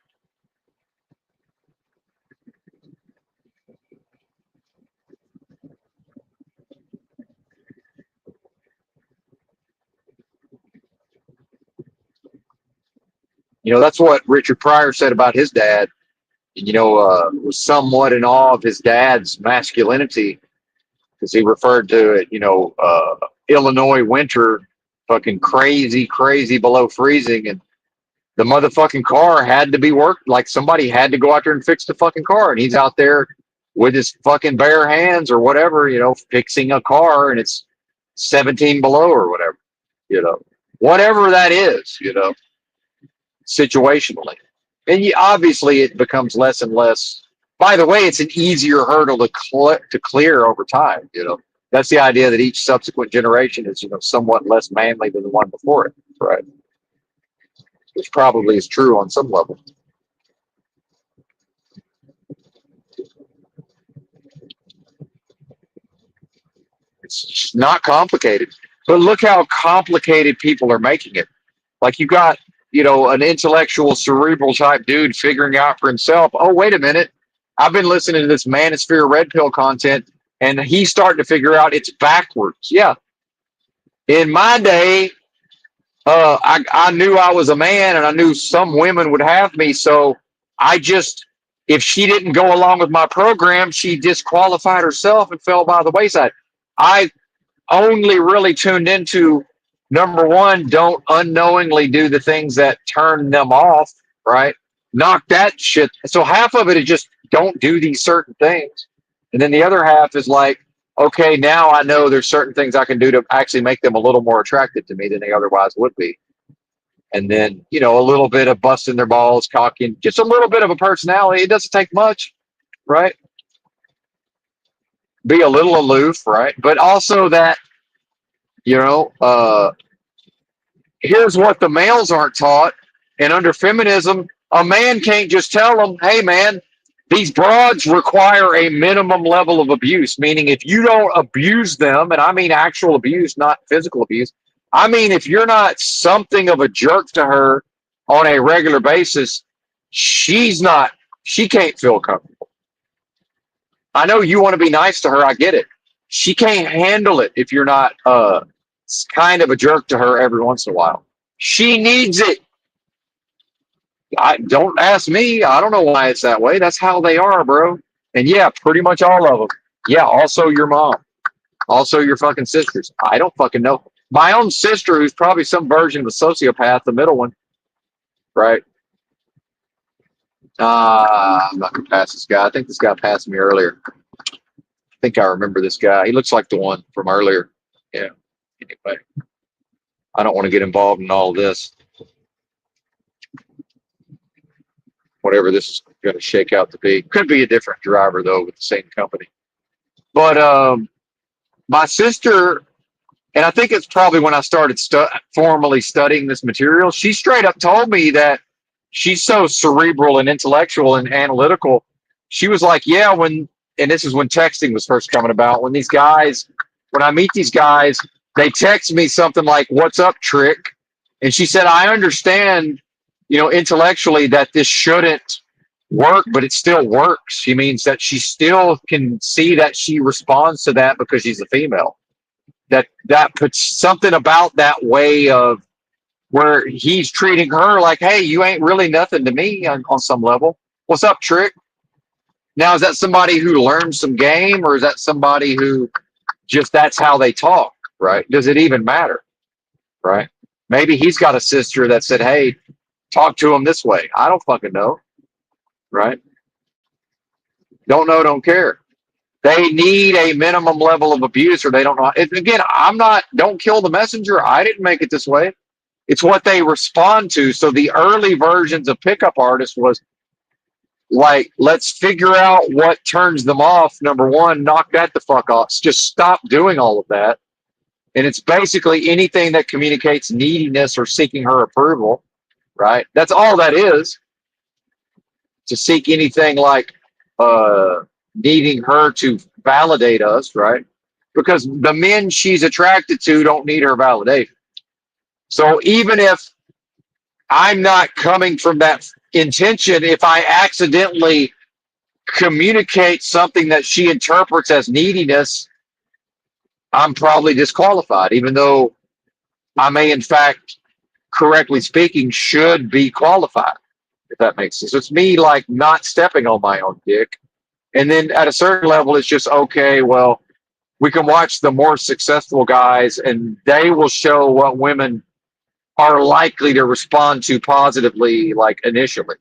[SPEAKER 1] That's what Richard Pryor said about his dad. Was somewhat in awe of his dad's masculinity because he referred to it, Illinois winter, fucking crazy, crazy below freezing. And the motherfucking car had to be worked. Like somebody had to go out there and fix the fucking car. And he's out there with his fucking bare hands or whatever, fixing a car and it's 17 below or whatever, whatever that is, situationally. And obviously it becomes less and less. By the way, it's an easier hurdle to clear over time. That's the idea that each subsequent generation is, somewhat less manly than the one before it, right? Which probably is true on some level. It's not complicated, but look how complicated people are making it. Like you got, an intellectual, cerebral type dude figuring out for himself. Oh, wait a minute. I've been listening to this manosphere red pill content and he's starting to figure out it's backwards. Yeah. In my day, I knew I was a man and I knew some women would have me. So if she didn't go along with my program, she disqualified herself and fell by the wayside. I only really tuned into number one, don't unknowingly do the things that turn them off, right? Knock that shit. So half of it is just don't do these certain things. And then the other half is like, okay, now I know there's certain things I can do to actually make them a little more attractive to me than they otherwise would be. And then, you know, a little bit of busting their balls, cocking, just a little bit of a personality. It doesn't take much, right? Be a little aloof, right? But also that, you know, here's what the males aren't taught. And under feminism, a man can't just tell them, hey, man, these broads require a minimum level of abuse, meaning if you don't abuse them, and I mean actual abuse, not physical abuse, I mean, if you're not something of a jerk to her on a regular basis, she's not, she can't feel comfortable. I know you want to be nice to her. I get it. She can't handle it if you're not kind of a jerk to her every once in a while. She needs it. I don't ask me. I don't know why it's that way. That's how they are, bro. And yeah, pretty much all of them. Yeah, also your mom, also your fucking sisters. I don't fucking know. My own sister, who's probably some version of a sociopath, the middle one, right? I'm not gonna pass this guy. I think this guy passed me earlier. I think I remember this guy. He looks like the one from earlier. Yeah. Anyway, I don't want to get involved in all this. Whatever this is going to shake out to be. Could be a different driver though with the same company. But my sister, and I think it's probably when I started formally studying this material, she straight up told me that she's so cerebral and intellectual and analytical. She was like, yeah, and this is when texting was first coming about, when I meet these guys, they text me something like, what's up, trick? And she said, I understand, you know, intellectually that this shouldn't work, but it still works. She means that she still can see that she responds to that because she's a female. That puts something about that way of where he's treating her like, hey, you ain't really nothing to me on some level. What's up, trick? Now, is that somebody who learned some game, or is that somebody who just that's how they talk, right? Does it even matter, right? Maybe he's got a sister that said, hey, talk to him this way. I don't fucking know, right? Don't know, don't care. They need a minimum level of abuse, or they don't know. Again, don't kill the messenger. I didn't make it this way. It's what they respond to. So the early versions of pickup artists was like, let's figure out what turns them off. Number one, knock that the fuck off. Just stop doing all of that. And it's basically anything that communicates neediness or seeking her approval, right? That's all that is. To seek anything like needing her to validate us, right? Because the men she's attracted to don't need her validation. So even if I'm not coming from that intention, if I accidentally communicate something that she interprets as neediness, I'm probably disqualified, even though I may, in fact, correctly speaking, should be qualified, if that makes sense. So it's me like not stepping on my own dick. And then at a certain level, it's just, okay, well, we can watch the more successful guys and they will show what women are likely to respond to positively, like initially.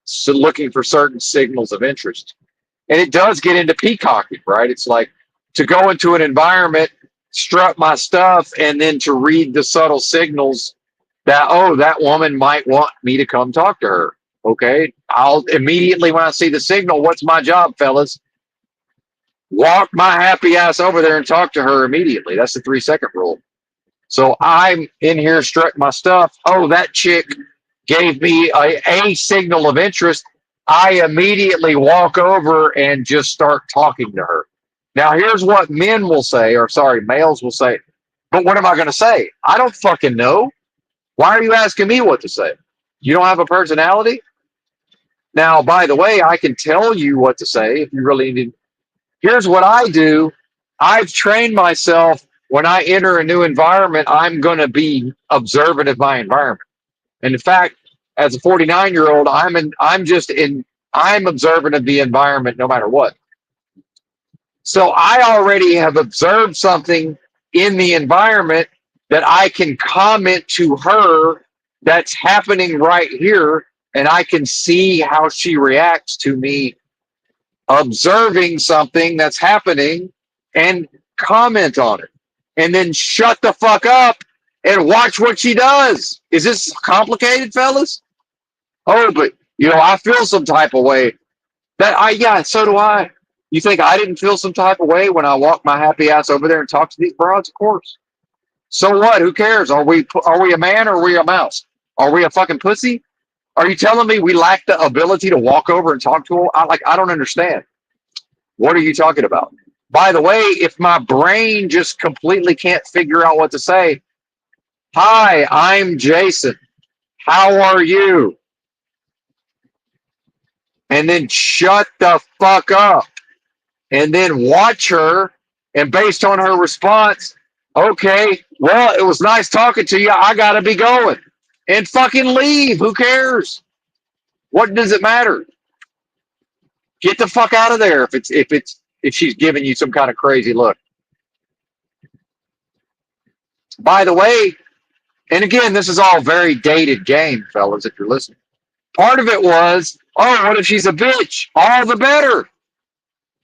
[SPEAKER 1] So looking for certain signals of interest. And it does get into peacocking, right? It's like to go into an environment, strut my stuff, and then to read the subtle signals that, oh, that woman might want me to come talk to her. Okay. I'll immediately, when I see the signal, what's my job, fellas? Walk my happy ass over there and talk to her immediately. That's the 3-second rule. So I'm in here strutting my stuff. Oh, that chick gave me a signal of interest. I immediately walk over and just start talking to her. Now, here's what men will say, or sorry, males will say. But what am I going to say? I don't fucking know. Why are you asking me what to say? You don't have a personality? Now, by the way, I can tell you what to say if you really need. Here's what I do. I've trained myself when I enter a new environment, I'm going to be observant of my environment. And in fact, as a 49-year-old, I'm observant of the environment no matter what. So I already have observed something in the environment that I can comment to her that's happening right here, and I can see how she reacts to me observing something that's happening and comment on it, and then shut the fuck up and watch what she does. Is this complicated, fellas? Oh, but I feel some type of way. Yeah, so do I. You think I didn't feel some type of way when I walked my happy ass over there and talked to these broads? Of course. So what? Who cares? Are we a man or are we a mouse? Are we a fucking pussy? Are you telling me we lack the ability to walk over and talk to them? I don't understand. What are you talking about? By the way, if my brain just completely can't figure out what to say, hi, I'm Jason. How are you? And then shut the fuck up. And then watch her. And based on her response, okay, well, it was nice talking to you. I got to be going. And fucking leave. Who cares? What does it matter? Get the fuck out of there if she's giving you some kind of crazy look. By the way, and again, this is all very dated game, fellas, if you're listening. Part of it was, oh, what if she's a bitch? All the better.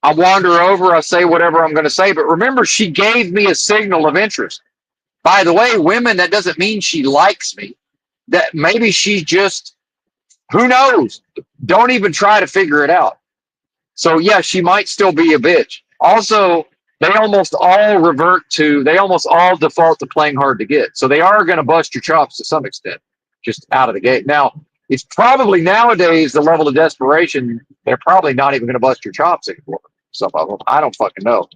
[SPEAKER 1] I wander over, I say whatever I'm going to say, but remember, she gave me a signal of interest. By the way, women, that doesn't mean she likes me. That maybe she just, who knows? Don't even try to figure it out. So yeah, she might still be a bitch. Also, they almost all default to playing hard to get. So they are going to bust your chops to some extent, just out of the gate. Now, it's probably nowadays the level of desperation, they're probably not even going to bust your chops anymore. Some of them. I don't fucking know.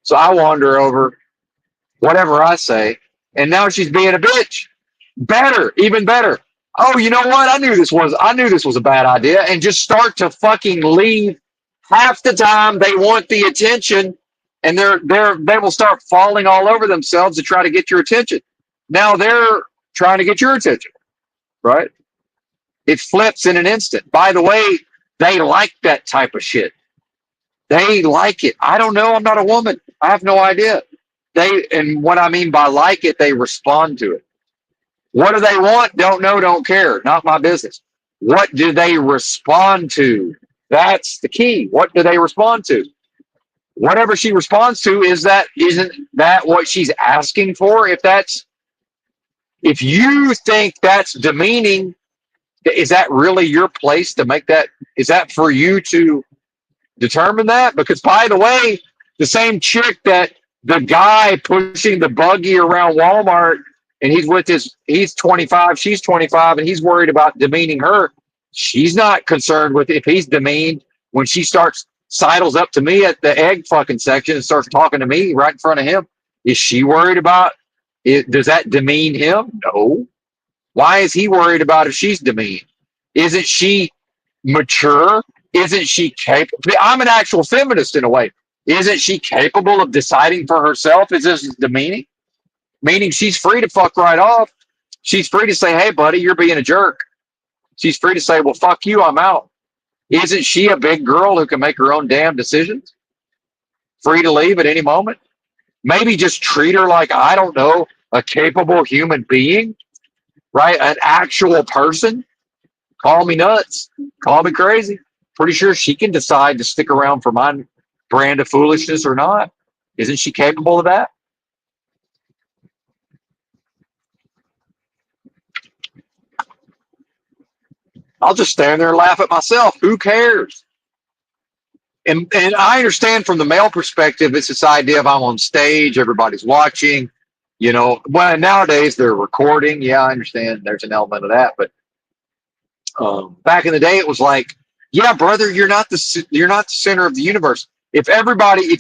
[SPEAKER 1] So I wander over, whatever I say, and now she's being a bitch. Better, even better. Oh, you know what? I knew this was a bad idea, and just start to fucking leave. Half the time they want the attention, and they will start falling all over themselves to try to get your attention. Now they're trying to get your attention, right? It flips in an instant. By the way, they like that type of shit. They like it. I don't know. I'm not a woman. I have no idea. And what I mean by like it, they respond to it. What do they want? Don't know, don't care. Not my business. What do they respond to? That's the key. What do they respond to? Whatever she responds to, isn't that what she's asking for? If you think that's demeaning, is that really your place to make that? Is that for you to determine that? Because by the way, the same chick that the guy pushing the buggy around Walmart and he's 25, she's 25, and he's worried about demeaning her. She's not concerned with if he's demeaned when she sidles up to me at the egg fucking section and starts talking to me right in front of him. Is she worried about it? Does that demean him? No. Why is he worried about if she's demeaned? Isn't she mature? Isn't she capable? I'm an actual feminist in a way. Isn't she capable of deciding for herself? Is this demeaning? Meaning she's free to fuck right off. She's free to say, hey, buddy, you're being a jerk. She's free to say, well, fuck you, I'm out. Isn't she a big girl who can make her own damn decisions? Free to leave at any moment? Maybe just treat her like, I don't know, a capable human being, right? An actual person. Call me nuts. Call me crazy. Pretty sure she can decide to stick around for my brand of foolishness or not. Isn't she capable of that? I'll just stand there and laugh at myself. Who cares? And I understand from the male perspective, it's this idea of I'm on stage, everybody's watching, Well, nowadays they're recording. Yeah, I understand. There's an element of that, but back in the day, it was like, yeah, brother, you're not the center of the universe. If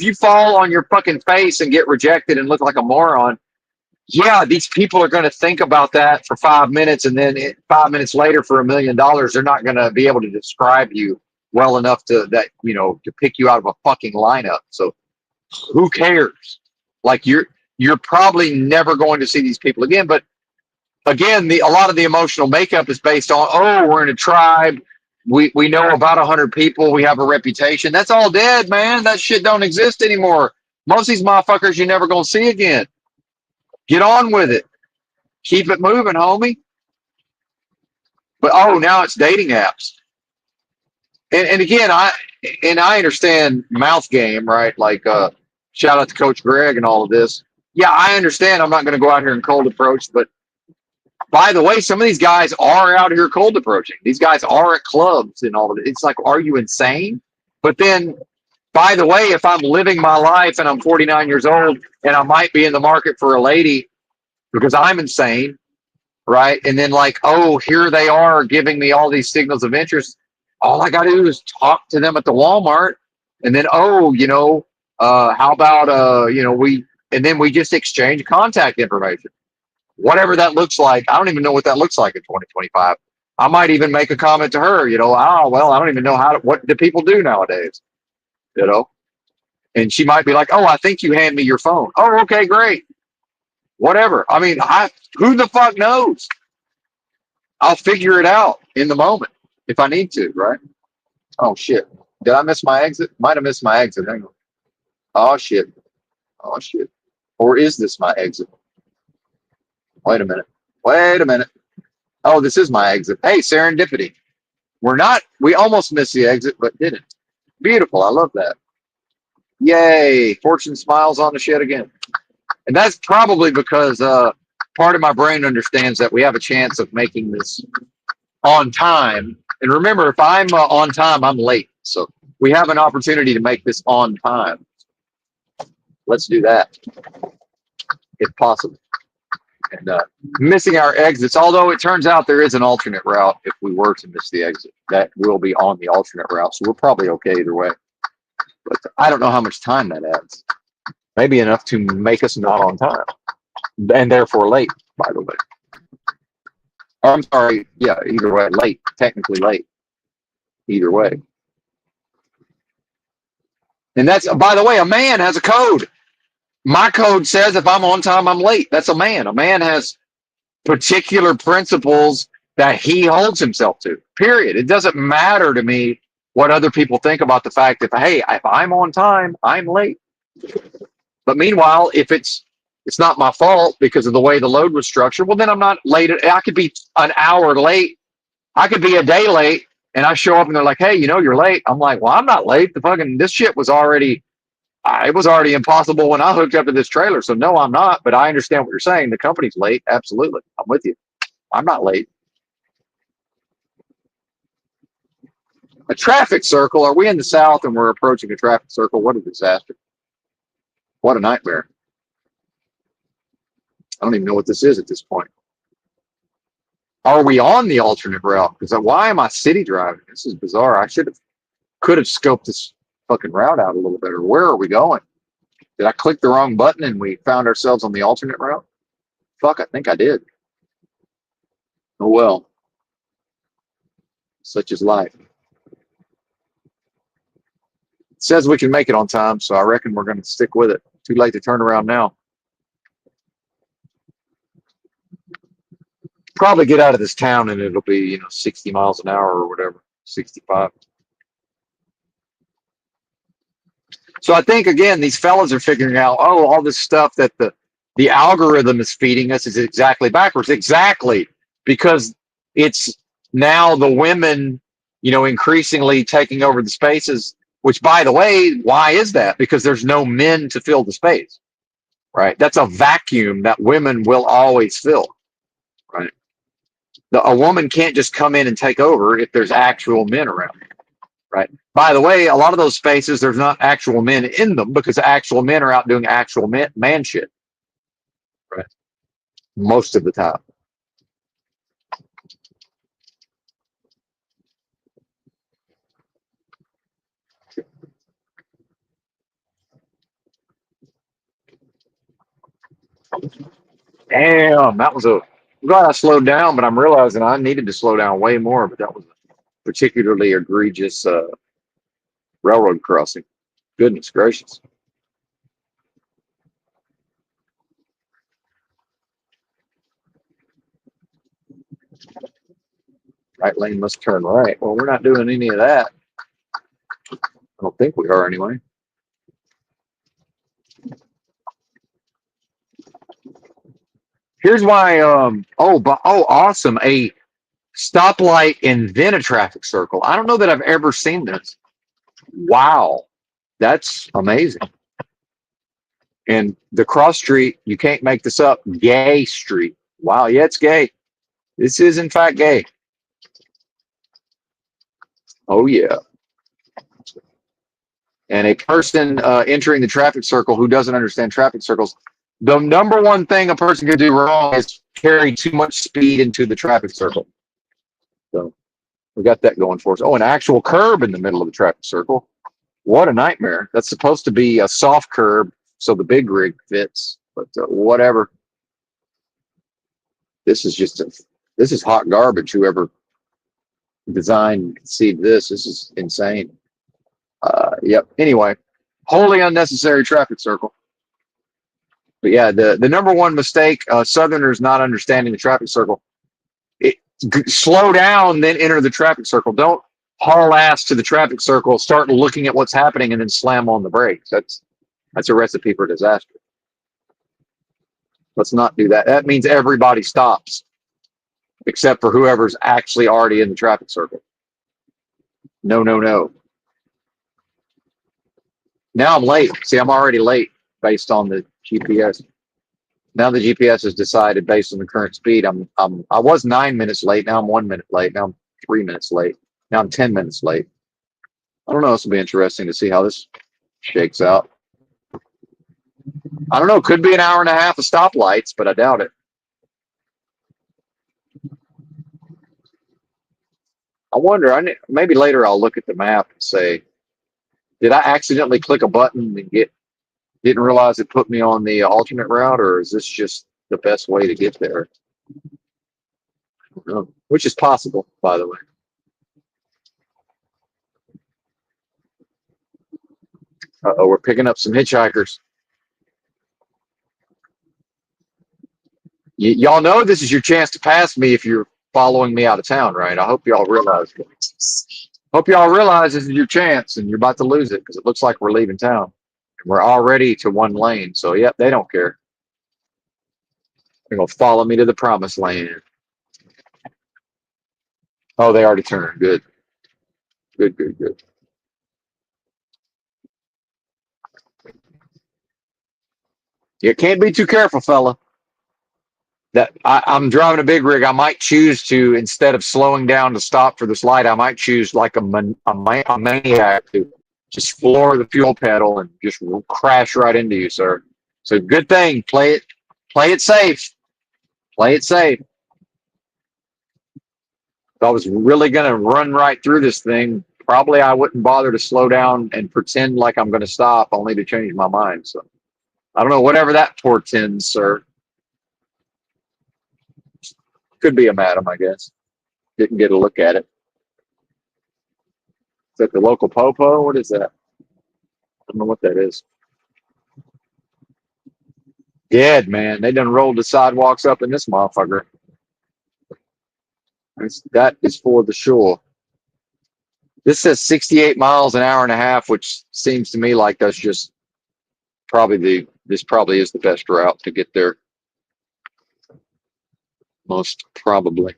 [SPEAKER 1] you fall on your fucking face and get rejected and look like a moron, yeah, these people are going to think about that for 5 minutes, and then 5 minutes later, for $1 million, they're not going to be able to describe you well enough to pick you out of a fucking lineup. So who cares? Like you're probably never going to see these people again. But again, a lot of the emotional makeup is based on, oh, we're in a tribe. We know about 100 people. We have a reputation. That's all dead, man. That shit don't exist anymore. Most of these motherfuckers you're never going to see again. Get on with it. Keep it moving, homie. But, oh, now it's dating apps. and again, I understand mouth game, right? Like shout out to Coach Greg and all of this. Yeah, I understand. I'm not going to go out here and cold approach, but by the way, some of these guys are out here cold approaching. These guys are at clubs and all of it. It's like, are you insane? But then, by the way, if I'm living my life and I'm 49 years old and I might be in the market for a lady because I'm insane, right? And then like, oh, here they are giving me all these signals of interest. All I got to do is talk to them at the Walmart, and then oh, how about we and then we just exchange contact information, whatever that looks like. I don't even know what that looks like in 2025. I might even make a comment to her, oh well, I don't even know what do people do nowadays, you know, and she might be like, oh, I think you hand me your phone. Oh, okay, great, whatever. I mean, who the fuck knows? I'll figure it out in the moment if I need to, right? Oh shit. Did I miss my exit? Might have missed my exit. Hang on. Oh shit. Oh shit. Or is this my exit? Wait a minute. Wait a minute. Oh, this is my exit. Hey, serendipity. We almost missed the exit, but didn't. Beautiful. I love that. Yay. Fortune smiles on the shit again. And that's probably because part of my brain understands that we have a chance of making this on time. And remember, if I'm on time, I'm late. So we have an opportunity to make this on time. Let's do that if possible. And missing our exits, although it turns out there is an alternate route if we were to miss the exit, that will be on the alternate route. So we're probably okay either way. But I don't know how much time that adds. Maybe enough to make us not on time and therefore late, by the way. Oh, I'm sorry. Yeah, either way, late, technically late. Either way. And that's, by the way, a man has a code. My code says if I'm on time, I'm late. That's a man. A man has particular principles that he holds himself to, period. It doesn't matter to me what other people think about the fact that, hey, if I'm on time, I'm late. But meanwhile, if it's not my fault because of the way the load was structured, well, then I'm not late. I could be an hour late. I could be a day late, and I show up and they're like, hey, you're late. I'm like, well, I'm not late. This shit was already, it was already impossible when I hooked up to this trailer. So no, I'm not. But I understand what you're saying. The company's late. Absolutely. I'm with you. I'm not late. A traffic circle. Are we in the South and we're approaching a traffic circle? What a disaster. What a nightmare. I don't even know what this is at this point. Are we on the alternate route? Because why am I city driving? This is bizarre. Could have scoped this fucking route out a little better. Where are we going? Did I click the wrong button and we found ourselves on the alternate route? Fuck, I think I did. Oh well. Such is life. It says we can make it on time, so I reckon we're going to stick with it. Too late to turn around now. Probably get out of this town and it'll be 60 miles an hour or whatever, 65. So I think again these fellas are figuring out, oh, all this stuff that the algorithm is feeding us is exactly backwards. Exactly, because it's now the women increasingly taking over the spaces, which by the way, why is that? Because there's no men to fill the space, right? That's a vacuum that women will always fill, right? A woman can't just come in and take over if there's actual men around, right? By the way, a lot of those spaces, there's not actual men in them because actual men are out doing actual man shit, right? Most of the time. Damn, that was I'm glad I slowed down, but I'm realizing I needed to slow down way more. But that was a particularly egregious railroad crossing. Goodness gracious. Right lane must turn right. Well, we're not doing any of that. I don't think we are anyway. Here's why. Awesome. stoplight and then a traffic circle. I don't know that I've ever seen this. Wow, that's amazing. And the cross street, you can't make this up. Gay Street. Wow, yeah, it's gay. This is in fact gay. Oh yeah. And a person entering the traffic circle who doesn't understand traffic circles, the number one thing a person could do wrong is carry too much speed into the traffic circle. So we got that going for us. Oh, an actual curb in the middle of the traffic circle. What a nightmare. That's supposed to be a soft curb so the big rig fits, but whatever. This is this is hot garbage. Whoever designed and conceived this is insane. Yep. Anyway, wholly unnecessary traffic circle. But yeah, the number one mistake, Southerners not understanding the traffic circle. Slow down, then enter the traffic circle. Don't haul ass to the traffic circle, start looking at what's happening, and then slam on the brakes. That's a recipe for disaster. Let's not do that. That means everybody stops, except for whoever's actually already in the traffic circle. No, no, no. Now I'm late. See, I'm already late based on the GPS. Now the GPS has decided based on the current speed. I was 9 minutes late. Now I'm 1 minute late. Now I'm 3 minutes late. Now I'm 10 minutes late. I don't know. This will be interesting to see how this shakes out. I don't know. Could be an hour and a half of stoplights, but I doubt it. I wonder. Maybe later I'll look at the map and say, did I accidentally click a button and didn't realize it put me on the alternate route, or is this just the best way to get there? I don't know. Which is possible, by the way. Uh-oh, we're picking up some hitchhikers. Y'all know this is your chance to pass me if you're following me out of town, right? I hope y'all realize it. Hope y'all realize this is your chance and you're about to lose it because it looks like we're leaving town. We're already to one lane. So, yep, they don't care. They're going to follow me to the promised land. Oh, they already turned. Good. Good, good, good. You can't be too careful, fella. I'm driving a big rig. I might choose to, instead of slowing down to stop for this light, I might choose like a maniac to just floor the fuel pedal and just crash right into you, sir. So good thing. Play it safe. Play it safe. If I was really going to run right through this thing, probably I wouldn't bother to slow down and pretend like I'm going to stop only to change my mind. So I don't know, whatever that portends, sir. Could be a madam, I guess. Didn't get a look at it. Is that the local popo? What is that? I don't know what that is. Dead, man. They done rolled the sidewalks up in this motherfucker. That is for the sure. This says 68 miles an hour and a half, which seems to me like that's just this probably is the best route to get there. Most probably.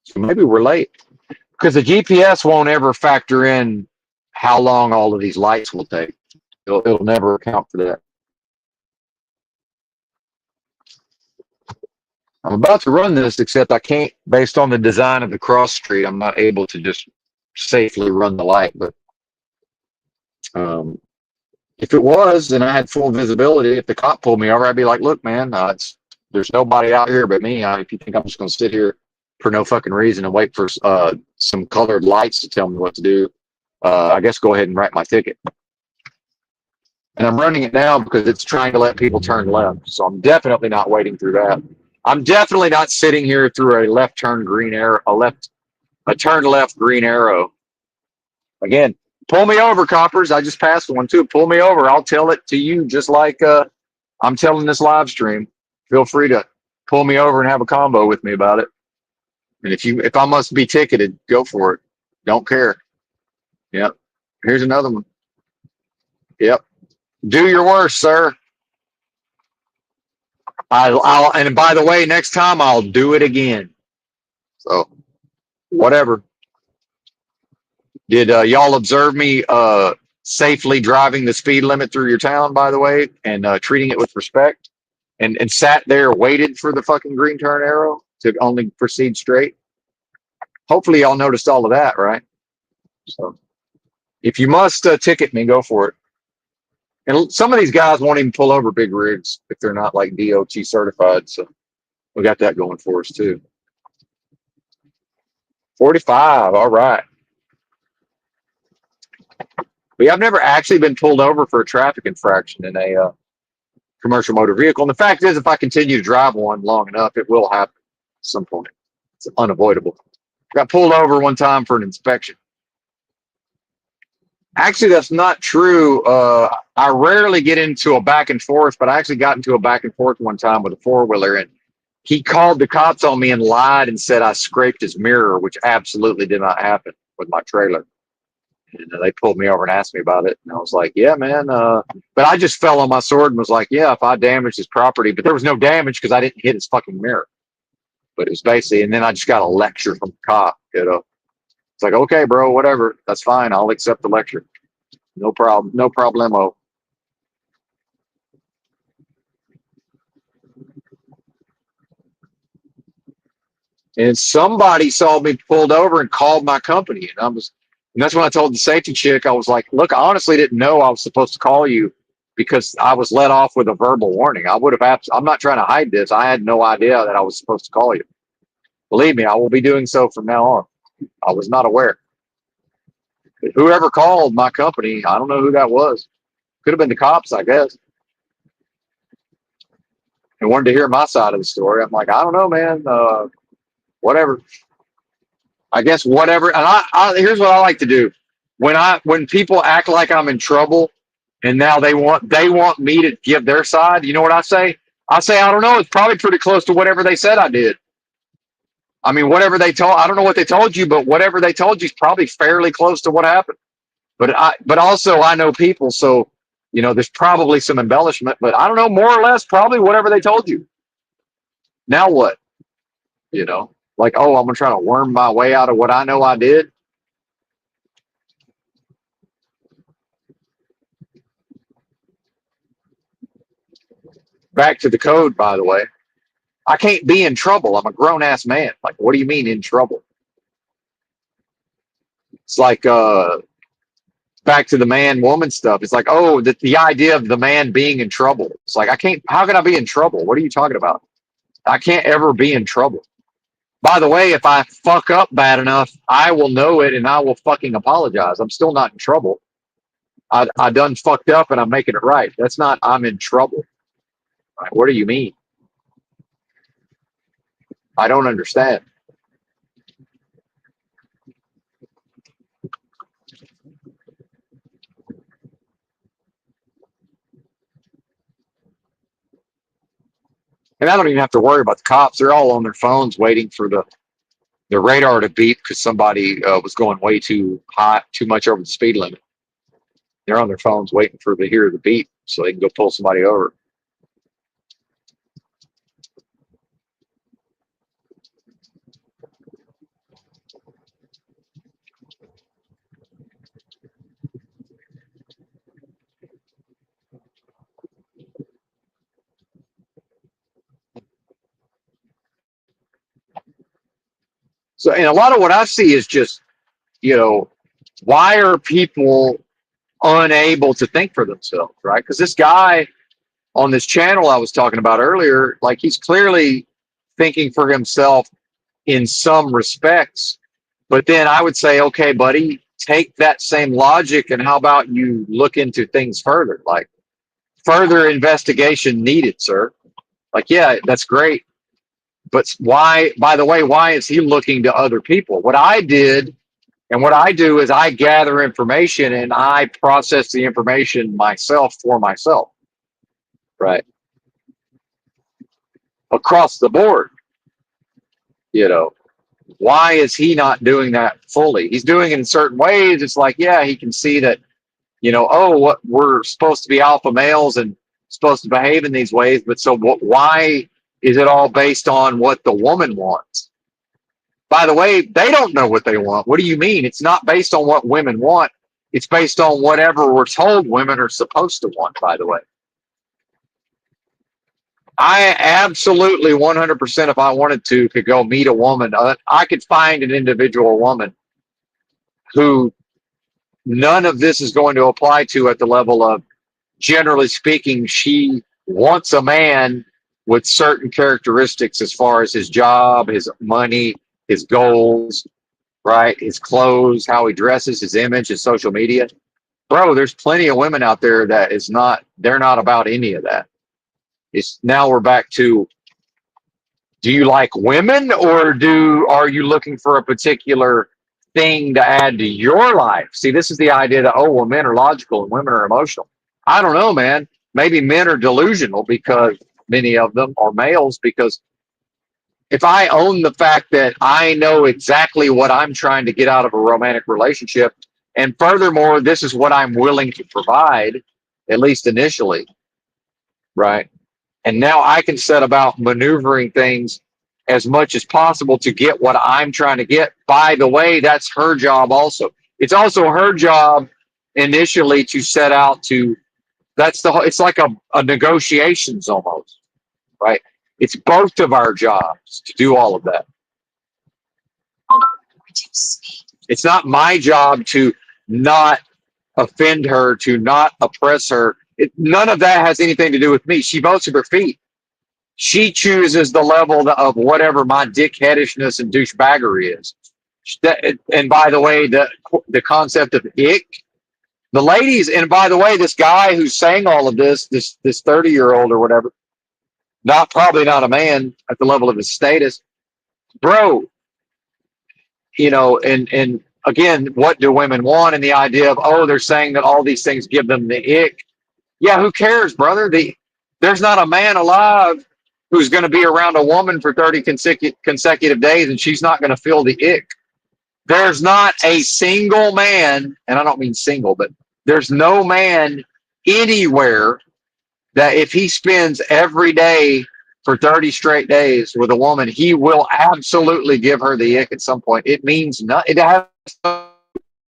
[SPEAKER 1] So maybe we're late because the GPS won't ever factor in how long all of these lights will take. It'll never account for that. I'm about to run this, except I can't, based on the design of the cross street, I'm not able to just safely run the light. But if it was, and I had full visibility, if the cop pulled me over, I'd be like, look, man, there's nobody out here but me. If you think I'm just going to sit here for no fucking reason and wait for some colored lights to tell me what to do, I guess go ahead and write my ticket. And I'm running it now because it's trying to let people turn left. So I'm definitely not waiting through that. I'm definitely not sitting here through a left turn green arrow, a turn left green arrow. Again, pull me over, coppers. I just passed one too. Pull me over. I'll tell it to you just like I'm telling this live stream. Feel free to pull me over and have a combo with me about it. And if I must be ticketed, go for it. Don't care. Yep. Here's another one. Yep. Do your worst, sir. And by the way, next time I'll do it again. So whatever. Did y'all observe me safely driving the speed limit through your town, by the way, and treating it with respect, and sat there, waited for the fucking green turn arrow to only proceed straight? Hopefully, y'all noticed all of that, right? So, if you must ticket me, go for it. And some of these guys won't even pull over big rigs if they're not like DOT certified. So we got that going for us too. 45. All right. But yeah, I've never actually been pulled over for a traffic infraction in a commercial motor vehicle. And the fact is, if I continue to drive one long enough, it will happen at some point. It's unavoidable. Got pulled over one time for an inspection. Actually, that's not true. I rarely get into a back and forth, but I actually got into a back and forth one time with a four-wheeler, and he called the cops on me and lied and said I scraped his mirror, which absolutely did not happen with my trailer. And they pulled me over and asked me about it, and I was like, "Yeah, man." But I just fell on my sword and was like, "Yeah, if I damaged his property," but there was no damage because I didn't hit his fucking mirror. But it was basically, and then I just got a lecture from the cop. It's like, okay, bro, whatever, that's fine. I'll accept the lecture. No problem. No problemo. And somebody saw me pulled over and called my company. And that's when I told the safety chick, I was like, look, I honestly didn't know I was supposed to call you because I was let off with a verbal warning. I would have, I'm not trying to hide this. I had no idea that I was supposed to call you. Believe me, I will be doing so from now on. I was not aware. But whoever called my company, I don't know who that was. Could have been the cops, I guess. And wanted to hear my side of the story. I'm like, I don't know, man. Whatever. I guess whatever. And here's what I like to do. When people act like I'm in trouble, and now they want me to give their side. You know what I say? I say I don't know. It's probably pretty close to whatever they said I did. I mean, whatever they told. I don't know what they told you, but whatever they told you is probably fairly close to what happened. But also I know people, so there's probably some embellishment. But I don't know, more or less, probably whatever they told you. Now what? Like, oh, I'm gonna try to worm my way out of what I know I did. Back to the code, by the way. I can't be in trouble. I'm a grown ass man. Like, what do you mean in trouble? It's like back to the man woman stuff. It's like, oh, the idea of the man being in trouble. It's like, I can't, how can I be in trouble? What are you talking about? I can't ever be in trouble. By the way, if I fuck up bad enough, I will know it and I will fucking apologize. I'm still not in trouble. I done fucked up and I'm making it right. That's not, I'm in trouble. Right? What do you mean? I don't understand. And I don't even have to worry about the cops. They're all on their phones waiting for the radar to beep because somebody was going way too high, too much over the speed limit. They're on their phones waiting for to hear the beep so they can go pull somebody over. So, and a lot of what I see is just, why are people unable to think for themselves, right? Because this guy on this channel I was talking about earlier, like he's clearly thinking for himself in some respects. But then I would say, okay, buddy, take that same logic and how about you look into things further? Like further investigation needed, sir. Like, yeah, that's great. But why, by the way, why is he looking to other people? What I did and what I do is I gather information and I process the information myself for myself, right? Across the board, why is he not doing that fully? He's doing it in certain ways. It's like, yeah, he can see that, oh, what we're supposed to be alpha males and supposed to behave in these ways. But so why is it all based on what the woman wants? By the way, they don't know what they want. What do you mean? It's not based on what women want. It's based on whatever we're told women are supposed to want, by the way. I absolutely 100%, if I wanted to, could go meet a woman. I could find an individual woman who none of this is going to apply to at the level of, generally speaking, she wants a man with certain characteristics as far as his job, his money, his goals, right? His clothes, how he dresses, his image, his social media. Bro, there's plenty of women out there that is not, they're not about any of that. It's now we're back to, do you like women, or are you looking for a particular thing to add to your life? See, this is the idea that, oh, well, men are logical and women are emotional. I don't know, man. Maybe men are delusional, because many of them are males, because if I own the fact that I know exactly what I'm trying to get out of a romantic relationship, and furthermore, this is what I'm willing to provide, at least initially, right? And now I can set about maneuvering things as much as possible to get what I'm trying to get. By the way, that's her job also. It's also her job initially to set out to, it's like a negotiations almost, right? It's both of our jobs to do all of that. It's not my job to not offend her, to not oppress her. None of that has anything to do with me. She votes with her feet. She chooses the level of whatever my dickheadishness and douchebaggery is. And by the way, the concept of ick, the ladies, and by the way, this guy who's saying all of this 30-year-old or whatever, probably not a man at the level of his status, bro. And again, what do women want? And the idea of, oh, they're saying that all these things give them the ick. Yeah, who cares, brother? There's not a man alive who's going to be around a woman for 30 consecutive days and she's not going to feel the ick. There's not a single man, and I don't mean single, but there's no man anywhere that if he spends every day for 30 straight days with a woman, he will absolutely give her the ick at some point. It means nothing.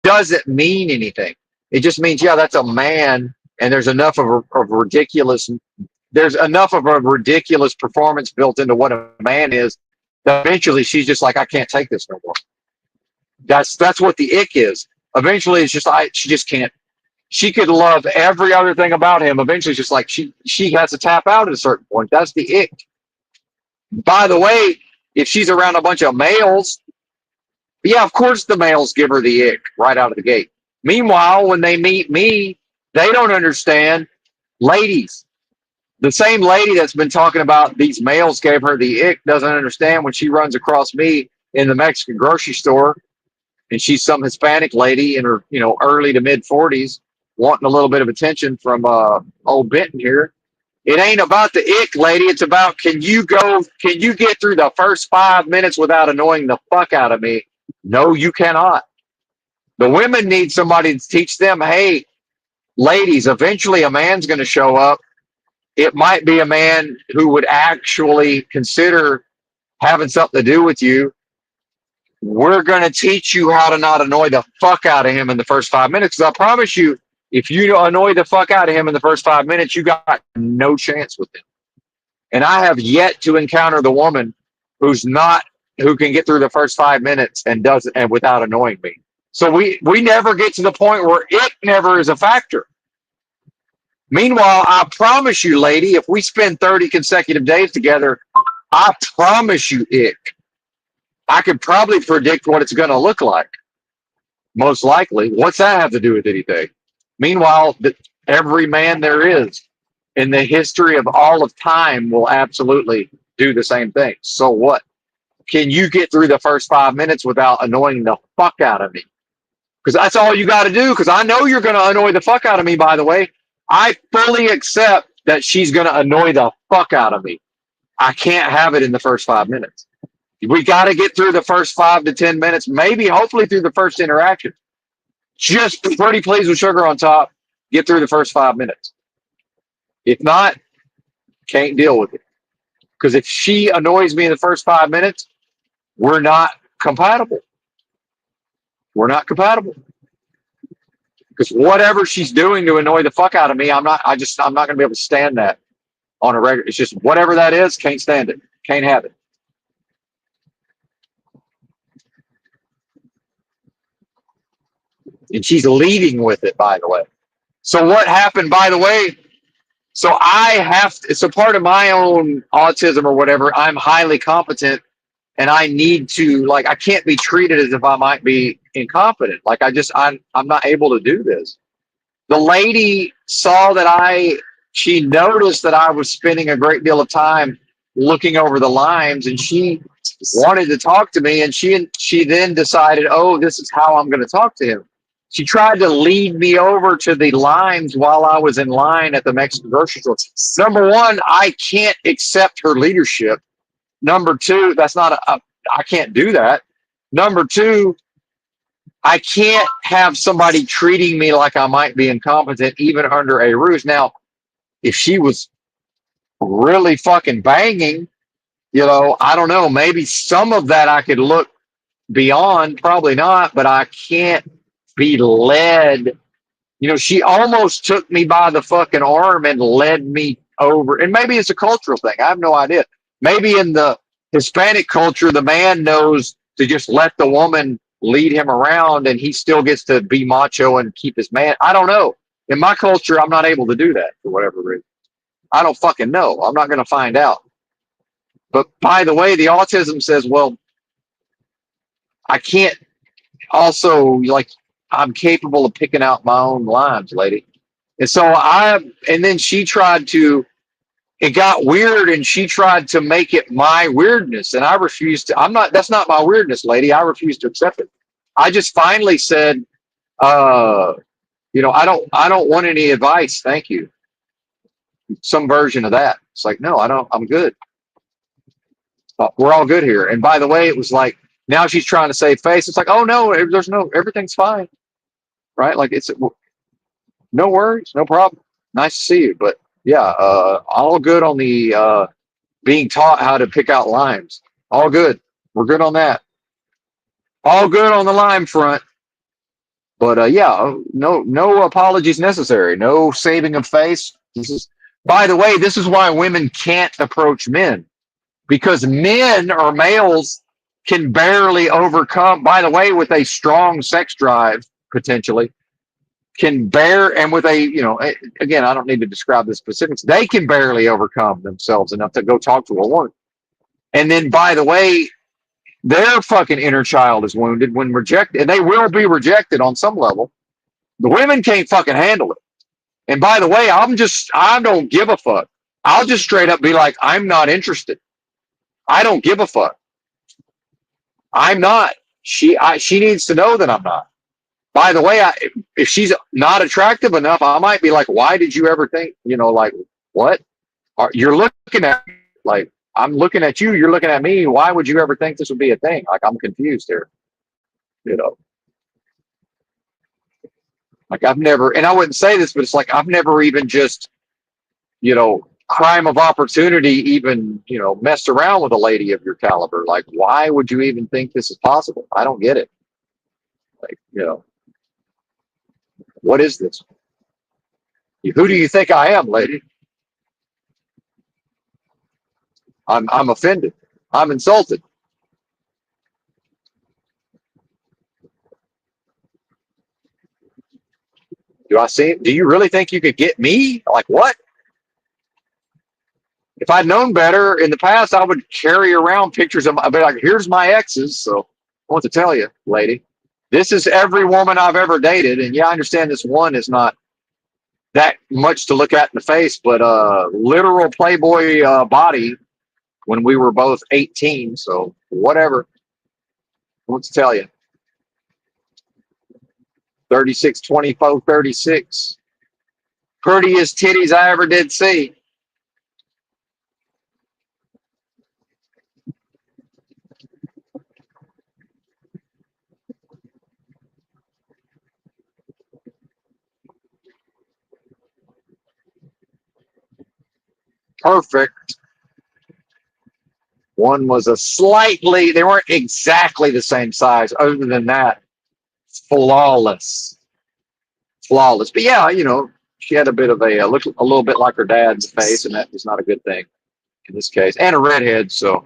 [SPEAKER 1] Doesn't mean anything. It just means, yeah, that's a man, and there's enough of a ridiculous performance built into what a man is that eventually she's just like, I can't take this no more. That's what the ick is. Eventually it's just she just can't. She could love every other thing about him. Eventually it's just like she has to tap out at a certain point. That's the ick. By the way, if she's around a bunch of males, yeah, of course the males give her the ick right out of the gate. Meanwhile, when they meet me, they don't understand. Ladies, the same lady that's been talking about these males gave her the ick doesn't understand when she runs across me in the Mexican grocery store, and she's some Hispanic lady in her, early to mid 40s, wanting a little bit of attention from old Benton here. It ain't about the ick, lady. It's about, can you get through the first 5 minutes without annoying the fuck out of me? No, you cannot. The women need somebody to teach them, hey, ladies, eventually a man's going to show up. It might be a man who would actually consider having something to do with you. We're going to teach you how to not annoy the fuck out of him in the first 5 minutes. Because I promise you, if you annoy the fuck out of him in the first 5 minutes, you got no chance with him. And I have yet to encounter the woman who can get through the first 5 minutes and without annoying me. So we never get to the point where it never is a factor. Meanwhile, I promise you, lady, if we spend 30 consecutive days together, I promise you, I could probably predict what it's going to look like. Most likely. What's that have to do with anything? Meanwhile, every man there is in the history of all of time will absolutely do the same thing. So what? Can you get through the first 5 minutes without annoying the fuck out of me? Because that's all you got to do. Because I know you're going to annoy the fuck out of me, by the way. I fully accept that she's going to annoy the fuck out of me. I can't have it in the first 5 minutes. We got to get through the first 5 to 10 minutes, maybe hopefully through the first interaction. Just pretty please with sugar on top. Get through the first 5 minutes. If not, can't deal with it. Because if she annoys me in the first 5 minutes, we're not compatible. We're not compatible. Because whatever she's doing to annoy the fuck out of me, I'm not gonna be able to stand that on a regular. It's just whatever that is, can't stand it. Can't have it. And she's leading with it, by the way. So what happened, by the way? So I have to, it's a part of my own autism or whatever. I'm highly competent and I need to, like, I can't be treated as if I might be incompetent. Like I'm not able to do this. The lady saw that she noticed that I was spending a great deal of time looking over the lines, and she wanted to talk to me, and she then decided, oh, this is how I'm going to talk to him. She tried to lead me over to the lines while I was in line at the Mexican grocery store. Number one, I can't accept her leadership. Number two, I can't do that. Number two, I can't have somebody treating me like I might be incompetent, even under a ruse. Now, if she was really fucking banging, I don't know. Maybe some of that I could look beyond, probably not, but I can't be led. She almost took me by the fucking arm and led me over. And maybe it's a cultural thing. I have no idea. Maybe in the Hispanic culture, the man knows to just let the woman lead him around and he still gets to be macho and keep his man. I don't know. In my culture, I'm not able to do that for whatever reason. I don't fucking know. I'm not going to find out. But by the way, the autism says, well, I can't also, like, I'm capable of picking out my own lines, lady. And so and then it got weird and she tried to make it my weirdness. And I refused that's not my weirdness, lady. I refuse to accept it. I just finally said, I don't want any advice. Thank you. Some version of that. It's like, no, I don't, I'm good. We're all good here. And by the way, it was like, now she's trying to save face. It's like, oh no, everything's fine. Right. Like no worries, no problem. Nice to see you. But yeah, all good on the being taught how to pick out limes. All good. We're good on that. All good on the lime front. But yeah, no apologies necessary. No saving of face. By the way, this is why women can't approach men, because men or males can barely overcome. By the way, with a strong sex drive, potentially can bear, and with again, I don't need to describe the specifics. They can barely overcome themselves enough to go talk to a woman. And then, by the way, their fucking inner child is wounded when rejected, and they will be rejected on some level. The women can't fucking handle it. And by the way, I don't give a fuck. I'll just straight up be like, I'm not interested. I don't give a fuck. I'm not. She needs to know that I'm not. By the way, if she's not attractive enough, I might be like, why did you ever think, like, what? You're looking at, like, I'm looking at you, you're looking at me. Why would you ever think this would be a thing? Like, I'm confused here. You know, like I've never, and I wouldn't say this, but it's like I've never even just, crime of opportunity, even, messed around with a lady of your caliber. Like, why would you even think this is possible? I don't get it. Like, what is this? Who do you think I am, lady? I'm offended. I'm insulted. Do you really think you could get me? Like, what? If I'd known better in the past, I would carry around pictures of I'd be like, here's my exes. So I want to tell you, lady, this is every woman I've ever dated. And yeah, I understand this one is not that much to look at in the face, but literal Playboy body when we were both 18. So whatever. I want to tell you. 36, 24, 36. Prettiest titties I ever did see. perfect. One was they weren't exactly the same size. Other than that, flawless, flawless. But yeah, she had a bit of looked a little bit like her dad's face, and that was not a good thing in this case. And a redhead, so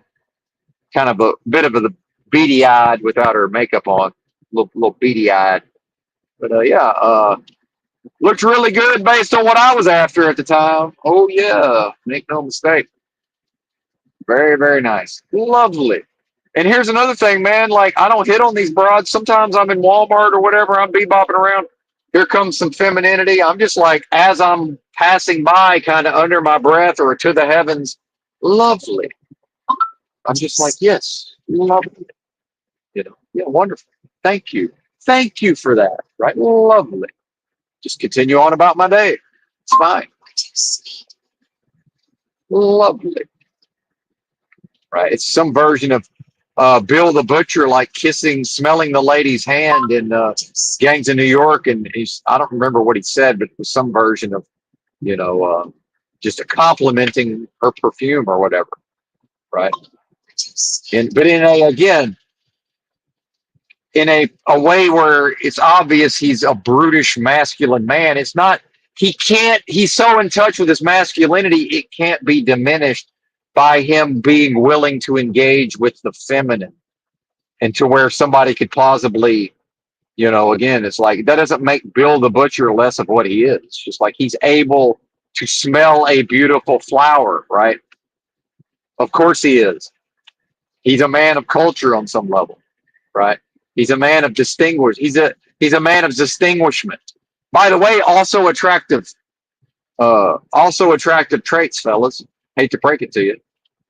[SPEAKER 1] kind of a bit of a beady eyed without her makeup on, little beady eyed. But looked really good based on what I was after at the time. Oh yeah, make no mistake. Very, very nice. Lovely. And here's another thing, man. Like, I don't hit on these broads. Sometimes I'm in Walmart or whatever, I'm bebopping around. Here comes some femininity. I'm just like, as I'm passing by, kind of under my breath or to the heavens, lovely. I'm just like, yes, lovely. Yeah, wonderful. Thank you. Thank you for that. Right? Lovely. Just continue on about my day. It's fine. Lovely. Right? It's some version of Bill the Butcher, like smelling the lady's hand in Gangs of New York, and I don't remember what he said, but it was some version of, just a complimenting her perfume or whatever, right? But in a way where it's obvious he's a brutish masculine man. It's not. He's so in touch with his masculinity, it can't be diminished by him being willing to engage with the feminine, and to where somebody could plausibly, again, it's like that doesn't make Bill the Butcher less of what he is. It's just like he's able to smell a beautiful flower, right? Of course he is. He's a man of culture on some level, right? He's a man of he's a man of distinguishment. By the way, also attractive traits, fellas. Hate to break it to you.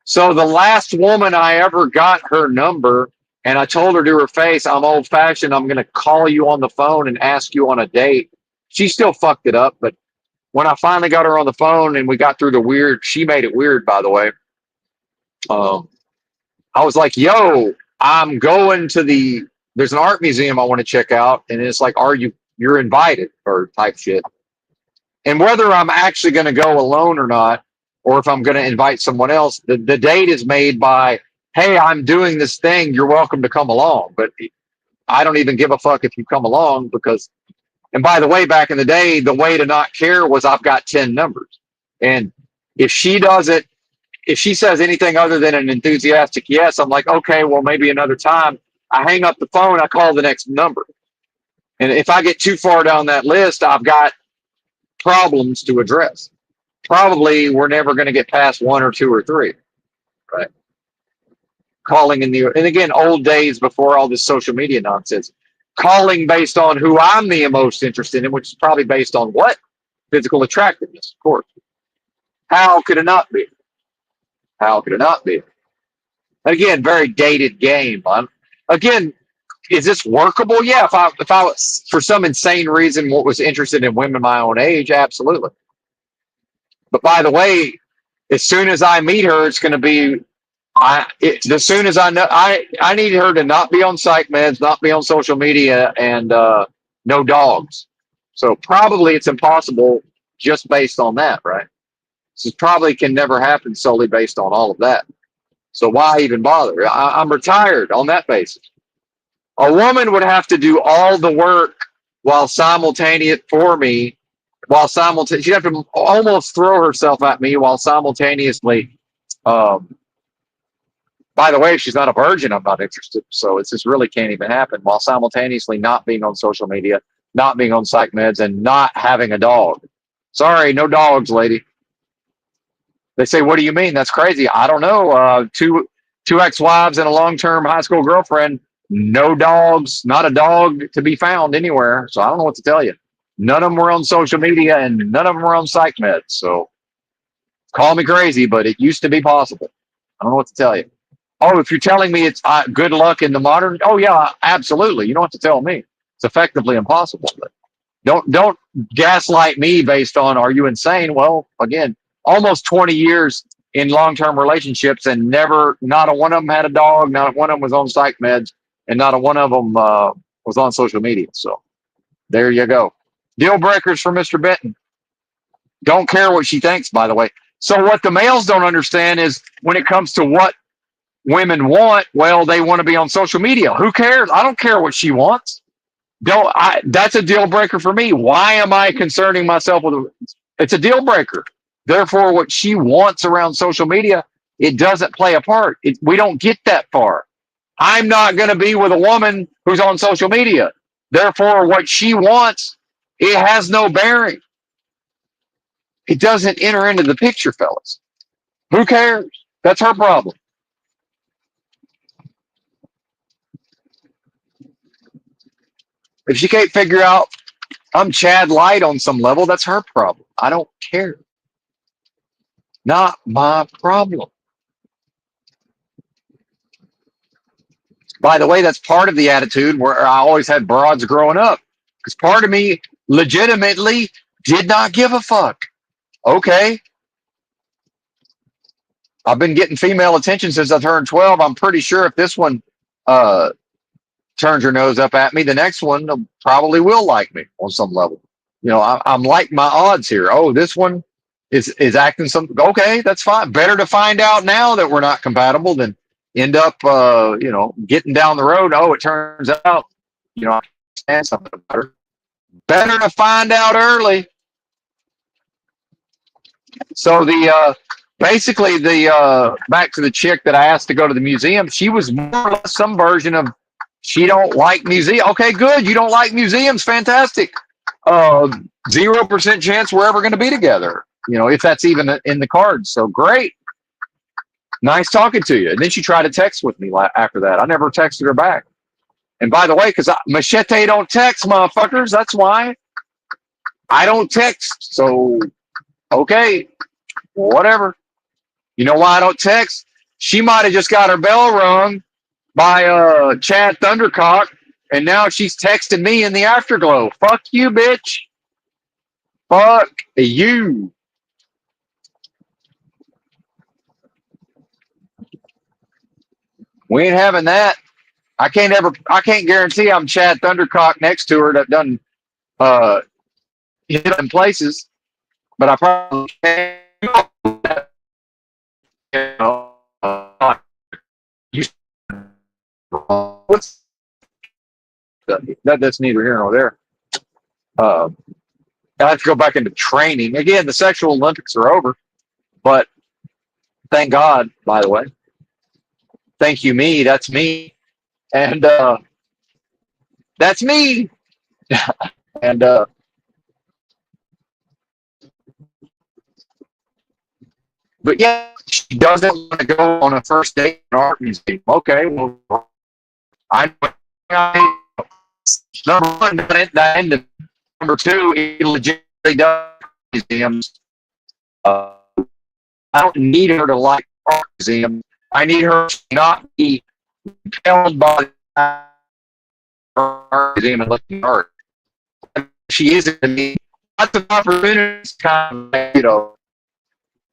[SPEAKER 1] So the last woman I ever got her number, and I told her to her face, I'm old fashioned. I'm going to call you on the phone and ask you on a date. She still fucked it up. But when I finally got her on the phone and we got through the weird, she made it weird, by the way. I was like, yo, I'm going to there's an art museum I want to check out. And it's like, you're invited, or type shit. And whether I'm actually going to go alone or not, or if I'm going to invite someone else, the date is made by, hey, I'm doing this thing. You're welcome to come along. But I don't even give a fuck if you come along because, and by the way, back in the day, the way to not care was I've got 10 numbers. And if she says anything other than an enthusiastic yes, I'm like, okay, well, maybe another time. I hang up the phone, I call the next number. And if I get too far down that list, I've got problems to address. Probably we're never going to get past one or two or three, right? Calling and again, old days before all this social media nonsense, calling based on who I'm the most interested in, which is probably based on what? Physical attractiveness, of course. How could it not be? How could it not be? Again, very dated game. Again, is this workable? Yeah, if I was for some insane reason was interested in women my own age, absolutely. But by the way, as soon as I meet her, it's going to be as soon as I know I need her to not be on psych meds, not be on social media, and no dogs. So probably it's impossible just based on that, right? This probably can never happen solely based on all of that. So why even bother? I'm retired on that basis. A woman would have to do all the work while simultaneous for me, she'd have to almost throw herself at me while simultaneously. By the way, if she's not a virgin, I'm not interested. So it's just really can't even happen while simultaneously not being on social media, not being on psych meds, and not having a dog. Sorry, no dogs, lady. They say, what do you mean? That's crazy. I don't know. Two ex-wives and a long-term high school girlfriend. No dogs, not a dog to be found anywhere. So I don't know what to tell you. None of them were on social media and none of them were on psych meds. So call me crazy, but it used to be possible. I don't know what to tell you. Oh, if you're telling me it's good luck in the modern, oh yeah, absolutely. You don't have to tell me. It's effectively impossible. But don't gaslight me based on, are you insane? Well, again, almost 20 years in long-term relationships and not a one of them had a dog, not one of them was on psych meds, and not a one of them was on social media. So there you go. Deal breakers for Mr. Benton. Don't care what she thinks, by the way. So what the males don't understand is when it comes to what women want, well, they want to be on social media. Who cares? I don't care what she wants. Don't I? That's a deal breaker for me. Why am I concerning myself with? It's a deal breaker. Therefore, what she wants around social media, it doesn't play a part. We don't get that far. I'm not going to be with a woman who's on social media. Therefore, what she wants, it has no bearing. It doesn't enter into the picture, fellas. Who cares? That's her problem. If she can't figure out I'm Chad Light on some level, that's her problem. I don't care. Not my problem. By the way, that's part of the attitude where I always had broads growing up. Because part of me legitimately did not give a fuck. Okay. I've been getting female attention since I turned 12. I'm pretty sure if this one uh, turns her nose up at me, the next one probably will like me on some level. You know, I'm like my odds here. Oh, this one is acting some. Okay, that's fine. Better to find out now that we're not compatible than end up, getting down the road. Oh, it turns out, I can't stand something about her. Better to find out early. So basically the back to the chick that I asked to go to the museum, she was more or less some version of she don't like museums. Okay, good. You don't like museums. Fantastic. 0% chance we're ever going to be together. If that's even in the cards. So great. Nice talking to you. And then she tried to text with me after that. I never texted her back. And by the way, because Machete don't text, motherfuckers. That's why I don't text. So, okay, whatever. You know why I don't text? She might have just got her bell rung by Chad Thundercock, and now she's texting me in the afterglow. Fuck you, bitch. Fuck you. We ain't having that. I can't guarantee I'm Chad Thundercock next to her that done hit in places, but I probably can. What's that's neither here nor there. I have to go back into training again. The sexual Olympics are over, but thank God. By the way, thank you, me. That's me, and that's me, and but yeah, she doesn't want to go on a first date in an art museum. Okay, well, I number one, that ended. Number two, it legitimately does museums. I don't need her to like art museum. I need her to not be compelled by the art museum and looking at art. She isn't to me. Lots of opportunities, kind of,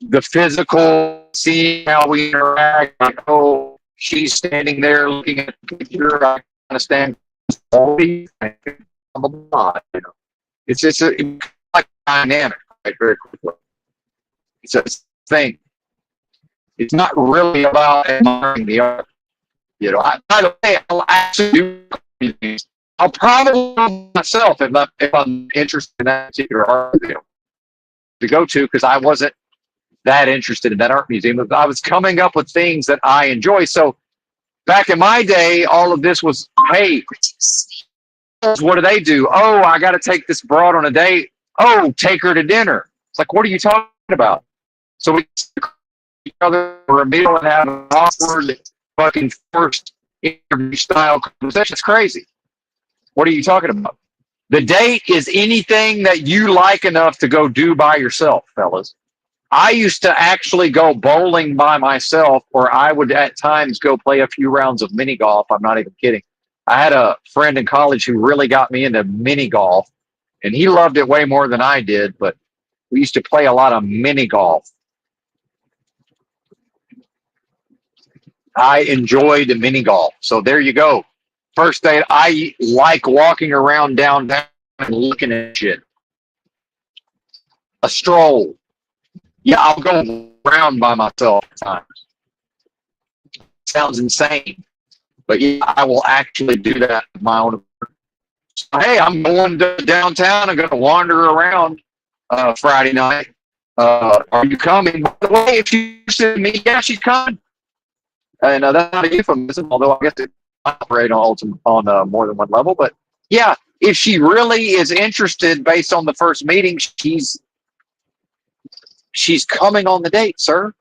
[SPEAKER 1] the physical, seeing how we interact. Like, oh, she's standing there looking at the picture. I kind of stand. Blah, blah, blah, It's just like dynamic, right? Very quickly. It's a thing. It's not really about admiring the art. By the way, I'll actually do things. I'll probably do myself if I'm interested in that particular art museum to go to, because I wasn't that interested in that art museum. I was coming up with things that I enjoy. So back in my day, all of this was, hey, what do they do? Oh, I got to take this broad on a date. Oh, take her to dinner. It's like, what are you talking about? So we each other for a meal and have an awkward fucking forced interview style conversation. It's crazy. What are you talking about? The date is anything that you like enough to go do by yourself, fellas. I used to actually go bowling by myself, or I would at times go play a few rounds of mini golf. I'm not even kidding. I had a friend in college who really got me into mini golf, and he loved it way more than I did, but we used to play a lot of mini golf. I enjoyed mini golf. So there you go. First date, I like walking around downtown and looking at shit. A stroll. Yeah, I'll go around by myself at times. Sounds insane, but yeah, I will actually do that of my own. Hey, I'm going to downtown. I'm going to wander around Friday night. Are you coming? By the way, if she's interested in me, yeah, she's coming. And that's not a euphemism, although I guess it operate on more than one level. But yeah, if she really is interested based on the first meeting, she's coming on the date, sir.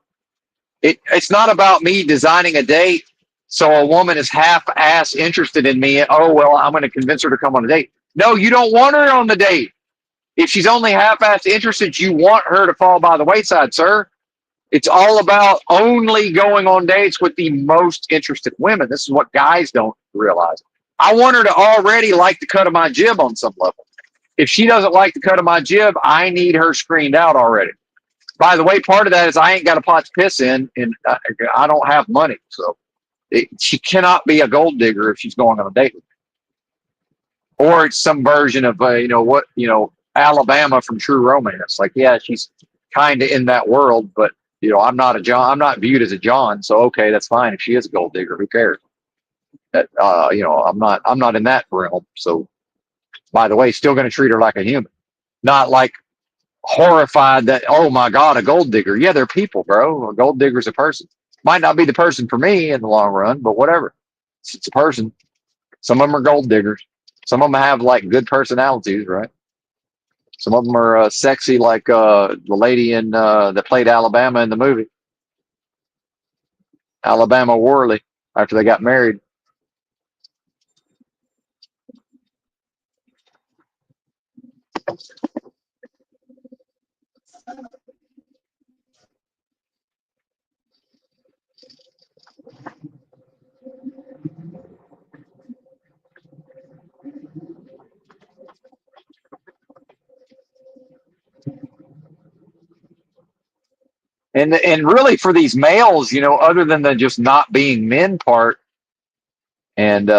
[SPEAKER 1] It's not about me designing a date so a woman is half-ass interested in me. Oh, well, I'm going to convince her to come on a date. No, you don't want her on the date. If she's only half-ass interested, you want her to fall by the wayside, sir. It's all about only going on dates with the most interested women. This is what guys don't realize. I want her to already like the cut of my jib on some level. If she doesn't like the cut of my jib, I need her screened out already. By the way, part of that is I ain't got a pot to piss in, and I don't have money. So she cannot be a gold digger if she's going on a date with me. Or it's some version of, Alabama from True Romance. Like, yeah, she's kind of in that world, but I'm not a John. I'm not viewed as a John. So okay, that's fine. If she is a gold digger, who cares? That I'm not in that realm. So by the way, still going to treat her like a human, not like horrified that, oh my God, a gold digger. Yeah, they're people, bro. A gold digger's a person. Might not be the person for me in the long run, but whatever. It's a person. Some of them are gold diggers. Some of them have like good personalities, right? Some of them are sexy, like the lady in that played Alabama in the movie, Alabama Worley, after they got married. And really for these males, other than the just not being men part, and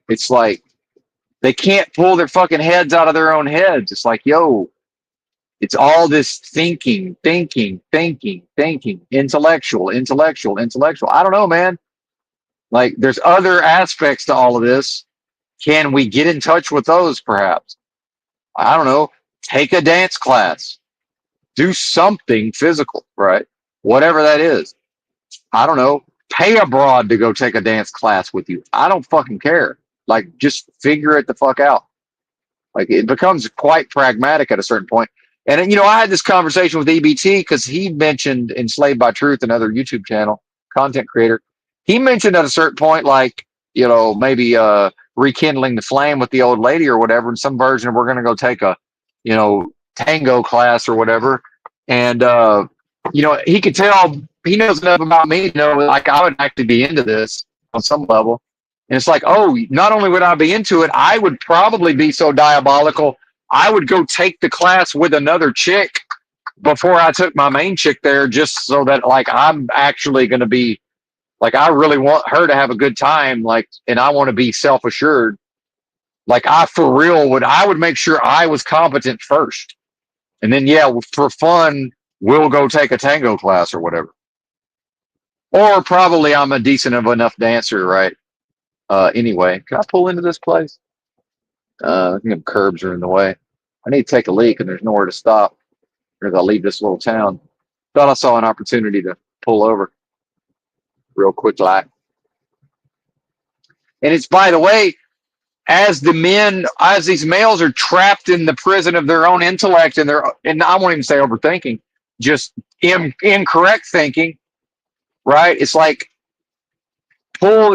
[SPEAKER 1] it's like they can't pull their fucking heads out of their own heads. It's like, yo, it's all this thinking, intellectual. I don't know, man. Like, there's other aspects to all of this. Can we get in touch with those, perhaps? I don't know. Take a dance class. Do something physical, right? Whatever that is. I don't know. Pay a broad to go take a dance class with you. I don't fucking care. Like, just figure it the fuck out. Like, it becomes quite pragmatic at a certain point. And I had this conversation with EBT because he mentioned Enslaved by Truth, another YouTube channel, content creator. He mentioned at a certain point, like, maybe rekindling the flame with the old lady or whatever, in some version of we're going to go take a, tango class or whatever. And, he could tell he knows enough about me to know, like, I would actually be into this on some level. And it's like, oh, not only would I be into it, I would probably be so diabolical. I would go take the class with another chick before I took my main chick there, just so that, like, I'm actually going to be, like, I really want her to have a good time. Like, and I want to be self assured. Like, I would make sure I was competent first. And then, yeah, for fun, we'll go take a tango class or whatever. Or probably I'm a decent enough dancer, right? Anyway, can I pull into this place? I think the curbs are in the way. I need to take a leak and there's nowhere to stop as I leave this little town. Thought I saw an opportunity to pull over real quick like. And it's, by the way, as these males are trapped in the prison of their own intellect and I won't even say overthinking, just incorrect thinking, right? It's like, how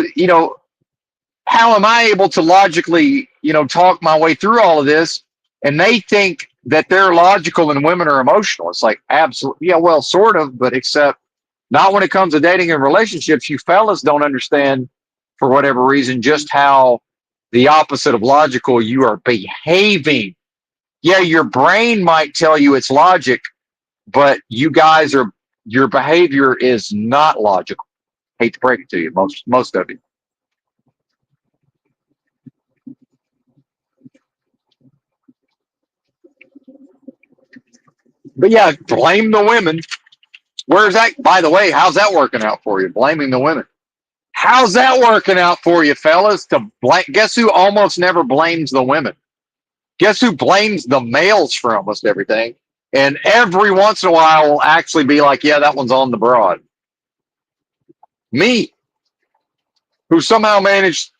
[SPEAKER 1] am I able to logically, talk my way through all of this? And they think that they're logical and women are emotional. It's like, absolutely. Yeah, well, sort of, but except not when it comes to dating and relationships. You fellas don't understand, for whatever reason, just how the opposite of logical you are behaving. Yeah, your brain might tell you it's logic, but your behavior is not logical. Hate to break it to you, most of you. But yeah, blame the women. Where's that? By the way, how's that working out for you? Blaming the women. How's that working out for you, fellas? Guess who almost never blames the women? Guess who blames the males for almost everything? And every once in a while will actually be like, yeah, that one's on the broad. Me, who somehow managed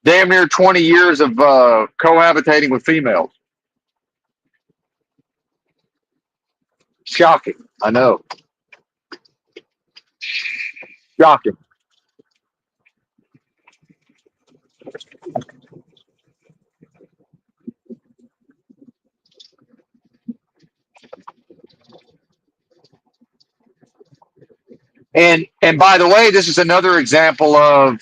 [SPEAKER 1] damn near 20 years of cohabitating with females. Shocking. I know. Shocking. And by the way, this is another example of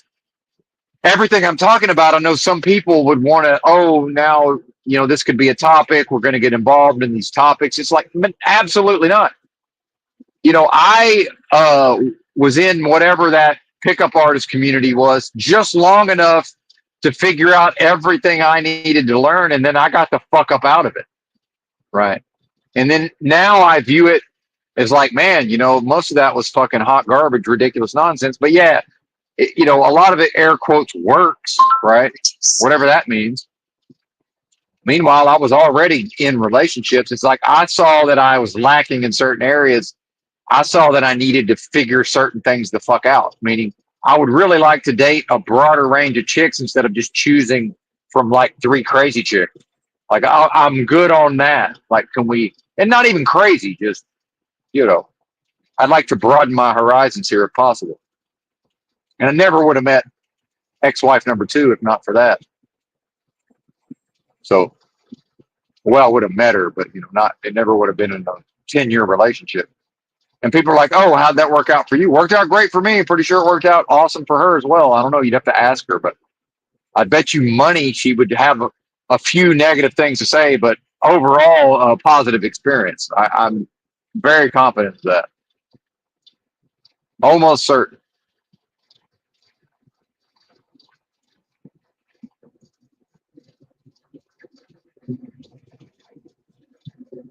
[SPEAKER 1] everything I'm talking about. I know some people would want to, oh, now, this could be a topic. We're going to get involved in these topics. It's like, absolutely not. I was in whatever that pickup artist community was just long enough to figure out everything I needed to learn. And then I got the fuck up out of it. Right. And then now I view it as like, man, most of that was fucking hot garbage, ridiculous nonsense. But yeah, a lot of it, air quotes, works, right? Whatever that means. Meanwhile, I was already in relationships. It's like I saw that I was lacking in certain areas. I saw that I needed to figure certain things the fuck out. Meaning, I would really like to date a broader range of chicks instead of just choosing from like 3 crazy chicks. Like I'm good on that. Like, can we? And not even crazy, just I'd like to broaden my horizons here if possible. And I never would have met ex-wife number 2 if not for that. So, well, I would have met her, but it never would have been in a 10-year relationship. And people are like, oh, how'd that work out for you? Worked out great for me. Pretty sure it worked out awesome for her as well. I don't know. You'd have to ask her, but I bet you money she would have a few negative things to say, but overall, a positive experience. I'm very confident of that. Almost certain.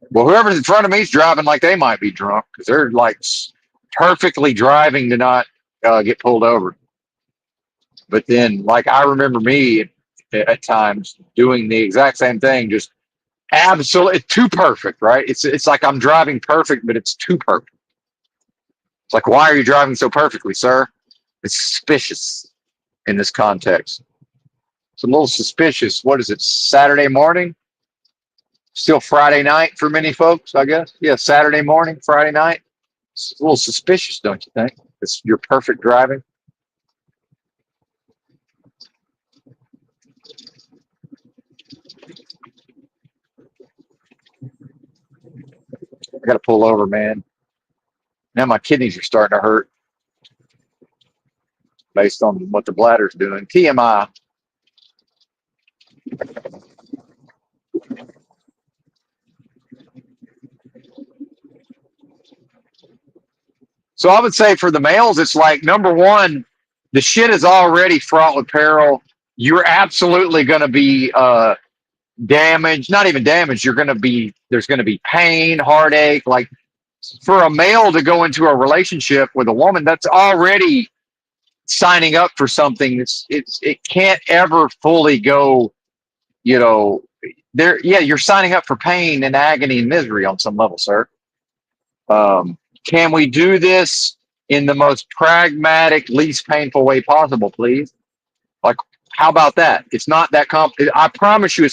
[SPEAKER 1] Well, whoever's in front of me is driving like they might be drunk because they're like perfectly driving to not get pulled over. But then, like, I remember me at times doing the exact same thing, just absolutely too perfect, right? It's like I'm driving perfect, but it's too perfect. It's like, why are you driving so perfectly, sir? It's suspicious in this context. It's a little suspicious. What is it? Saturday morning? Still Friday night for many folks, I guess. Yeah, Saturday morning, Friday night. It's a little suspicious, don't you think? It's your perfect driving. I got to pull over, man. Now my kidneys are starting to hurt based on what the bladder's doing. TMI. So I would say for the males, it's like, number one, the shit is already fraught with peril. You're absolutely going to be damaged, not even damaged. There's going to be pain, heartache. Like, for a male to go into a relationship with a woman, that's already signing up for something. It can't ever fully go, there. Yeah, you're signing up for pain and agony and misery on some level, sir. Can we do this in the most pragmatic, least painful way possible, please? Like, how about that? It's not that complicated. I promise you.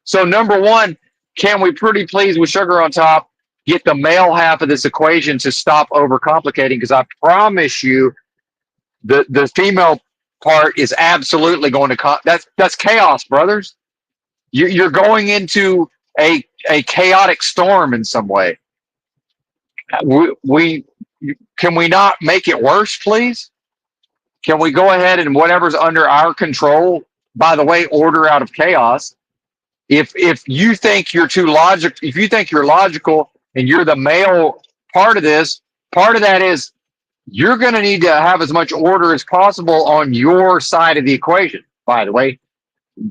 [SPEAKER 1] So, number one, can we pretty please with sugar on top get the male half of this equation to stop overcomplicating? Because I promise you, the female part is absolutely going to that's chaos, brothers. You're going into a chaotic storm in some way. We can we not make it worse, please? Can we go ahead and whatever's under our control, by the way, order out of chaos? If you think you're too logical, if you think you're logical and you're the male part of this, part of that is you're going to need to have as much order as possible on your side of the equation, by the way,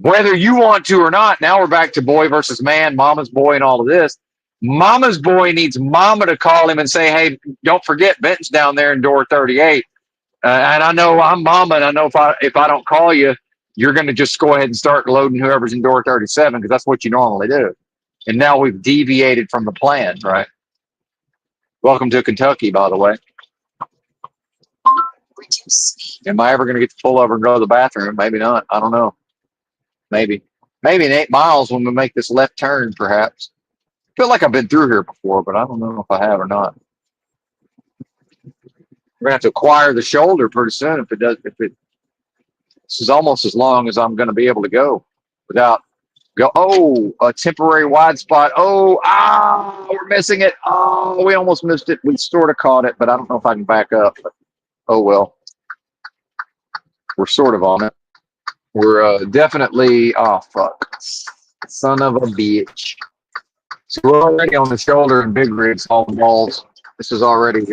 [SPEAKER 1] whether you want to or not. Now we're back to boy versus man, mama's boy, and all of this. Mama's boy needs mama to call him and say, hey, don't forget Benton's down there in door 38. And I know I'm mama, and I know if I don't call you, you're going to just go ahead and start loading whoever's in door 37 because that's what you normally do. And now we've deviated from the plan, right? Welcome to Kentucky, by the way. Am I ever going to get to pull over and go to the bathroom? Maybe not. I don't know. Maybe. Maybe in 8 miles when we make this left turn, perhaps. I feel like I've been through here before, but I don't know if I have or not. We're going to have to acquire the shoulder pretty soon if it does. This is almost as long as I'm going to be able to go without go. Oh, a temporary wide spot. Oh, we're missing it. Oh, we almost missed it. We sort of caught it, but I don't know if I can back up. But, oh, well. We're sort of on it. We're definitely, oh, fuck. Son of a bitch. So we're already on the shoulder and big rigs, all the balls. This is already,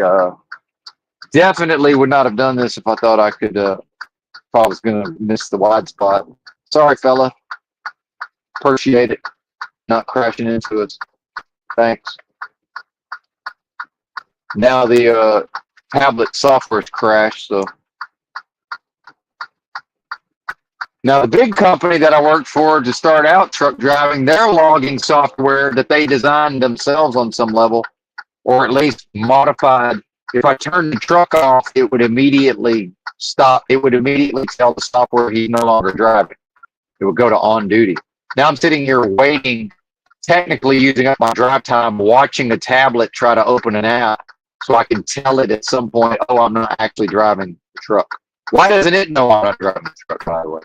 [SPEAKER 1] definitely would not have done this if I thought I could, if I was going to miss the wide spot. Sorry, fella. Appreciate it. Not crashing into us. Thanks. Now the tablet software's crashed, so. Now, the big company that I worked for to start out truck driving, their logging software that they designed themselves on some level, or at least modified, if I turned the truck off, it would immediately stop. It would immediately tell the software he's no longer driving. It would go to on duty. Now I'm sitting here waiting, technically using up my drive time, watching a tablet try to open an app so I can tell it at some point, oh, I'm not actually driving the truck. Why doesn't it know I'm not driving the truck, by the way?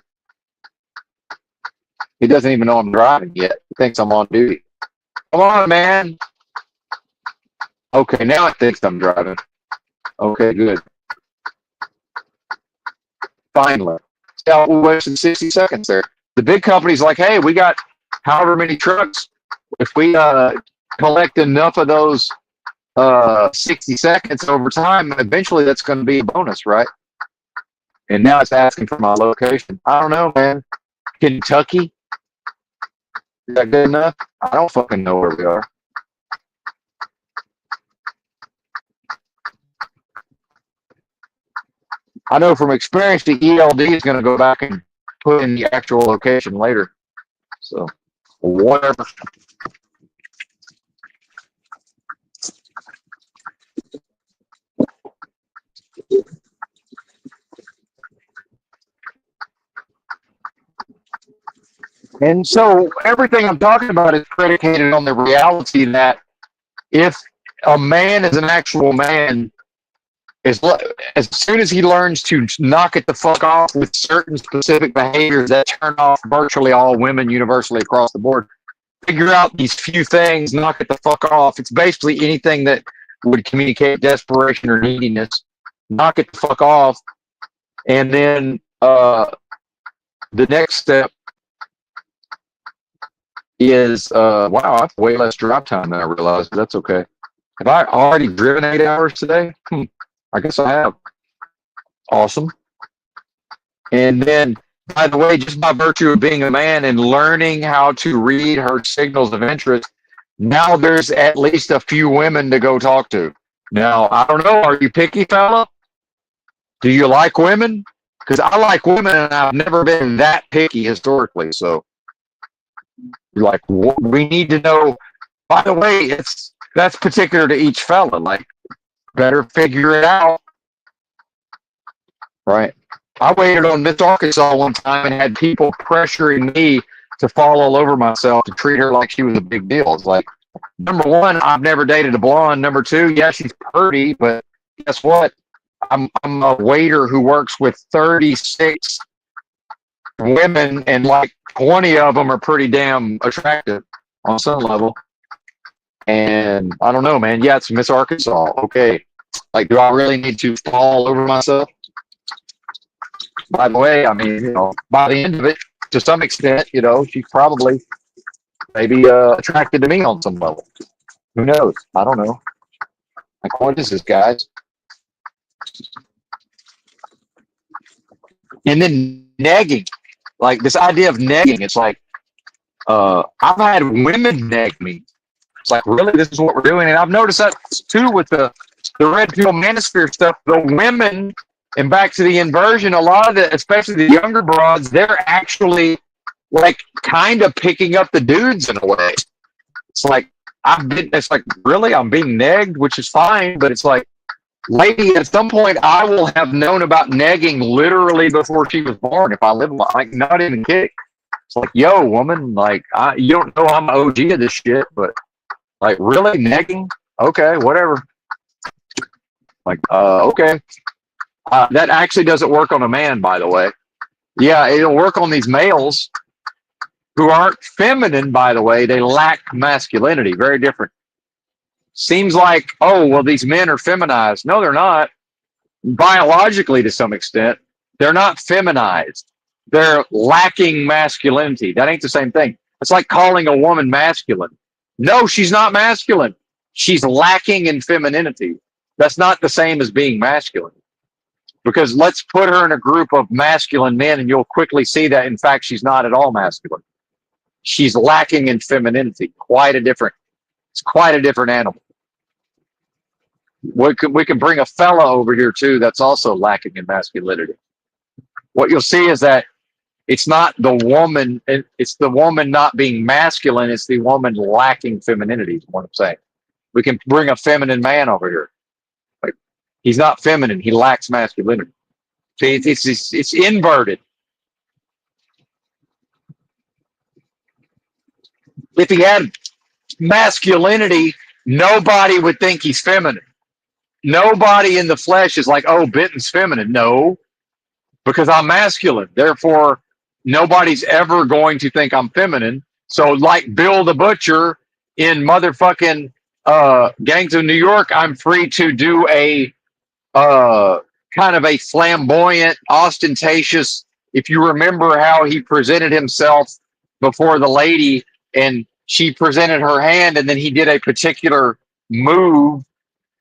[SPEAKER 1] He doesn't even know I'm driving yet. He thinks I'm on duty. Come on, man. Okay, now it thinks I'm driving. Okay, good. Finally. Yeah, we wasted 60 seconds there. The big company's like, hey, we got however many trucks. If we collect enough of those 60 seconds over time, eventually that's going to be a bonus, right? And now it's asking for my location. I don't know, man. Kentucky? Is that good enough? I don't fucking know where we are. I know from experience the ELD is going to go back and put in the actual location later. So, whatever. And so everything I'm talking about is predicated on the reality that if a man is an actual man, as soon as he learns to knock it the fuck off with certain specific behaviors that turn off virtually all women universally across the board, figure out these few things, knock it the fuck off. It's basically anything that would communicate desperation or neediness. Knock it the fuck off. And then the next step is, wow, I have way less drive time than I realized, but that's okay. Have I already driven 8 hours today? I guess I have. Awesome. And then, by the way, just by virtue of being a man and learning how to read her signals of interest, now there's at least a few women to go talk to. Now, I don't know, are you picky, fella? Do you like women? Because I like women and I've never been that picky historically. So, like, we need to know, by the way, that's particular to each fella. Like, better figure it out. Right. I waited on Miss Arkansas one time and had people pressuring me to fall all over myself to treat her like she was a big deal. It's like, number one, I've never dated a blonde. Number two, yeah, she's pretty, but guess what? I'm a waiter who works with 36 women, and like 20 of them are pretty damn attractive on some level. And I don't know, man. Yeah, it's Miss Arkansas. Okay. Like, do I really need to fall over myself? By the way, I mean, by the end of it, to some extent, she's probably maybe attracted to me on some level. Who knows? I don't know. Like, what is this, guys? And then negging, like this idea of negging. It's like I've had women neg me, It's like, really, this is what we're doing. And I've noticed that too with the red pill manosphere stuff. The women, and back to the inversion, a lot of the, especially the younger broads, they're actually like kind of picking up the dudes in a way. It's like, it's like, really, I'm being negged, which is fine, but it's like, lady, at some point, I will have known about negging literally before she was born. If I live, like, not even kidding. It's like, yo, woman, like, you don't know I'm an OG of this shit, but like, really, negging? Okay, whatever. Like, okay. That actually doesn't work on a man, by the way. Yeah, it'll work on these males who aren't feminine, by the way. They lack masculinity. Very different. Seems like, oh, well, these men are feminized. No, they're not. Biologically, to some extent, they're not feminized. They're lacking masculinity. That ain't the same thing. It's like calling a woman masculine. No, she's not masculine. She's lacking in femininity. That's not the same as being masculine. Because let's put her in a group of masculine men and you'll quickly see that, in fact, she's not at all masculine. She's lacking in femininity. It's quite a different animal. We can bring a fella over here too that's also lacking in masculinity. What you'll see is that it's not the woman, it's the woman not being masculine, it's the woman lacking femininity, is what I'm saying. We can bring a feminine man over here. Like, he's not feminine, he lacks masculinity. See, it's inverted. If he had masculinity, nobody would think he's feminine. Nobody in the flesh is like, oh, Benton's feminine. No, because I'm masculine. Therefore, nobody's ever going to think I'm feminine. So, like Bill the Butcher in motherfucking Gangs of New York, I'm free to do a kind of a flamboyant, ostentatious. If you remember how he presented himself before the lady and she presented her hand and then he did a particular move,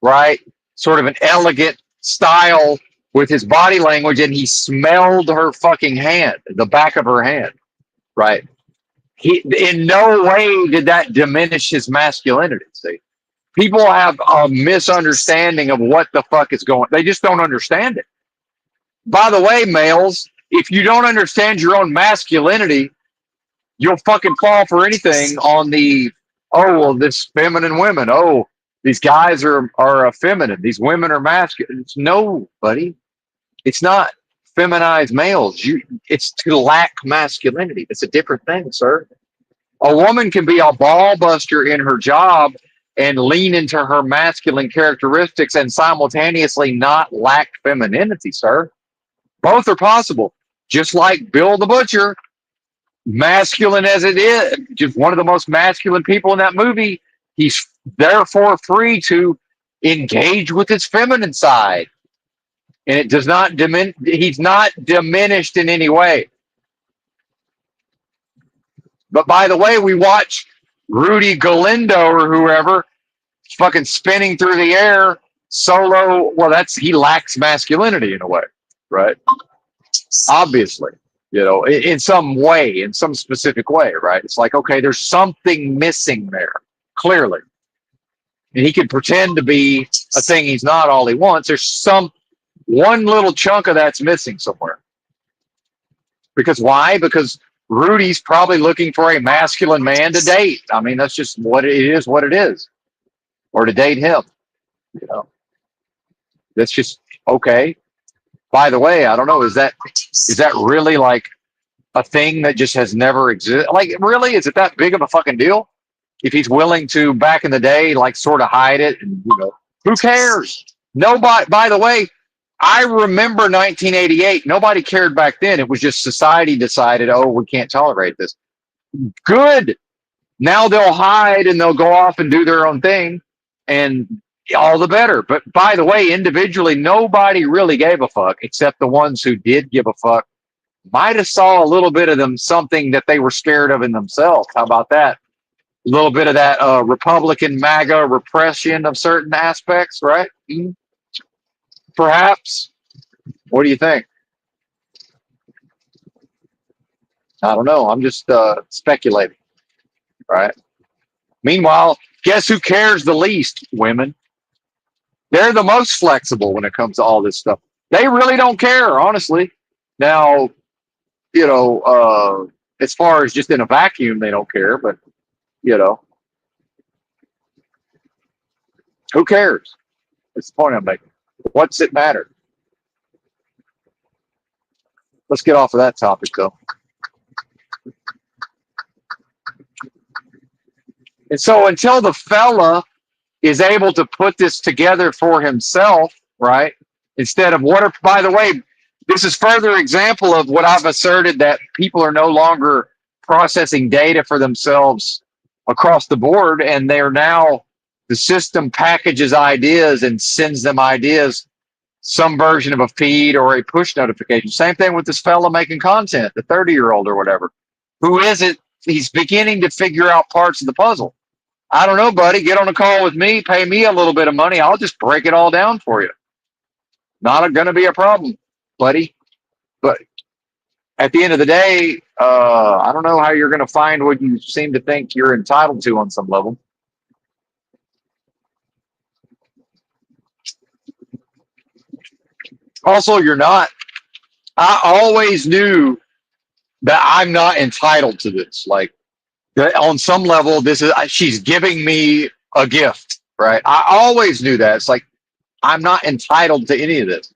[SPEAKER 1] right? Sort of an elegant style with his body language, and he smelled her fucking hand, the back of her hand, right? He, in no way did that diminish his masculinity. See, people have a misunderstanding of what the fuck is going. They just don't understand it. By the way, males, if you don't understand your own masculinity, you'll fucking fall for anything on the, oh, well, this feminine women. Oh, these guys are feminine. These women are masculine. No, buddy. It's not feminized males. It's to lack masculinity. It's a different thing, sir. A woman can be a ball buster in her job and lean into her masculine characteristics and simultaneously not lack femininity, sir. Both are possible. Just like Bill the Butcher, masculine as it is, just one of the most masculine people in that movie, he's therefore free to engage with his feminine side. And it does not he's not diminished in any way. But by the way, we watch Rudy Galindo or whoever fucking spinning through the air solo. Well, he lacks masculinity in a way, right? Obviously, in some way, in some specific way, right? It's like, okay, there's something missing there, clearly. And he can pretend to be a thing he's not all he wants. There's one little chunk of that's missing somewhere. Because why? Because Rudy's probably looking for a masculine man to date. I mean, that's just what it is, or to date him. That's just okay. By the way, I don't know. Is that really like a thing that just has never existed? Like, really, is it that big of a fucking deal? If he's willing to, back in the day, like sort of hide it, and who cares? Nobody. By the way, I remember 1988. Nobody cared back then. It was just society decided, oh, we can't tolerate this. Good. Now they'll hide and they'll go off and do their own thing, and all the better. But by the way, individually, nobody really gave a fuck except the ones who did give a fuck. Might have saw a little bit of them, something that they were scared of in themselves. How about that? A little bit of that Republican MAGA repression of certain aspects, right? Mm-hmm. Perhaps. What do you think? I don't know. I'm just speculating, right? Meanwhile, Guess who cares the least? Women. They're the most flexible when it comes to all this stuff. They really don't care, honestly. Now, as far as just in a vacuum, they don't care, but, you know, who cares? That's the point I'm making. What's it matter? Let's get off of that topic, though. And so until the fella is able to put this together for himself, right? Instead of what are, by the way, this is further example of what I've asserted, that people are no longer processing data for themselves across the board, and they're now, the system packages ideas and sends them ideas, some version of a feed or a push notification. Same thing with this fella making content, the 30-year-old or whatever. Who is it? He's beginning to figure out parts of the puzzle. I don't know, buddy. Get on a call with me, pay me a little bit of money. I'll just break it all down for you. Not going to be a problem, buddy. But at the end of the day, I don't know how you're going to find what you seem to think you're entitled to on some level. Also, you're not. I always knew that I'm not entitled to this. Like, on some level, this is, she's giving me a gift, right? I always knew that. It's like, I'm not entitled to any of this,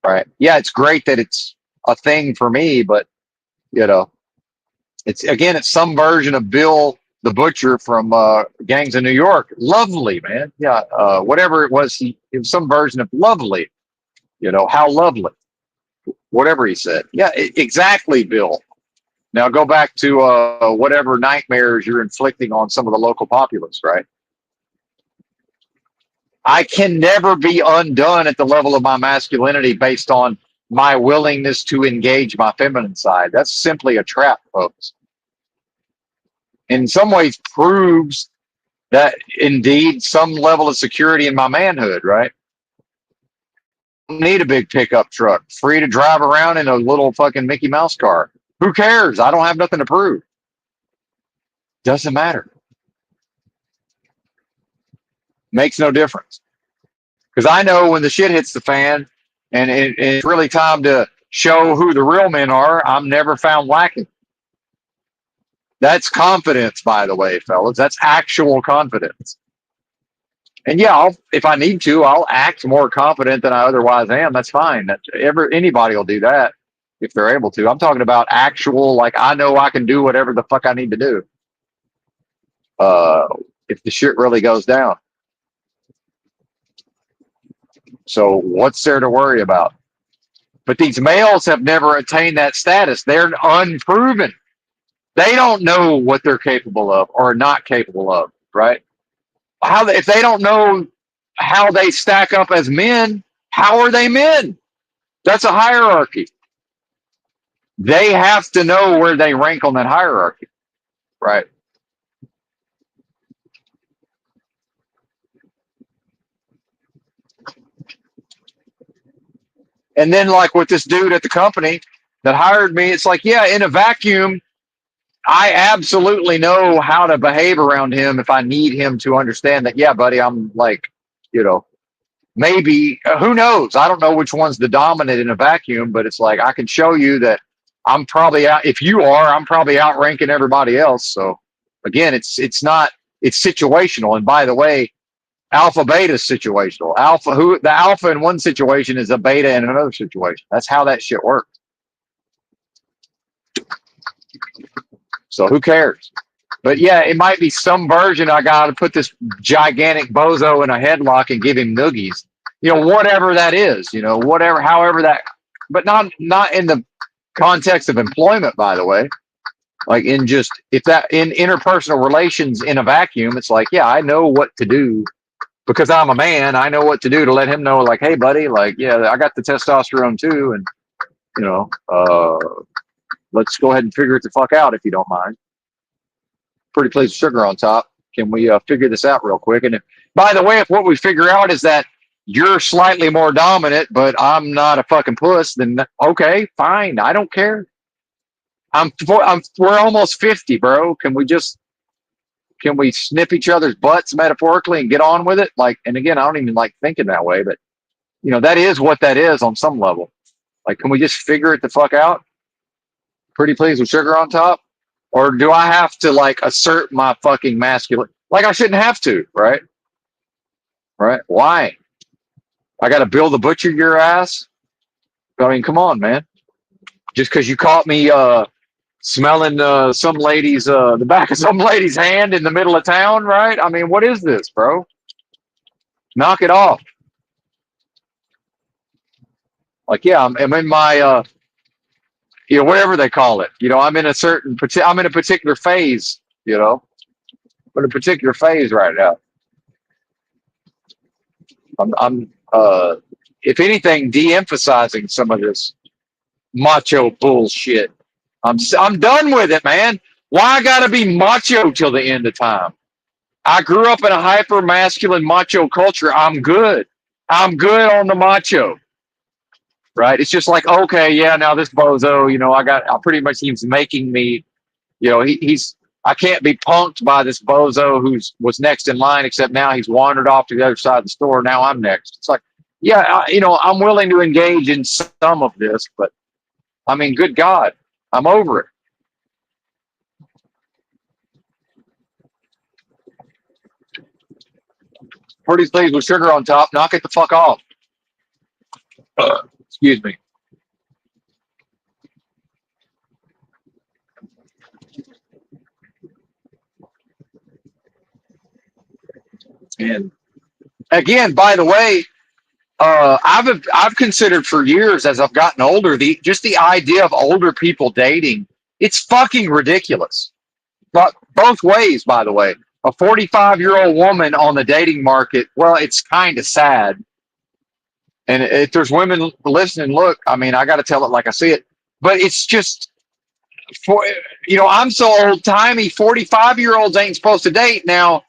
[SPEAKER 1] right? Yeah, it's great that it's a thing for me, but it's some version of Bill the Butcher from Gangs of New York. Lovely, man. Yeah, whatever it was, it was some version of lovely. How lovely. Whatever he said. Yeah, exactly, Bill. Now go back to whatever nightmares you're inflicting on some of the local populace, right? I can never be undone at the level of my masculinity based on my willingness to engage my feminine side. That's simply a trap, folks. In some ways proves that indeed some level of security in my manhood, right? I don't need a big pickup truck, free to drive around in a little fucking Mickey Mouse car. Who cares? I don't have nothing to prove. Doesn't matter. Makes no difference. Because I know when the shit hits the fan and it's really time to show who the real men are, I'm never found lacking. That's confidence, by the way, fellas. That's actual confidence. And yeah, if I need to, I'll act more confident than I otherwise am. That's fine. Anybody will do that if they're able to. I'm talking about actual, like, I know I can do whatever the fuck I need to do. If the shit really goes down. So what's there to worry about? But these males have never attained that status. They're unproven. They don't know what they're capable of or not capable of, right? If they don't know how they stack up as men, how are they men? That's a hierarchy. They have to know where they rank on that hierarchy, right? And then, like with this dude at the company that hired me, it's like, yeah, in a vacuum, I absolutely know how to behave around him if I need him to understand that, yeah, buddy, I'm like, maybe, who knows? I don't know which one's the dominant in a vacuum, but it's like, I can show you that I'm probably out. If you are, I'm probably outranking everybody else. So again, it's situational. And by the way, alpha beta is situational. The alpha in one situation is a beta in another situation. That's how that shit works. So who cares? But yeah, it might be some version. I got to put this gigantic bozo in a headlock and give him noogies. Whatever that is. However that. But not in the context of employment, by the way. Like in interpersonal relations in a vacuum, it's like, yeah, I know what to do because I'm a man. I know what to do to let him know, like, hey, buddy, like, yeah, I got the testosterone too, and let's go ahead and figure it the fuck out if you don't mind. Pretty please with sugar on top. Can we figure this out real quick? And by the way, if what we figure out is that you're slightly more dominant, but I'm not a fucking puss, then okay, fine. I don't care. We're almost 50, bro. Can we just can we snip each other's butts metaphorically and get on with it? Like, and again, I don't even like thinking that way, but that is what that is on some level. Like, can we just figure it the fuck out? Pretty please with sugar on top? Or do I have to like assert my fucking masculine? Like, I shouldn't have to, right? Right? Why? I got to Bill the Butcher your ass? I mean, come on, man. Just because you caught me smelling some lady's the back of some lady's hand in the middle of town, right? I mean, what is this, bro? Knock it off. Like, yeah, I'm in my whatever they call it. I'm in a particular phase. I'm in a particular phase right now. I'm if anything, de-emphasizing some of this macho bullshit. I'm done with it, man. Why I gotta be macho till the end of time? I grew up in a hyper masculine macho culture. I'm good. I'm good on the macho. Right? It's just like, okay, yeah, now this bozo, I pretty much he's making me, he's I can't be punked by this bozo was next in line, except now he's wandered off to the other side of the store. Now I'm next. It's like, yeah, I'm willing to engage in some of this, but I mean, good God, I'm over it. Pretty please with sugar on top. Knock it the fuck off. Excuse me. And again, by the way, I've considered for years as I've gotten older, the idea of older people dating, it's fucking ridiculous. But both ways, by the way. A 45-year-old woman on the dating market, well, it's kind of sad. And if there's women listening, look, I mean, I got to tell it like I see it. But it's just, I'm so old timey. 45-year-olds ain't supposed to date now.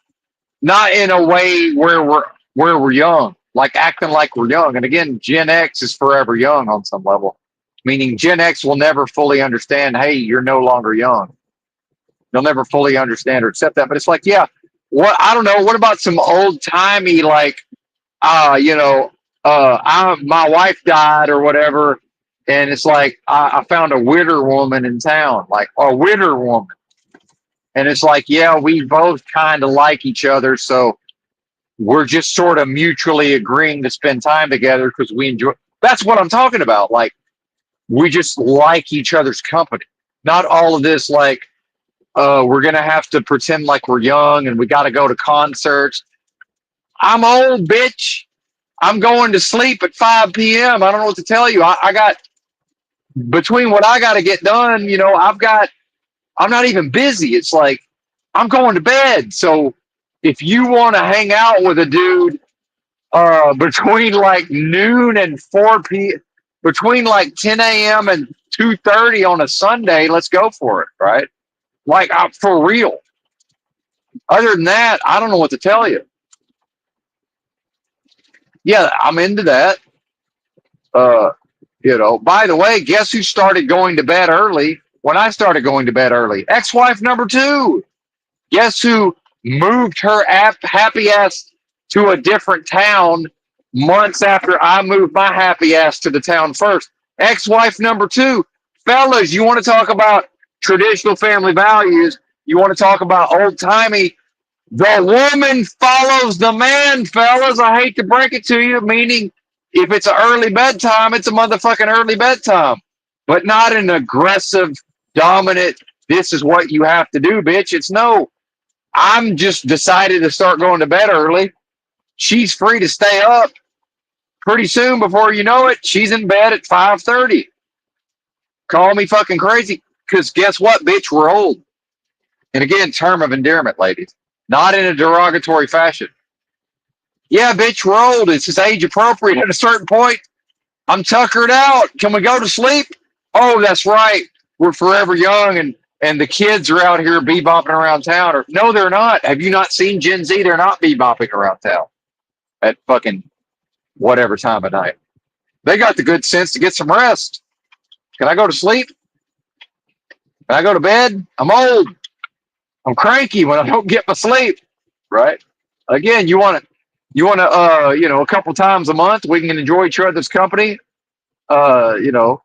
[SPEAKER 1] Not in a way where we're young, like acting like we're young. And again, Gen X is forever young on some level, meaning Gen X will never fully understand, hey, you're no longer young. They'll never fully understand or accept that. But it's like, yeah, I don't know. What about some old timey, like, my wife died or whatever. And it's like, I found a widder woman in town, like a widder woman. And it's like, yeah, we both kind of like each other. So we're just sort of mutually agreeing to spend time together because we enjoy. That's what I'm talking about. Like, we just like each other's company. Not all of this, like, we're going to have to pretend like we're young and we got to go to concerts. I'm old, bitch. I'm going to sleep at 5 p.m. I don't know what to tell you. I got, between what I got to get done, I'm not even busy. It's like, I'm going to bed. So if you want to hang out with a dude between like noon and 4 p.m., between like 10 a.m. and 2:30 on a Sunday, let's go for it, right? Like, for real. Other than that, I don't know what to tell you. Yeah, I'm into that. By the way, guess who started going to bed early when I started going to bed early? Ex-wife number 2. Guess who moved her happy ass to a different town months after I moved my happy ass to the town first? Ex-wife number 2. Fellas, you want to talk about traditional family values? You want to talk about old-timey? The woman follows the man, fellas. I hate to break it to you, meaning if it's an early bedtime, it's a motherfucking early bedtime, but not an aggressive, dominant, this is what you have to do, bitch. It's no, I'm just decided to start going to bed early. She's free to stay up. Pretty soon, before you know it, she's in bed at 5:30. Call me fucking crazy, because guess what, bitch? We're old. And again, term of endearment, ladies. Not in a derogatory fashion. Yeah, bitch, we're old. It's just age appropriate at a certain point. I'm tuckered out. Can we go to sleep? Oh, that's right. We're forever young, and the kids are out here bebopping around town. Or no, they're not. Have you not seen Gen Z? They're not bebopping around town at fucking whatever time of night. They got the good sense to get some rest. Can I go to sleep? Can I go to bed? I'm old. I'm cranky when I don't get my sleep, right? Again, a couple times a month we can enjoy each other's company. You know,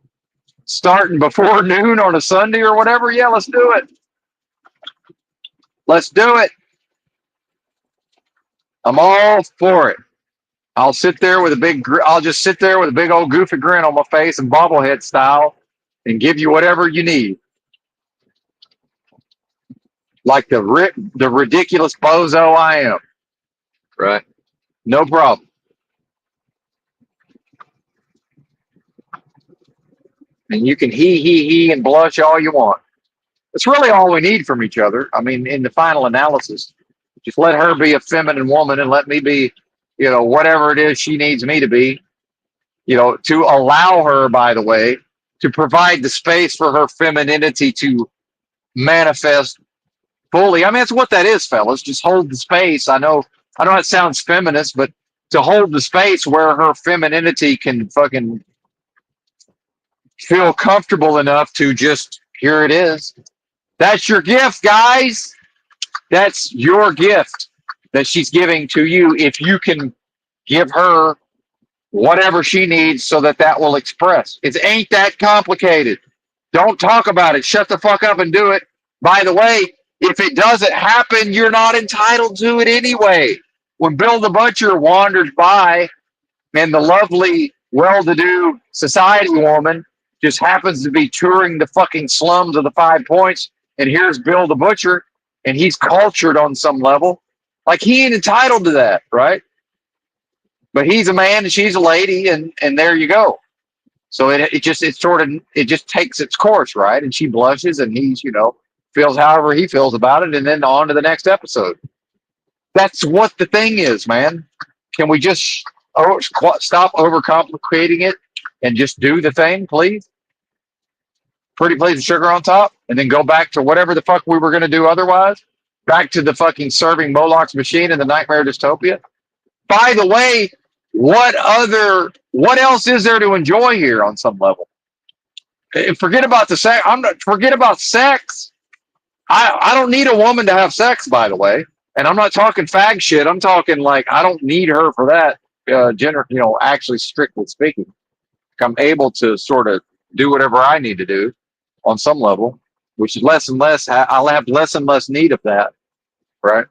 [SPEAKER 1] starting before noon on a Sunday or whatever. Yeah, let's do it. Let's do it. I'm all for it. I'll just sit there with a big old goofy grin on my face and bobblehead style and give you whatever you need. Like the ridiculous bozo I am. Right? No problem. And you can he and blush all you want. It's really all we need from each other. I mean, in the final analysis, just let her be a feminine woman and let me be, whatever it is she needs me to be, to allow her, by the way, to provide the space for her femininity to manifest fully. I mean, that's what that is, fellas. Just hold the space. I know it sounds feminist, but to hold the space where her femininity can fucking feel comfortable enough to just, here it is. That's your gift, guys. That's your gift that she's giving to you. If you can give her whatever she needs so that will express. It ain't that complicated. Don't talk about it. Shut the fuck up and do it. By the way, if it doesn't happen, you're not entitled to it anyway. When Bill the Butcher wanders by and the lovely, well-to-do society woman just happens to be touring the fucking slums of the 5 Points, and here's Bill the Butcher, and he's cultured on some level, like he ain't entitled to that, right? But he's a man and she's a lady, and there you go. So it just takes its course, right? And she blushes, and he's feels however he feels about it, and then on to the next episode. That's what the thing is, man. Can we just stop overcomplicating it and just do the thing, please? Pretty please and sugar on top, and then go back to whatever the fuck we were going to do otherwise. Back to the fucking serving Moloch's machine and the nightmare dystopia. By the way, what else is there to enjoy here on some level? Forget about the sex. Forget about sex. I don't need a woman to have sex, by the way. And I'm not talking fag shit. I'm talking like I don't need her for that. Actually, strictly speaking, I'm able to sort of do whatever I need to do on some level, which is less and less. I'll have less and less need of that, right?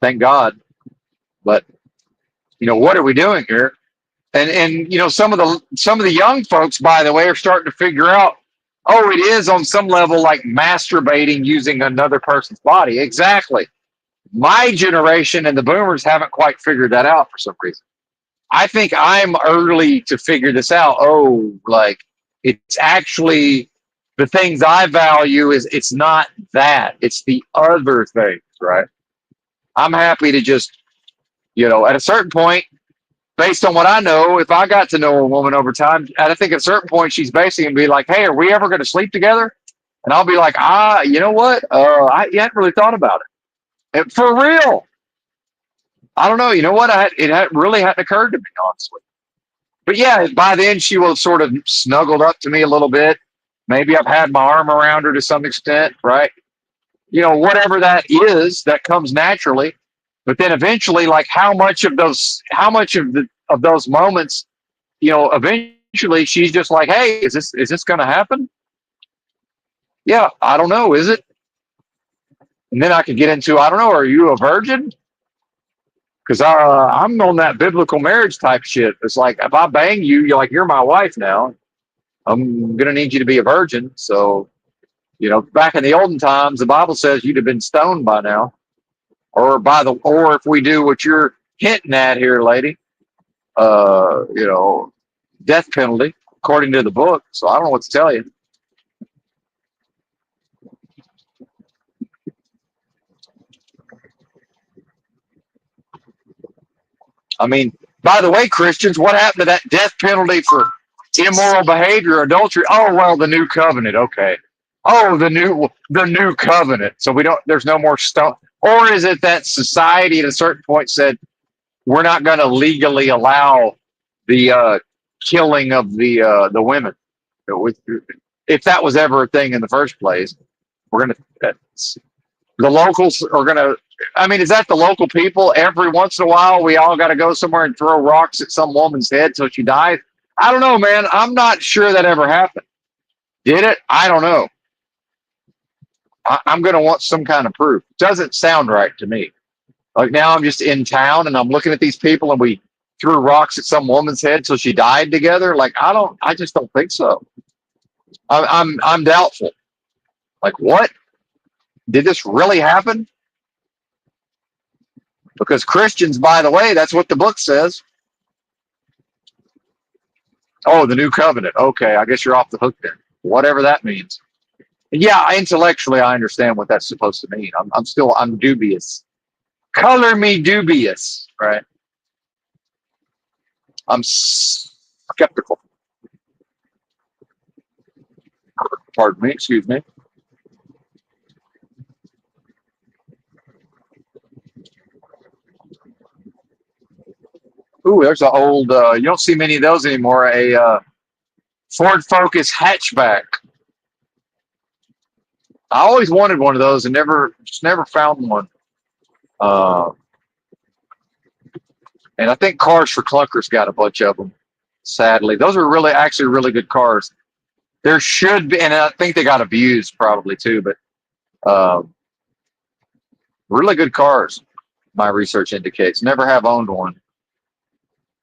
[SPEAKER 1] Thank God. But what are we doing here? And some of the young folks, by the way, are starting to figure out, oh, it is on some level like masturbating using another person's body. Exactly. My generation and the boomers haven't quite figured that out for some reason. I think I'm early to figure this out. Oh, like it's actually the things I value it's not that. It's the other things, right? I'm happy to just, at a certain point, based on what I know, if I got to know a woman over time, I think at a certain point she's basically gonna be like, "Hey, are we ever going to sleep together?" And I'll be like, you know what? I hadn't really thought about it. And for real, I don't know. You know what? Really hadn't occurred to me, honestly. But yeah, by then she will have sort of snuggled up to me a little bit. Maybe I've had my arm around her to some extent, right? Whatever that is, that comes naturally. But then eventually, like how much of those moments, eventually she's just like, "Hey, is this going to happen?" Yeah, I don't know. Is it? And then I could get into, I don't know. Are you a virgin? Because I'm on that biblical marriage type shit. It's like if I bang you, you're my wife now. I'm gonna need you to be a virgin. So, back in the olden times, the Bible says you'd have been stoned by now, or if we do what you're hinting at here, lady, uh, you know, death penalty according to the book. So I don't know what to tell you. I mean, by the way, Christians, what happened to that death penalty for immoral behavior, adultery? Oh, well, the new covenant. Okay. Oh, the new covenant. So there's no more stone. Or is it that society at a certain point said, we're not going to legally allow the killing of the women? If that was ever a thing in the first place, we're going to The locals are gonna. I mean, is that the local people? Every once in a while, we all got to go somewhere and throw rocks at some woman's head till she dies. I don't know, man. I'm not sure that ever happened. Did it? I don't know. I'm gonna want some kind of proof. Doesn't sound right to me. Like now, I'm just in town and I'm looking at these people, and we threw rocks at some woman's head till she died together. Like I don't. I just don't think so. I'm doubtful. Like what? Did this really happen? Because Christians, by the way, that's what the book says. Oh, the new covenant. Okay, I guess you're off the hook there. Whatever that means. Yeah, intellectually, I understand what that's supposed to mean. I'm dubious. Color me dubious, right? I'm skeptical. Pardon me, excuse me. Ooh, there's an old, you don't see many of those anymore, a Ford Focus hatchback. I always wanted one of those and never found one. Uh, and I think Cars for Clunkers got a bunch of them, sadly. Those are actually really good cars. There should be, and I think they got abused probably too, but really good cars, my research indicates. Never have owned one.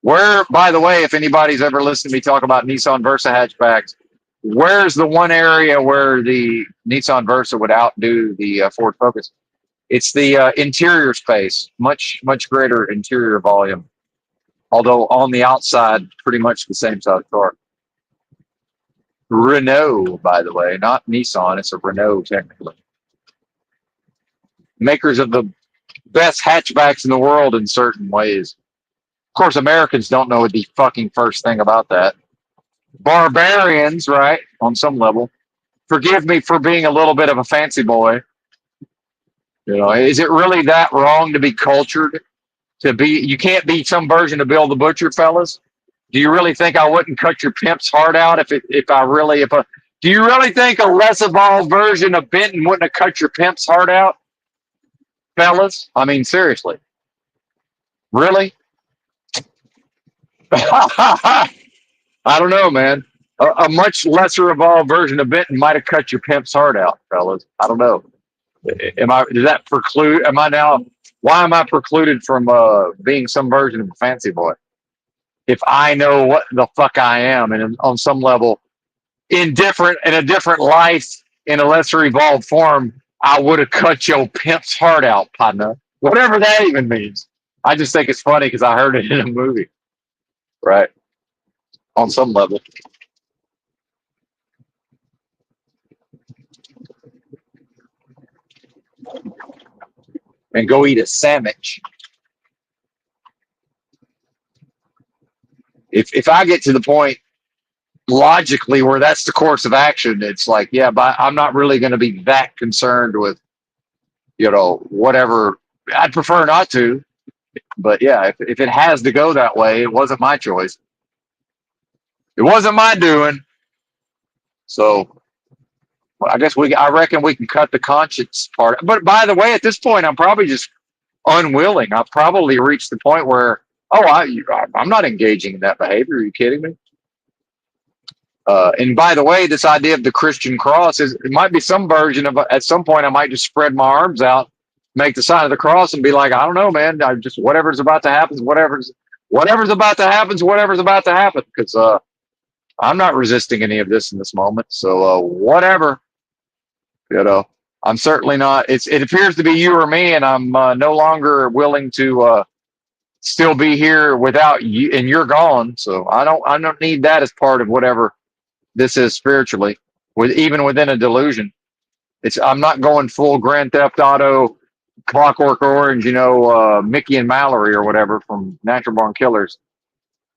[SPEAKER 1] Where, by the way, if anybody's ever listened to me talk about Nissan Versa hatchbacks, where's the one area where the Nissan Versa would outdo the Ford Focus? It's the interior space, much greater interior volume. Although on the outside, pretty much the same size car. Renault, by the way, not Nissan. It's a Renault technically. Makers of the best hatchbacks in the world in certain ways. Of course, Americans don't know the fucking first thing about that. Barbarians, right? On some level. Forgive me for being a little bit of a fancy boy. You know, is it really that wrong to be cultured? You can't be some version of Bill the Butcher, fellas. Do you really think I wouldn't cut your pimp's heart out do you really think a less evolved version of Benton wouldn't have cut your pimp's heart out, fellas? I mean, seriously, really? I don't know, man. A much lesser evolved version of Benton might have cut your pimp's heart out, fellas. I don't know. Does that preclude? Why am I precluded from being some version of a fancy boy? If I know what the fuck I am, and on some level, in a different life, in a lesser evolved form, I would have cut your pimp's heart out, partner. Whatever that even means. I just think it's funny because I heard it in a movie, right? On some level. And go eat a sandwich. If I get to the point logically where that's the course of action, it's like, yeah, but I'm not really going to be that concerned with, whatever. I'd prefer not to, but yeah, if it has to go that way, it wasn't my choice. It wasn't my doing. So I reckon we can cut the conscience part. But by the way, at this point, I'm probably just unwilling. I've probably reached the point where, I'm not engaging in that behavior. Are you kidding me? And by the way, this idea of the Christian cross it might be some version of, at some point, I might just spread my arms out, make the sign of the cross and be like, I don't know, man. I just, whatever's about to happen, whatever's about to happen, whatever's about to happen. Because I'm not resisting any of this in this moment. So whatever, I'm certainly not. It appears to be you or me, and I'm no longer willing to still be here without you, and you're gone. So I don't need that as part of whatever this is spiritually, even within a delusion. I'm not going full Grand Theft Auto, Clockwork Orange, Mickey and Mallory or whatever from Natural Born Killers.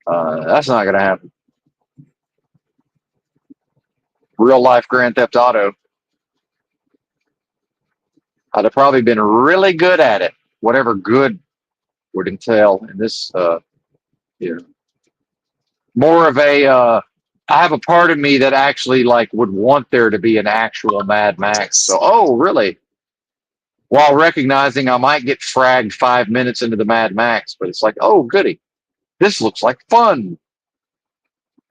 [SPEAKER 1] That's not going to happen. Real life Grand Theft Auto. I'd have probably been really good at it, whatever good would entail in this. More of a. I have a part of me that actually would want there to be an actual Mad Max. So, oh, really? while recognizing I might get fragged 5 minutes into the Mad Max, but it's like, oh, goody. This looks like fun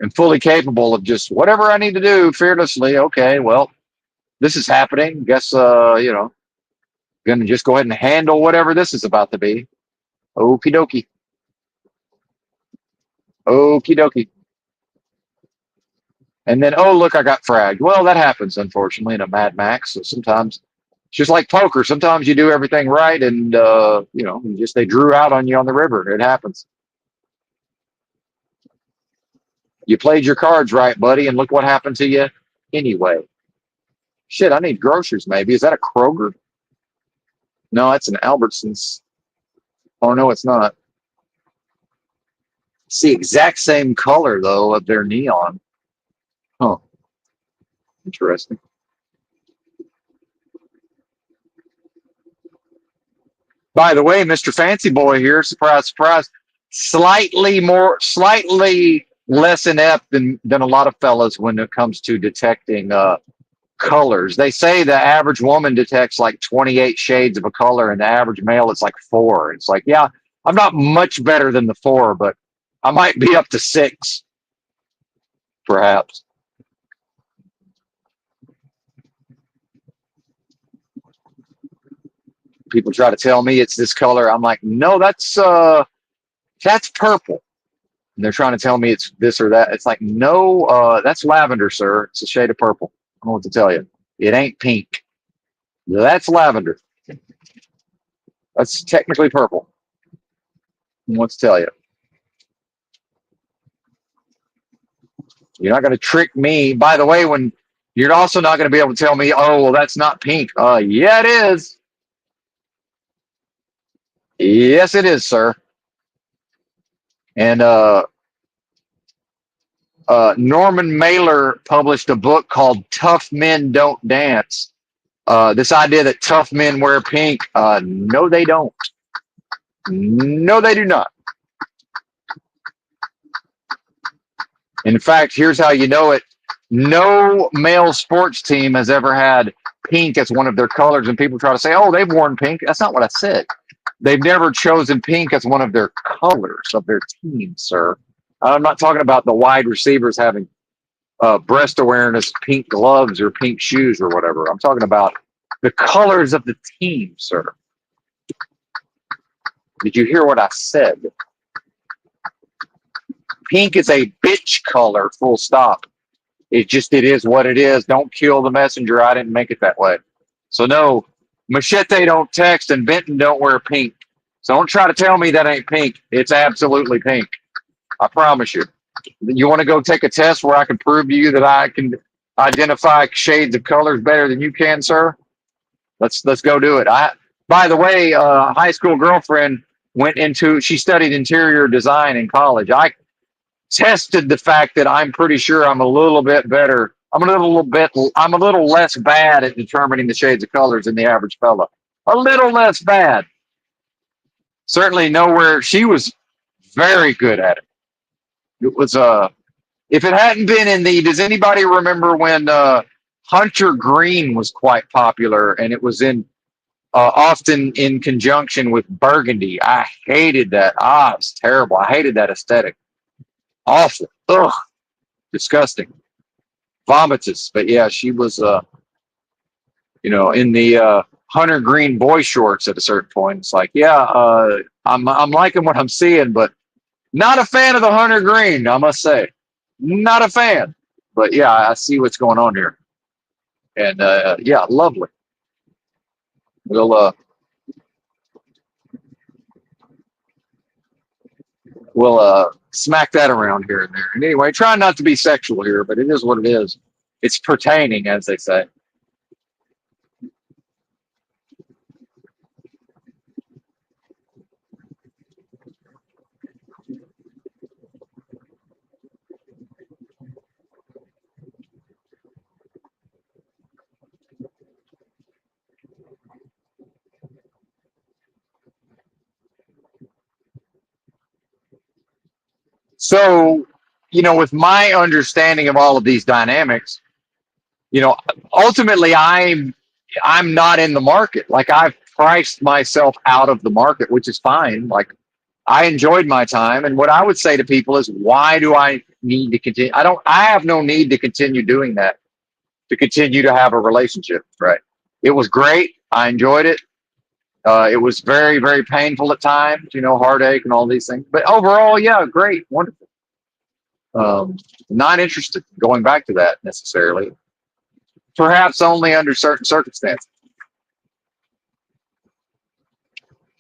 [SPEAKER 1] and fully capable of just whatever I need to do fearlessly. Okay, well, this is happening. Guess, gonna just go ahead and handle whatever this is about to be. Okie dokie. Okie dokie. And then, oh, look, I got fragged. Well, that happens, unfortunately, in a Mad Max. So sometimes it's just like poker. Sometimes you do everything right and, just they drew out on you on the river. It happens. You played your cards right, buddy, and look what happened to you anyway. Shit, I need groceries, maybe. Is that a Kroger? No, that's an Albertsons. Oh, no, it's not. It's the exact same color, though, of their neon. Huh. Interesting. By the way, Mr. Fancy Boy here, surprise, surprise, slightly less inept than a lot of fellas when it comes to detecting colors. They say the average woman detects like 28 shades of a color, and the average male it's like 4. It's like, yeah, I'm not much better than the 4, but I might be up to 6, perhaps. People try to tell me it's this color. I'm like, no, that's purple. And they're trying to tell me it's this or that. It's like, no, that's lavender, sir. It's a shade of purple. I don't know what to tell you. It ain't pink. That's lavender. That's technically purple. I don't know what to tell you. You're not going to trick me. By the way, when you're also not going to be able to tell me, oh, well, that's not pink. Yeah, it is. Yes, it is, sir. And Norman Mailer published a book called Tough Men Don't Dance. This idea that tough men wear pink, no, they don't. No, they do not. In fact, here's how you know it. No male sports team has ever had pink as one of their colors, and people try to say, oh, they've worn pink. That's not what I said. They've never chosen pink as one of their colors of their team, sir. I'm not talking about the wide receivers having breast awareness, pink gloves, or pink shoes, or whatever. I'm talking about the colors of the team, sir. Did you hear what I said? Pink is a bitch color, full stop. It is what it is. Don't kill the messenger. I didn't make it that way. So no, Machete don't text and Benton don't wear pink. So don't try to tell me that ain't pink. It's absolutely pink. I promise you. You want to go take a test where I can prove to you that I can identify shades of colors better than you can, sir? Let's go do it. By the way, high school girlfriend she studied interior design in college. I tested the fact that I'm pretty sure I'm a little bit better. I'm a little less bad at determining the shades of colors than the average fella. A little less bad. Certainly nowhere. She was very good at it. It was if it hadn't been does anybody remember when Hunter Green was quite popular and it was in often in conjunction with burgundy? I hated that. It's terrible. I hated that aesthetic. Awful. Ugh. Disgusting. Vomitous. But yeah, she was in the Hunter Green boy shorts at a certain point. It's like, yeah, I'm liking what I'm seeing, but not a fan of the Hunter Green, I must say. Not a fan. But yeah, I see what's going on here. And yeah, lovely. We'll smack that around here and there. And anyway, try not to be sexual here, but it is what it is. It's pertaining, as they say. So, with my understanding of all of these dynamics, ultimately I'm not in the market. Like I've priced myself out of the market, which is fine. Like, I enjoyed my time. And what I would say to people is, why do I need to continue? I have no need to continue doing that, to continue to have a relationship. Right. It was great. I enjoyed it. It was very, very painful at times, heartache and all these things. But overall, yeah, great, wonderful. Not interested in going back to that necessarily. Perhaps only under certain circumstances.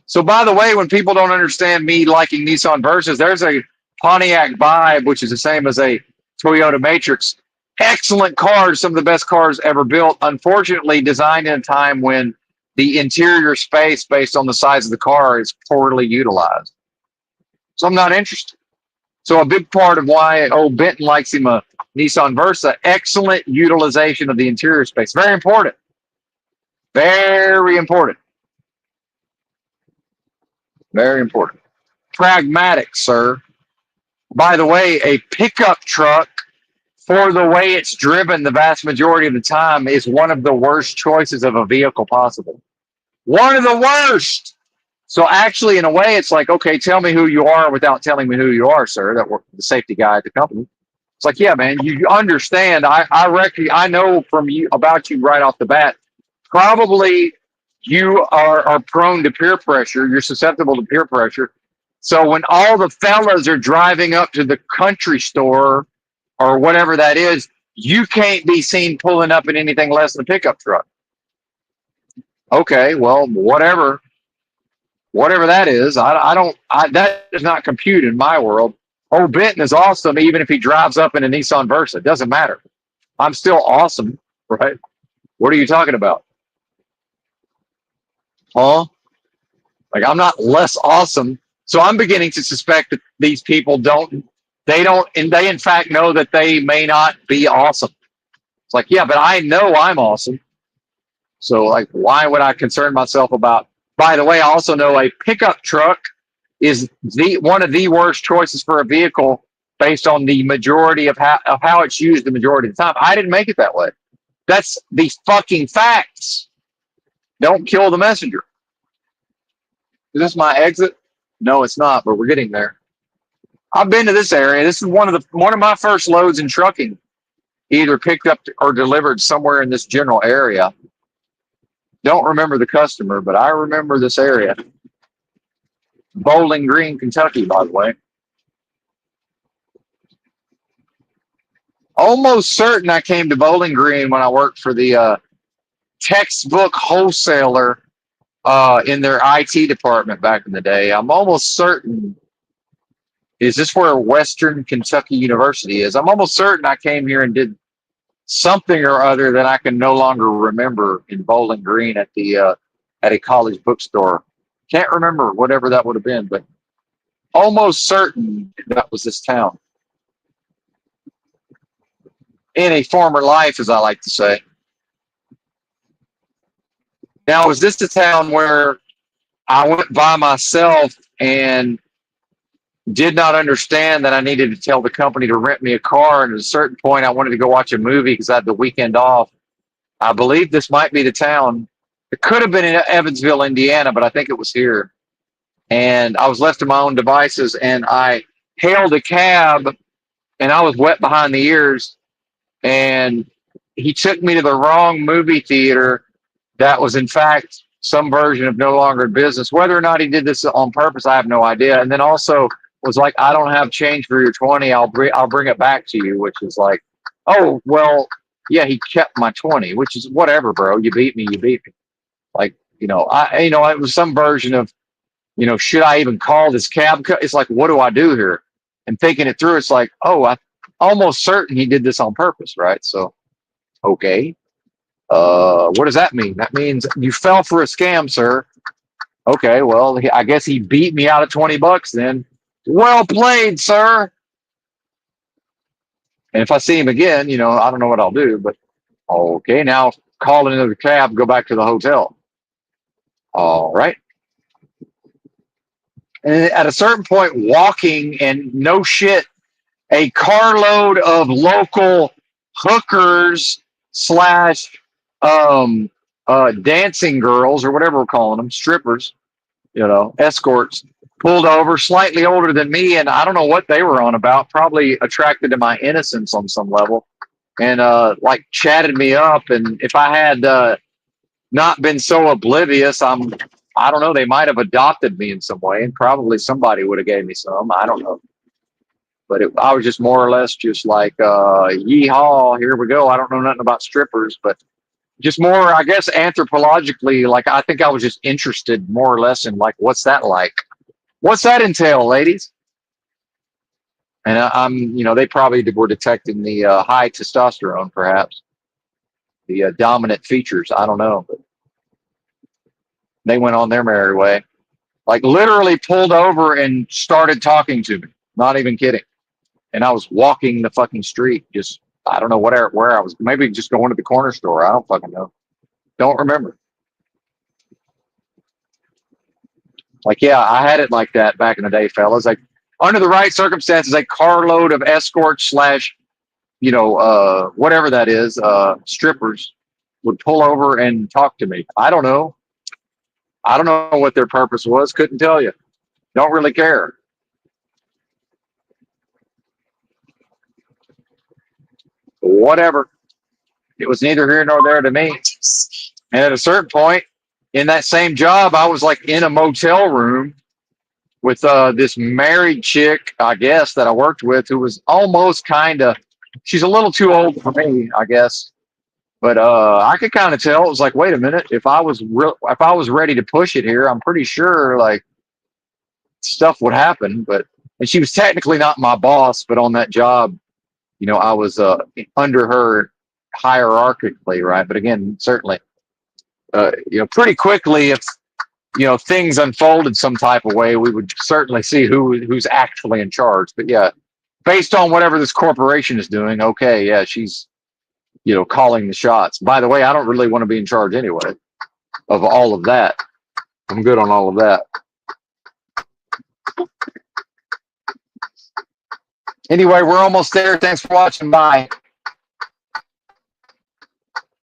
[SPEAKER 1] So, by the way, when people don't understand me liking Nissan Versas, there's a Pontiac Vibe, which is the same as a Toyota Matrix. Excellent cars, some of the best cars ever built. Unfortunately, designed in a time when the interior space based on the size of the car is poorly utilized. So I'm not interested. So a big part of why old Benton likes him a Nissan Versa, excellent utilization of the interior space. Very important. Very important. Very important. Pragmatic, sir. By the way, a pickup truck, for the way it's driven the vast majority of the time, is one of the worst choices of a vehicle possible. One of the worst. So actually, in a way, it's like, okay, tell me who you are without telling me who you are, sir. That worked, the safety guy at the company. It's like, yeah, man, you understand. I reckon I know from you about you right off the bat. Probably you are prone to peer pressure. You're susceptible to peer pressure. So when all the fellas are driving up to the country store or whatever that is, you can't be seen pulling up in anything less than a pickup truck. Okay, well, whatever that is, that does not compute in my world. Oh, Benton is awesome, even if he drives up in a Nissan Versa. It doesn't matter. I'm still awesome, right? What are you talking about? Huh? Like, I'm not less awesome. So I'm beginning to suspect that these people and they in fact know that they may not be awesome. It's like, yeah, but I know I'm awesome. So, like, why would I concern myself about? By the way, I also know a pickup truck is one of the worst choices for a vehicle based on the majority of how it's used the majority of the time. I didn't make it that way. That's the fucking facts. Don't kill the messenger. Is this my exit? No, it's not, but we're getting there. I've been to this area. This is one of my first loads in trucking, either picked up or delivered somewhere in this general area. Don't remember the customer, but I remember this area. Bowling Green, Kentucky, by the way. Almost certain I came to Bowling Green when I worked for the textbook wholesaler in their IT department back in the day. I'm almost certain. Is this where Western Kentucky University is? I'm almost certain I came here and did something or other that I can no longer remember in Bowling Green at a college bookstore. Can't remember whatever that would have been, but almost certain that was this town. In a former life, as I like to say. Now, was this the town where I went by myself and did not understand that I needed to tell the company to rent me a car? And at a certain point, I wanted to go watch a movie because I had the weekend off. I believe this might be the town. It could have been in Evansville, Indiana, but I think it was here. And I was left to my own devices, and I hailed a cab, and I was wet behind the ears. And he took me to the wrong movie theater that was, in fact, some version of No Longer in Business. Whether or not he did this on purpose, I have no idea. And then also was like, I don't have change for your 20. I'll bring it back to you, which is like, oh, well, yeah, he kept my 20, which is whatever, bro. You beat me. Like, it was some version of, should I even call this cab? It's like, what do I do here? And thinking it through, it's like, oh, I'm almost certain he did this on purpose, right? So, okay. What does that mean? That means you fell for a scam, sir. Okay, well, I guess he beat me out of $20 then. Well played, sir. And if I see him again, I don't know what I'll do, but okay, now call another cab, go back to the hotel. All right. And at a certain point, walking, and no shit, a carload of local hookers slash dancing girls or whatever we're calling them, strippers, escorts, pulled over, slightly older than me, and I don't know what they were on about. Probably attracted to my innocence on some level, and like chatted me up. And if I had not been so oblivious, I don't know, they might have adopted me in some way, and probably somebody would have gave me some. I don't know, but I was just more or less just like, yeehaw, here we go. I don't know nothing about strippers, but just more, I guess, anthropologically, like I think I was just interested more or less in like, what's that like? What's that entail, ladies? And they probably were detecting the high testosterone, perhaps the dominant features. I don't know, but they went on their merry way. Like literally pulled over and started talking to me. Not even kidding. And I was walking the fucking street. Just I don't know where I was. Maybe just going to the corner store. I don't fucking know. Don't remember. Like, yeah, I had it like that back in the day, fellas. Like, under the right circumstances, a carload of escorts slash, whatever that is, strippers would pull over and talk to me. I don't know. I don't know what their purpose was. Couldn't tell you. Don't really care. Whatever. It was neither here nor there to me. And at a certain point in that same job, I was like in a motel room with this married chick, I guess, that I worked with, who was almost kind of, she's a little too old for me, I guess. But I could kind of tell. It was like, wait a minute, if I was ready to push it here, I'm pretty sure like stuff would happen. And she was technically not my boss, but on that job, I was under her hierarchically, right? But again, certainly, pretty quickly, if things unfolded some type of way, we would certainly see who's actually in charge. But yeah, based on whatever this corporation is doing, okay, yeah, she's calling the shots. By the way, I don't really want to be in charge anyway of all of that. I'm good on all of that. Anyway, we're almost there. Thanks for watching. Bye.